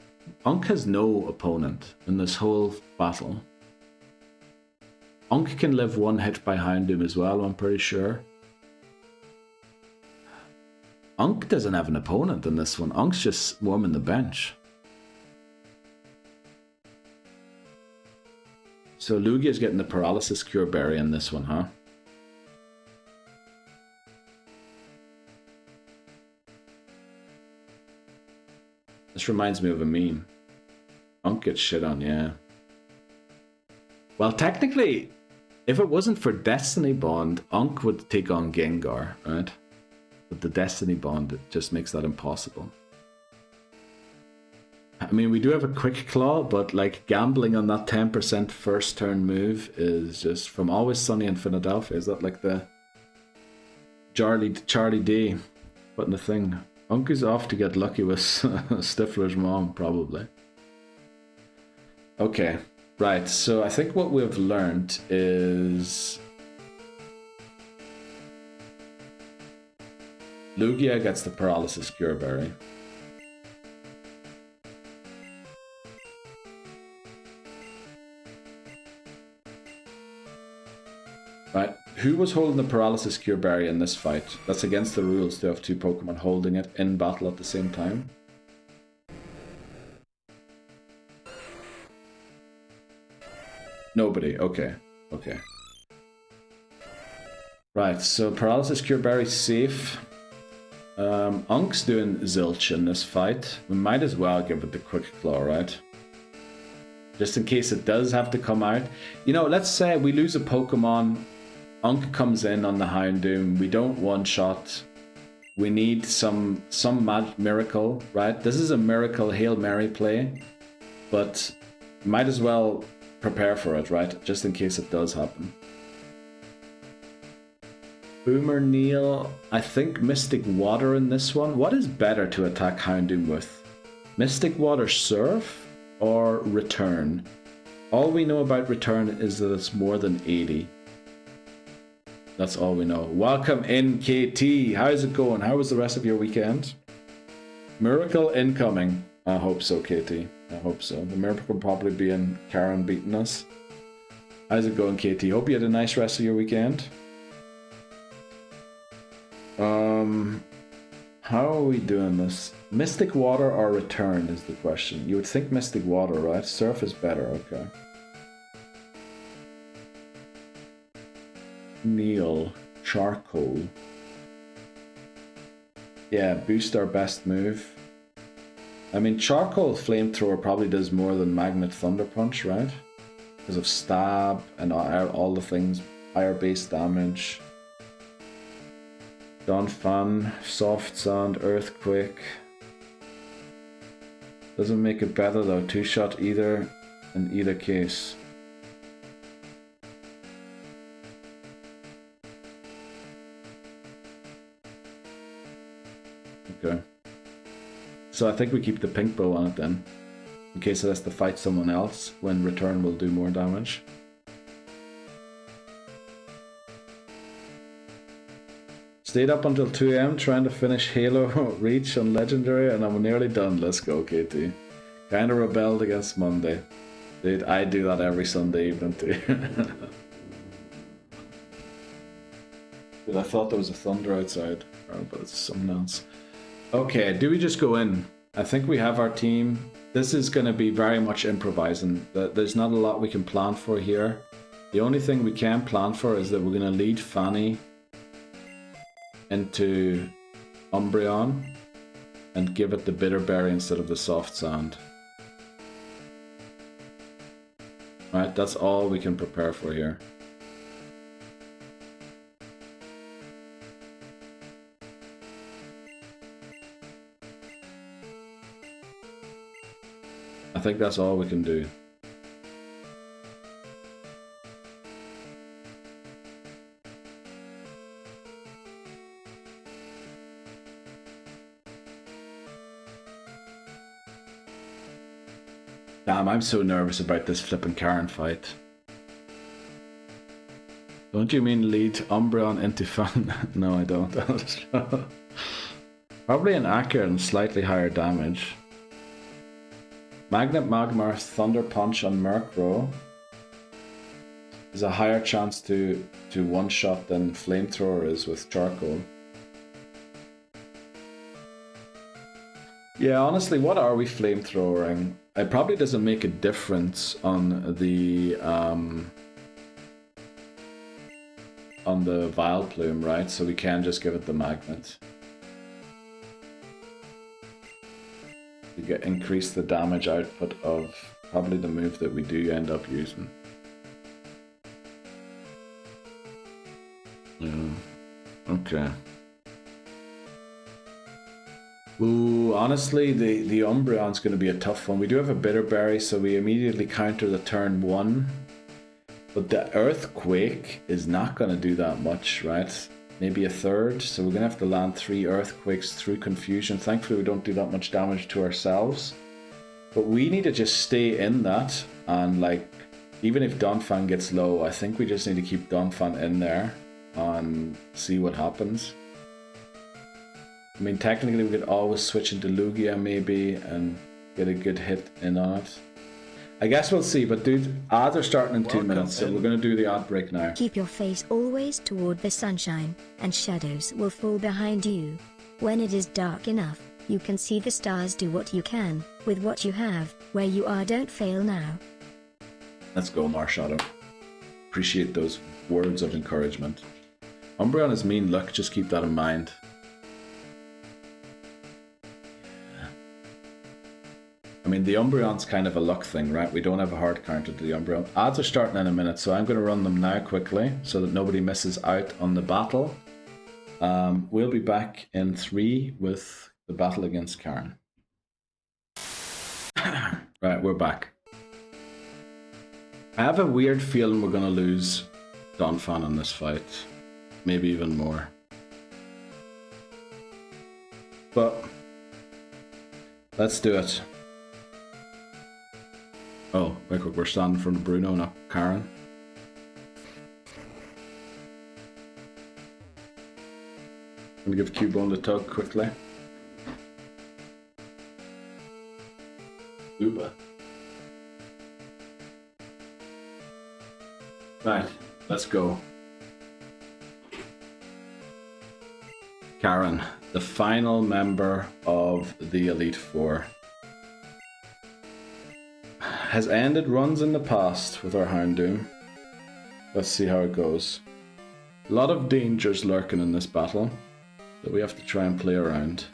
Unk has no opponent in this whole battle. Unk can live one hit by Houndoom as well, I'm pretty sure. Unk doesn't have an opponent in this one. Unk's just warming the bench. So Lugia's getting the Paralysis Cure Berry in this one, huh? This reminds me of a meme. Unk gets shit on, yeah. Well, technically, if it wasn't for Destiny Bond, Unk would take on Gengar, right? But the Destiny Bond, it just makes that impossible. I mean, we do have a Quick Claw, but like gambling on that 10% first turn move is just from Always Sunny in Philadelphia. Is that like the Charlie D putting the thing? Unk is off to get lucky with Stifler's mom, probably. Okay, right. So I think what we've learned is Lugia gets the Paralysis Cure Berry. Right, who was holding the Paralysis Cure Berry in this fight? That's against the rules to have two Pokemon holding it in battle at the same time. Nobody, okay, okay. Right, so Paralysis Cure Berry safe. Unk's doing Zilch in this fight. We might as well give it the Quick Claw, right? Just in case it does have to come out. You know, let's say we lose a Pokemon. Unk comes in on the Houndoom. We don't one-shot. We need some miracle, right? This is a miracle Hail Mary play. But might as well prepare for it, right? Just in case it does happen. Boomer Neil, I think Mystic Water in this one. What is better to attack Houndoom with? Mystic Water Surf or Return? All we know about Return is that it's more than 80. That's all we know. Welcome in, KT. How's it going? How was the rest of your weekend? Miracle incoming. I hope so, KT. I hope so. The miracle will probably be in Karen beating us. How's it going, KT? Hope you had a nice rest of your weekend. How are we doing this? Mystic Water or Return is the question. You would think Mystic Water, right? Surf is better, okay. Neil, Charcoal. Yeah, boost our best move. I mean, Charcoal Flamethrower probably does more than Magnet Thunder Punch, right? Because of stab and all the things, higher base damage. Donphan, Soft Sand, Earthquake. Doesn't make it better though, 2-shot either in either case. Okay. So I think we keep the pink bow on it then, in case it has to fight someone else, when Return will do more damage. Stayed up until 2 AM trying to finish Halo Reach on Legendary and I'm nearly done. Let's go, KT. Kinda rebelled against Monday. Dude, I do that every Sunday evening too. Dude, I thought there was a thunder outside, but it's something else. Okay, do we just go in? I think we have our team. This is going to be very much improvising. There's not a lot we can plan for here. The only thing we can plan for is that we're going to lead Fanny into Umbreon and give it the Bitterberry instead of the Soft Sand. Alright, that's all we can prepare for here. I think that's all we can do. Damn, I'm so nervous about this flipping Karen fight. Don't you mean lead Umbreon into fun? No, I don't. Probably an accurate and slightly higher damage. Magnet Magmar Thunder Punch on Murkrow is a higher chance to one-shot than Flamethrower is with Charcoal. Yeah, honestly, what are we flamethrowering? It probably doesn't make a difference on the Vileplume, right? So we can just give it the Magnet. To increase the damage output of probably the move that we do end up using. Yeah. Okay. Ooh, honestly, the Umbreon's going to be a tough one. We do have a Bitterberry, so we immediately counter the turn 1. But the Earthquake is not going to do that much, right? Maybe a third, so we're going to have to land 3 Earthquakes through Confusion. Thankfully, we don't do that much damage to ourselves. But we need to just stay in that, and like, even if Donphan gets low, I think we just need to keep Donphan in there and see what happens. I mean, technically we could always switch into Lugia maybe and get a good hit in on it. I guess we'll see, but dude, odds are starting in 2 minutes, so we're going to do the outbreak now. Keep your face always toward the sunshine, and shadows will fall behind you. When it is dark enough, you can see the stars. Do what you can, with what you have, where you are. Don't fail now. Let's go, Marshadow. Appreciate those words of encouragement. Umbreon is mean luck, just keep that in mind. I mean, the Umbreon's kind of a luck thing, right? We don't have a hard counter to the Umbreon. Odds are starting in a minute, so I'm going to run them now quickly so that nobody misses out on the battle. We'll be back in 3 with the battle against Karen. Right, we're back. I have a weird feeling we're going to lose Donphan in this fight. Maybe even more. But let's do it. Oh, wait, quick, we're standing in front of Bruno, not Karen. I'm gonna give Cubone the tug quickly. Uba. Right, let's go. Karen, the final member of the Elite Four. Has ended runs in the past with our Houndoom. Let's see how it goes. A lot of dangers lurking in this battle that we have to try and play around.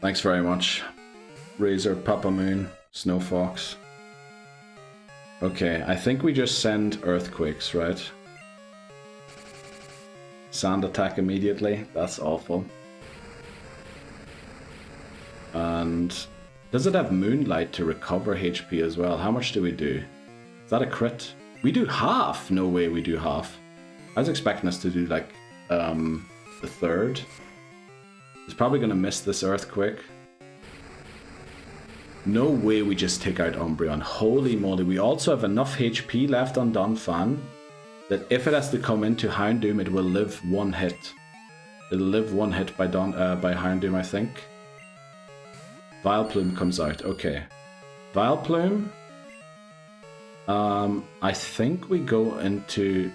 Thanks very much, Razor, Papa Moon, Snow Fox. Okay, I think we just send Earthquakes, right? Sand attack immediately. That's awful. And does it have Moonlight to recover HP as well? How much do we do? Is that a crit? We do half! No way we do half. I was expecting us to do like the third. He's probably going to miss this Earthquake. No way we just take out Umbreon. Holy moly. We also have enough HP left on Donphan that if it has to come into Houndoom, it will live one hit. It'll live one hit by Houndoom, I think. Vileplume comes out. Okay. Vileplume. I think we go into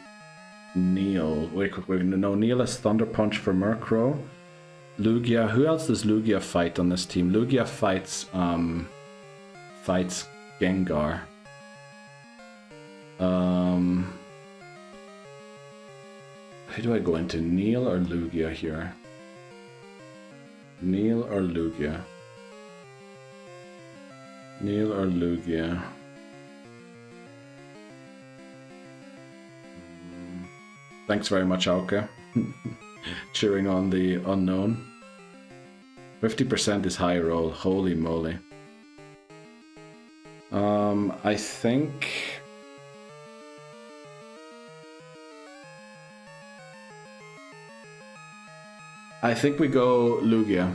Neil. Wait, no, Neil is Thunder Punch for Murkrow. Lugia. Who else does Lugia fight on this team? Lugia fights Gengar. Who do I go into? Neil or Lugia here? Neil or Lugia? Neil or Lugia? Thanks very much, Alka. Cheering on the unknown. 50% is high roll. Holy moly. I think... we go Lugia.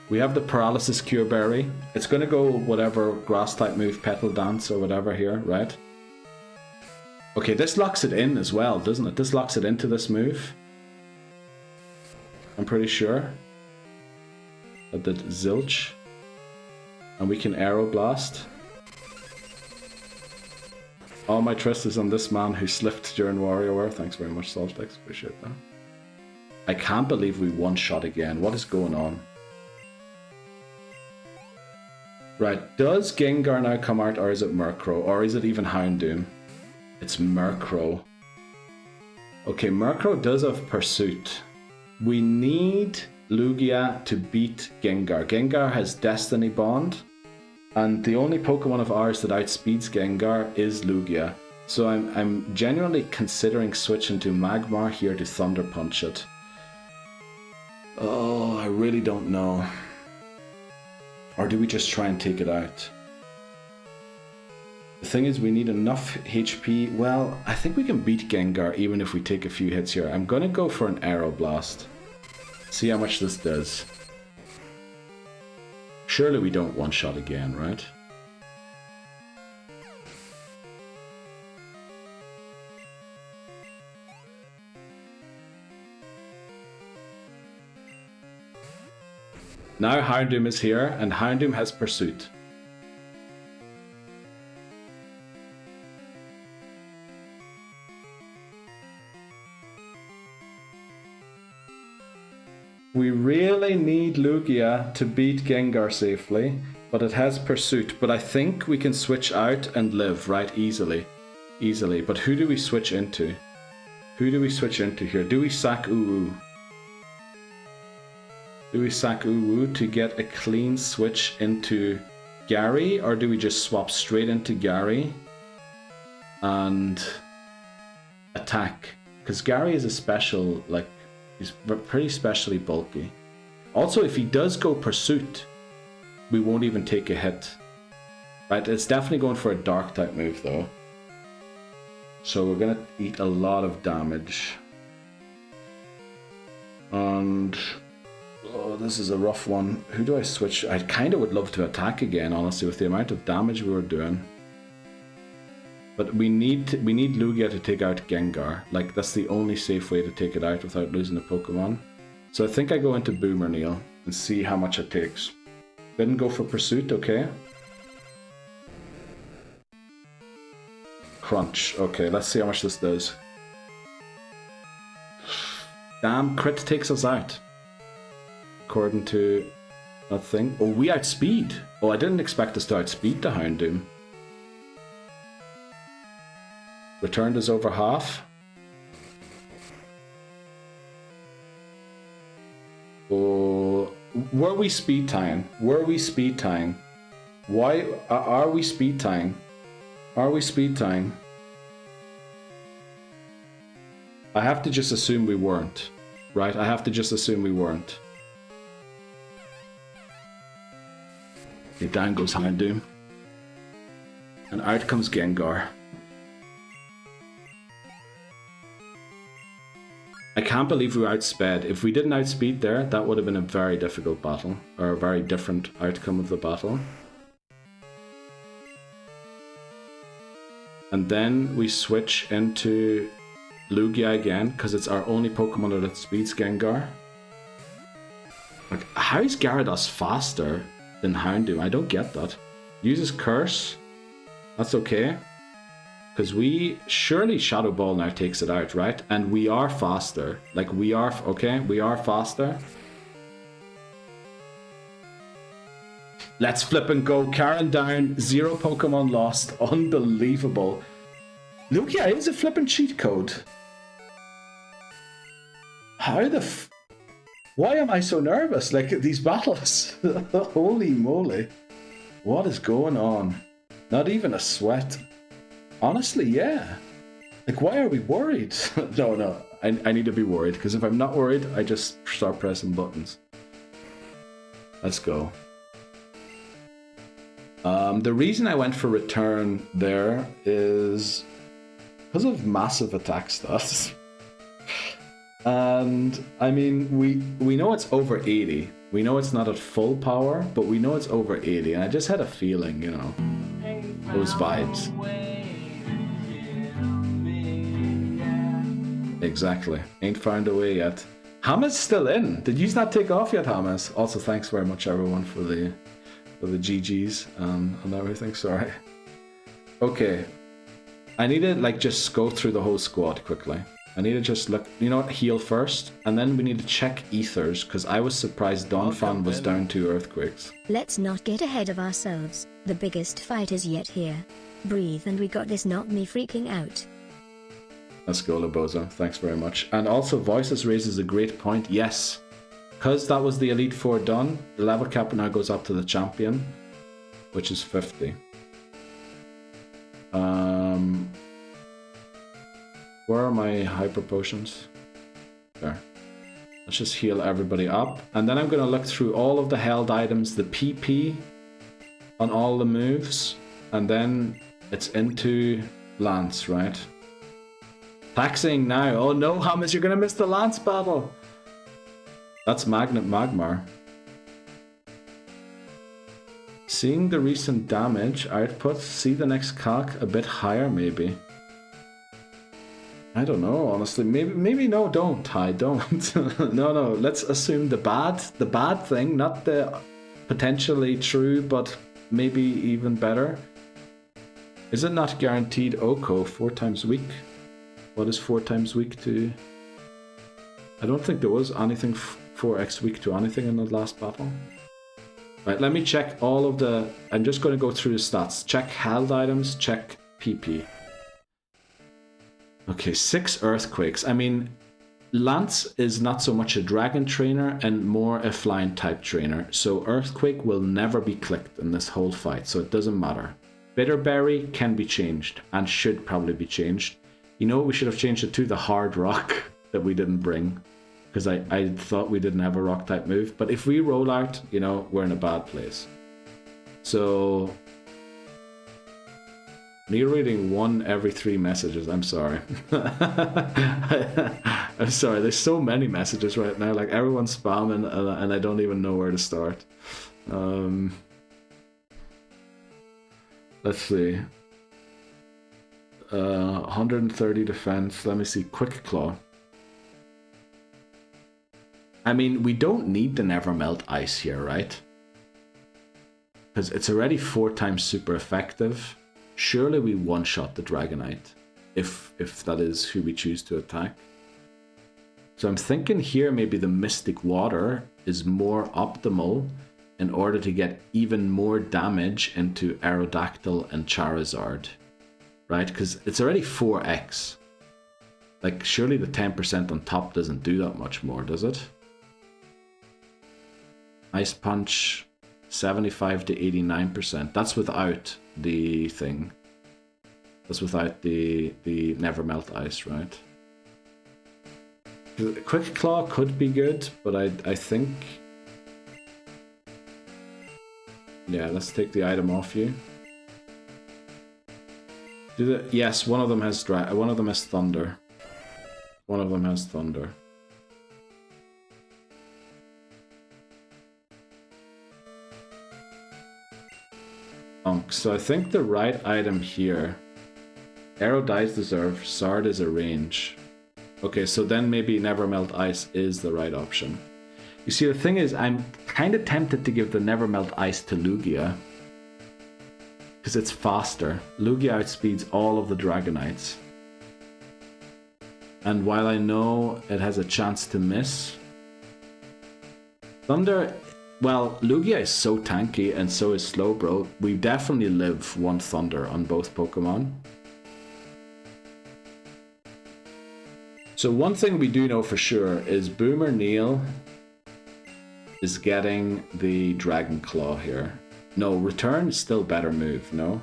We have the Paralysis Cure Berry. It's going to go whatever grass type move, Petal Dance or whatever here, right? Okay, this locks it in as well, doesn't it? This locks it into this move. I'm pretty sure. That did Zilch. And we can Aeroblast. All my trust is on this man who slipped during WarioWare. Thanks very much, Saltex. Appreciate that. I can't believe we one-shot again. What is going on? Right, does Gengar now come out, or is it Murkrow? Or is it even Houndoom? It's Murkrow. Okay, Murkrow does have Pursuit. We need Lugia to beat Gengar. Gengar has Destiny Bond. And the only Pokemon of ours that outspeeds Gengar is Lugia. So I'm genuinely considering switching to Magmar here to Thunder Punch it. Oh, I really don't know. Or do we just try and take it out? The thing is, we need enough HP. Well, I think we can beat Gengar even if we take a few hits here. I'm going to go for an Aeroblast. See how much this does. Surely we don't one-shot again, right? Now Houndoom is here, and Houndoom has Pursuit. We really need Lugia to beat Gengar safely, but it has Pursuit. But I think we can switch out and live, right? Easily. Easily. But who do we switch into? Who do we switch into here? Do we sack Uwu? Do we sack Uwu to get a clean switch into Gary? Or do we just swap straight into Gary and attack? Because Gary is a special, like, he's pretty specially bulky. Also, if he does go Pursuit, we won't even take a hit. Right, it's definitely going for a Dark type move though. So we're going to eat a lot of damage. And... oh, this is a rough one. Who do I switch? I kind of would love to attack again, honestly, with the amount of damage we were doing. But we need Lugia to take out Gengar. Like, that's the only safe way to take it out without losing a Pokemon. So I think I go into Boomer Neil and see how much it takes. Didn't go for Pursuit, okay. Crunch. Okay, let's see how much this does. Damn, crit takes us out. According to that thing. Oh, we outspeed. Oh, I didn't expect us to outspeed the Houndoom. Returned is over half. Oh, were we speed tying? Were we speed tying? Why are we speed tying? Are we speed tying? I have to just assume we weren't, right? I have to just assume we weren't. Okay, down goes Houndoom. And out comes Gengar. I can't believe we were outsped. If we didn't outspeed there, that would have been a very difficult battle, or a very different outcome of the battle. And then we switch into Lugia again, because it's our only Pokemon that speeds Gengar. Like, how is Gyarados faster than Houndoom? I don't get that. Uses Curse. That's okay. Because surely Shadow Ball now takes it out, right? And we are faster. Like, we are, okay? We are faster. Let's flip and go. Karen down. 0 Pokemon lost. Unbelievable. Lugia is a flipping cheat code. How the why am I so nervous? Like, these battles. Holy moly. What is going on? Not even a sweat. Honestly, yeah. Like, why are we worried? No. I need to be worried, because if I'm not worried, I just start pressing buttons. Let's go. The reason I went for return there is because of massive attack stats. And I mean, we know it's over 80. We know it's not at full power, but we know it's over 80. And I just had a feeling, you know, those vibes. Exactly. Ain't found a way yet. Hamas still in. Did you not take off yet, Hamas? Also, thanks very much everyone for the GGs and everything. Sorry. Okay. I need to like just go through the whole squad quickly. I need to just look, you know what, heal first, and then we need to check ethers, because I was surprised Donphan was down 2 earthquakes. Let's not get ahead of ourselves. The biggest fight is yet here. Breathe and we got this, not me freaking out. Let's go, Loboza. Thanks very much. And also, Voices raises a great point. Yes, because that was the Elite Four done, the level cap now goes up to the champion, which is 50. Where are my hyper potions? There. Let's just heal everybody up. And then I'm going to look through all of the held items, the PP on all the moves. And then it's into Lance, right? Taxing now. Oh no, Hamas, you're going to miss the Lance battle. That's Magnet Magmar. Seeing the recent damage output, see the next calc a bit higher maybe. I don't know, honestly. Maybe no, don't, Ty, don't. No, let's assume the bad thing, not the potentially true, but maybe even better. Is it not guaranteed Oko 4 times weak? What is 4 times weak to? I don't think there was anything 4x weak to anything in the last battle. Right, let me check all of the... I'm just going to go through the stats. Check held items, check PP. Okay, 6 earthquakes. I mean, Lance is not so much a dragon trainer and more a flying type trainer. So earthquake will never be clicked in this whole fight, so it doesn't matter. Bitterberry can be changed and should probably be changed. You know, we should have changed it to the hard rock that we didn't bring, because I thought we didn't have a rock type move. But if we roll out, you know, we're in a bad place. So you're reading 1 every 3 messages. I'm sorry. I'm sorry. There's so many messages right now. Like, everyone's spamming, and I don't even know where to start. Let's see. 130 defense. Let me see. Quick Claw. I mean, we don't need the Never Melt Ice here, right? Because it's already 4 times super effective. Surely we one-shot the Dragonite, if that is who we choose to attack. So I'm thinking here maybe the Mystic Water is more optimal in order to get even more damage into Aerodactyl and Charizard, right? Because it's already 4x. Like, surely the 10% on top doesn't do that much more, does it? Ice Punch, 75 to 89%. That's without the thing. That's without the Never Melt Ice, right? Quick Claw could be good, but I think... Yeah, let's take the item off you. Yes, one of them has Thunder. One of them has Thunder. So I think the right item here... Arrow Dice deserve, Sard is a range. Okay, so then maybe Never Melt Ice is the right option. You see, the thing is, I'm kind of tempted to give the Never Melt Ice to Lugia. Because it's faster. Lugia outspeeds all of the Dragonites. And while I know it has a chance to miss... Thunder... Well, Lugia is so tanky and so is Slowbro. We definitely live one Thunder on both Pokemon. So one thing we do know for sure is Boomer Neil is getting the Dragon Claw here. No, Return is still better move, no?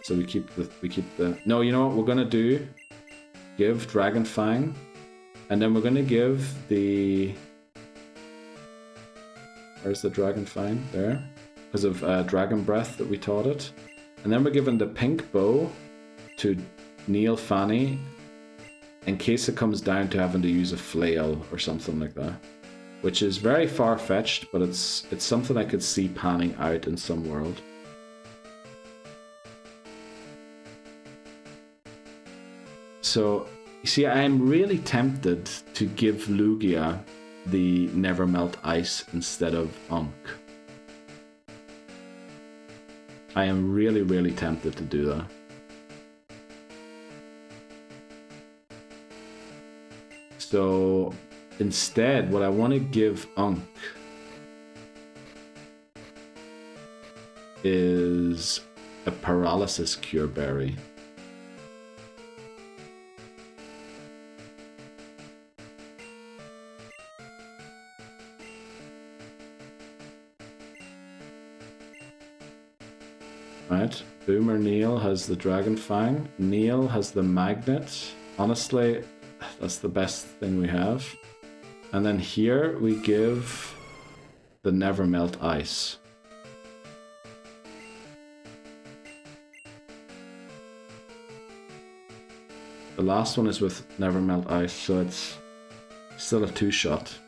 So we keep the no, you know what we're gonna do? Give Dragon Fang, and then we're gonna give the... Where's the Dragon Fang? There. Because of Dragon Breath that we taught it. And then we're giving the Pink Bow to Neil Fanny in case it comes down to having to use a flail or something like that. Which is very far-fetched, but it's something I could see panning out in some world. So, you see, I'm really tempted to give Lugia the Never Melt Ice instead of Unk. I am really, really tempted to do that. So instead, what I want to give Unk is a Paralysis Cure Berry. Right, Boomer Neil has the Dragon Fang. Neil has the Magnet. Honestly, that's the best thing we have. And then here we give the Never Melt Ice. The last one is with Never Melt Ice, so it's still a 2-shot.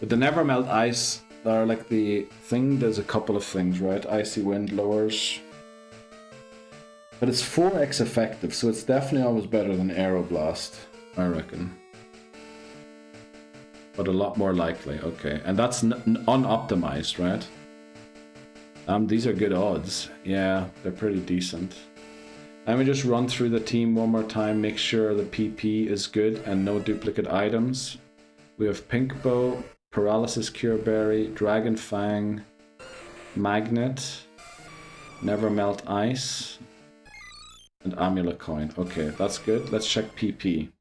But the Never Melt Ice are like the thing, there's a couple of things, right? Icy Wind lowers. But it's 4x effective, so it's definitely always better than Aeroblast, I reckon. But a lot more likely, okay. And that's unoptimized, right? These are good odds. Yeah, they're pretty decent. Let me just run through the team one more time, make sure the PP is good and no duplicate items. We have Pink Bow, Paralysis Cure Berry, Dragon Fang, Magnet, Never Melt Ice, and Amulet Coin. Okay, that's good. Let's check PP.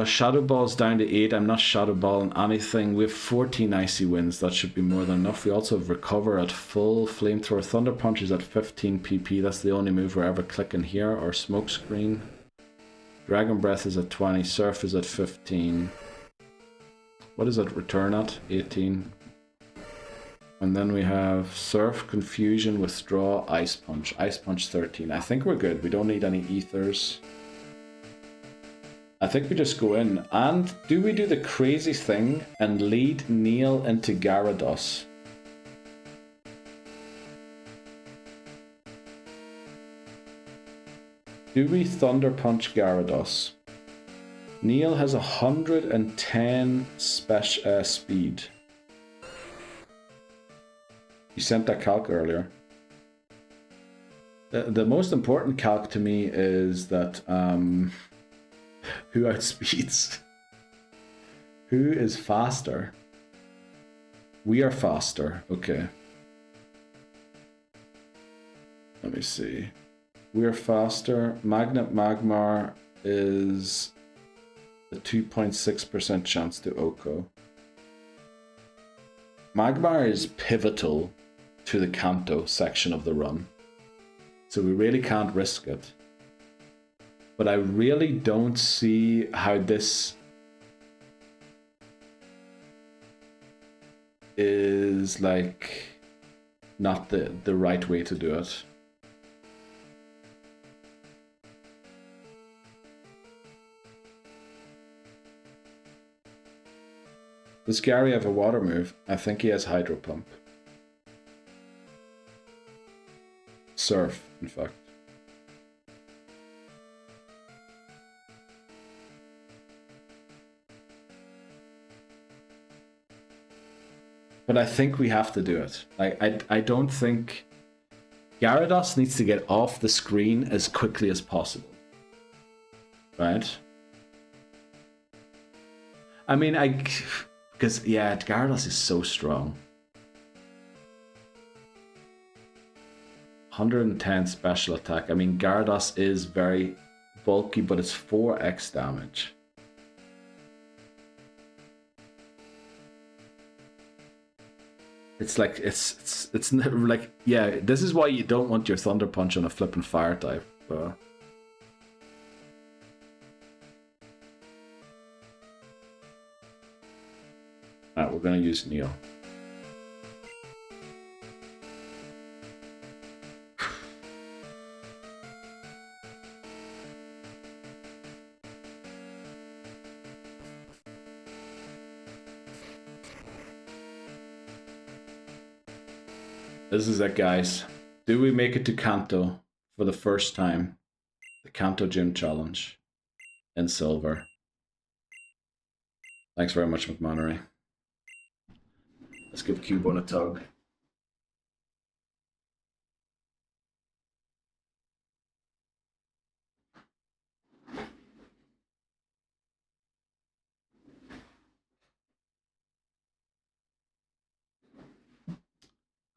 Shadow Ball's down to 8. I'm not Shadow Balling anything. We have 14 Icy Winds. That should be more than enough. We also have Recover at full. Flamethrower. Thunder Punch is at 15 PP. That's the only move we're ever clicking here. Or Smoke Screen. Dragon Breath is at 20. Surf is at 15. What is it? Return at 18. And then we have Surf, Confusion, Withdraw, Ice Punch. Ice Punch 13. I think we're good. We don't need any Ethers. I think we just go in. And do we do the crazy thing and lead Neil into Gyarados? Do we Thunder Punch Gyarados? Neil has 110 speed. You sent that calc earlier. The most important calc to me is that who outspeeds? Who is faster? We are faster. Okay. Let me see. We are faster. Magnet Magmar is a 2.6% chance to Oko. Magmar is pivotal to the Kanto section of the run, so we really can't risk it. But I really don't see how this is like not the right way to do it. Does Gary have a water move? I think he has Hydro Pump. Surf, in fact. But I think we have to do it. I don't think... Gyarados needs to get off the screen as quickly as possible. Right? I mean, because, yeah, Gyarados is so strong. 110 special attack. I mean, Gyarados is very bulky, but it's 4x damage. It's like, it's like, yeah, this is why you don't want your Thunder Punch on a flippin' fire type. Alright, we're gonna use Neo. This is it, guys. Do we make it to Kanto for the first time? The Kanto Gym Challenge in silver. Thanks very much, McMonery. Let's give Cubone a tug.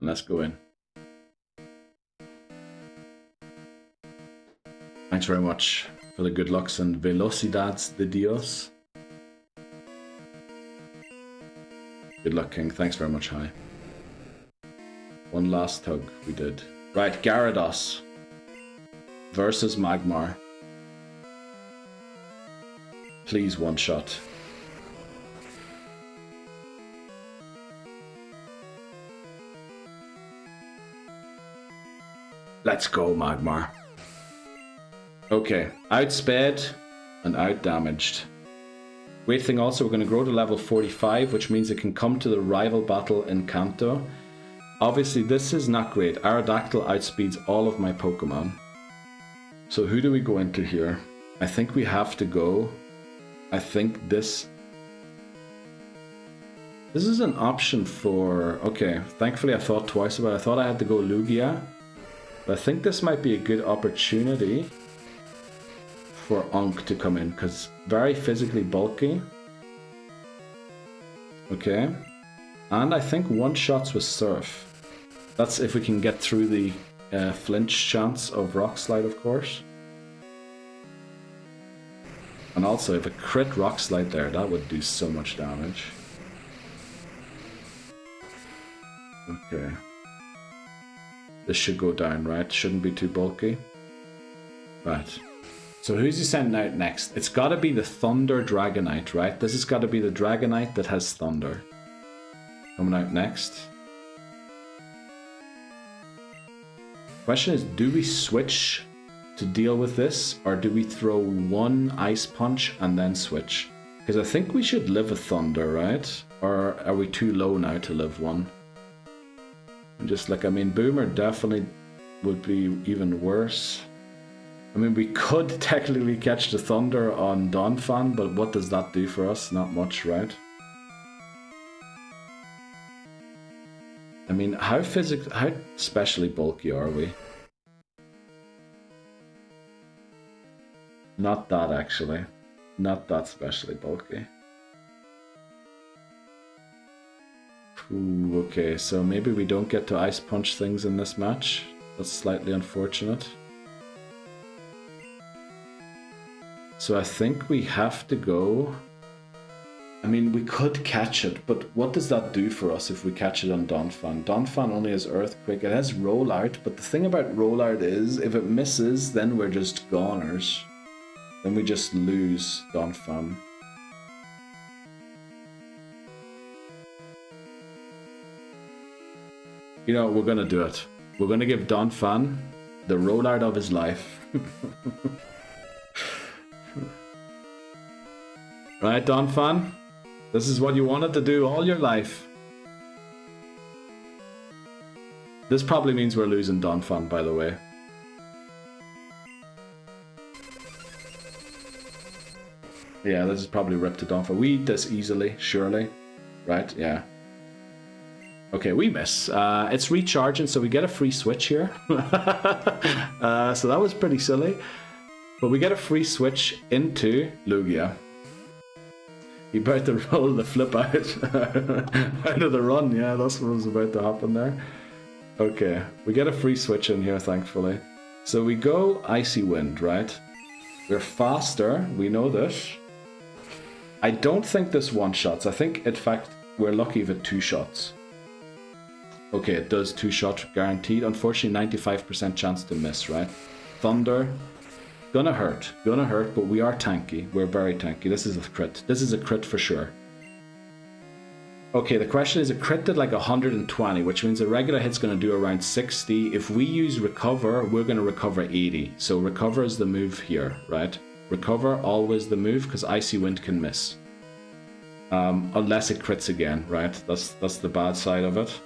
And let's go in. Thanks very much for the good lucks and velocidades de Dios. Good luck, King. Thanks very much, Hi. One last tug we did. Right, Gyarados versus Magmar. Please, one shot. Let's go, Magmar. Okay, outsped and outdamaged. Great thing also, we're going to grow to level 45, which means it can come to the rival battle in Kanto. Obviously, this is not great. Aerodactyl outspeeds all of my Pokemon. So who do we go into here? I think we have to go... I think this is an option for... Okay, thankfully I thought twice about it. I thought I had to go Lugia. But I think this might be a good opportunity for Unk to come in, because very physically bulky. Okay. And I think one-shots with Surf. That's if we can get through the flinch chance of Rock Slide, of course. And also, if a crit Rock Slide there, that would do so much damage. Okay. This should go down, right? Shouldn't be too bulky. Right. So who's he sending out next? It's got to be the Thunder Dragonite, right? This has got to be the Dragonite that has Thunder. Coming out next. Question is, do we switch to deal with this, or do we throw one Ice Punch and then switch? Because I think we should live a Thunder, right? Or are we too low now to live one? And just like, I mean, Boomer definitely would be even worse. I mean, we could technically catch the Thunder on Donphan, but what does that do for us? Not much, right? I mean, how specially bulky are we? Not that, actually. Not that specially bulky. Ooh, okay, so maybe we don't get to ice punch things in this match. That's slightly unfortunate. So I think we have to go... I mean, we could catch it, but what does that do for us if we catch it on Donphan? Donphan only has Earthquake. It has Rollout, but the thing about Rollout is, if it misses, then we're just goners. Then we just lose Donphan. You know, we're gonna do it. We're gonna give Donphan the rollout of his life. Right, Donphan? This is what you wanted to do all your life. This probably means we're losing Donphan, by the way. Yeah, this is probably ripped to Donphan. We eat this easily, surely. Right, yeah. Okay, we miss. It's recharging, so we get a free switch here. So that was pretty silly. But we get a free switch into Lugia. He about to roll the flip out. Out of the run, yeah, that's what was about to happen there. Okay, we get a free switch in here, thankfully. So we go Icy Wind, right? We're faster, we know this. I don't think this one-shots. I think, in fact, we're lucky if it two-shots. Okay, it does two-shot guaranteed. Unfortunately, 95% chance to miss, right? Thunder. Gonna hurt, but we are tanky. We're very tanky. This is a crit. This is a crit for sure. Okay, the question is, a crit did like 120, which means a regular hit's gonna do around 60. If we use recover, we're gonna recover 80. So recover is the move here, right? Recover, always the move, because Icy Wind can miss. Unless it crits again, right? That's the bad side of it.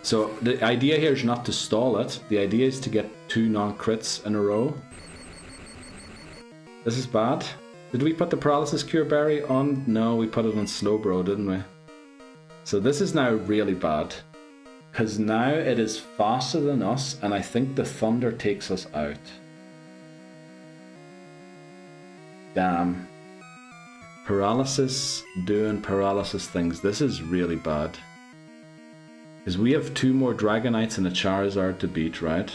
So the idea here is not to stall it. The idea is to get 2 non-crits in a row. This is bad. Did we put the Paralysis Cure Berry on? No, we put it on Slowbro, didn't we? So this is now really bad. Because now it is faster than us, and I think the Thunder takes us out. Damn. Paralysis doing paralysis things. This is really bad. Because we have 2 more Dragonites and a Charizard to beat, right?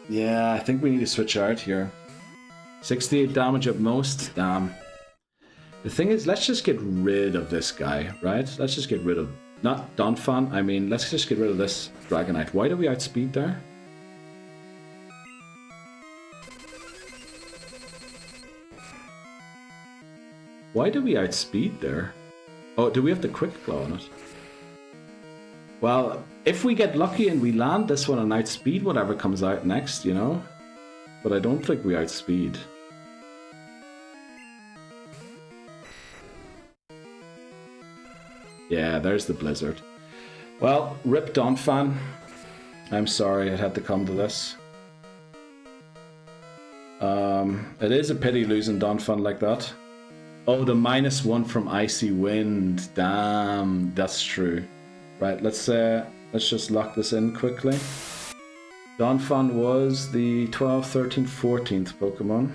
Yeah, I think we need to switch out here. 68 damage at most. Damn. The thing is, let's just get rid of this guy, right? Let's just get rid of... Not Donphan, I mean, let's just get rid of this Dragonite. Why do we outspeed there? Why do we outspeed there? Oh, do we have the Quick Claw on it? Well, if we get lucky and we land this one and outspeed whatever comes out next, you know? But I don't think we outspeed. Yeah, there's the Blizzard. Well, rip Donphan. I'm sorry it had to come to this. It is a pity losing Donphan like that. Oh, the -1 from Icy Wind. Damn, that's true. Right, let's just lock this in quickly. Donphan was the 12th, 13th, 14th Pokemon.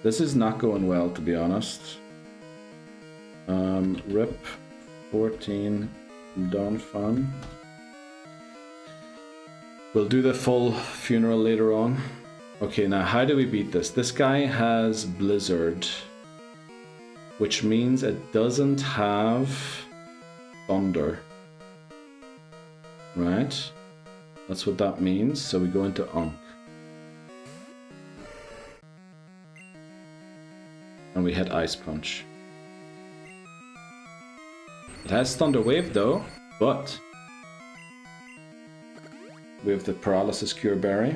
This is not going well, to be honest. Rip 14 Donphan. We'll do the full funeral later on. Okay, now how do we beat this? This guy has Blizzard, which means it doesn't have Thunder. Right? That's what that means. So we go into Unk. And we hit Ice Punch. It has Thunder Wave though, but we have the Paralysis Cure Berry.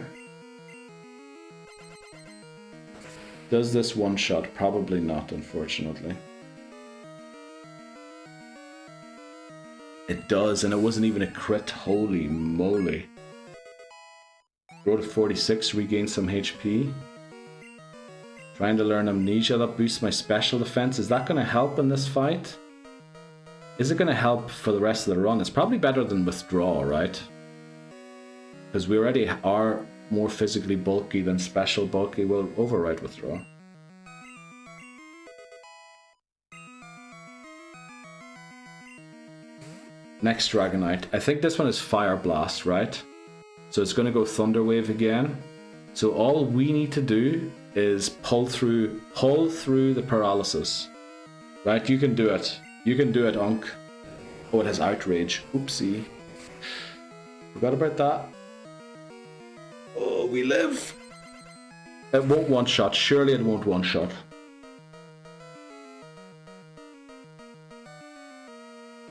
Does this one shot? Probably not, unfortunately. It does, and it wasn't even a crit. Holy moly. Roll to 46, regain some HP. Trying to learn Amnesia, that boosts my special defense. Is that going to help in this fight? Is it going to help for the rest of the run? It's probably better than Withdraw, right? Because we already are more physically bulky than special bulky. We'll override Withdraw. Next Dragonite. I think this one is Fire Blast, right? So it's going to go Thunder Wave again. So all we need to do is pull through the paralysis. Right? You can do it. You can do it, Unk. Oh, it has Outrage. Oopsie. Forgot about that. Oh, we live. It won't one-shot. Surely it won't one-shot.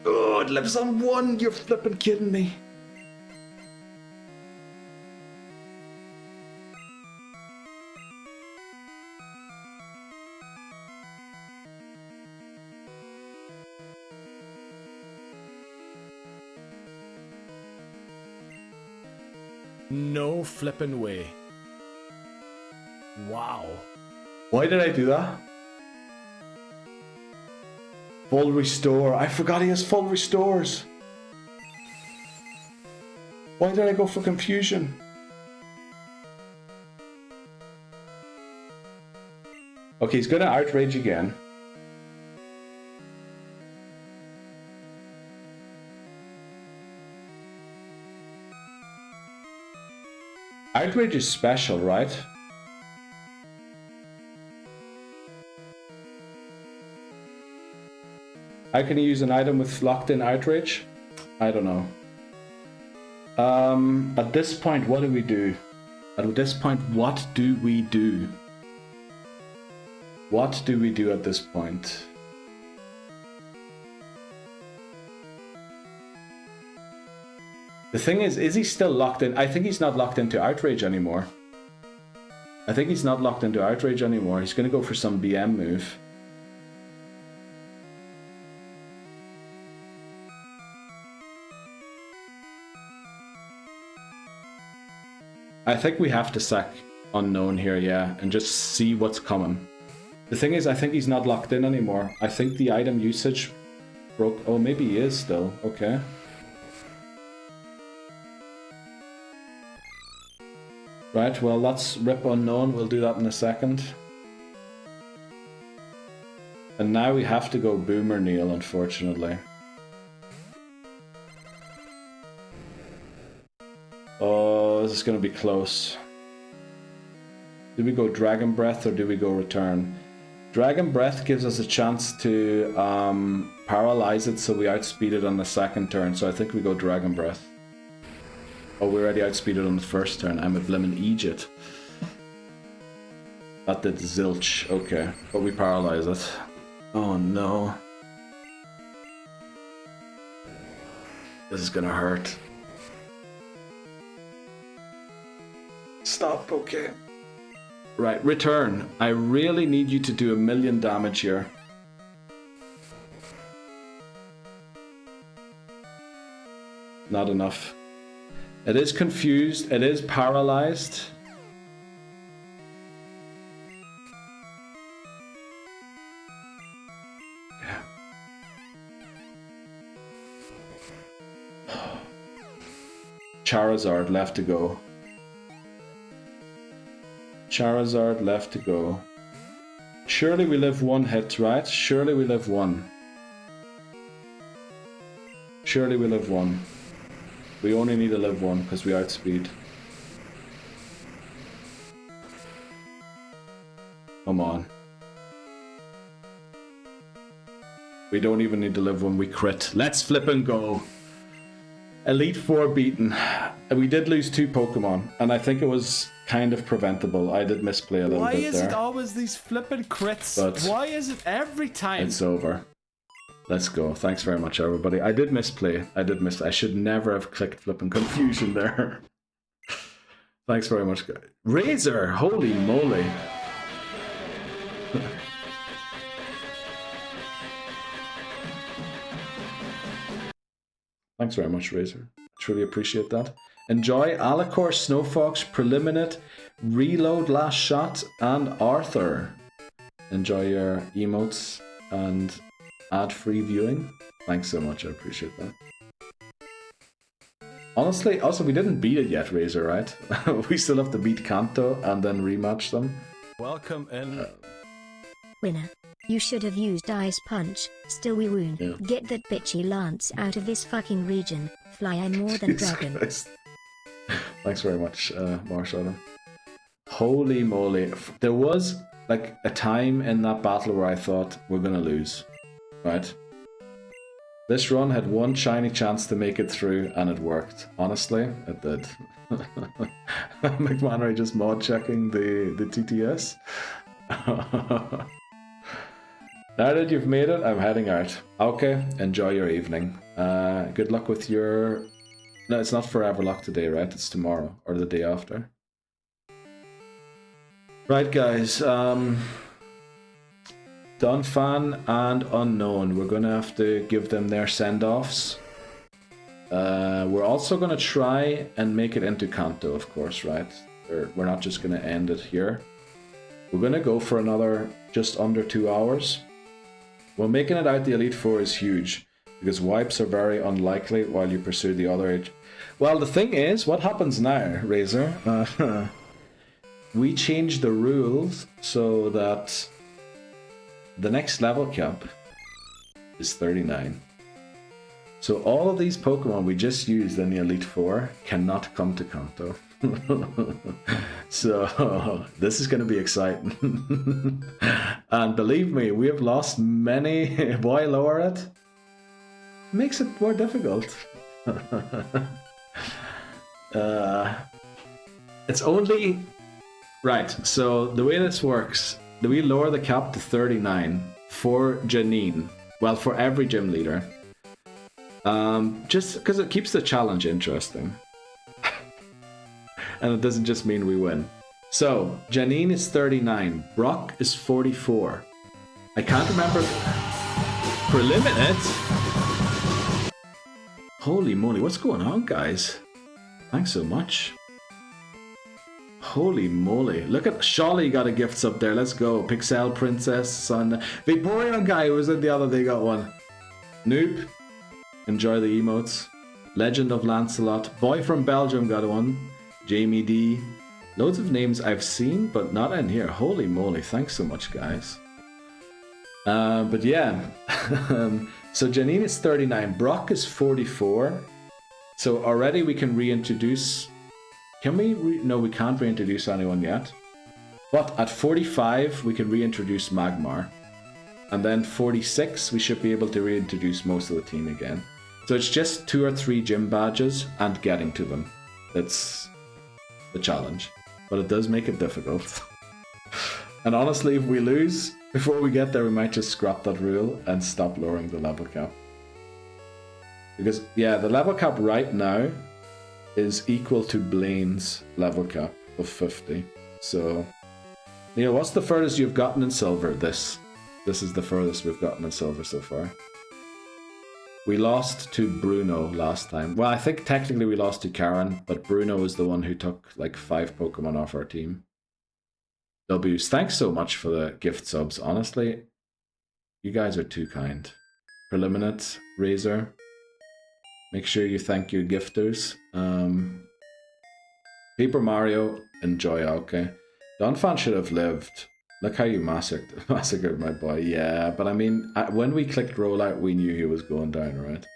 Oh, it lives on 1. You're flipping kidding me. No flipping way. Wow. Why did I do that? Full restore. I forgot he has full restores. Why did I go for confusion? Okay, he's gonna outrage again. Outrage is special, right? How can you use an item with locked-in outrage? I don't know. At this point, what do we do? At this point, what do we do? What do we do at this point? The thing is he still locked in? I think he's not locked into outrage anymore. I think he's not locked into outrage anymore. He's going to go for some BM move. I think we have to sack Unknown here, yeah, and just see what's coming. The thing is, I think he's not locked in anymore. I think the item usage broke. Oh, maybe he is still. Okay. Right, well, let's rip Unknown. We'll do that in a second. And now we have to go Boomer Neil, unfortunately. Oh, this is going to be close. Do we go Dragon Breath or do we go Return? Dragon Breath gives us a chance to paralyze it so we outspeed it on the second turn. So I think we go Dragon Breath. Oh, we already outspeeded on the first turn. I'm a blimmin' Egypt. That did zilch. Okay, but we paralyze it. Oh no. This is gonna hurt. Stop, okay. Right, Return. I really need you to do 1,000,000 damage here. Not enough. It is confused. It is paralyzed. Charizard left to go. Charizard left to go. Surely we live 1 hit, right? Surely we live 1. Surely we live 1. We only need to live 1 because we outspeed. Come on. We don't even need to live 1, we crit. Let's flip and go. Elite 4 beaten. We did lose 2 Pokemon, and I think it was kind of preventable. I did misplay a little bit there. Why is it always these flipping crits? But why is it every time? It's over. Let's go. Thanks very much, everybody. I did misplay. I should never have clicked flipping confusion there. Thanks very much, guys. Razor! Holy moly. Thanks very much, Razor. Truly appreciate that. Enjoy Alicor, Snowfox, Preliminate, Reload Last Shot, and Arthur. Enjoy your emotes and ad-free viewing. Thanks so much, I appreciate that. Honestly, also, we didn't beat it yet, Razor, right? We still have to beat Kanto and then rematch them. Welcome in. Winner. You should have used Ice Punch. Still we wound. Yeah. Get that bitchy Lance out of this fucking region. Fly I'm more than Jesus dragon. Christ. Thanks very much, Marshall. Holy moly. There was like a time in that battle where I thought we're gonna lose. Right? This run had one shiny chance to make it through, and it worked. Honestly, it did. McManry just mod checking the TTS. Now that you've made it, I'm heading out. Okay, enjoy your evening. Good luck with your... No, it's not Forever Lock today, right? It's tomorrow, or the day after. Right, guys. Dunfan and Unknown, we're going to have to give them their send-offs. We're also going to try and make it into Kanto, of course, right? We're not just going to end it here. We're going to go for another just under 2 hours. Well, making it out the Elite Four is huge, because wipes are very unlikely while you pursue the other age. Well, the thing is, what happens now, Razor? We changed the rules so that the next level cap is 39. So all of these Pokemon we just used in the Elite Four cannot come to Kanto. So this is going to be exciting. And believe me, we have lost many. Why lower it? Makes it more difficult. It's only... Right, so the way this works, we lower the cap to 39 for Janine. Well, for every gym leader. Just because it keeps the challenge interesting. And it doesn't just mean we win. So, Janine is 39. Brock is 44. I can't remember... Preliminate? Holy moly, what's going on, guys? Thanks so much. Holy moly. Look at Sholly got a gift sub there. Let's go. Pixel Princess, Son. Vaporeon guy who was in the other day got one. Noob. Enjoy the emotes. Legend of Lancelot. Boy from Belgium got one. Jamie D. Loads of names I've seen, but not in here. Holy moly. Thanks so much, guys. But yeah. So Janine is 39. Brock is 44. So already we can reintroduce... Can we? No, we can't reintroduce anyone yet. But at 45, we can reintroduce Magmar. And then 46, we should be able to reintroduce most of the team again. So it's just 2 or 3 gym badges and getting to them. That's the challenge. But it does make it difficult. And honestly, if we lose, before we get there, we might just scrap that rule and stop lowering the level cap. Because, yeah, the level cap right now is equal to Blaine's level cap of 50. So, Neil, what's the furthest you've gotten in silver? This is the furthest we've gotten in silver so far. We lost to Bruno last time. Well, I think technically we lost to Karen, but Bruno was the one who took like 5 Pokemon off our team. W's, thanks so much for the gift subs. Honestly, you guys are too kind. Preliminate, Razor. Make sure you thank your gifters. Paper Mario, enjoy, okay. Donphan should have lived. Look how you massacred my boy. Yeah, but I mean, when we clicked rollout, we knew he was going down, right?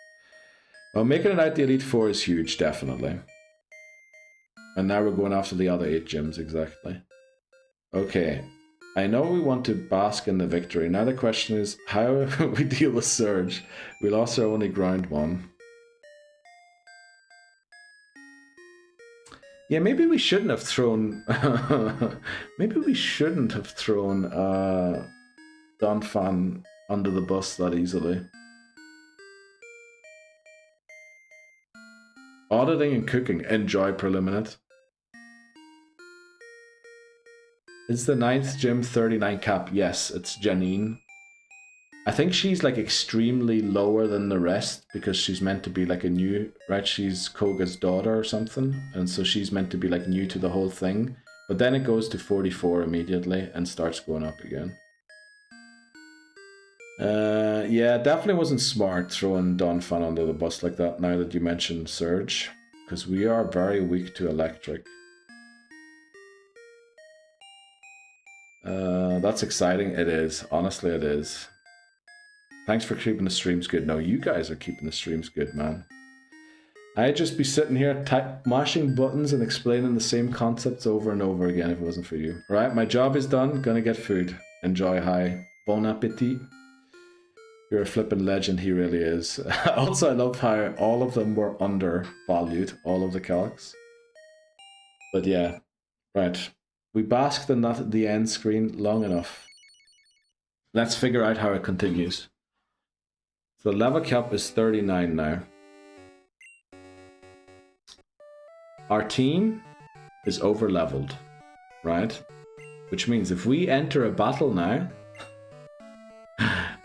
Well, making it out the Elite Four is huge, definitely. And now we're going after the other 8 gyms, exactly. Okay, I know we want to bask in the victory. Now the question is, how we deal with Surge? We lost our only ground one. Yeah, maybe we shouldn't have thrown... maybe we shouldn't have thrown Donphan under the bus that easily. Auditing and cooking. Enjoy Preliminate. Is the 9th gym 39 cap? Yes, it's Janine. I think she's like extremely lower than the rest because she's meant to be like a new, right? She's Koga's daughter or something. And so she's meant to be like new to the whole thing. But then it goes to 44 immediately and starts going up again. Yeah, definitely wasn't smart throwing Donphan under the bus like that now that you mentioned Surge. Because we are very weak to electric. That's exciting. It is. Honestly, it is. Thanks for keeping the streams good. No, you guys are keeping the streams good, man. I'd just be sitting here mashing buttons and explaining the same concepts over and over again if it wasn't for you. Right, my job is done. Gonna get food. Enjoy. Hi. Bon appetit. You're a flippin' legend, he really is. Also, I love how all of them were undervalued, all of the calcs. But yeah, right. We basked in that at the end screen long enough. Let's figure out how it continues. So the level cap is 39 now. Our team is over leveled, right? Which means if we enter a battle now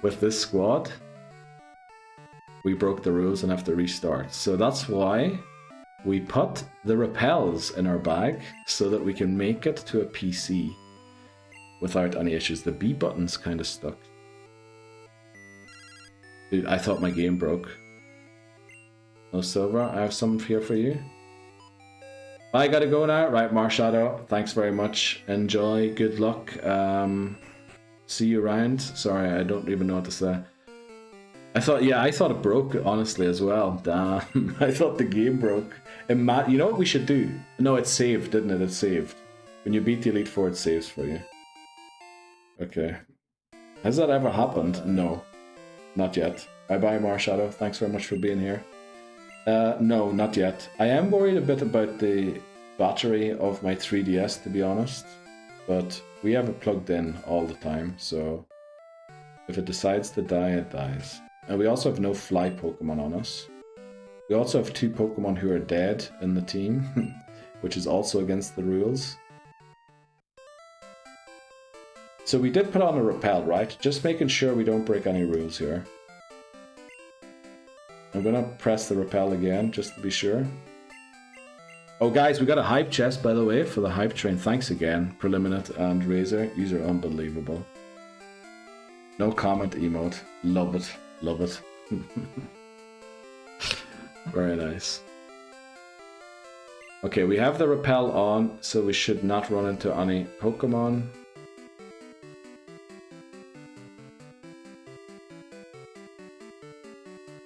with this squad, we broke the rules and have to restart. So that's why we put the repels in our bag so that we can make it to a PC without any issues. The B button's kind of stuck. Dude, I thought my game broke. No silver, I have some here for you. I gotta go now. Right, Marshadow, thanks very much. Enjoy, good luck. See you around. Sorry, I don't even know what to say. I thought it broke, honestly, as well. Damn, I thought the game broke. You know what we should do? No, it saved, didn't it? It saved. When you beat the Elite Four, it saves for you. Okay. Has that ever happened? No. Not yet. Bye-bye, Marshadow. Thanks very much for being here. No, not yet. I am worried a bit about the battery of my 3DS, to be honest. But we have it plugged in all the time, so if it decides to die, it dies. And we also have no fly Pokemon on us. We also have 2 Pokemon who are dead in the team, which is also against the rules. So we did put on a repel, right? Just making sure we don't break any rules here. I'm gonna press the repel again, just to be sure. Oh guys, we got a hype chest, by the way, for the hype train. Thanks again, Preliminate and Razor. These are unbelievable. No comment emote. Love it. Love it. Very nice. Okay, we have the repel on, so we should not run into any Pokemon.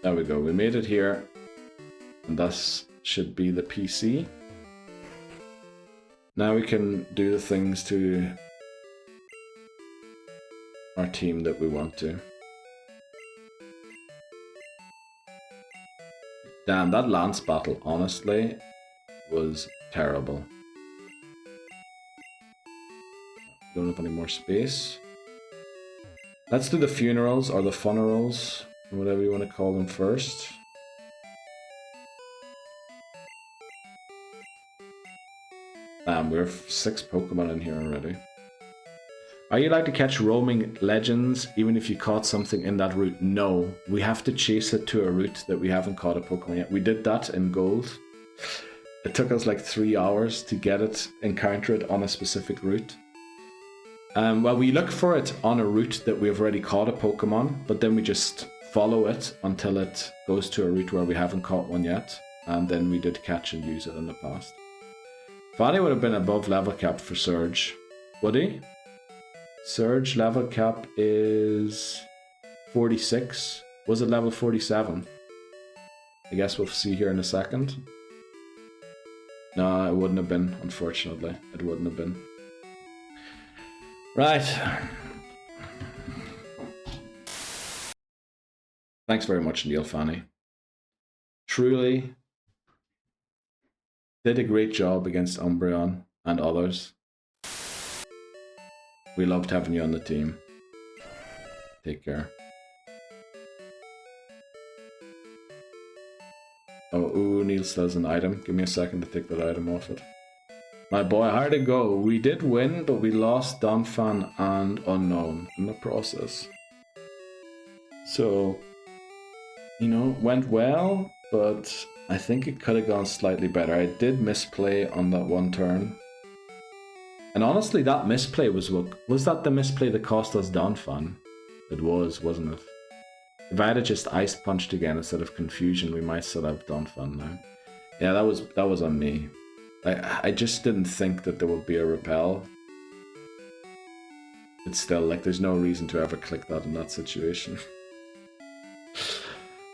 There we go, we made it here. And this should be the PC. Now we can do the things to our team that we want to. Damn, that Lance battle, honestly, was terrible. Don't have any more space. Let's do the funerals, or the funerals, whatever you want to call them first. Damn, we have 6 Pokemon in here already. Are you allowed to catch roaming legends even if you caught something in that route? No, we have to chase it to a route that we haven't caught a Pokemon yet. We did that in Gold. It took us like 3 hours to get it, encounter it on a specific route. Well, we look for it on a route that we have already caught a Pokemon, but then we just follow it until it goes to a route where we haven't caught one yet, and then we did catch and use it in the past. Fanny would have been above level cap for Surge. Would he? Surge level cap is 46. Was it level 47? I guess we'll see here in a second. No, it wouldn't have been, unfortunately. It wouldn't have been. Right. Thanks very much, Neil Fanny. Truly did a great job against Umbreon and others. We loved having you on the team. Take care. Oh, ooh, Neil says an item. Give me a second to take that item off it. My boy, how'd it go? We did win, but we lost Donphan and Unknown in the process. So, you know, went well, but I think it could have gone slightly better. I did misplay on that one turn. And honestly, that misplay was that the misplay that cost us Donphan? It was, wasn't it? If I had just ice punched again instead of confusion, we might still have Donphan now. Yeah, that was on me. I just didn't think that there would be a repel. It's still like there's no reason to ever click that in that situation.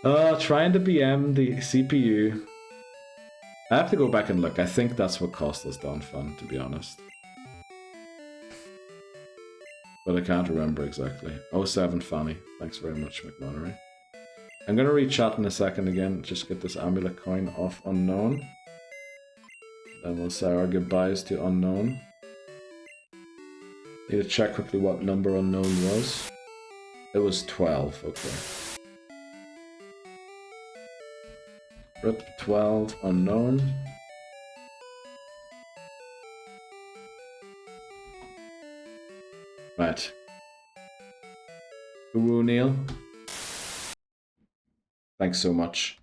Trying to BM the CPU. I have to go back and look. I think that's what cost us Donphan, to be honest. But I can't remember exactly. 07 Fanny. Thanks very much, McMonery. I'm going to read chat in a second again. Just get this amulet coin off Unknown. Then we'll say our goodbyes to Unknown. Need to check quickly what number Unknown was. It was 12, okay. Rip 12 Unknown. Right. Ooh, Neil. Thanks so much.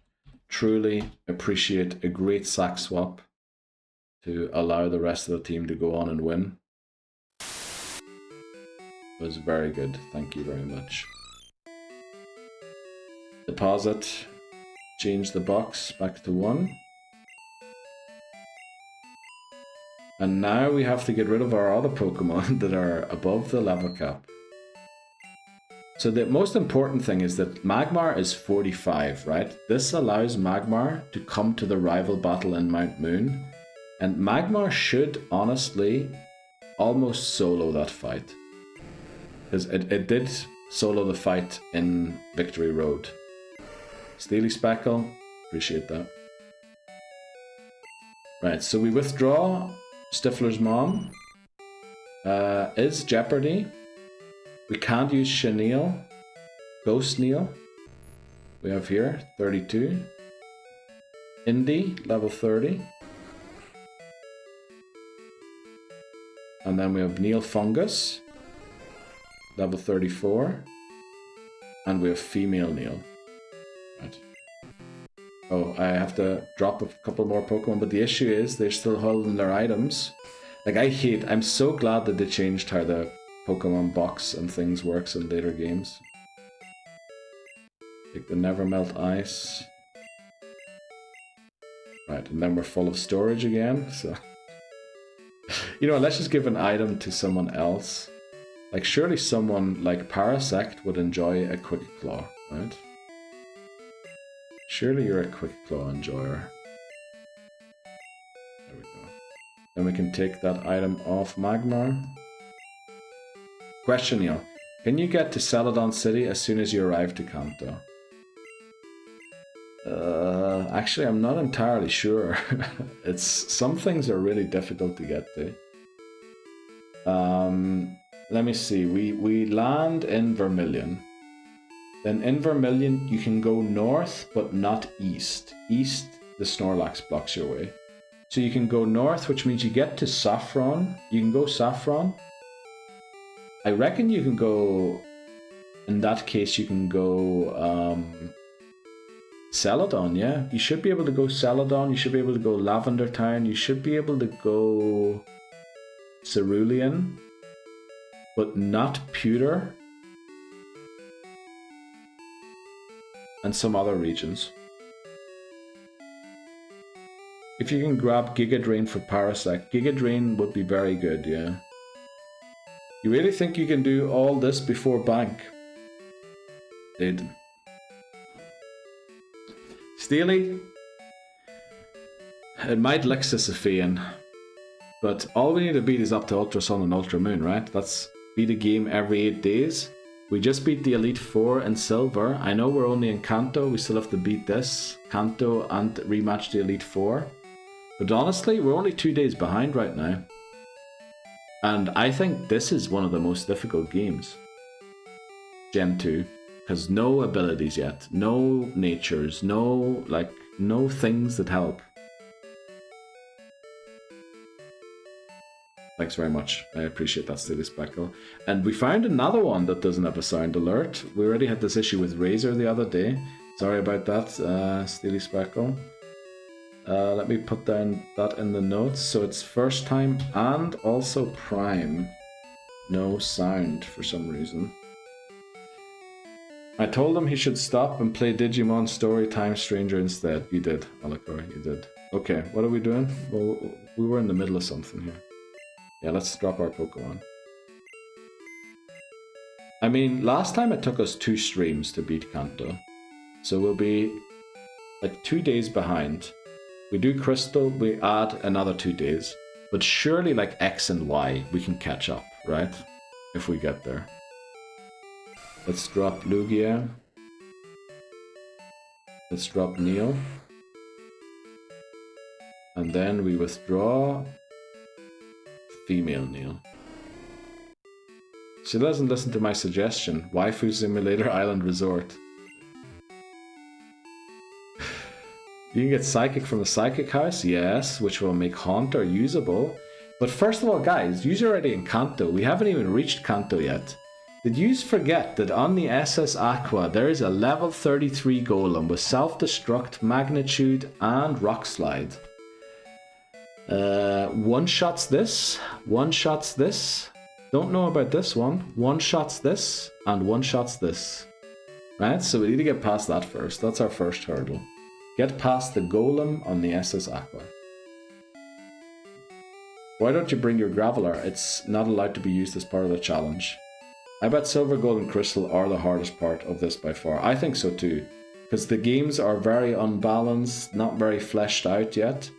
Truly appreciate a great sack swap to allow the rest of the team to go on and win. It was very good. Thank you very much. Deposit. Change the box back to 1. And now we have to get rid of our other Pokemon that are above the level cap. So the most important thing is that Magmar is 45, right? This allows Magmar to come to the rival battle in Mount Moon. And Magmar should, honestly, almost solo that fight. Because it did solo the fight in Victory Road. Steely Speckle, appreciate that. Right, so we withdraw Stifler's mom. Is Jeopardy. We can't use Chenille. Ghost Neil. We have here 32. Indy, level 30. And then we have Neil Fungus, level 34. And we have female Neil. Right. Oh, I have to drop a couple more Pokemon, but the issue is they're still holding their items. Like, I'm so glad that they changed how the Pokemon box and things works in later games. Take the Never Melt Ice. Right, and then we're full of storage again, so... You know, let's just give an item to someone else. Like, surely someone like Parasect would enjoy a Quick Claw, right? Surely you're a Quick Claw enjoyer. There we go. Then we can take that item off Magmar. Question, Neil. Can you get to Celadon City as soon as you arrive to Kanto? Actually, I'm not entirely sure. Some things are really difficult to get to. Let me see. We land in Vermilion. Then in Vermilion, you can go north, but not east. East, the Snorlax blocks your way. So you can go north, which means you get to Saffron. You can go Saffron. I reckon you can go... In that case, you can go... Celadon, yeah. You should be able to go Celadon. You should be able to go Lavender Town. You should be able to go... Cerulean. But not Pewter. And some other regions. If you can grab Giga Drain for Parasect, Giga Drain would be very good, yeah. You really think you can do all this before Bank? Did. Steely? It might Lexisophian, but all we need to beat is up to Ultra Sun and Ultra Moon, right? That's beat a game every 8 days. We just beat the Elite Four in Silver. I know we're only in Kanto, we still have to beat this, Kanto, and rematch the Elite Four. But honestly, we're only 2 days behind right now. And I think this is one of the most difficult games. Gen 2. Because no abilities yet, no natures, no things that help. Thanks very much. I appreciate that, Steely Speckle. And we found another one that doesn't have a sound alert. We already had this issue with Razor the other day. Sorry about that, Steely Speckle. Let me put down that in the notes. So it's first time and also Prime. No sound for some reason. I told him he should stop and play Digimon Storytime Stranger instead. You did, Alakor, you did. Okay, what are we doing? Well, we were in the middle of something here. Yeah, let's drop our Pokemon. I mean, last time it took us 2 streams to beat Kanto. So we'll be like 2 days behind. We do Crystal, we add another 2 days. But surely like X and Y, we can catch up, right? If we get there. Let's drop Lugia. Let's drop Neil. And then we withdraw female Neil. She doesn't listen to my suggestion. Waifu Simulator Island Resort. You can get Psychic from the Psychic House, yes, which will make Haunter usable. But first of all, guys, you're already in Kanto. We haven't even reached Kanto yet. Did you forget that on the SS Aqua there is a level 33 golem with self-destruct, magnitude, and rock slide? One-shots this, one-shots this. Don't know about this one. One-shots this, and one-shots this. Right, so we need to get past that first. That's our first hurdle. Get past the golem on the SS Aqua. Why don't you bring your Graveler? It's not allowed to be used as part of the challenge. I bet Silver, Gold, and Crystal are the hardest part of this by far. I think so too. Because the games are very unbalanced, not very fleshed out yet.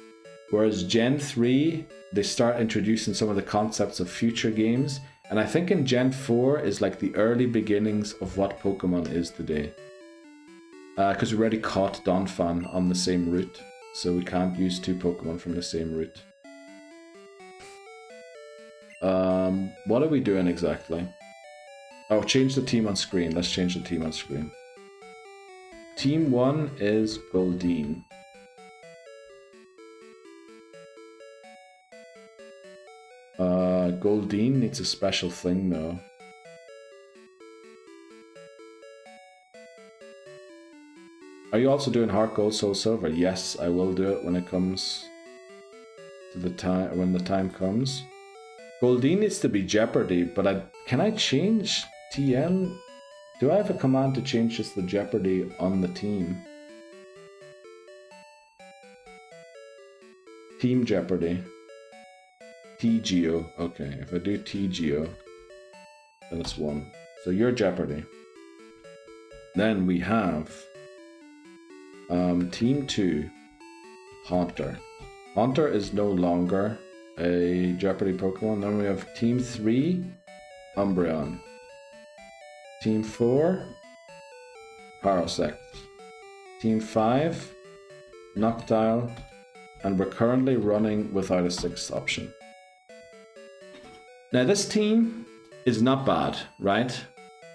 Whereas Gen 3, they start introducing some of the concepts of future games. And I think in Gen 4 is like the early beginnings of what Pokemon is today. Because we already caught Donphan on the same route. So we can't use 2 Pokemon from the same route. What are we doing exactly? Oh, change the team on screen. Let's change the team on screen. Team 1 is Goldeen. Goldeen needs a special thing though. Are you also doing Heart Gold Soul Silver? Yes, I will do it when it comes to the time, when the time comes. Goldeen needs to be Jeopardy, but can I change TM? Do I have a command to change just the Jeopardy on the team? Team Jeopardy. TGO. Okay, if I do TGO, then it's 1. So you're Jeopardy. Then we have Team 2, Haunter. Haunter is no longer a Jeopardy Pokemon. Then we have Team 3, Umbreon. Team 4, Parasect. Team 5, Noctile. And we're currently running without a 6th option. Now this team is not bad, right?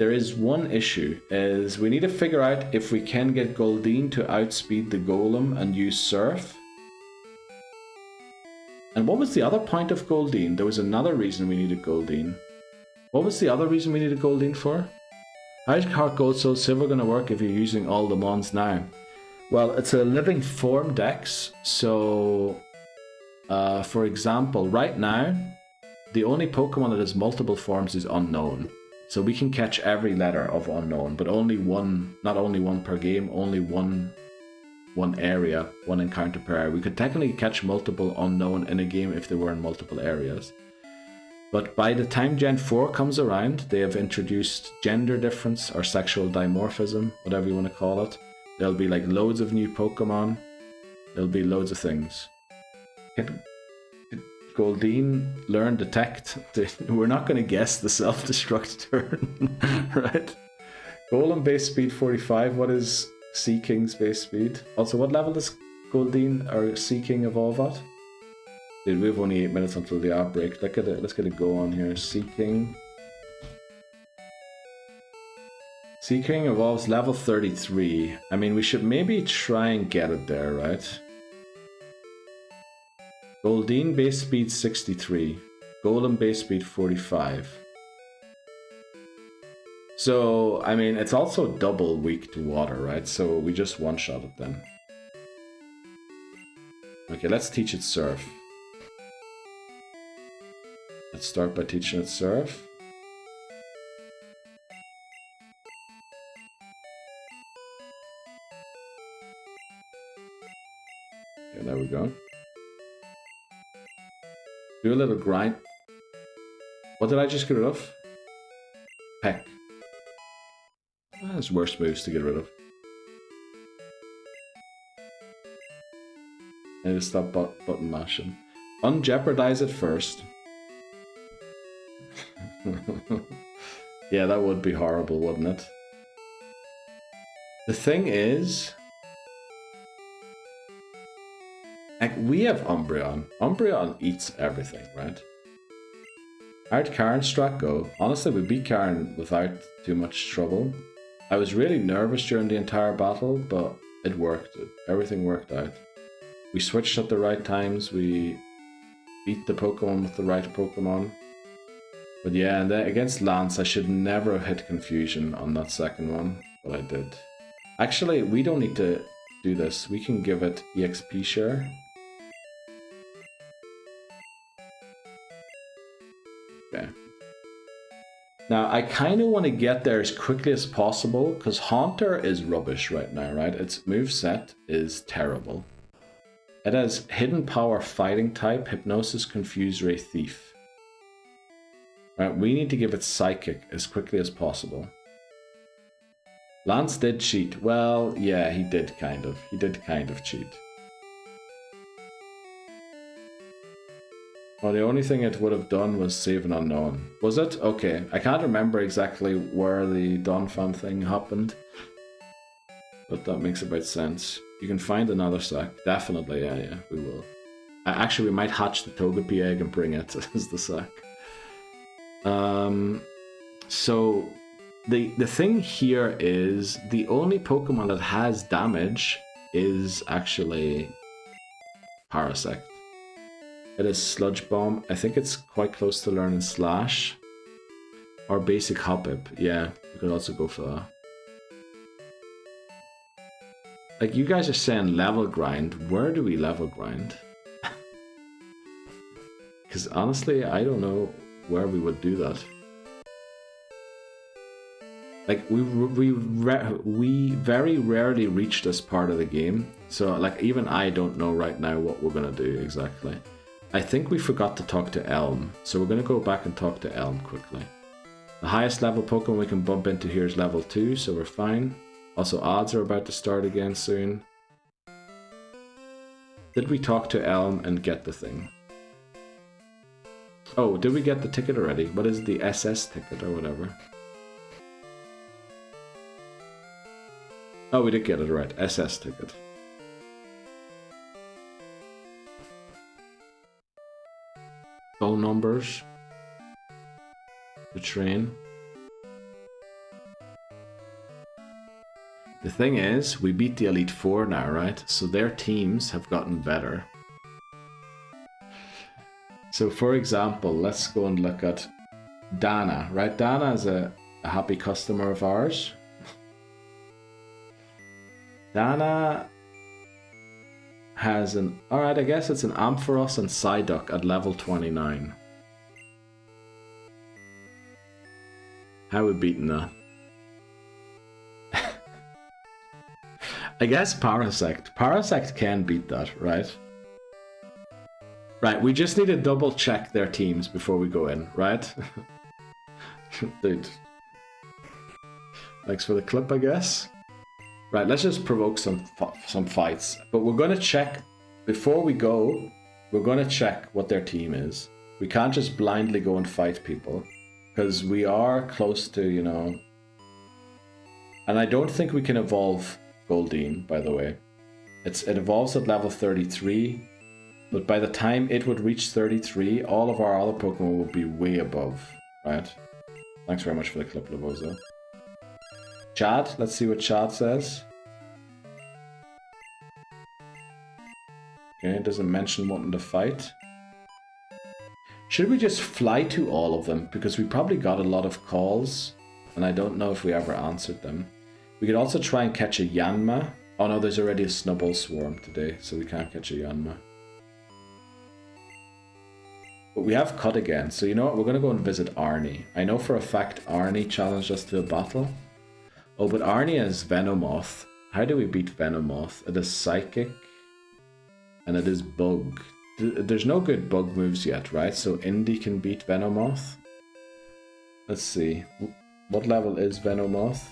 There is one issue, is we need to figure out if we can get Goldeen to outspeed the Golem and use Surf. And what was the other point of Goldeen? There was another reason we needed Goldeen. What was the other reason we needed Goldeen for? How's Heart Gold Soul Silver going to work if you're using all the Mons now? Well, it's a living form dex, so for example, right now, the only Pokemon that has multiple forms is Unknown. So we can catch every letter of Unknown, but only one, not only one per game, only one area, one encounter per area. We could technically catch multiple Unknown in a game if they were in multiple areas. But by the time Gen 4 comes around, they have introduced gender difference or sexual dimorphism, whatever you want to call it. There'll be like loads of new Pokemon. There'll be loads of things. Did Goldeen learn Detect? We're not going to guess the self-destruct turn, right? Golem base speed 45. What is Sea King's base speed? Also, what level does Goldeen or Sea King evolve at? Dude, we have only 8 minutes until the outbreak. Let's get a go on here. Sea King. Sea King evolves level 33. I mean, we should maybe try and get it there, right? Goldeen base speed 63. Golem base speed 45. So, I mean, it's also double weak to water, right? So we just one-shot it then. Okay, let's teach it surf. Let's start by teaching it surf. Okay, there we go. Do a little grind. What did I just get rid of? Peck. That's worse moves to get rid of. I need to stop button mashing. Unjeopardize it first. Yeah, that would be horrible, wouldn't it? The thing is, like, we have Umbreon. Umbreon eats everything, right? How'd Karen strat go? Honestly, we beat Karen without too much trouble. I was really nervous during the entire battle, but it worked. Everything worked out. We switched at the right times. We beat the Pokemon with the right Pokemon. But yeah, and then against Lance, I should never have hit Confusion on that second one, but I did. Actually, we don't need to do this. We can give it EXP share. Okay. Now, I kind of want to get there as quickly as possible, because Haunter is rubbish right now, right? Its moveset is terrible. It has Hidden Power Fighting type, Hypnosis, Confuse Ray, Thief. Right, we need to give it Psychic as quickly as possible. Lance did cheat. Well, yeah, he did kind of. He did kind of cheat. Well, the only thing it would have done was save an unknown. Was it? Okay. I can't remember exactly where the Donphan thing happened. But that makes about sense. You can find another sack. Definitely, yeah, we will. Actually, we might hatch the Togepi egg and bring it as the sack. So the thing here is the only Pokemon that has damage is actually Parasect. It is Sludge Bomb. I think it's quite close to learning Slash. Or basic Hoppip. Yeah, you could also go for that. Like, you guys are saying level grind. Where do we level grind? Because honestly, I don't know where we would do that. Like, we very rarely reach this part of the game. So, like, even I don't know right now what we're going to do exactly. I think we forgot to talk to Elm. So we're going to go back and talk to Elm quickly. The highest level Pokemon we can bump into here is level 2, so we're fine. Also, odds are about to start again soon. Did we talk to Elm and get the thing? Oh, did we get the ticket already? What is the SS ticket or whatever? Oh, we did get it right. SS ticket. Phone numbers. The train. The thing is, we beat the Elite Four now, right? So their teams have gotten better. So for example, let's go and look at Dana, right? Dana is a happy customer of ours. Dana has an... Alright, I guess it's an Ampharos and Psyduck at level 29. How are we beating that? I guess Parasect. Parasect can beat that, right? Right, we just need to double check their teams before we go in, right? Dude. Thanks for the clip, I guess. Right, let's just provoke some fights. But we're going to check, before we go, we're going to check what their team is. We can't just blindly go and fight people. Because we are close to, you know... And I don't think we can evolve Goldeen, by the way. It evolves at level 33. But by the time it would reach 33, all of our other Pokemon would be way above, right? Thanks very much for the clip, Lavozo. Chad, let's see what Chad says. Okay, it doesn't mention wanting to fight. Should we just fly to all of them? Because we probably got a lot of calls, and I don't know if we ever answered them. We could also try and catch a Yanma. Oh no, there's already a Snubbull Swarm today, so we can't catch a Yanma. But we have cut again, so you know what? We're going to go and visit Arnie. I know for a fact Arnie challenged us to a battle. Oh, but Arnie is Venomoth. How do we beat Venomoth? It is Psychic, and it is Bug. There's no good bug moves yet, right? So Indy can beat Venomoth. Let's see. What level is Venomoth?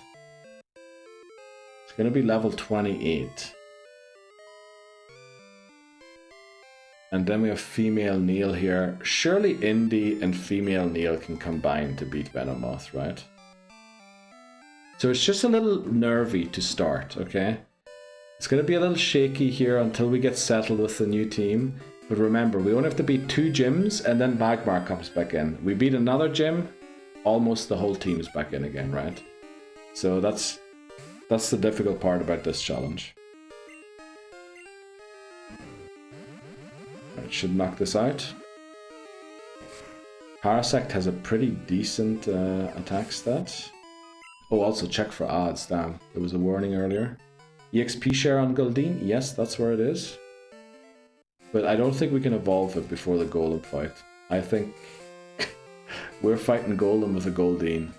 It's going to be level 28. And then we have Female Neil here. Surely Indy and Female Neil can combine to beat Venomoth, right? So it's just a little nervy to start, okay? It's going to be a little shaky here until we get settled with the new team. But remember, we only have to beat 2 gyms and then Magmar comes back in. We beat another gym, almost the whole team is back in again, right? So that's the difficult part about this challenge. It should knock this out. Parasect has a pretty decent attack stat. Oh, also check for odds. Damn, there was a warning earlier. EXP share on Goldeen? Yes, that's where it is. But I don't think we can evolve it before the Golem fight. I think we're fighting Golem with a Goldeen.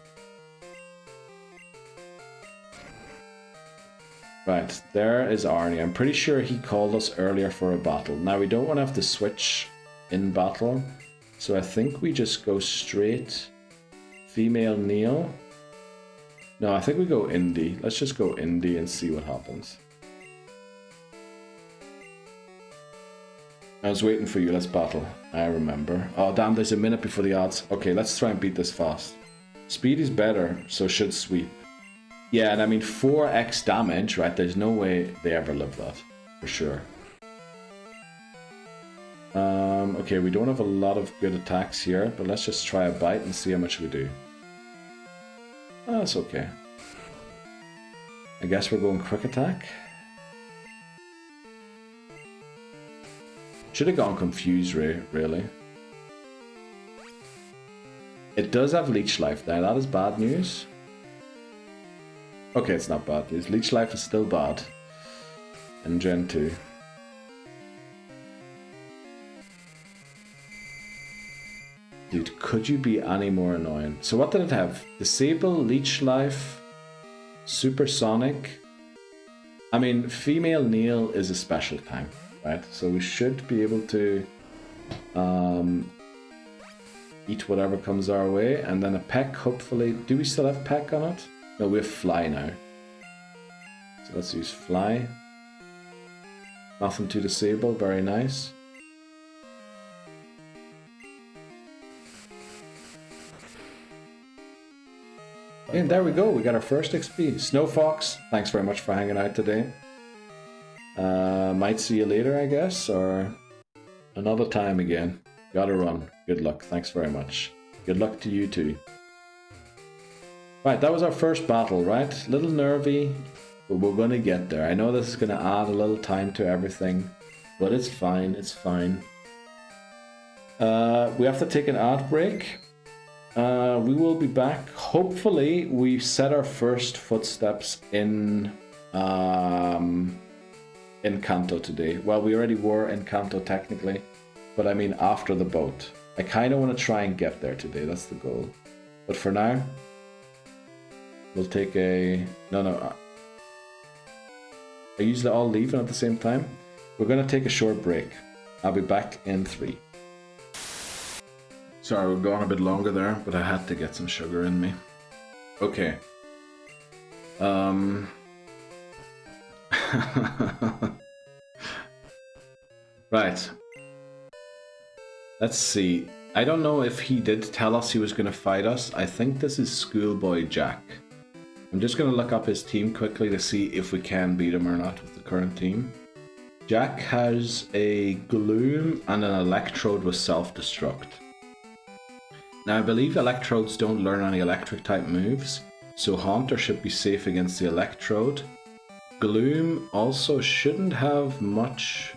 Right, there is Arnie. I'm pretty sure he called us earlier for a battle. Now we don't want to have to switch in battle. So I think we just go straight Female Neil. No, I think we go Indy. Let's just go Indy and see what happens. I was waiting for you, let's battle. I remember. Oh damn, there's a minute before the odds. Okay, let's try and beat this fast. Speed is better, so should sweep. Yeah, and I mean 4x damage, right? There's no way they ever live that, for sure. Okay, we don't have a lot of good attacks here, but let's just try a bite and see how much we do. Oh, that's okay. I guess we're going quick attack. Should have gone Confuse Ray, really. It does have Leech Life now, that is bad news. Okay, it's not bad news. Leech Life is still bad. In Gen 2. Dude, could you be any more annoying? So what did it have? Disable, Leech Life, Supersonic. I mean, Female Neil is a special tank, right? So we should be able to eat whatever comes our way. And then a Peck, hopefully. Do we still have Peck on it? No, we have Fly now. So let's use Fly. Nothing to disable, very nice. And there we go, we got our first XP. Snow Fox, thanks very much for hanging out today. Might see you later, I guess, or another time again. Gotta run. Good luck, thanks very much. Good luck to you too. Right, that was our first battle, right? A little nervy, but we're gonna get there. I know this is gonna add a little time to everything, but it's fine, it's fine. We have to take an ad break. We will be back. Hopefully, we set our first footsteps in Kanto today. Well, we already were in Kanto technically, but I mean after the boat. I kind of want to try and get there today. That's the goal. But for now, we'll take a... No. I usually all leave at the same time. We're going to take a short break. I'll be back in 3. Sorry, we're going a bit longer there, but I had to get some sugar in me. Okay. Right. Let's see. I don't know if he did tell us he was going to fight us. I think this is Schoolboy Jack. I'm just going to look up his team quickly to see if we can beat him or not with the current team. Jack has a Gloom and an Electrode with Self-Destruct. Now I believe Electrodes don't learn any electric type moves, so Haunter should be safe against the Electrode. Gloom also shouldn't have much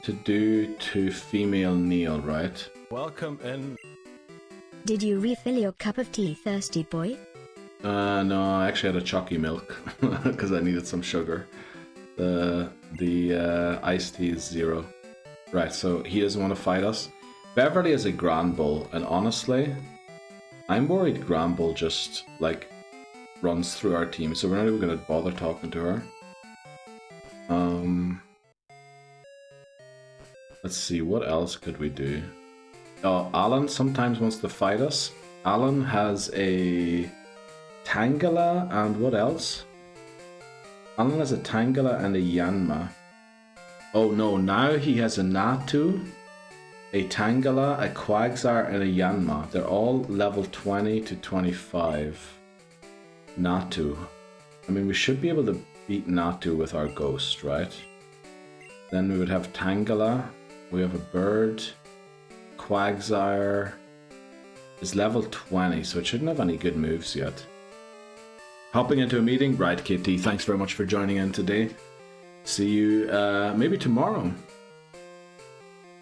to do to Female Neil, right? Welcome in. Did you refill your cup of tea, thirsty boy? No, I actually had a chalky milk because I needed some sugar. The iced tea is 0. Right, so he doesn't want to fight us. Beverly is a Granbull, and honestly, I'm worried Granbull just like runs through our team, so we're not even going to bother talking to her. Let's see, what else could we do? Oh, Alan sometimes wants to fight us. Alan has a Tangela and what else? Alan has a Tangela and a Yanma. Oh no, now he has a Natu, a Tangela, a Quagsire, and a Yanma. They're all level 20 to 25. Natu. I mean, we should be able to beat Natu with our Ghost, right? Then we would have Tangela. We have a bird. Quagsire is level 20, so it shouldn't have any good moves yet. Hopping into a meeting? Right, KT, thanks very much for joining in today. See you maybe tomorrow.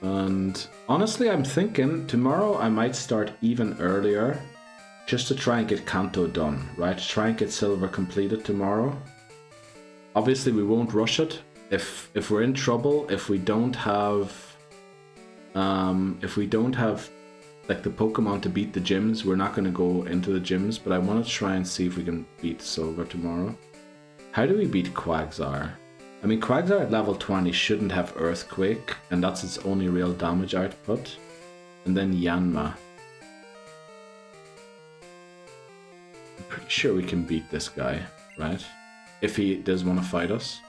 And honestly, I'm thinking tomorrow I might start even earlier just to try and get Kanto done, right? Try and get Silver completed tomorrow. Obviously, we won't rush it. If we're in trouble, if we don't have like the Pokemon to beat the gyms, we're not going to go into the gyms, but I want to try and see if we can beat Silver tomorrow. How do we beat Quagsire? I mean, Quagsire at level 20 shouldn't have Earthquake, and that's its only real damage output. And then Yanma. I'm pretty sure we can beat this guy, right? If he does want to fight us.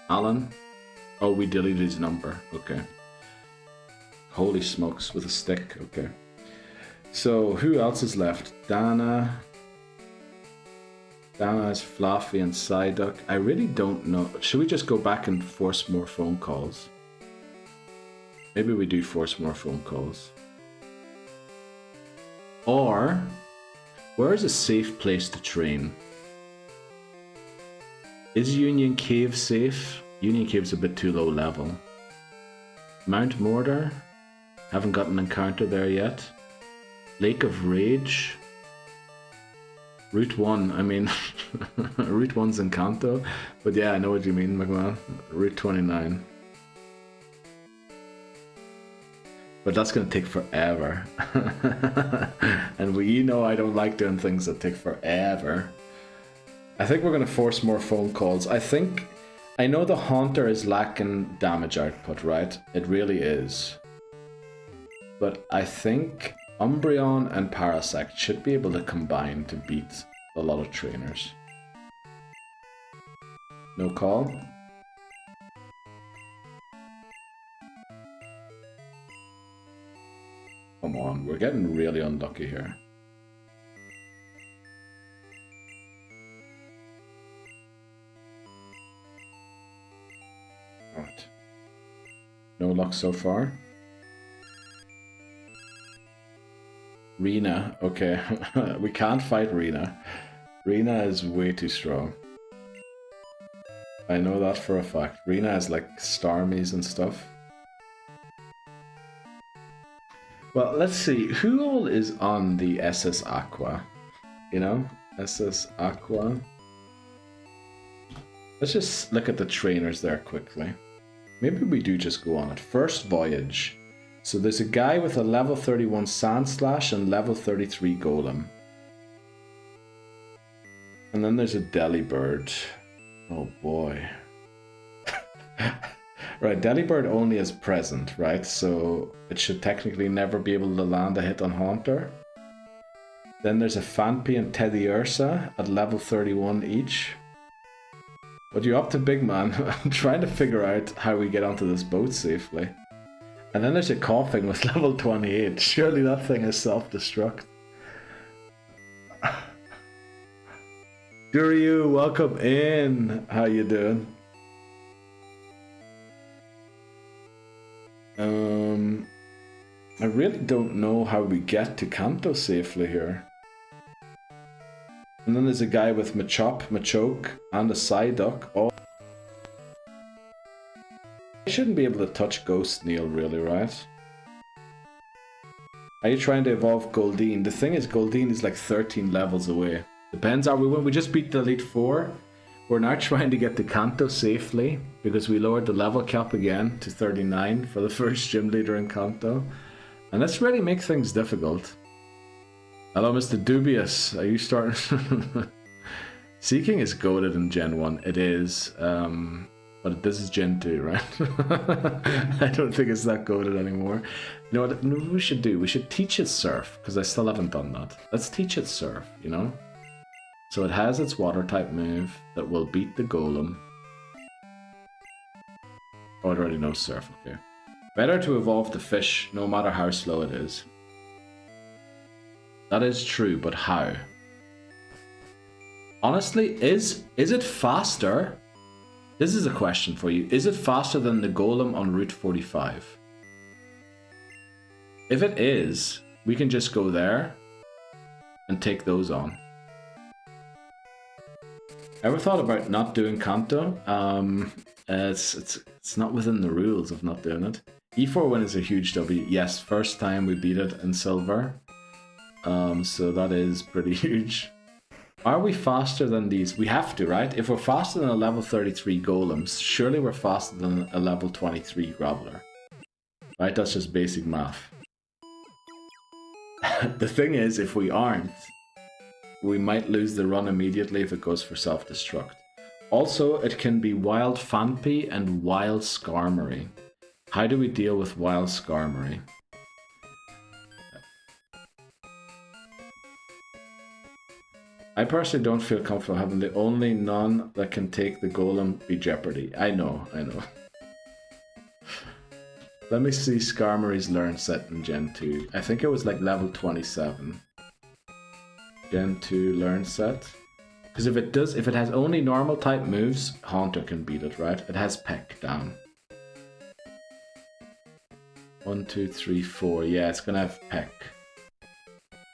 Alan? Oh, we deleted his number. Okay. Holy smokes, with a stick. Okay. So, who else is left? Dana. Dana is Fluffy and Psyduck. I really don't know. Should we just go back and force more phone calls? Maybe we do force more phone calls. Or, where is a safe place to train? Is Union Cave safe? Union Cave's a bit too low level. Mount Mortar? Haven't got an encounter there yet. Lake of Rage? Route 1, I mean, Route 1's in Kanto, but yeah, I know what you mean, McMahon. Route 29. But that's going to take forever. And you know I don't like doing things that take forever. I think we're going to force more phone calls. I know the Haunter is lacking damage output, right? It really is. But I think Umbreon and Parasect should be able to combine to beat a lot of trainers. No call? Come on, we're getting really unlucky here. Alright. No luck so far. Rena, okay. We can't fight Rena. Rena is way too strong. I know that for a fact. Rena has like Starmies and stuff. Well, let's see. Who all is on the SS Aqua? You know? SS Aqua. Let's just look at the trainers there quickly. Maybe we do just go on it. First Voyage. So there's a guy with a level 31 Sandslash and level 33 Golem. And then there's a Delibird. Oh boy. Right, Delibird only is present, right? So it should technically never be able to land a hit on Haunter. Then there's a Phanpy and Teddiursa at level 31 each. What are you up to, big man? I'm trying to figure out how we get onto this boat safely. And then there's a Coughing with level 28. Surely that thing is self-destruct. Duryu, welcome in. How you doing? I really don't know how we get to Kanto safely here. And then there's a guy with Machop, Machoke, and a Psyduck. Oh. I shouldn't be able to touch Ghost Neil, really, right? Are you trying to evolve Goldeen? The thing is, Goldeen is like 13 levels away. Depends, when we just beat the Elite Four, we're now trying to get to Kanto safely because we lowered the level cap again to 39 for the first gym leader in Kanto. And this really makes things difficult. Hello, Mr. Dubious. Are you starting? Seeking is goated in Gen 1. It is. But this is Gen 2, right? I don't think it's that goated anymore. You know what we should do? We should teach it Surf, because I still haven't done that. Let's teach it Surf, you know? So it has its water type move that will beat the Golem. Oh, it already knows Surf, okay. Better to evolve the fish, no matter how slow it is. That is true, but how? Honestly, is it faster? This is a question for you. Is it faster than the Golem on Route 45? If it is, we can just go there and take those on. Ever thought about not doing Kanto? It's not within the rules of not doing it. E4 win is a huge W. Yes, first time we beat it in silver. So that is pretty huge. Are we faster than these? We have to, right? If we're faster than a level 33 Golems, surely we're faster than a level 23 Graveler. Right? That's just basic math. The thing is, if we aren't, we might lose the run immediately if it goes for self-destruct. Also, it can be Wild Phanpy and Wild Skarmory. How do we deal with Wild Skarmory? I personally don't feel comfortable having the only non that can take the Golem be Jeopardy. I know. Let me see Skarmory's learn set in Gen 2. I think it was like level 27. Gen 2 learn set. Because if it has only normal type moves, Haunter can beat it, right? It has Peck down. 1, 2, 3, 4. Yeah, it's gonna have Peck.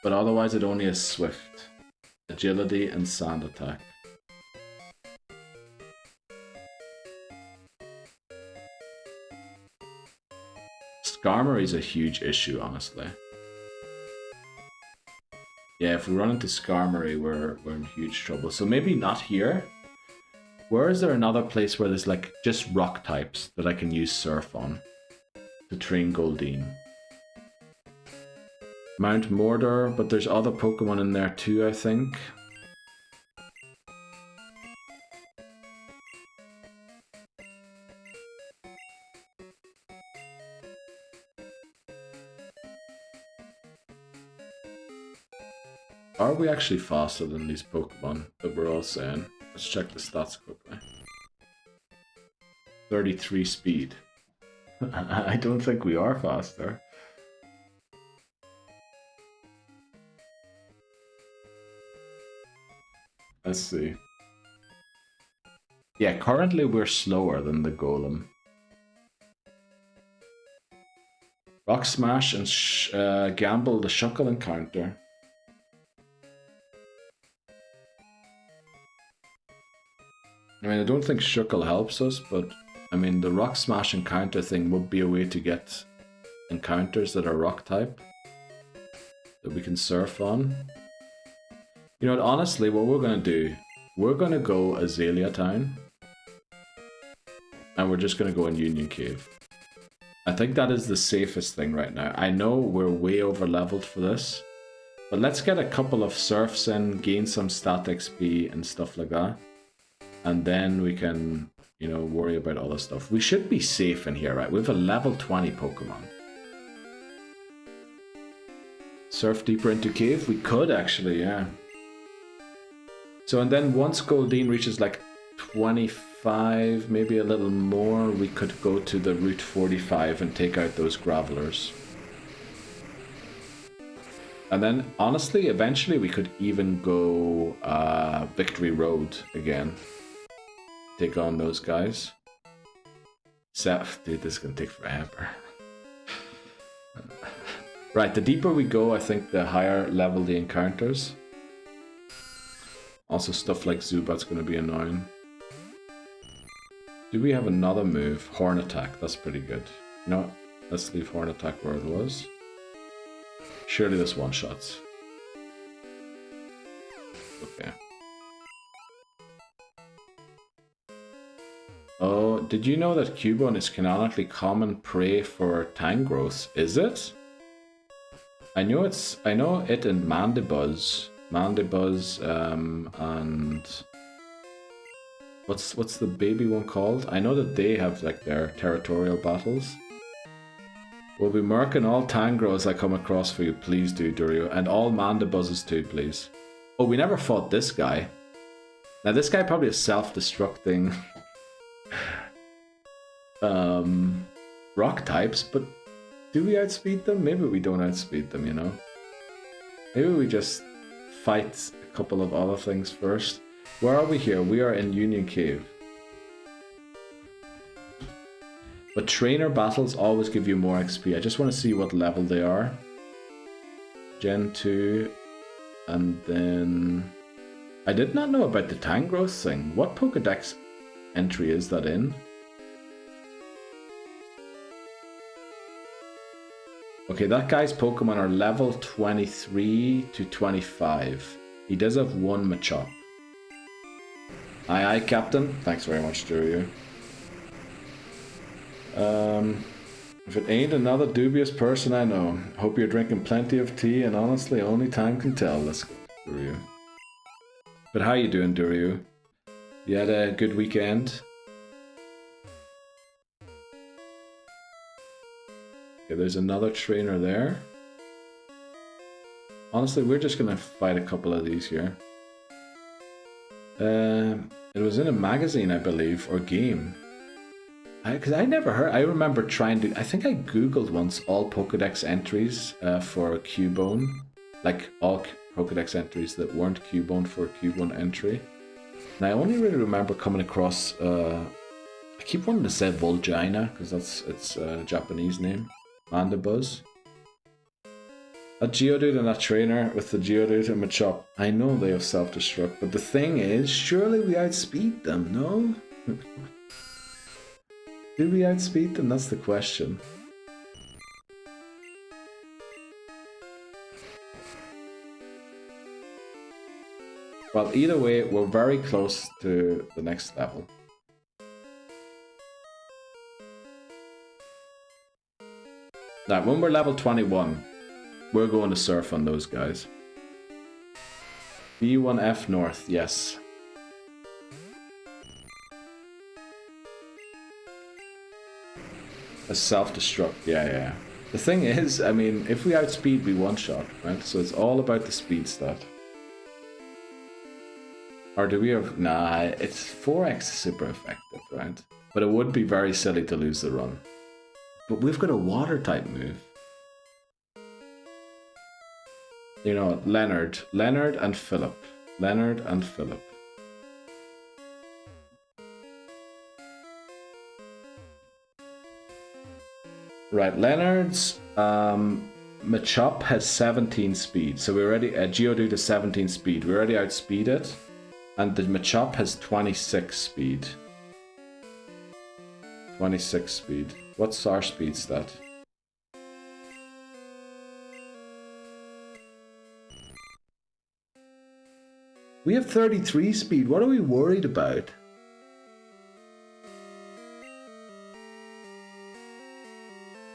But otherwise it only has Swift, Agility, and Sand Attack. Skarmory's a huge issue, honestly. Yeah, if we run into Skarmory, we're in huge trouble. So maybe not here. Where is there another place where there's like just rock types that I can use Surf on to train Goldeen? Mount Mordor, but there's other Pokemon in there too, I think. Are we actually faster than these Pokemon that we're all saying? Let's check the stats quickly. 33 speed. I don't think we are faster. Let's see. Yeah, currently we're slower than the Golem. Rock Smash and Gamble the Shuckle encounter. I mean, I don't think Shuckle helps us, but I mean, the Rock Smash encounter thing would be a way to get encounters that are rock type that we can surf on. You know what, honestly, what we're going to do, we're going to go Azalea Town and we're just going to go in Union Cave. I think that is the safest thing right now. I know we're way over leveled for this, but let's get a couple of surfs in, gain some stat XP and stuff like that. And then we can, you know, worry about other stuff. We should be safe in here, right? We have a level 20 Pokemon. Surf deeper into cave? We could actually, yeah. So, and then once Goldeen reaches like 25, maybe a little more, we could go to the Route 45 and take out those Gravelers. And then, honestly, eventually we could even go Victory Road again. Take on those guys. Dude, this is gonna take forever. Right, the deeper we go, I think the higher level the encounters. Also, stuff like Zubat's gonna be annoying. Do we have another move? Horn Attack, that's pretty good. You know what? Let's leave Horn Attack where it was. Surely this one-shots. Okay. Oh, did you know that Cubone is canonically common prey for Tangrowths? Is it? I know it and Mandibuzz. And what's the baby one called? I know that they have like their territorial battles. We'll be marking all Tangrowths I come across for you, please do, Durio. And all Mandibuzzes too, please. Oh, we never fought this guy. Now this guy probably is self-destructing rock types, but do we outspeed them? Maybe we don't outspeed them, you know? Maybe we just fight a couple of other things first. Where are we here? We are in Union Cave. But trainer battles always give you more XP. I just want to see what level they are. Gen 2. And then... I did not know about the Tangrowth thing. What Pokédex entry is that in? Okay, that guy's Pokemon are level 23 to 25. He does have one Machop. Aye, aye, Captain. Thanks very much, Durio. If it ain't another dubious person I know. Hope you're drinking plenty of tea, and honestly, only time can tell. Let's go, Durio. But how you doing, Durio? You had a good weekend? Okay, there's another trainer there. Honestly, we're just gonna fight a couple of these here. It was in a magazine, I believe, or game. Because I never heard. I remember trying to. I think I googled once all Pokédex entries for Cubone, like all Pokédex entries that weren't Cubone for a Cubone entry. And I only really remember coming across. I keep wanting to say Volgina because it's a Japanese name. Mandibuzz. That Geodude and that trainer with the Geodude and Machop. I know they have self-destruct, but the thing is, surely we outspeed them, no? Do we outspeed them? That's the question. Well, either way, we're very close to the next level. Now, when we're level 21, we're going to surf on those guys. B1F North, yes. A self-destruct, yeah. The thing is, I mean, if we outspeed, we one-shot, right? So it's all about the speed stat. Or do we have... Nah, it's 4x super effective, right? But it would be very silly to lose the run. But we've got a water-type move. You know, Leonard and Philip. Leonard and Philip. Right, Leonard's Machop has 17 speed, so we already Geodude has 17 speed. We already outspeed it, and the Machop has 26 speed. 26 speed. What's our speed stat? We have 33 speed. What are we worried about?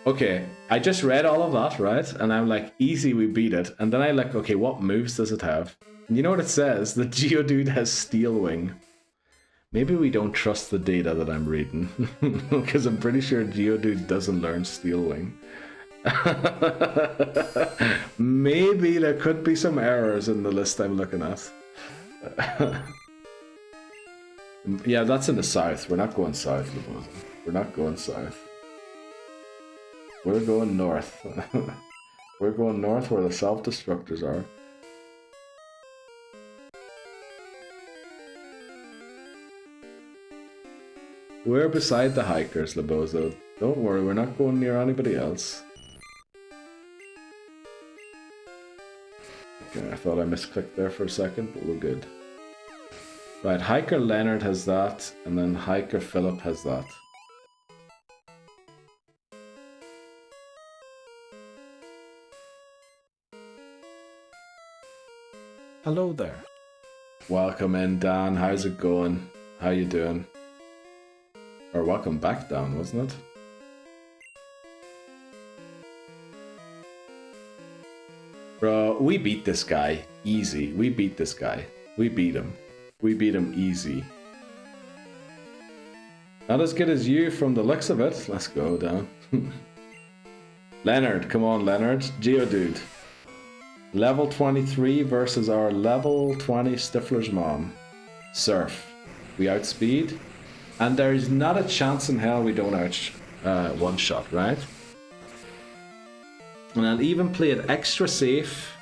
Okay, I just read all of that, right? And I'm like, easy, we beat it. And then I like, okay, what moves does it have? And you know what it says? The Geodude has Steel Wing. Maybe we don't trust the data that I'm reading. Because I'm pretty sure Geodude doesn't learn Steel Wing. Maybe there could be some errors in the list I'm looking at. Yeah, that's in the south. We're not going south, we're not going south. We're going north. We're going north where the self-destructors are. We're beside the hikers, Labozo. Don't worry, we're not going near anybody else. Okay, I thought I misclicked there for a second, but we're good. Right, Hiker Leonard has that, and then Hiker Philip has that. Hello there. Welcome in, Dan. How's it going? How you doing? Or welcome back, Dan, wasn't it? Bro, we beat this guy easy. We beat this guy. We beat him. We beat him easy. Not as good as you from the looks of it. Let's go, Dan. Leonard, come on, Leonard. Geodude. Level 23 versus our level 20 Stifler's mom. Surf. We outspeed. And there is not a chance in hell we don't one shot, right? And I'll even play it extra safe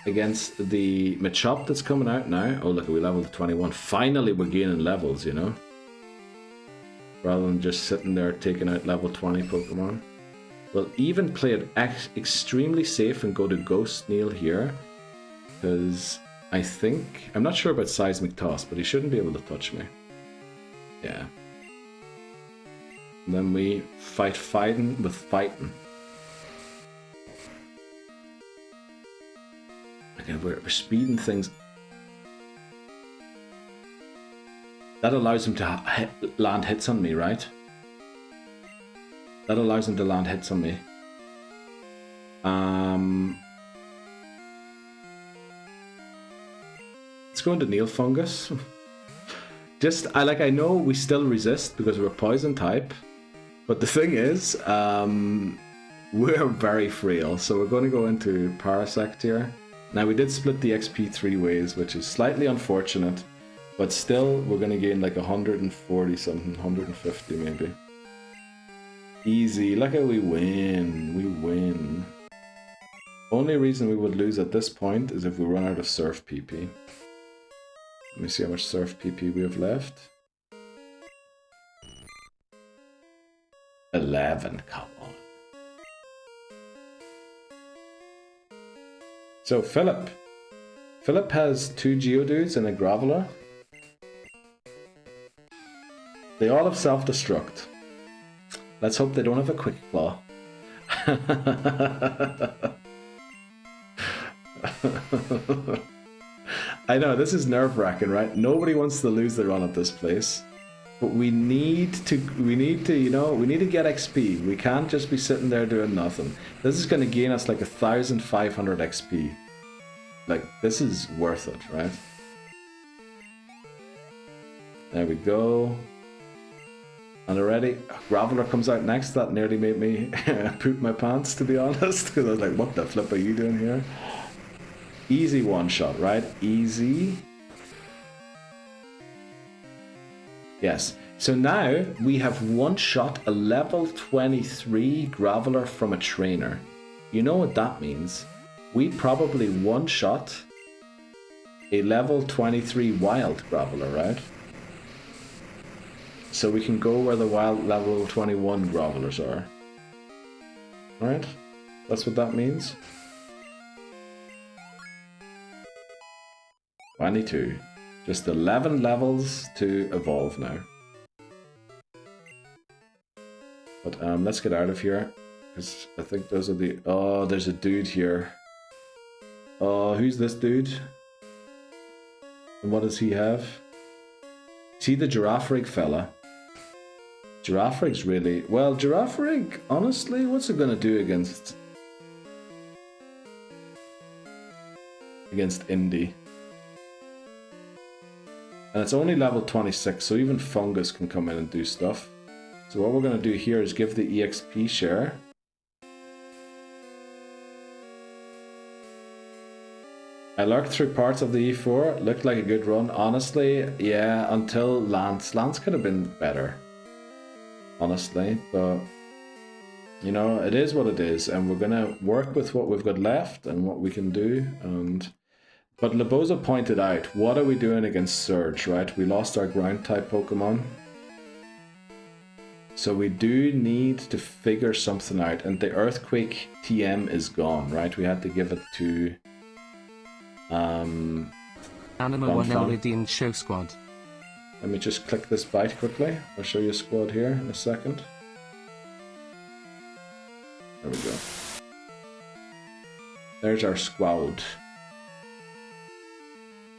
against the Machop that's coming out now. Oh, look, we leveled 21. Finally, we're gaining levels, you know? Rather than just sitting there taking out level 20 Pokemon. We'll even play it extremely safe and go to Ghost Neil here. Because I think... I'm not sure about Seismic Toss, but he shouldn't be able to touch me. Yeah. And then we fighting with fighting. Okay, we're speeding things. That allows him to land hits on me, right? That allows him to land hits on me. Let's go into Neil Fungus. I know we still resist because we're poison type, but the thing is, we're very frail, so we're going to go into Parasect here. Now we did split the XP 3 ways, which is slightly unfortunate, but still we're going to gain like 140 something, 150 maybe. Easy, look how we win, we win. Only reason we would lose at this point is if we run out of Surf PP. Let me see how much Surf PP we have left. 11, come on. So Philip has 2 Geodudes and a Graveler. They all have self-destruct. Let's hope they don't have a Quick Claw. I know, this is nerve-wracking, right? Nobody wants to lose their run at this place. But we need to get XP. We can't just be sitting there doing nothing. This is going to gain us like 1,500 XP. Like, this is worth it, right? There we go. And already, Graveler comes out next. That nearly made me poop my pants, to be honest. Because I was like, what the flip are you doing here? Easy one shot, right? Easy. Yes. So now we have one shot a level 23 Graveler from a trainer. You know what that means? We probably one shot a level 23 wild Graveler, right? So we can go where the wild level 21 Gravelers are. Right? That's what that means. 22. Just 11 levels to evolve now. But let's get out of here. Because I think those are the... Oh, there's a dude here. Oh, who's this dude? And what does he have? See the Giraffe Rig fella? Giraffe Rig's really... Well, Giraffe Rig, honestly, what's it going to do against Indy? And it's only level 26, so even Fungus can come in and do stuff. So what we're going to do here is give the EXP share. I lurked through parts of the E4, looked like a good run. Honestly, yeah, until Lance. Lance could have been better. Honestly, but you know, it is what it is, and we're gonna work with what we've got left and what we can do. But Leboza pointed out, what are we doing against Surge, right? We lost our ground type Pokemon. So we do need to figure something out, and the Earthquake TM is gone, right? We had to give it to Anima One Elridian Show Squad. Let me just click this bite quickly. I'll show you a squad here in a second. There we go. There's our squad.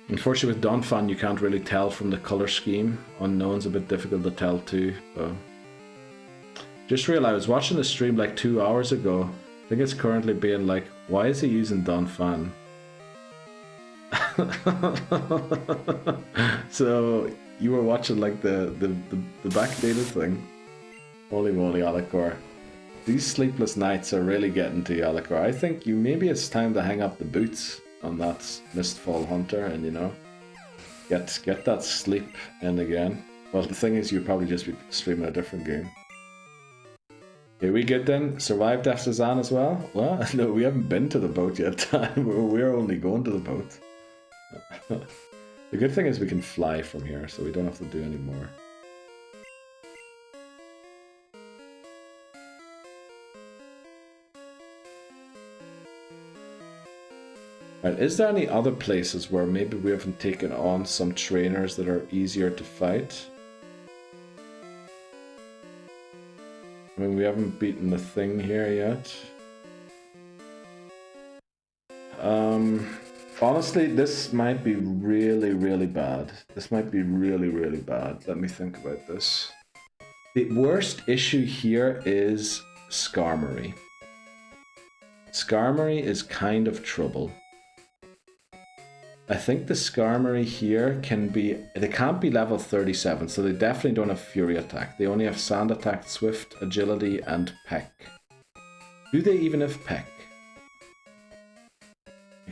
Unfortunately, with Donphan, you can't really tell from the color scheme. Unknown's a bit difficult to tell too. But just realized I was watching the stream like 2 hours ago. I think it's currently being like, why is he using Donphan? So you were watching like the backdated thing. Holy moly, Alakor. These sleepless nights are really getting to you, Alakor. I think maybe it's time to hang up the boots on that Mistfall Hunter and, you know, get that sleep in again. Well, the thing is, you'll probably just be streaming a different game. Okay, we good then? Survived after Zan as well? Well, no, we haven't been to the boat yet. We're only going to the boat. The good thing is we can fly from here, so we don't have to do any more. Right, is there any other places where maybe we haven't taken on some trainers that are easier to fight? I mean, we haven't beaten the thing here yet. Honestly, this might be really, really bad. This might be really, really bad. Let me think about this. The worst issue here is Skarmory. Skarmory is kind of trouble. I think the Skarmory here can be... They can't be level 37, so they definitely don't have Fury Attack. They only have Sand Attack, Swift, Agility, and Peck. Do they even have Peck?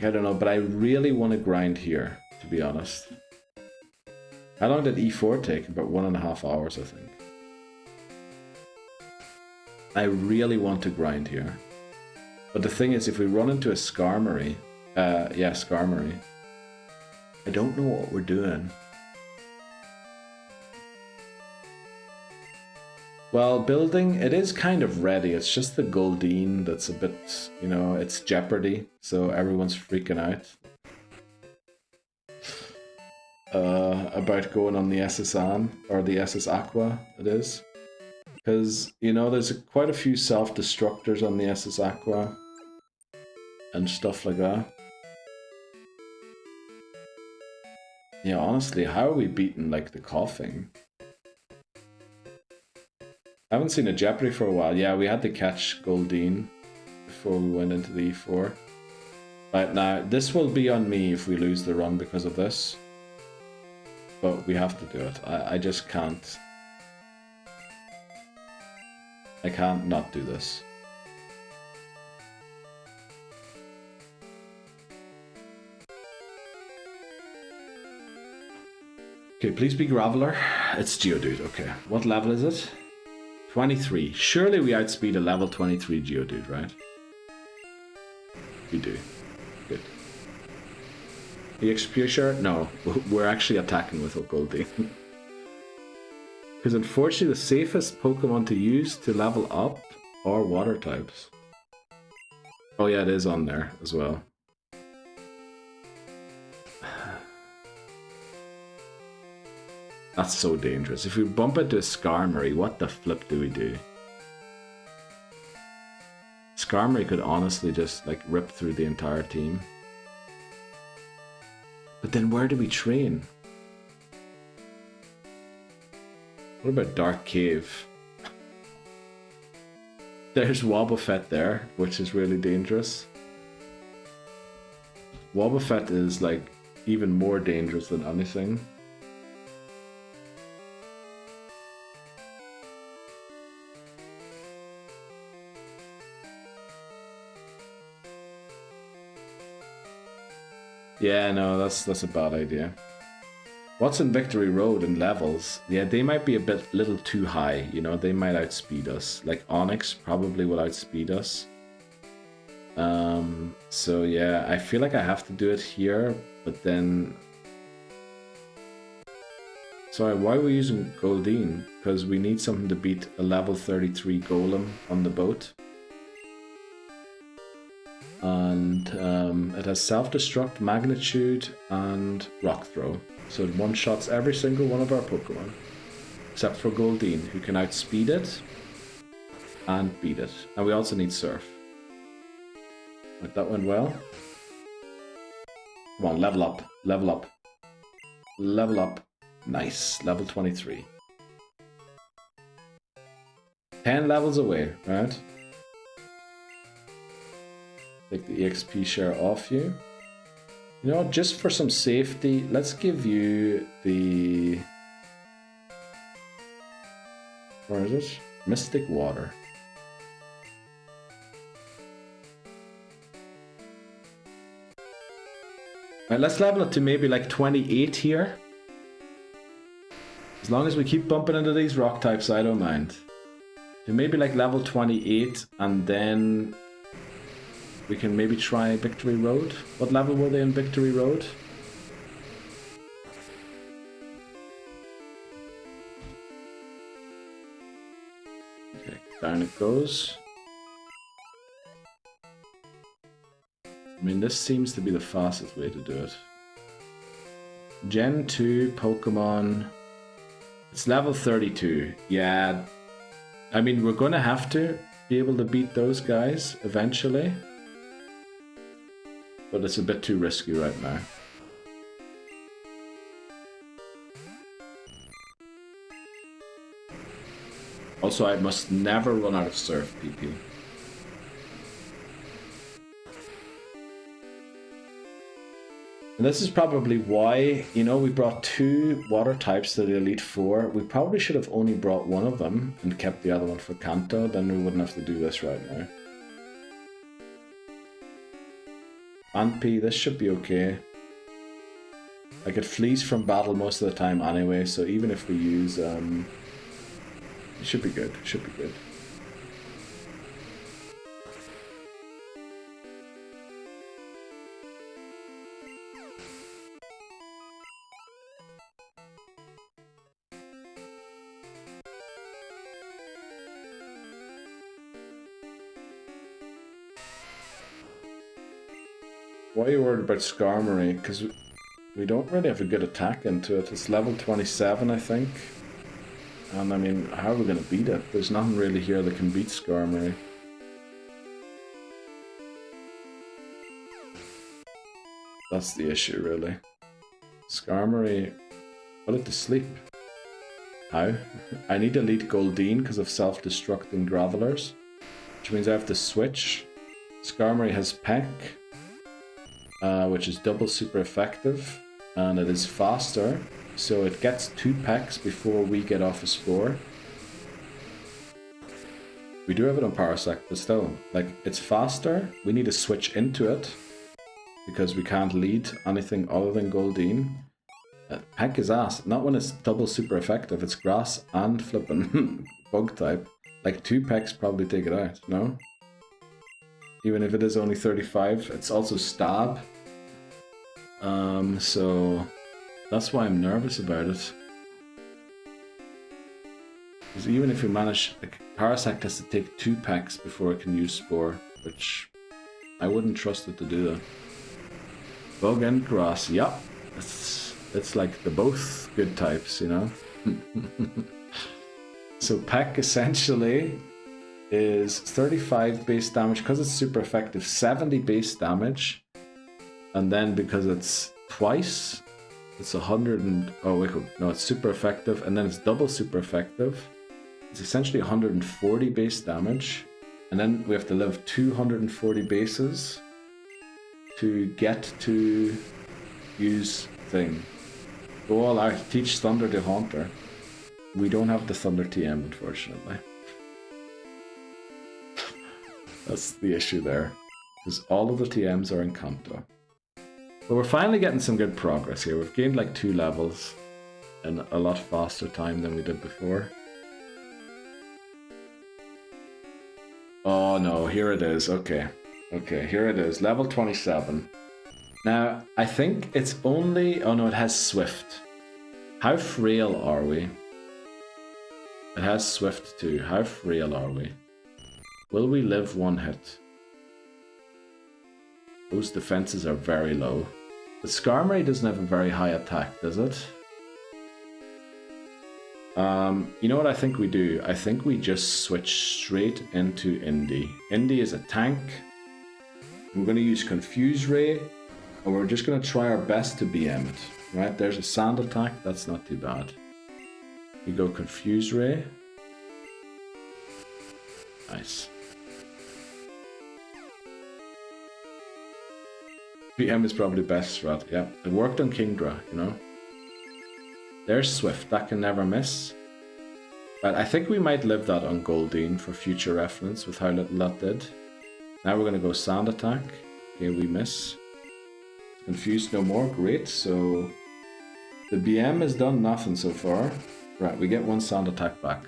I don't know, but I really want to grind here, to be honest. How long did E4 take? About 1.5 hours, I think. I really want to grind here. But the thing is, if we run into a Skarmory... yeah, Skarmory. I don't know what we're doing. Well, building, it is kind of ready. It's just the Goldeen that's a bit, you know, it's Jeopardy, so everyone's freaking out about going on the SS An, or the SS Aqua, it is. Because, you know, there's quite a few self-destructors on the SS Aqua and stuff like that. Yeah, honestly, how are we beating, like, the coughing? I haven't seen a Jeopardy for a while. Yeah, we had to catch Goldeen before we went into the E4. Right, now, this will be on me if we lose the run because of this. But we have to do it. I just can't. I can't not do this. Okay, please be Graveler. It's Geodude, okay. What level is it? 23. Surely we outspeed a level 23 Geodude, right? We do. Good. EXP sure? No, we're actually attacking with Goldie. Because unfortunately the safest Pokemon to use to level up are water types. Oh yeah, it is on there as well. That's so dangerous. If we bump into a Skarmory, what the flip do we do? Skarmory could honestly just like rip through the entire team. But then where do we train? What about Dark Cave? There's Wobbuffet there, which is really dangerous. Wobbuffet is like even more dangerous than anything. Yeah, no, that's a bad idea. What's in Victory Road in levels? Yeah, they might be a little too high, you know, they might outspeed us. Like Onyx probably will outspeed us. So yeah, I feel like I have to do it here, but then... Sorry, why are we using Goldeen? Because we need something to beat a level 33 Golem on the boat. And it has Self-Destruct, Magnitude, and Rock Throw. So it one-shots every single one of our Pokemon. Except for Goldeen, who can outspeed it and beat it. And we also need Surf. Right, that went well. Come on, level up. Level up. Level up. Nice. Level 23. 10 levels away, right? Take the EXP share off you. You know what, just for some safety, let's give you the... Where is it? Mystic Water. Alright, let's level it to maybe like 28 here. As long as we keep bumping into these rock types, I don't mind. To maybe like level 28, and then we can maybe try Victory Road. What level were they in Victory Road? Okay, down it goes. I mean, this seems to be the fastest way to do it. Gen 2 Pokemon. It's level 32. Yeah. I mean, we're going to have to be able to beat those guys eventually. But it's a bit too risky right now. Also, I must never run out of Surf PP. And this is probably why, you know, we brought 2 water types to the Elite Four. We probably should have only brought one of them and kept the other one for Kanto, then we wouldn't have to do this right now. Anpi, this should be okay. I get fleas from battle most of the time anyway, so even if we use, it should be good, it should be good. Why are you worried about Skarmory? Because we don't really have a good attack into it. It's level 27, I think. And I mean, how are we going to beat it? There's nothing really here that can beat Skarmory. That's the issue, really. Skarmory, put it to sleep. How? I need Elite Goldeen because of self-destructing Gravelers, which means I have to switch. Skarmory has Peck, which is double super effective, and it is faster, so it gets 2 pecks before we get off a spore. We do have it on Parasect, but still, like, it's faster. We need to switch into it because we can't lead anything other than Goldeen. Peck is ass, not when it's double super effective. It's grass and flippin' bug type. Like 2 pecks probably take it out, no? Even if it is only 35, it's also stab. So that's why I'm nervous about it. Because even if we manage, like, Parasect has to take 2 packs before it can use Spore, which I wouldn't trust it to do that. Bug and Grass, yep. It's like the both good types, you know? So Peck essentially is 35 base damage, because it's super effective, 70 base damage. And then because it's twice, it's 100 and... oh wait, no, it's super effective, and then it's double super effective. It's essentially 140 base damage. And then we have to live 240 bases to get to use thing. Go all out, teach Thunder to Haunter. We don't have the Thunder TM, unfortunately. That's the issue there. Because all of the TMs are in Kanto. But we're finally getting some good progress here. We've gained like 2 levels in a lot faster time than we did before. Oh no, here it is. Okay. Okay, here it is. Level 27. Now, I think it's only... oh no, it has Swift. How frail are we? It has Swift too. How frail are we? Will we live 1 hit? Those defenses are very low. The Skarmory doesn't have a very high attack, does it? You know what I think we do? I think we just switch straight into Indy. Indy is a tank. We're going to use Confuse Ray, and we're just going to try our best to BM it. Right, there's a sand attack. That's not too bad. We go Confuse Ray. Nice. PM is probably best strat. Yeah, it worked on Kingdra, you know. There's Swift. That can never miss. But I think we might live that on Goldeen for future reference with how little that did. Now we're going to go Sand Attack. Okay, we miss. Confused no more. Great. So the BM has done nothing so far. Right, we get one Sand Attack back.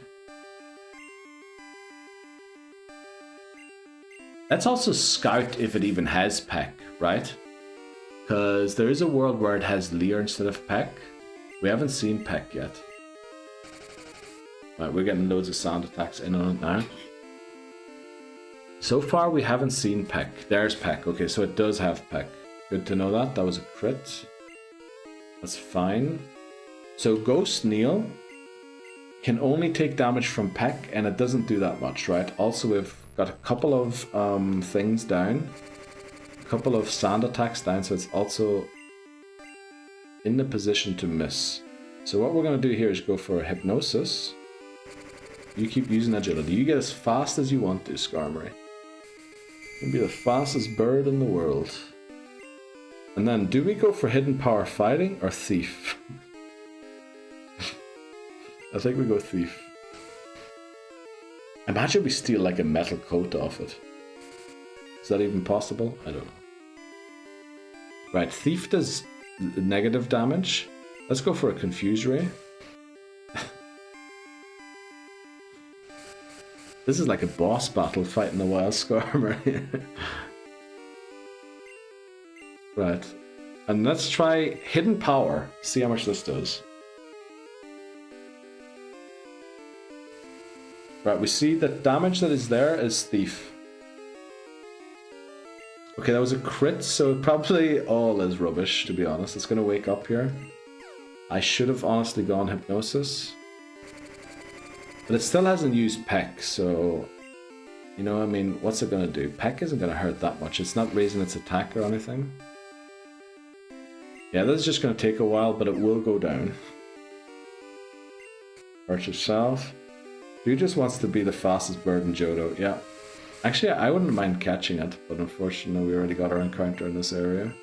Let's also scout if it even has Peck, right? Because there is a world where it has Leer instead of Peck. We haven't seen Peck yet. Right, we're getting loads of Sand Attacks in on it now. So far we haven't seen Peck. There's Peck. Okay, so it does have Peck. Good to know that. That was a crit. That's fine. So Ghost Neil can only take damage from Peck, and it doesn't do that much, right? Also, we've got a couple of things down. A couple of Sand Attacks down, so it's also in the position to miss. So what we're going to do here is go for a Hypnosis. You keep using Agility. You get as fast as you want to, Skarmory. You can be the fastest bird in the world. And then, do we go for Hidden Power Fighting or Thief? I think we go Thief. Imagine we steal like a metal coat off it. Is that even possible? I don't know. Right, Thief does negative damage. Let's go for a Confuse Ray. This is like a boss battle fighting a wild Skarmory. Right. And let's try Hidden Power. See how much this does. Right, we see the damage that is there is Thief. Okay, that was a crit, so probably all is rubbish, to be honest. It's going to wake up here. I should have honestly gone Hypnosis. But it still hasn't used Peck, so... You know, I mean, what's it going to do? Peck isn't going to hurt that much. It's not raising its attack or anything. Yeah, this is just going to take a while, but it will go down. Hurt yourself. Who just wants to be the fastest bird in Johto? Yeah. Actually, I wouldn't mind catching it, but unfortunately we already got our encounter in this area.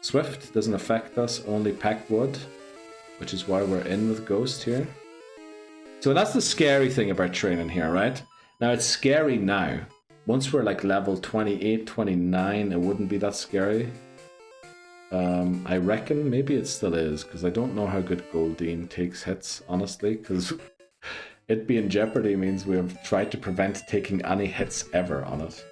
Swift doesn't affect us, only Peck would, which is why we're in with Ghost here. So that's the scary thing about training here, right? Now it's scary now. Once we're like level 28, 29, it wouldn't be that scary. I reckon maybe it still is, because I don't know how good Goldeen takes hits, honestly, because it being Jeopardy means we have tried to prevent taking any hits ever on it.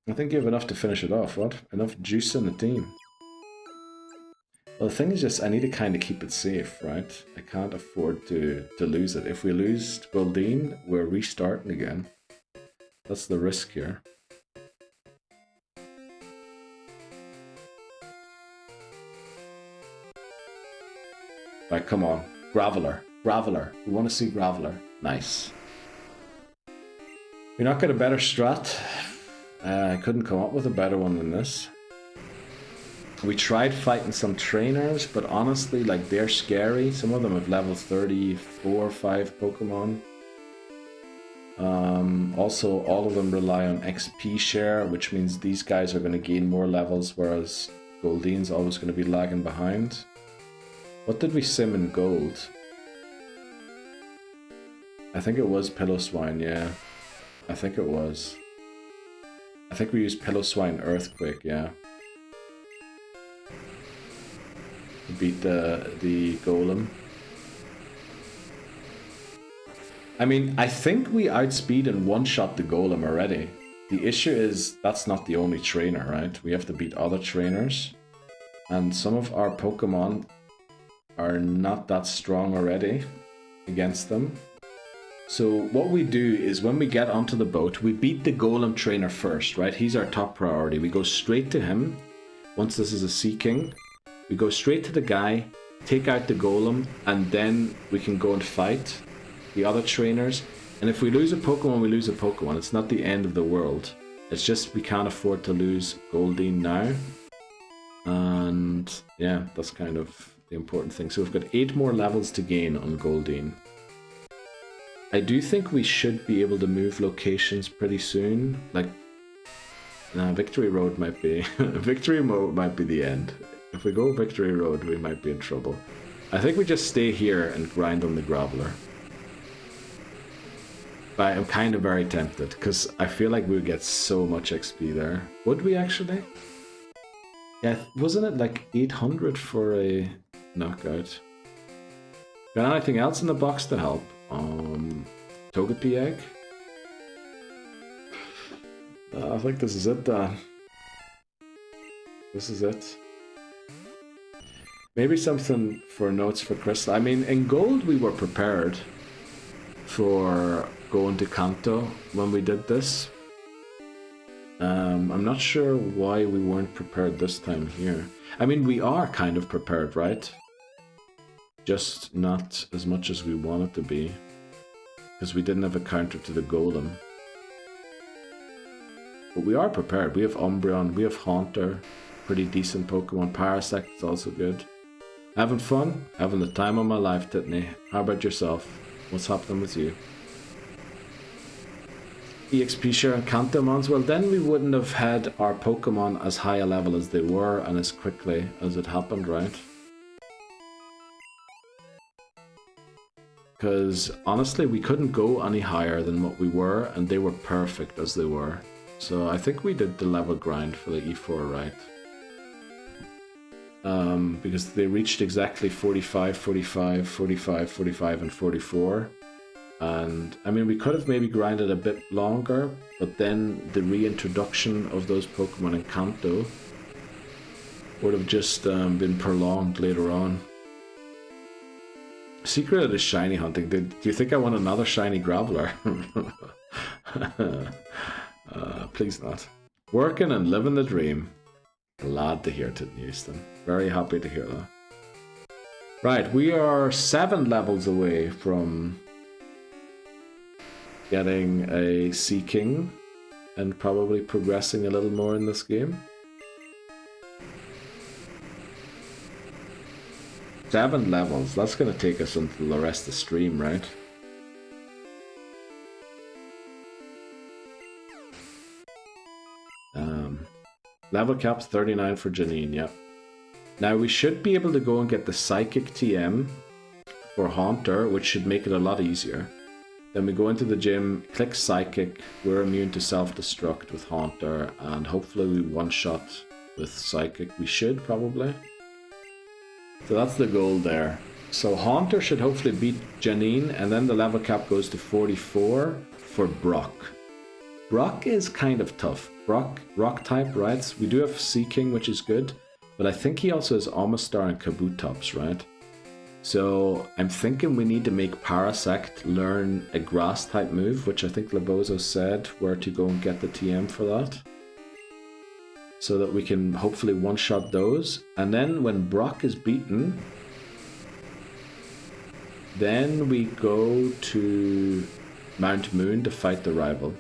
I think you have enough to finish it off, what? Enough juice in the team. Well, the thing is just, I need to kind of keep it safe, right? I can't afford to lose it. If we lose Goldeen, we're restarting again. That's the risk here. Right, come on. Graveler. Graveler. We want to see Graveler. Nice. You're not getting a better strat. I couldn't come up with a better one than this. We tried fighting some trainers, but honestly, like, they're scary. Some of them have level 34, 5 Pokemon. Also, all of them rely on XP share, which means these guys are going to gain more levels, whereas Goldeen's always going to be lagging behind. What did we sim in gold? I think it was Pillow-Swine, yeah. I think it was. I think we used Pillow-Swine Earthquake, yeah. To beat the Golem. I mean, I think we outspeed and one-shot the Golem already. The issue is, that's not the only trainer, right? We have to beat other trainers. And some of our Pokemon are not that strong already against them. So what we do is when we get onto the boat, we beat the Golem trainer first, right? He's our top priority. We go straight to him. Once this is a Sea King, we go straight to the guy, take out the Golem, and then we can go and fight the other trainers. And if we lose a Pokemon, we lose a Pokemon. It's not the end of the world. It's just we can't afford to lose Goldeen now. And yeah, that's kind of the important thing. So we've got 8 more levels to gain on Goldeen. I do think we should be able to move locations pretty soon. Like, nah, Victory Road might be... Victory Mode might be the end. If we go Victory Road, we might be in trouble. I think we just stay here and grind on the Graveler. But I'm kind of very tempted, because I feel like we would get so much XP there. Would we actually? Yeah, wasn't it like 800 for a knockout? Got anything else in the box to help? Togepi egg? I think this is it, Dan. This is it. Maybe something for notes for Crystal. I mean, in gold we were prepared for going to Kanto when we did this. I'm not sure why we weren't prepared this time here. I mean, we are kind of prepared, right? Just not as much as we wanted to be. Because we didn't have a counter to the Golem. But we are prepared. We have Umbreon, we have Haunter, pretty decent Pokemon. Parasect is also good. Having fun? Having the time of my life, Titney. How about yourself? What's happening with you? EXP share and Kantomons? Well, then we wouldn't have had our Pokemon as high a level as they were and as quickly as it happened, right? Because honestly, we couldn't go any higher than what we were, and they were perfect as they were. So I think we did the level grind for the E4 right. Because they reached exactly 45, 45, 45, 45, and 44. And I mean, we could have maybe grinded a bit longer, but then the reintroduction of those Pokemon in Kanto would have just been prolonged later on. Secret of the shiny hunting. Do you think I want another shiny Graveler? Please not. Working and living the dream. Glad to hear it, Houston. Very happy to hear that. Right, we are 7 levels away from getting a Sea King and probably progressing a little more in this game. 7 levels. That's going to take us until the rest of the stream, right? Level cap's 39 for Janine, yep. Now we should be able to go and get the Psychic TM for Haunter, which should make it a lot easier. Then we go into the gym, click Psychic, we're immune to self-destruct with Haunter, and hopefully we one-shot with Psychic. We should, probably. So that's the goal there. So Haunter should hopefully beat Janine, and then the level cap goes to 44 for Brock. Brock is kind of tough. Brock, rock type, right? We do have Sea King, which is good, but I think he also has Omastar and Kabutops, right? So I'm thinking we need to make Parasect learn a grass type move, which I think Labozo said where to go and get the TM for that. So that we can hopefully one-shot those. And then when Brock is beaten, then we go to Mount Moon to fight the rival.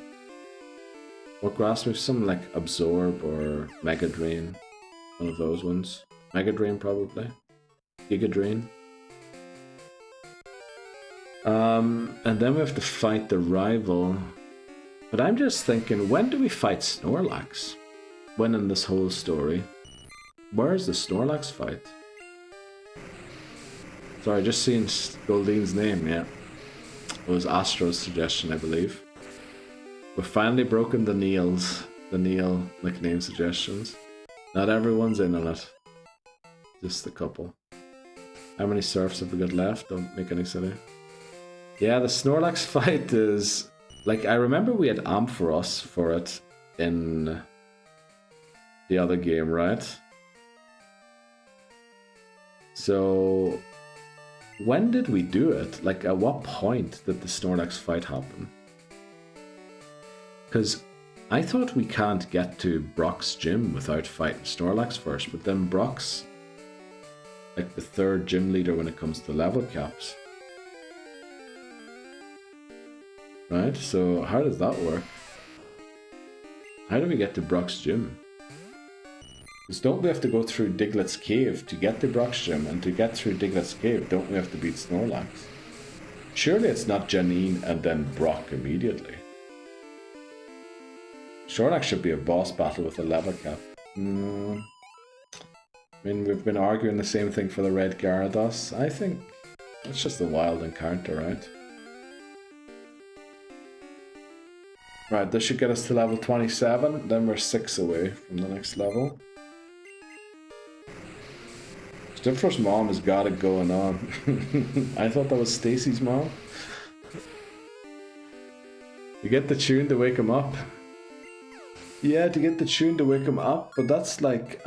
What grass moves? Something like Absorb or Mega Drain. One of those ones. Mega Drain probably. Giga Drain. And then we have to fight the rival. But I'm just thinking, when do we fight Snorlax? When in this whole story? Where's the Snorlax fight? Sorry, just seeing Goldeen's name, yeah. It was Astro's suggestion, I believe. We've finally broken the Neil nickname suggestions. Not everyone's in on it. Just a couple. How many surfs have we got left? Don't make any silly. Yeah, the Snorlax fight is... Like, I remember we had Ampharos for it in the other game, right? So... when did we do it? Like, at what point did the Snorlax fight happen? Because I thought we can't get to Brock's gym without fighting Snorlax first, but then Brock's like the 3rd gym leader when it comes to level caps. Right, so how does that work? How do we get to Brock's gym? Because don't we have to go through Diglett's Cave to get to Brock's Gym, and to get through Diglett's Cave, don't we have to beat Snorlax? Surely it's not Janine and then Brock immediately. Snorlax should be a boss battle with a level cap. I mean, we've been arguing the same thing for the Red Gyarados. I think it's just a wild encounter, right? Right, this should get us to level 27, then we're 6 away from the next level. Stifler's mom has got it going on. I thought that was Stacy's mom. You get the tune to wake him up. Yeah, to get the tune to wake him up, but that's like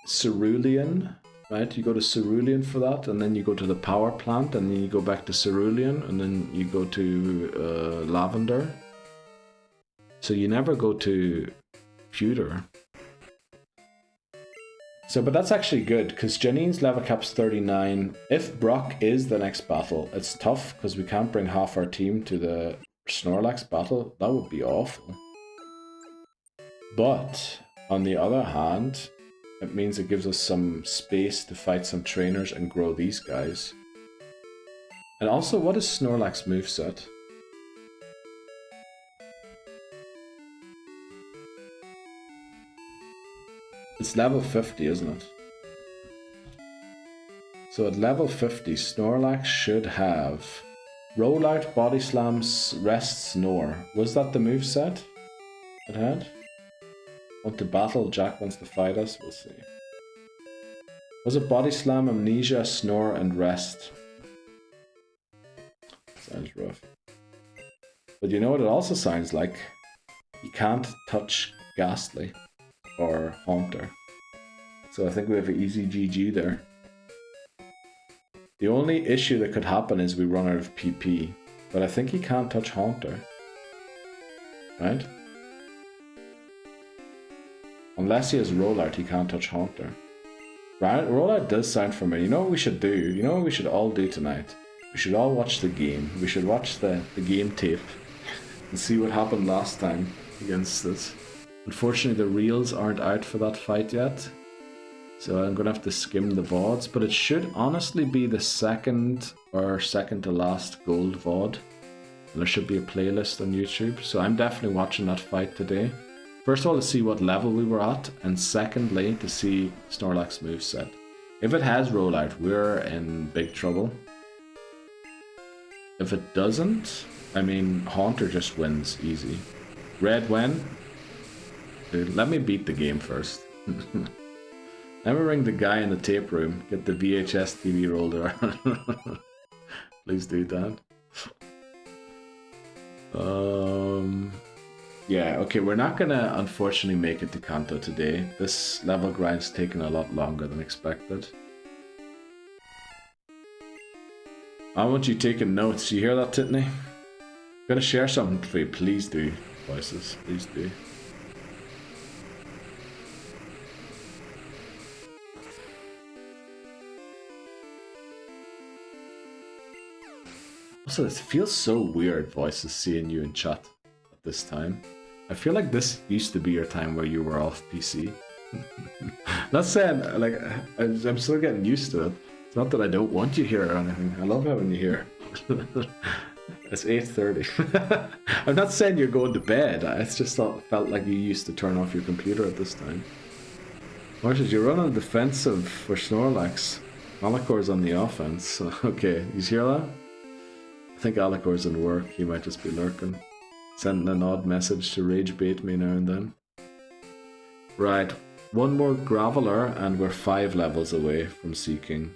Cerulean, right? You go to Cerulean for that, and then you go to the power plant, and then you go back to Cerulean, and then you go to Lavender. So you never go to Pewter. So, but that's actually good, because Janine's level cap's 39. If Brock is the next battle, it's tough, because we can't bring half our team to the Snorlax battle. That would be awful. But, on the other hand, it means it gives us some space to fight some trainers and grow these guys. And also, what is Snorlax moveset? It's level 50, isn't it? So at level 50, Snorlax should have Rollout, Body Slams, Rest, Snore. Was that the moveset it had? Want to battle, Jack wants to fight us, we'll see. Was it Body Slam, Amnesia, Snore, and Rest? Sounds rough. But you know what it also sounds like? You can't touch Ghastly or Haunter. So I think we have an easy GG there. The only issue that could happen is we run out of PP, but I think he can't touch Haunter. Right? Unless he has Rollout, he can't touch Haunter. Right? Rollout does sound familiar. You know what we should do? You know what we should all do tonight? We should all watch the game. We should watch the game tape and see what happened last time against it. Unfortunately, the reels aren't out for that fight yet, so I'm going to have to skim the VODs, but it should honestly be the second or second to last gold VOD, and there should be a playlist on YouTube, so I'm definitely watching that fight today. First of all, to see what level we were at, and secondly, to see Snorlax moveset. If it has Rollout, we're in big trouble. If it doesn't, I mean, Haunter just wins easy. Red win? Dude, let me beat the game first. Let me ring the guy in the tape room, get the VHS TV rolled around. Please do that. Yeah, okay, we're not gonna unfortunately make it to Kanto today. This level grind's taken a lot longer than expected. I want you taking notes. You hear that, Titney? I'm gonna share something for you. Please do, voices. Please do. Also, it feels so weird, voices, seeing you in chat at this time. I feel like this used to be your time where you were off PC. Not saying, like, I'm still getting used to it. It's not that I don't want you here or anything. I love having you here. It's 8:30. I'm not saying you're going to bed. It's just felt like you used to turn off your computer at this time. Marshall, you're running defensive for Snorlax. Alicor's on the offense. Okay, you hear that? I think Alicor's in work. He might just be lurking. Sending an odd message to rage bait me now and then. Right, one more Graveler and we're 5 levels away from Seeking.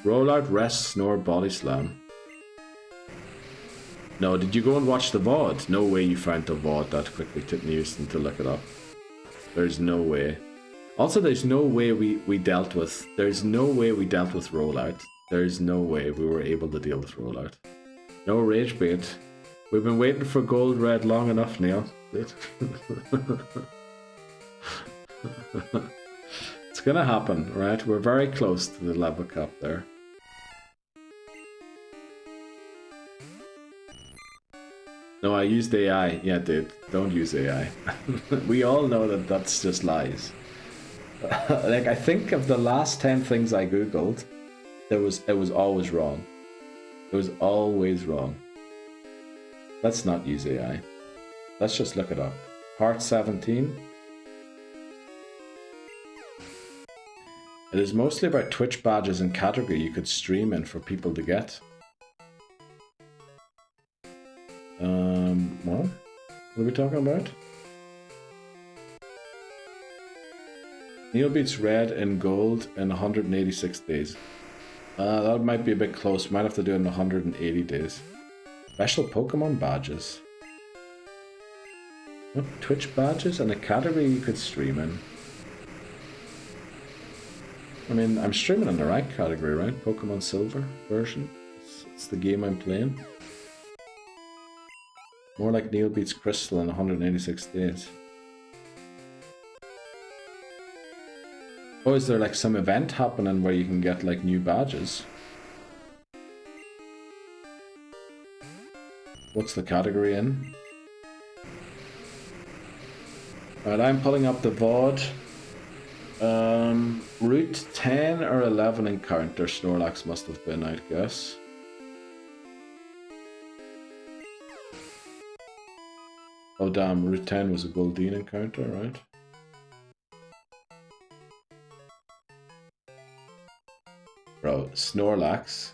Rollout, Rest, Snore, Body Slam. No, did you go and watch the VOD? No way you found the VOD that quickly, Titney Houston, to look it up. There's no way. Also, there's no way we dealt with Rollout. There's no way we were able to deal with Rollout. No rage bait. We've been waiting for Gold Red long enough, Neil. It's gonna happen, right? We're very close to the level cap there. No, I used AI. Yeah, dude, don't use AI. We all know that that's just lies. Like, I think of the last 10 things I googled, it was always wrong. It was always wrong. Let's not use AI. Let's just look it up. Part 17. It is mostly about Twitch badges and category you could stream in for people to get. Well, what are we talking about? Neil beats red and gold in 186 days. That might be a bit close. Might have to do it in 180 days. Special Pokemon badges. What? Twitch badges and a category you could stream in. I mean, I'm streaming in the right category, right? Pokemon Silver version. It's the game I'm playing. More like Neil beats Crystal in 186 days. Oh, is there like some event happening where you can get like new badges? What's the category in? Alright, I'm pulling up the VOD. Route 10 or 11 encounter Snorlax must have been, I'd guess. Oh damn, Route 10 was a Goldeen encounter, right? Bro, Snorlax.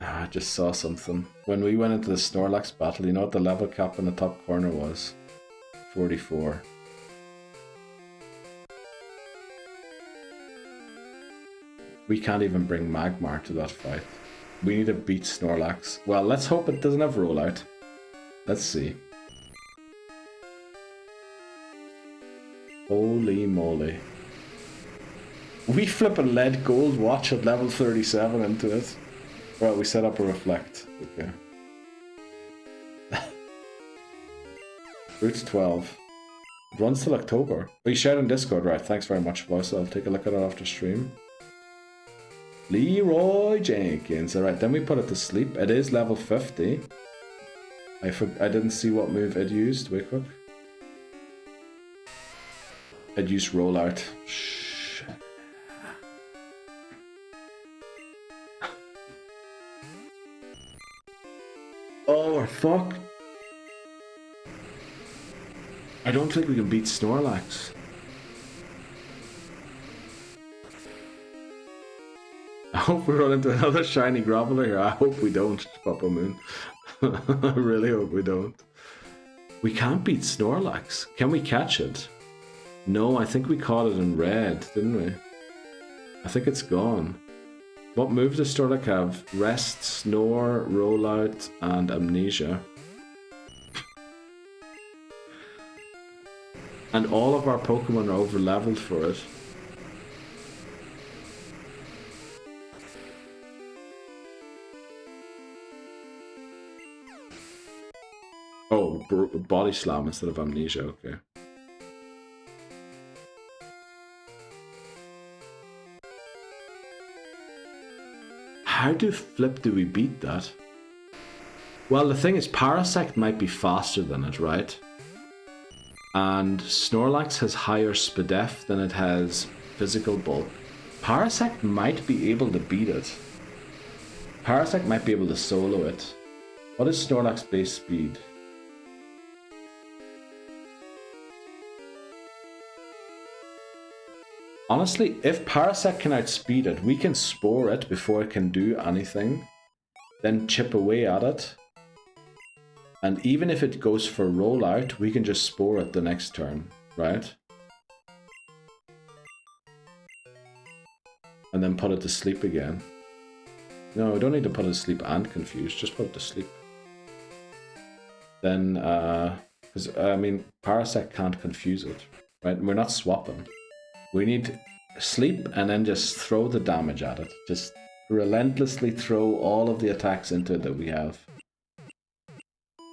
I just saw something. When we went into the Snorlax battle, you know what the level cap in the top corner was? 44. We can't even bring Magmar to that fight. We need to beat Snorlax. Well, let's hope it doesn't have rollout. Let's see. Holy moly. We flippin' led gold watch at level 37 into it. Well, we set up a reflect. Okay. Route 12. It runs till October. We shared on Discord, right? Thanks very much, Voice. I'll take a look at it after stream. Leroy Jenkins. Alright, then we put it to sleep. It is level 50. I didn't see what move it used. Wait quick. It used rollout. Shh. Oh, we're fucked. I don't think we can beat Snorlax. I hope we run into another shiny Groveler here. I hope we don't, Papa Moon. I really hope we don't. We can't beat Snorlax. Can we catch it? No, I think we caught it in red, didn't we? I think it's gone. What moves does Snorlax have? Rest, Snore, Rollout, and Amnesia. And all of our Pokemon are over leveled for it. Oh, Body Slam instead of Amnesia, okay. How do we beat that? Well, the thing is, Parasect might be faster than it, right? And Snorlax has higher Spadef than it has physical bulk. Parasect might be able to beat it. Parasect might be able to solo it. What is Snorlax base speed? Honestly, if Parasect can outspeed it, we can spore it before it can do anything. Then chip away at it. And even if it goes for rollout, we can just spore it the next turn, right? And then put it to sleep again. No, we don't need to put it to sleep and confuse, just put it to sleep. Then, because, I mean, Parasect can't confuse it, right? And we're not swapping. We need sleep and then just throw the damage at it. Just relentlessly throw all of the attacks into it that we have.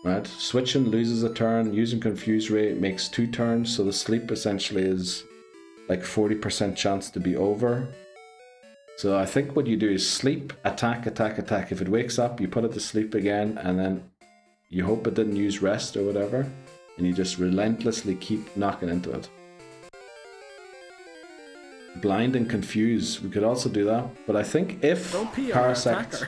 Right? Switching loses a turn, using Confuse Ray makes 2 turns, so the sleep essentially is like 40% chance to be over. So I think what you do is sleep, attack, attack, attack. If it wakes up, you put it to sleep again, and then you hope it didn't use rest or whatever, and you just relentlessly keep knocking into it. Blind and confuse, we could also do that, but I think if Parasect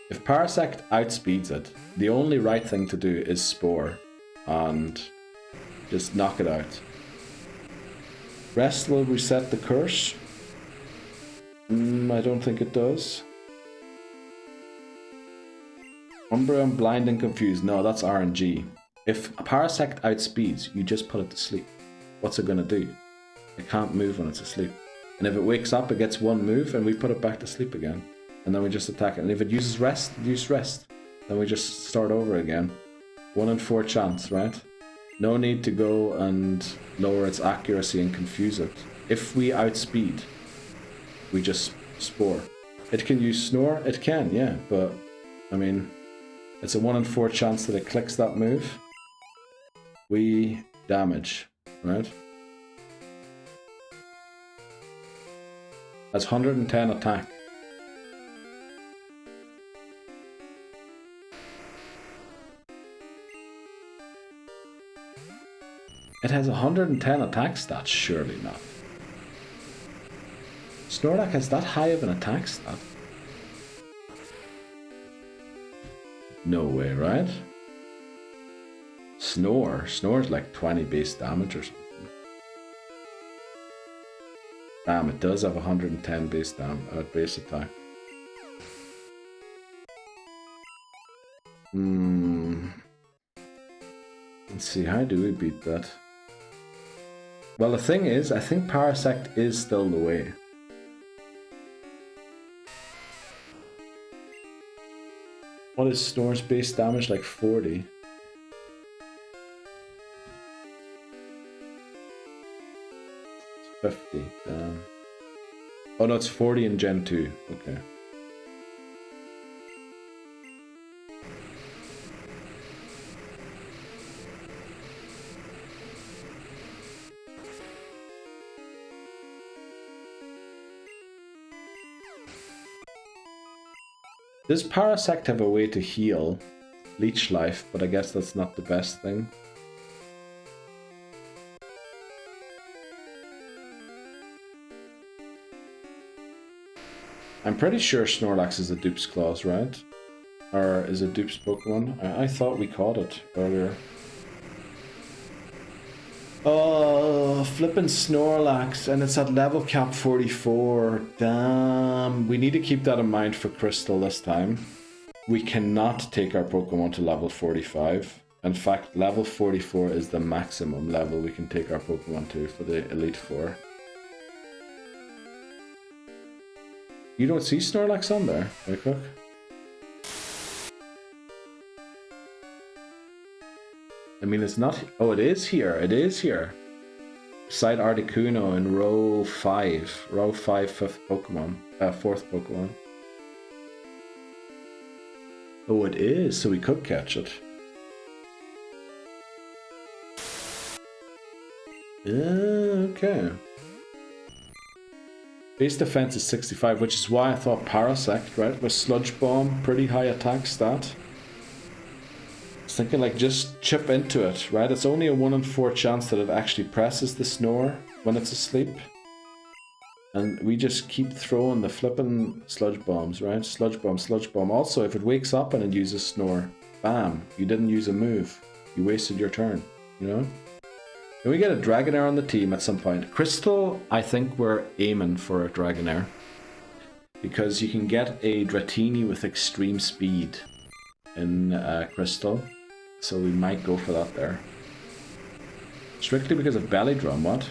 outspeeds it, the only right thing to do is Spore and just knock it out. Rest will reset the curse. I don't think it does. Umbreon, blind and confused. No, that's RNG. If Parasect outspeeds, you just put it to sleep. What's it gonna do? It can't move when it's asleep. And if it wakes up, it gets one move, and we put it back to sleep again. And then we just attack it. And if it uses rest, then we just start over again. 1 in 4 chance, right? No need to go and lower its accuracy and confuse it. If we outspeed, we just Spore. It can use Snore, it can, yeah, but I mean, it's a 1 in 4 chance that it clicks that move. We damage, right? That's 110 attack. It has 110 attack stats, surely not. Snorlax has that high of an attack stat? No way, right? Snore's like 20 base damage or something. Damn, it does have 110 base attack. Let's see, how do we beat that? Well, the thing is, I think Parasect is still the way. What is Snore's base damage? Like 40. It's 50. Damn. Oh no, it's 40 in Gen 2. Okay. Does Parasect have a way to heal Leech Life, but I guess that's not the best thing. I'm pretty sure Snorlax is a dupes clause, right? Or is it dupes Pokemon? I thought we caught it earlier. Oh, flippin' Snorlax, and it's at level cap 44. Damn. We need to keep that in mind for Crystal this time. We cannot take our Pokemon to level 45. In fact, level 44 is the maximum level we can take our Pokemon to for the Elite Four. You don't see Snorlax on there, right, Cook? I mean, it's not... Oh, it is here. It is here. Beside Articuno in row 5. Row 5, 5th Pokemon. 4th Pokemon. Oh, it is. So we could catch it. Okay. Base defense is 65, which is why I thought Parasect, right? With Sludge Bomb, pretty high attack stat. I was thinking like just chip into it, right? It's only a 1 in 4 chance that it actually presses the Snore when it's asleep. And we just keep throwing the flipping Sludge Bombs, right? Sludge Bomb, Sludge Bomb. Also, if it wakes up and it uses Snore, bam, you didn't use a move. You wasted your turn, you know? Can we get a Dragonair on the team at some point? Crystal, I think we're aiming for a Dragonair. Because you can get a Dratini with extreme speed in Crystal. So we might go for that there. Strictly because of Belly Drum, what?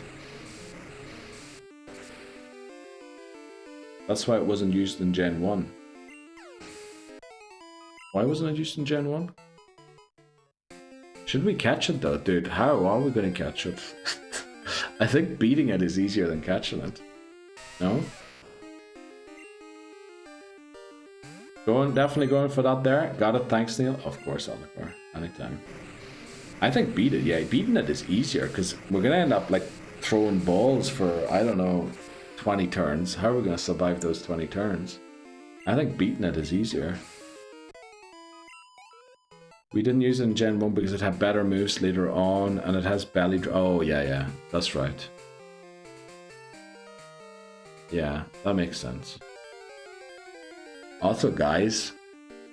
That's why it wasn't used in Gen 1. Why wasn't it used in Gen 1? Should we catch it though, dude? How are we going to catch it? I think beating it is easier than catching it. No? Definitely going for that there. Got it, thanks Neil. Of course, Oliver. Anytime. I think beat it, yeah. Beating it is easier because we're going to end up like throwing balls for, I don't know, 20 turns. How are we going to survive those 20 turns? I think beating it is easier. We didn't use it in Gen 1 because it had better moves later on, and it has belly... Oh, yeah, that's right. Yeah, that makes sense. Also, guys,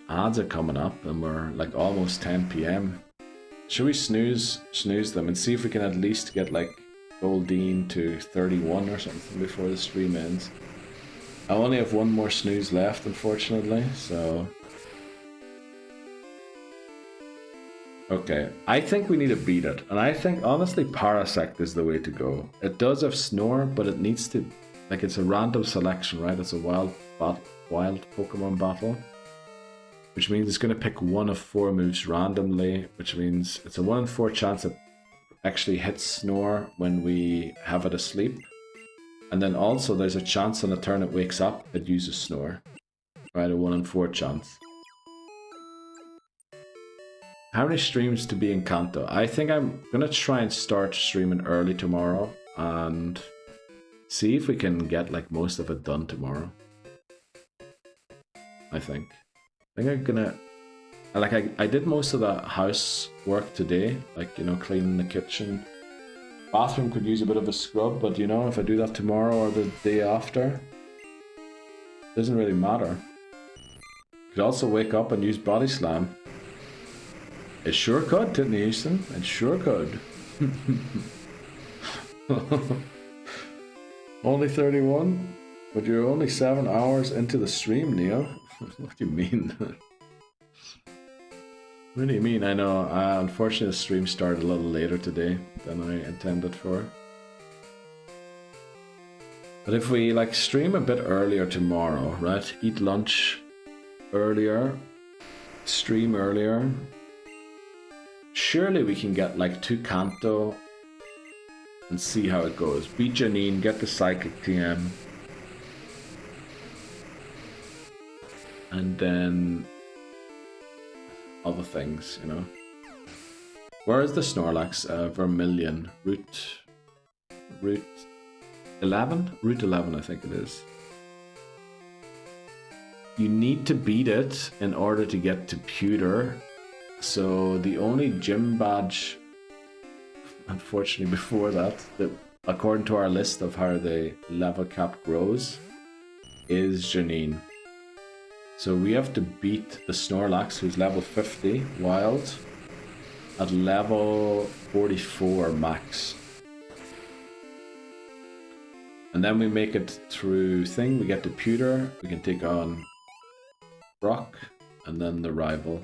ads are coming up, and we're like almost 10 PM. Should we snooze them and see if we can at least get like Goldine to 31 or something before the stream ends? I only have one more snooze left, unfortunately, so... Okay, I think we need to beat it, and I think honestly Parasect is the way to go. It does have Snore, but it needs to, like, it's a random selection, right? It's a wild Pokemon battle, which means it's going to pick one of 4 moves randomly, which means it's a 1 in 4 chance it actually hits Snore when we have it asleep, and then also there's a chance on the turn it wakes up it uses Snore, right? A 1 in 4 chance. How many streams to be in Kanto? I think I'm gonna try and start streaming early tomorrow and see if we can get like most of it done tomorrow. I think I'm gonna, like, I did most of the house work today, like, you know, cleaning the kitchen. Bathroom could use a bit of a scrub, but you know, if I do that tomorrow or the day after, doesn't really matter. Could also wake up and use Body Slam. It sure could, didn't it, Houston? It sure could. Only 31? But you're only 7 hours into the stream, Neil. What do you mean? What do you mean? I know, unfortunately the stream started a little later today than I intended for. But if we like stream a bit earlier tomorrow, right? Eat lunch earlier, stream earlier. Surely we can get like 2 Kanto and see how it goes. Beat Janine, get the Psychic TM. And then other things, you know. Where is the Snorlax? Vermilion. Route 11? Route 11, I think it is. You need to beat it in order to get to Pewter. So the only gym badge, unfortunately before that, according to our list of how the level cap grows, is Janine. So we have to beat the Snorlax, who's level 50 wild, at level 44 max. And then we make it through thing, we get to Pewter, we can take on Brock, and then the rival.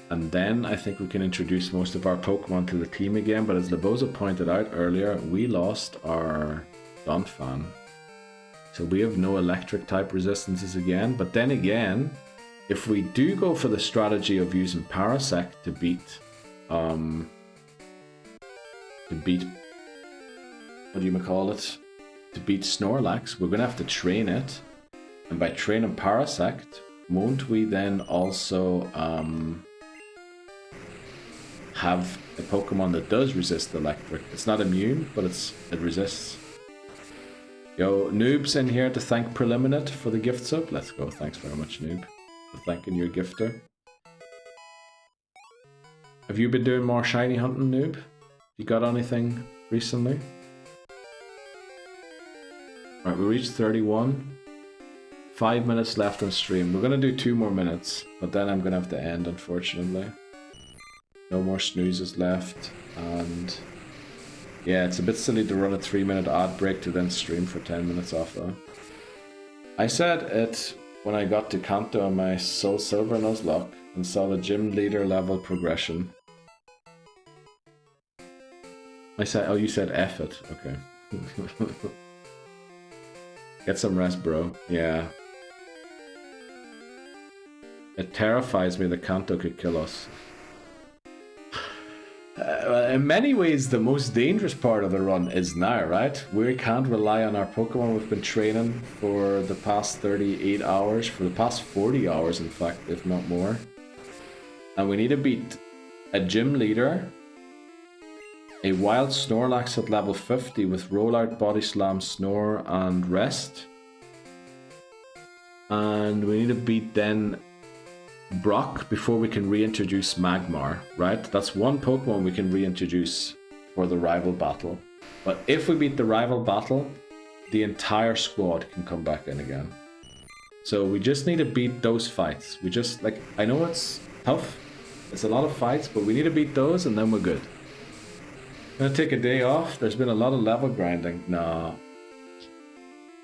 And then I think we can introduce most of our Pokemon to the team again, but as Laboza pointed out earlier, we lost our Donphan. So we have no electric type resistances again, but then again, if we do go for the strategy of using Parasect to beat, what do you call it? To beat Snorlax, we're going to have to train it. And by training Parasect, won't we then also have a Pokemon that does resist electric? It's not immune, but it resists. Yo, Noob's in here to thank Preliminate for the gift sub. Let's go. Thanks very much, Noob, for thanking your gifter. Have you been doing more shiny hunting, Noob? You got anything recently? Alright, we reached 31. 5 minutes left on stream. We're gonna do 2 more minutes, but then I'm gonna have to end, unfortunately. No more snoozes left, and yeah, it's a bit silly to run a 3-minute ad break to then stream for 10 minutes off though. I said it when I got to Kanto on my Soul Silver Nuzlocke and saw the gym leader level progression. I said, oh, you said F it, okay. Get some rest, bro. Yeah. It terrifies me that Kanto could kill us. In many ways, the most dangerous part of the run is now, right? We can't rely on our Pokemon. We've been training for the past 38 hours, for the past 40 hours, in fact, if not more. And we need to beat a gym leader a wild Snorlax at level 50 with rollout, body slam, snore, and rest. And we need to beat then Brock before we can reintroduce Magmar, right? That's one Pokemon we can reintroduce for the rival battle. But if we beat the rival battle, the entire squad can come back in again. So we just need to beat those fights. We just, like, I know it's tough. It's a lot of fights, but we need to beat those and then we're good. I'm gonna take a day off. There's been a lot of level grinding. No.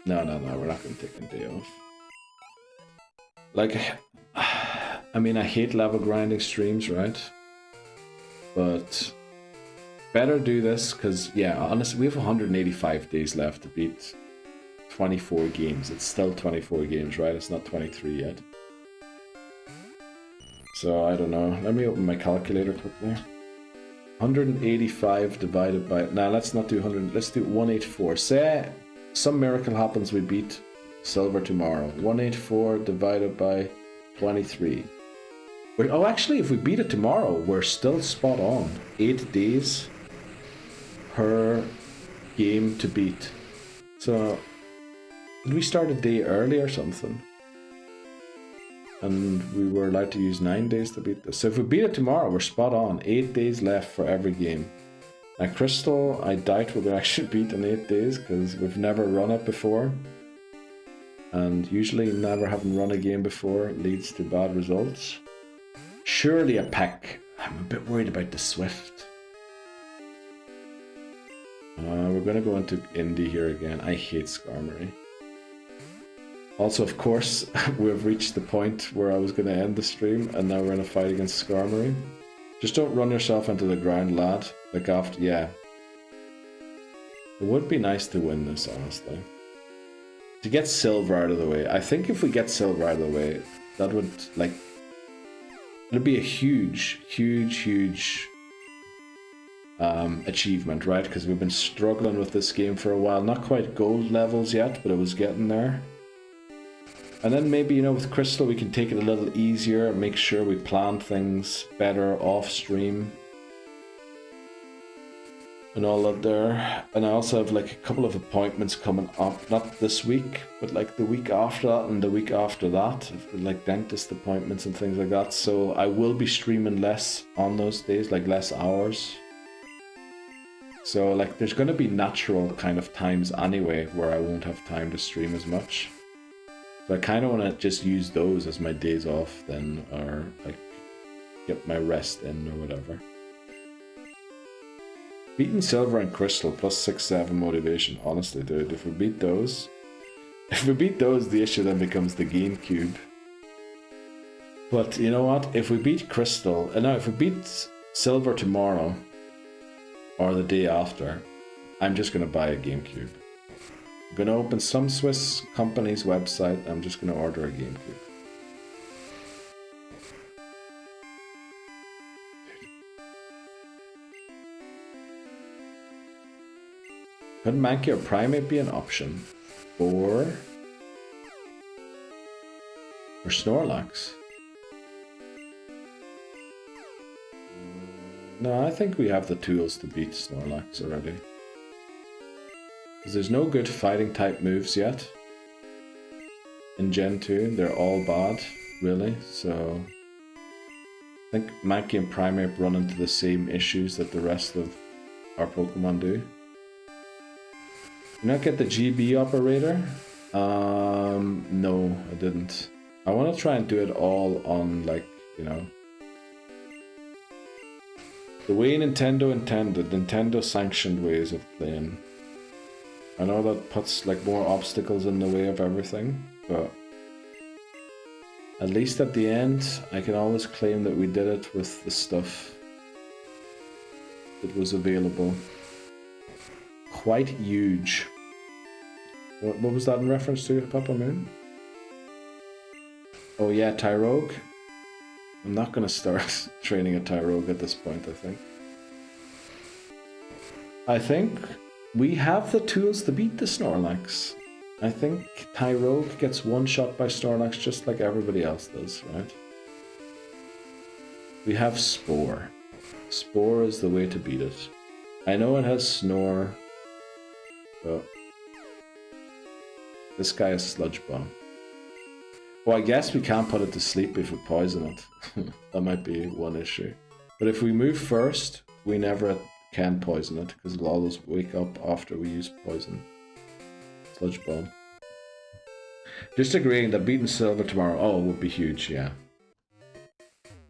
No, we're not gonna take a day off. Like, I mean, I hate level grinding streams, right? But better do this, because, yeah, honestly, we have 185 days left to beat 24 games. It's still 24 games, right? It's not 23 yet. So, I don't know. Let me open my calculator quickly. 185 divided by... Nah, let's not do 100. Let's do 184. Say some miracle happens, we beat Silver tomorrow. 184 divided by 23. Oh, actually, if we beat it tomorrow, we're still spot on. 8 days per game to beat. So, did we start a day early or something? And we were allowed to use 9 days to beat this. So if we beat it tomorrow, we're spot on. 8 days left for every game. Now, Crystal, I doubt we'll actually beat in 8 days, because we've never run it before. And usually never having run a game before leads to bad results. Surely a Peck. I'm a bit worried about the Swift. We're going to go into Indie here again. I hate Skarmory. Also, of course, we've reached the point where I was going to end the stream, and now we're in a fight against Skarmory. Just don't run yourself into the ground, lad. Like after, yeah. It would be nice to win this, honestly. To get Silver out of the way. I think if we get Silver out of the way, that would, like... It'd be a huge achievement, right? Because we've been struggling with this game for a while. Not quite gold levels yet, but it was getting there. And then maybe, you know, with Crystal we can take it a little easier, make sure we plan things better off stream. And all that there. And I also have like a couple of appointments coming up, not this week, but like the week after that and the week after that, like dentist appointments and things like that. So I will be streaming less on those days, like less hours. So like there's going to be natural kind of times anyway where I won't have time to stream as much. So I kind of want to just use those as my days off then, or like get my rest in or whatever. Beating Silver and Crystal plus 6-7 motivation. Honestly, dude, if we beat those, the issue then becomes the GameCube. But you know what? If we beat Crystal, no, if we beat Silver tomorrow or the day after, I'm just gonna buy a GameCube. I'm gonna open some Swiss company's website. I'm just gonna order a GameCube. Could Mankey or Primate be an option for Snorlax? No, I think we have the tools to beat Snorlax already. Because there's no good fighting type moves yet. In Gen 2, they're all bad, really, so... I think Mankey and Primate run into the same issues that the rest of our Pokemon do. Did you not get the GB operator? No, I didn't. I want to try and do it all on, like, you know... The way Nintendo intended, Nintendo sanctioned ways of playing. I know that puts, like, more obstacles in the way of everything, but... At least at the end, I can always claim that we did it with the stuff that was available. Quite huge. What was that in reference to, Papa Moon? Oh yeah, Tyrogue. I'm not gonna start training a Tyrogue at this point, I think. I think we have the tools to beat the Snorlax. I think Tyrogue gets one shot by Snorlax just like everybody else does, right? We have Spore. Spore is the way to beat it. I know it has Snore, but this guy is Sludge Bomb. Well, I guess we can't put it to sleep if we poison it. That might be one issue. But if we move first, we never can poison it, because it'll always wake up after we use poison. Sludge Bomb. Just agreeing that beating Silver tomorrow, oh, would be huge, yeah.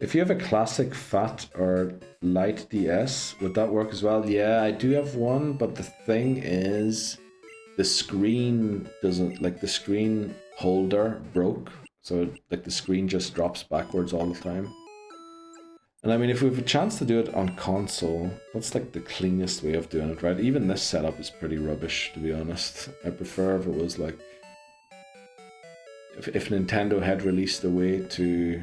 If you have a classic fat or light DS, would that work as well? Yeah, I do have one, but the thing is, the screen doesn't, like the screen holder broke, so like the screen just drops backwards all the time. And I mean, if we have a chance to do it on console, that's like the cleanest way of doing it, right? Even this setup is pretty rubbish, to be honest. I prefer if it was like, if Nintendo had released a way to,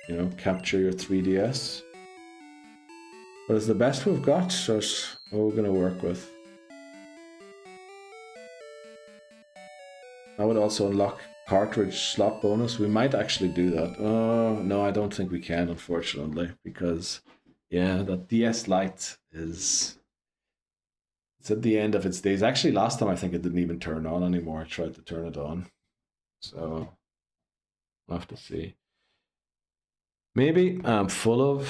you know, capture your 3DS. But it's the best we've got, so it's what we're going to work with. I would also unlock cartridge slot bonus. We might actually do that. Oh, no, I don't think we can, unfortunately, because, yeah, that DS Lite is... It's at the end of its days. Actually, last time I think it didn't even turn on anymore. I tried to turn it on. So, we'll have to see. Maybe I'm full of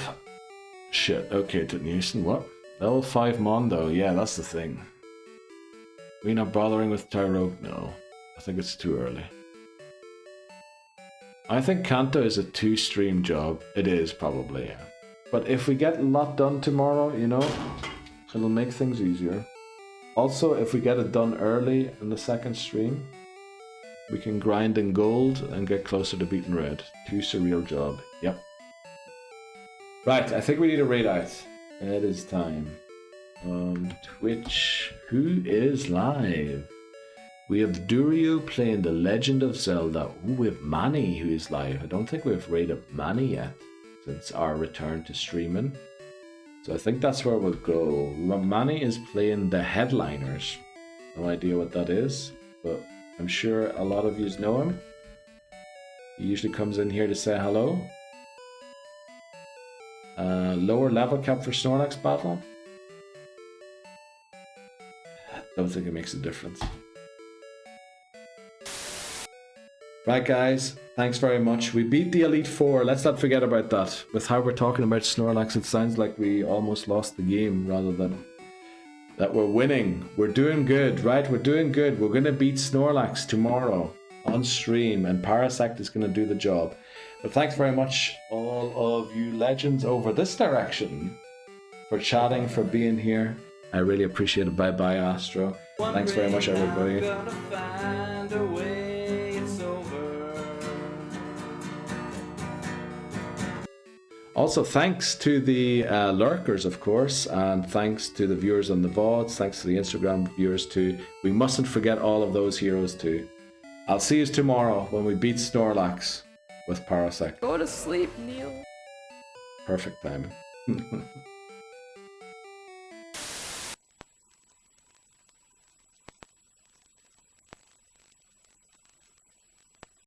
shit. Okay, Houston, what? Level 5 Mondo. Yeah, that's the thing. We not bothering with Tyrogue? No. I think it's too early. I think Kanto is a 2-stream job. It is, probably, yeah. But if we get a lot done tomorrow, you know, it'll make things easier. Also, if we get it done early in the second stream, we can grind in gold and get closer to beating red. 2 surreal job. Yep. Right, I think we need a raid out. It is time. Twitch, who is live? We have Durio playing The Legend of Zelda. Ooh, we have Manny who is live. I don't think we've raided Manny yet since our return to streaming. So I think that's where we'll go. Manny is playing The Headliners. No idea what that is, but I'm sure a lot of you know him. He usually comes in here to say hello. Lower level cap for Snorlax battle? Don't think it makes a difference. Right guys, thanks very much. We beat the Elite Four, let's not forget about that. With how we're talking about Snorlax, it sounds like we almost lost the game rather than that we're winning. We're doing good, right? We're doing good. We're gonna beat Snorlax tomorrow on stream and Parasect is gonna do the job. But thanks very much all of you legends over this direction for chatting, for being here. I really appreciate it. Bye bye Astro. Thanks very much everybody. Also, thanks to the lurkers, of course, and thanks to the viewers on the VODs, thanks to the Instagram viewers too. We mustn't forget all of those heroes too. I'll see you tomorrow when we beat Snorlax with Parasect. Go to sleep, Neil. Perfect timing.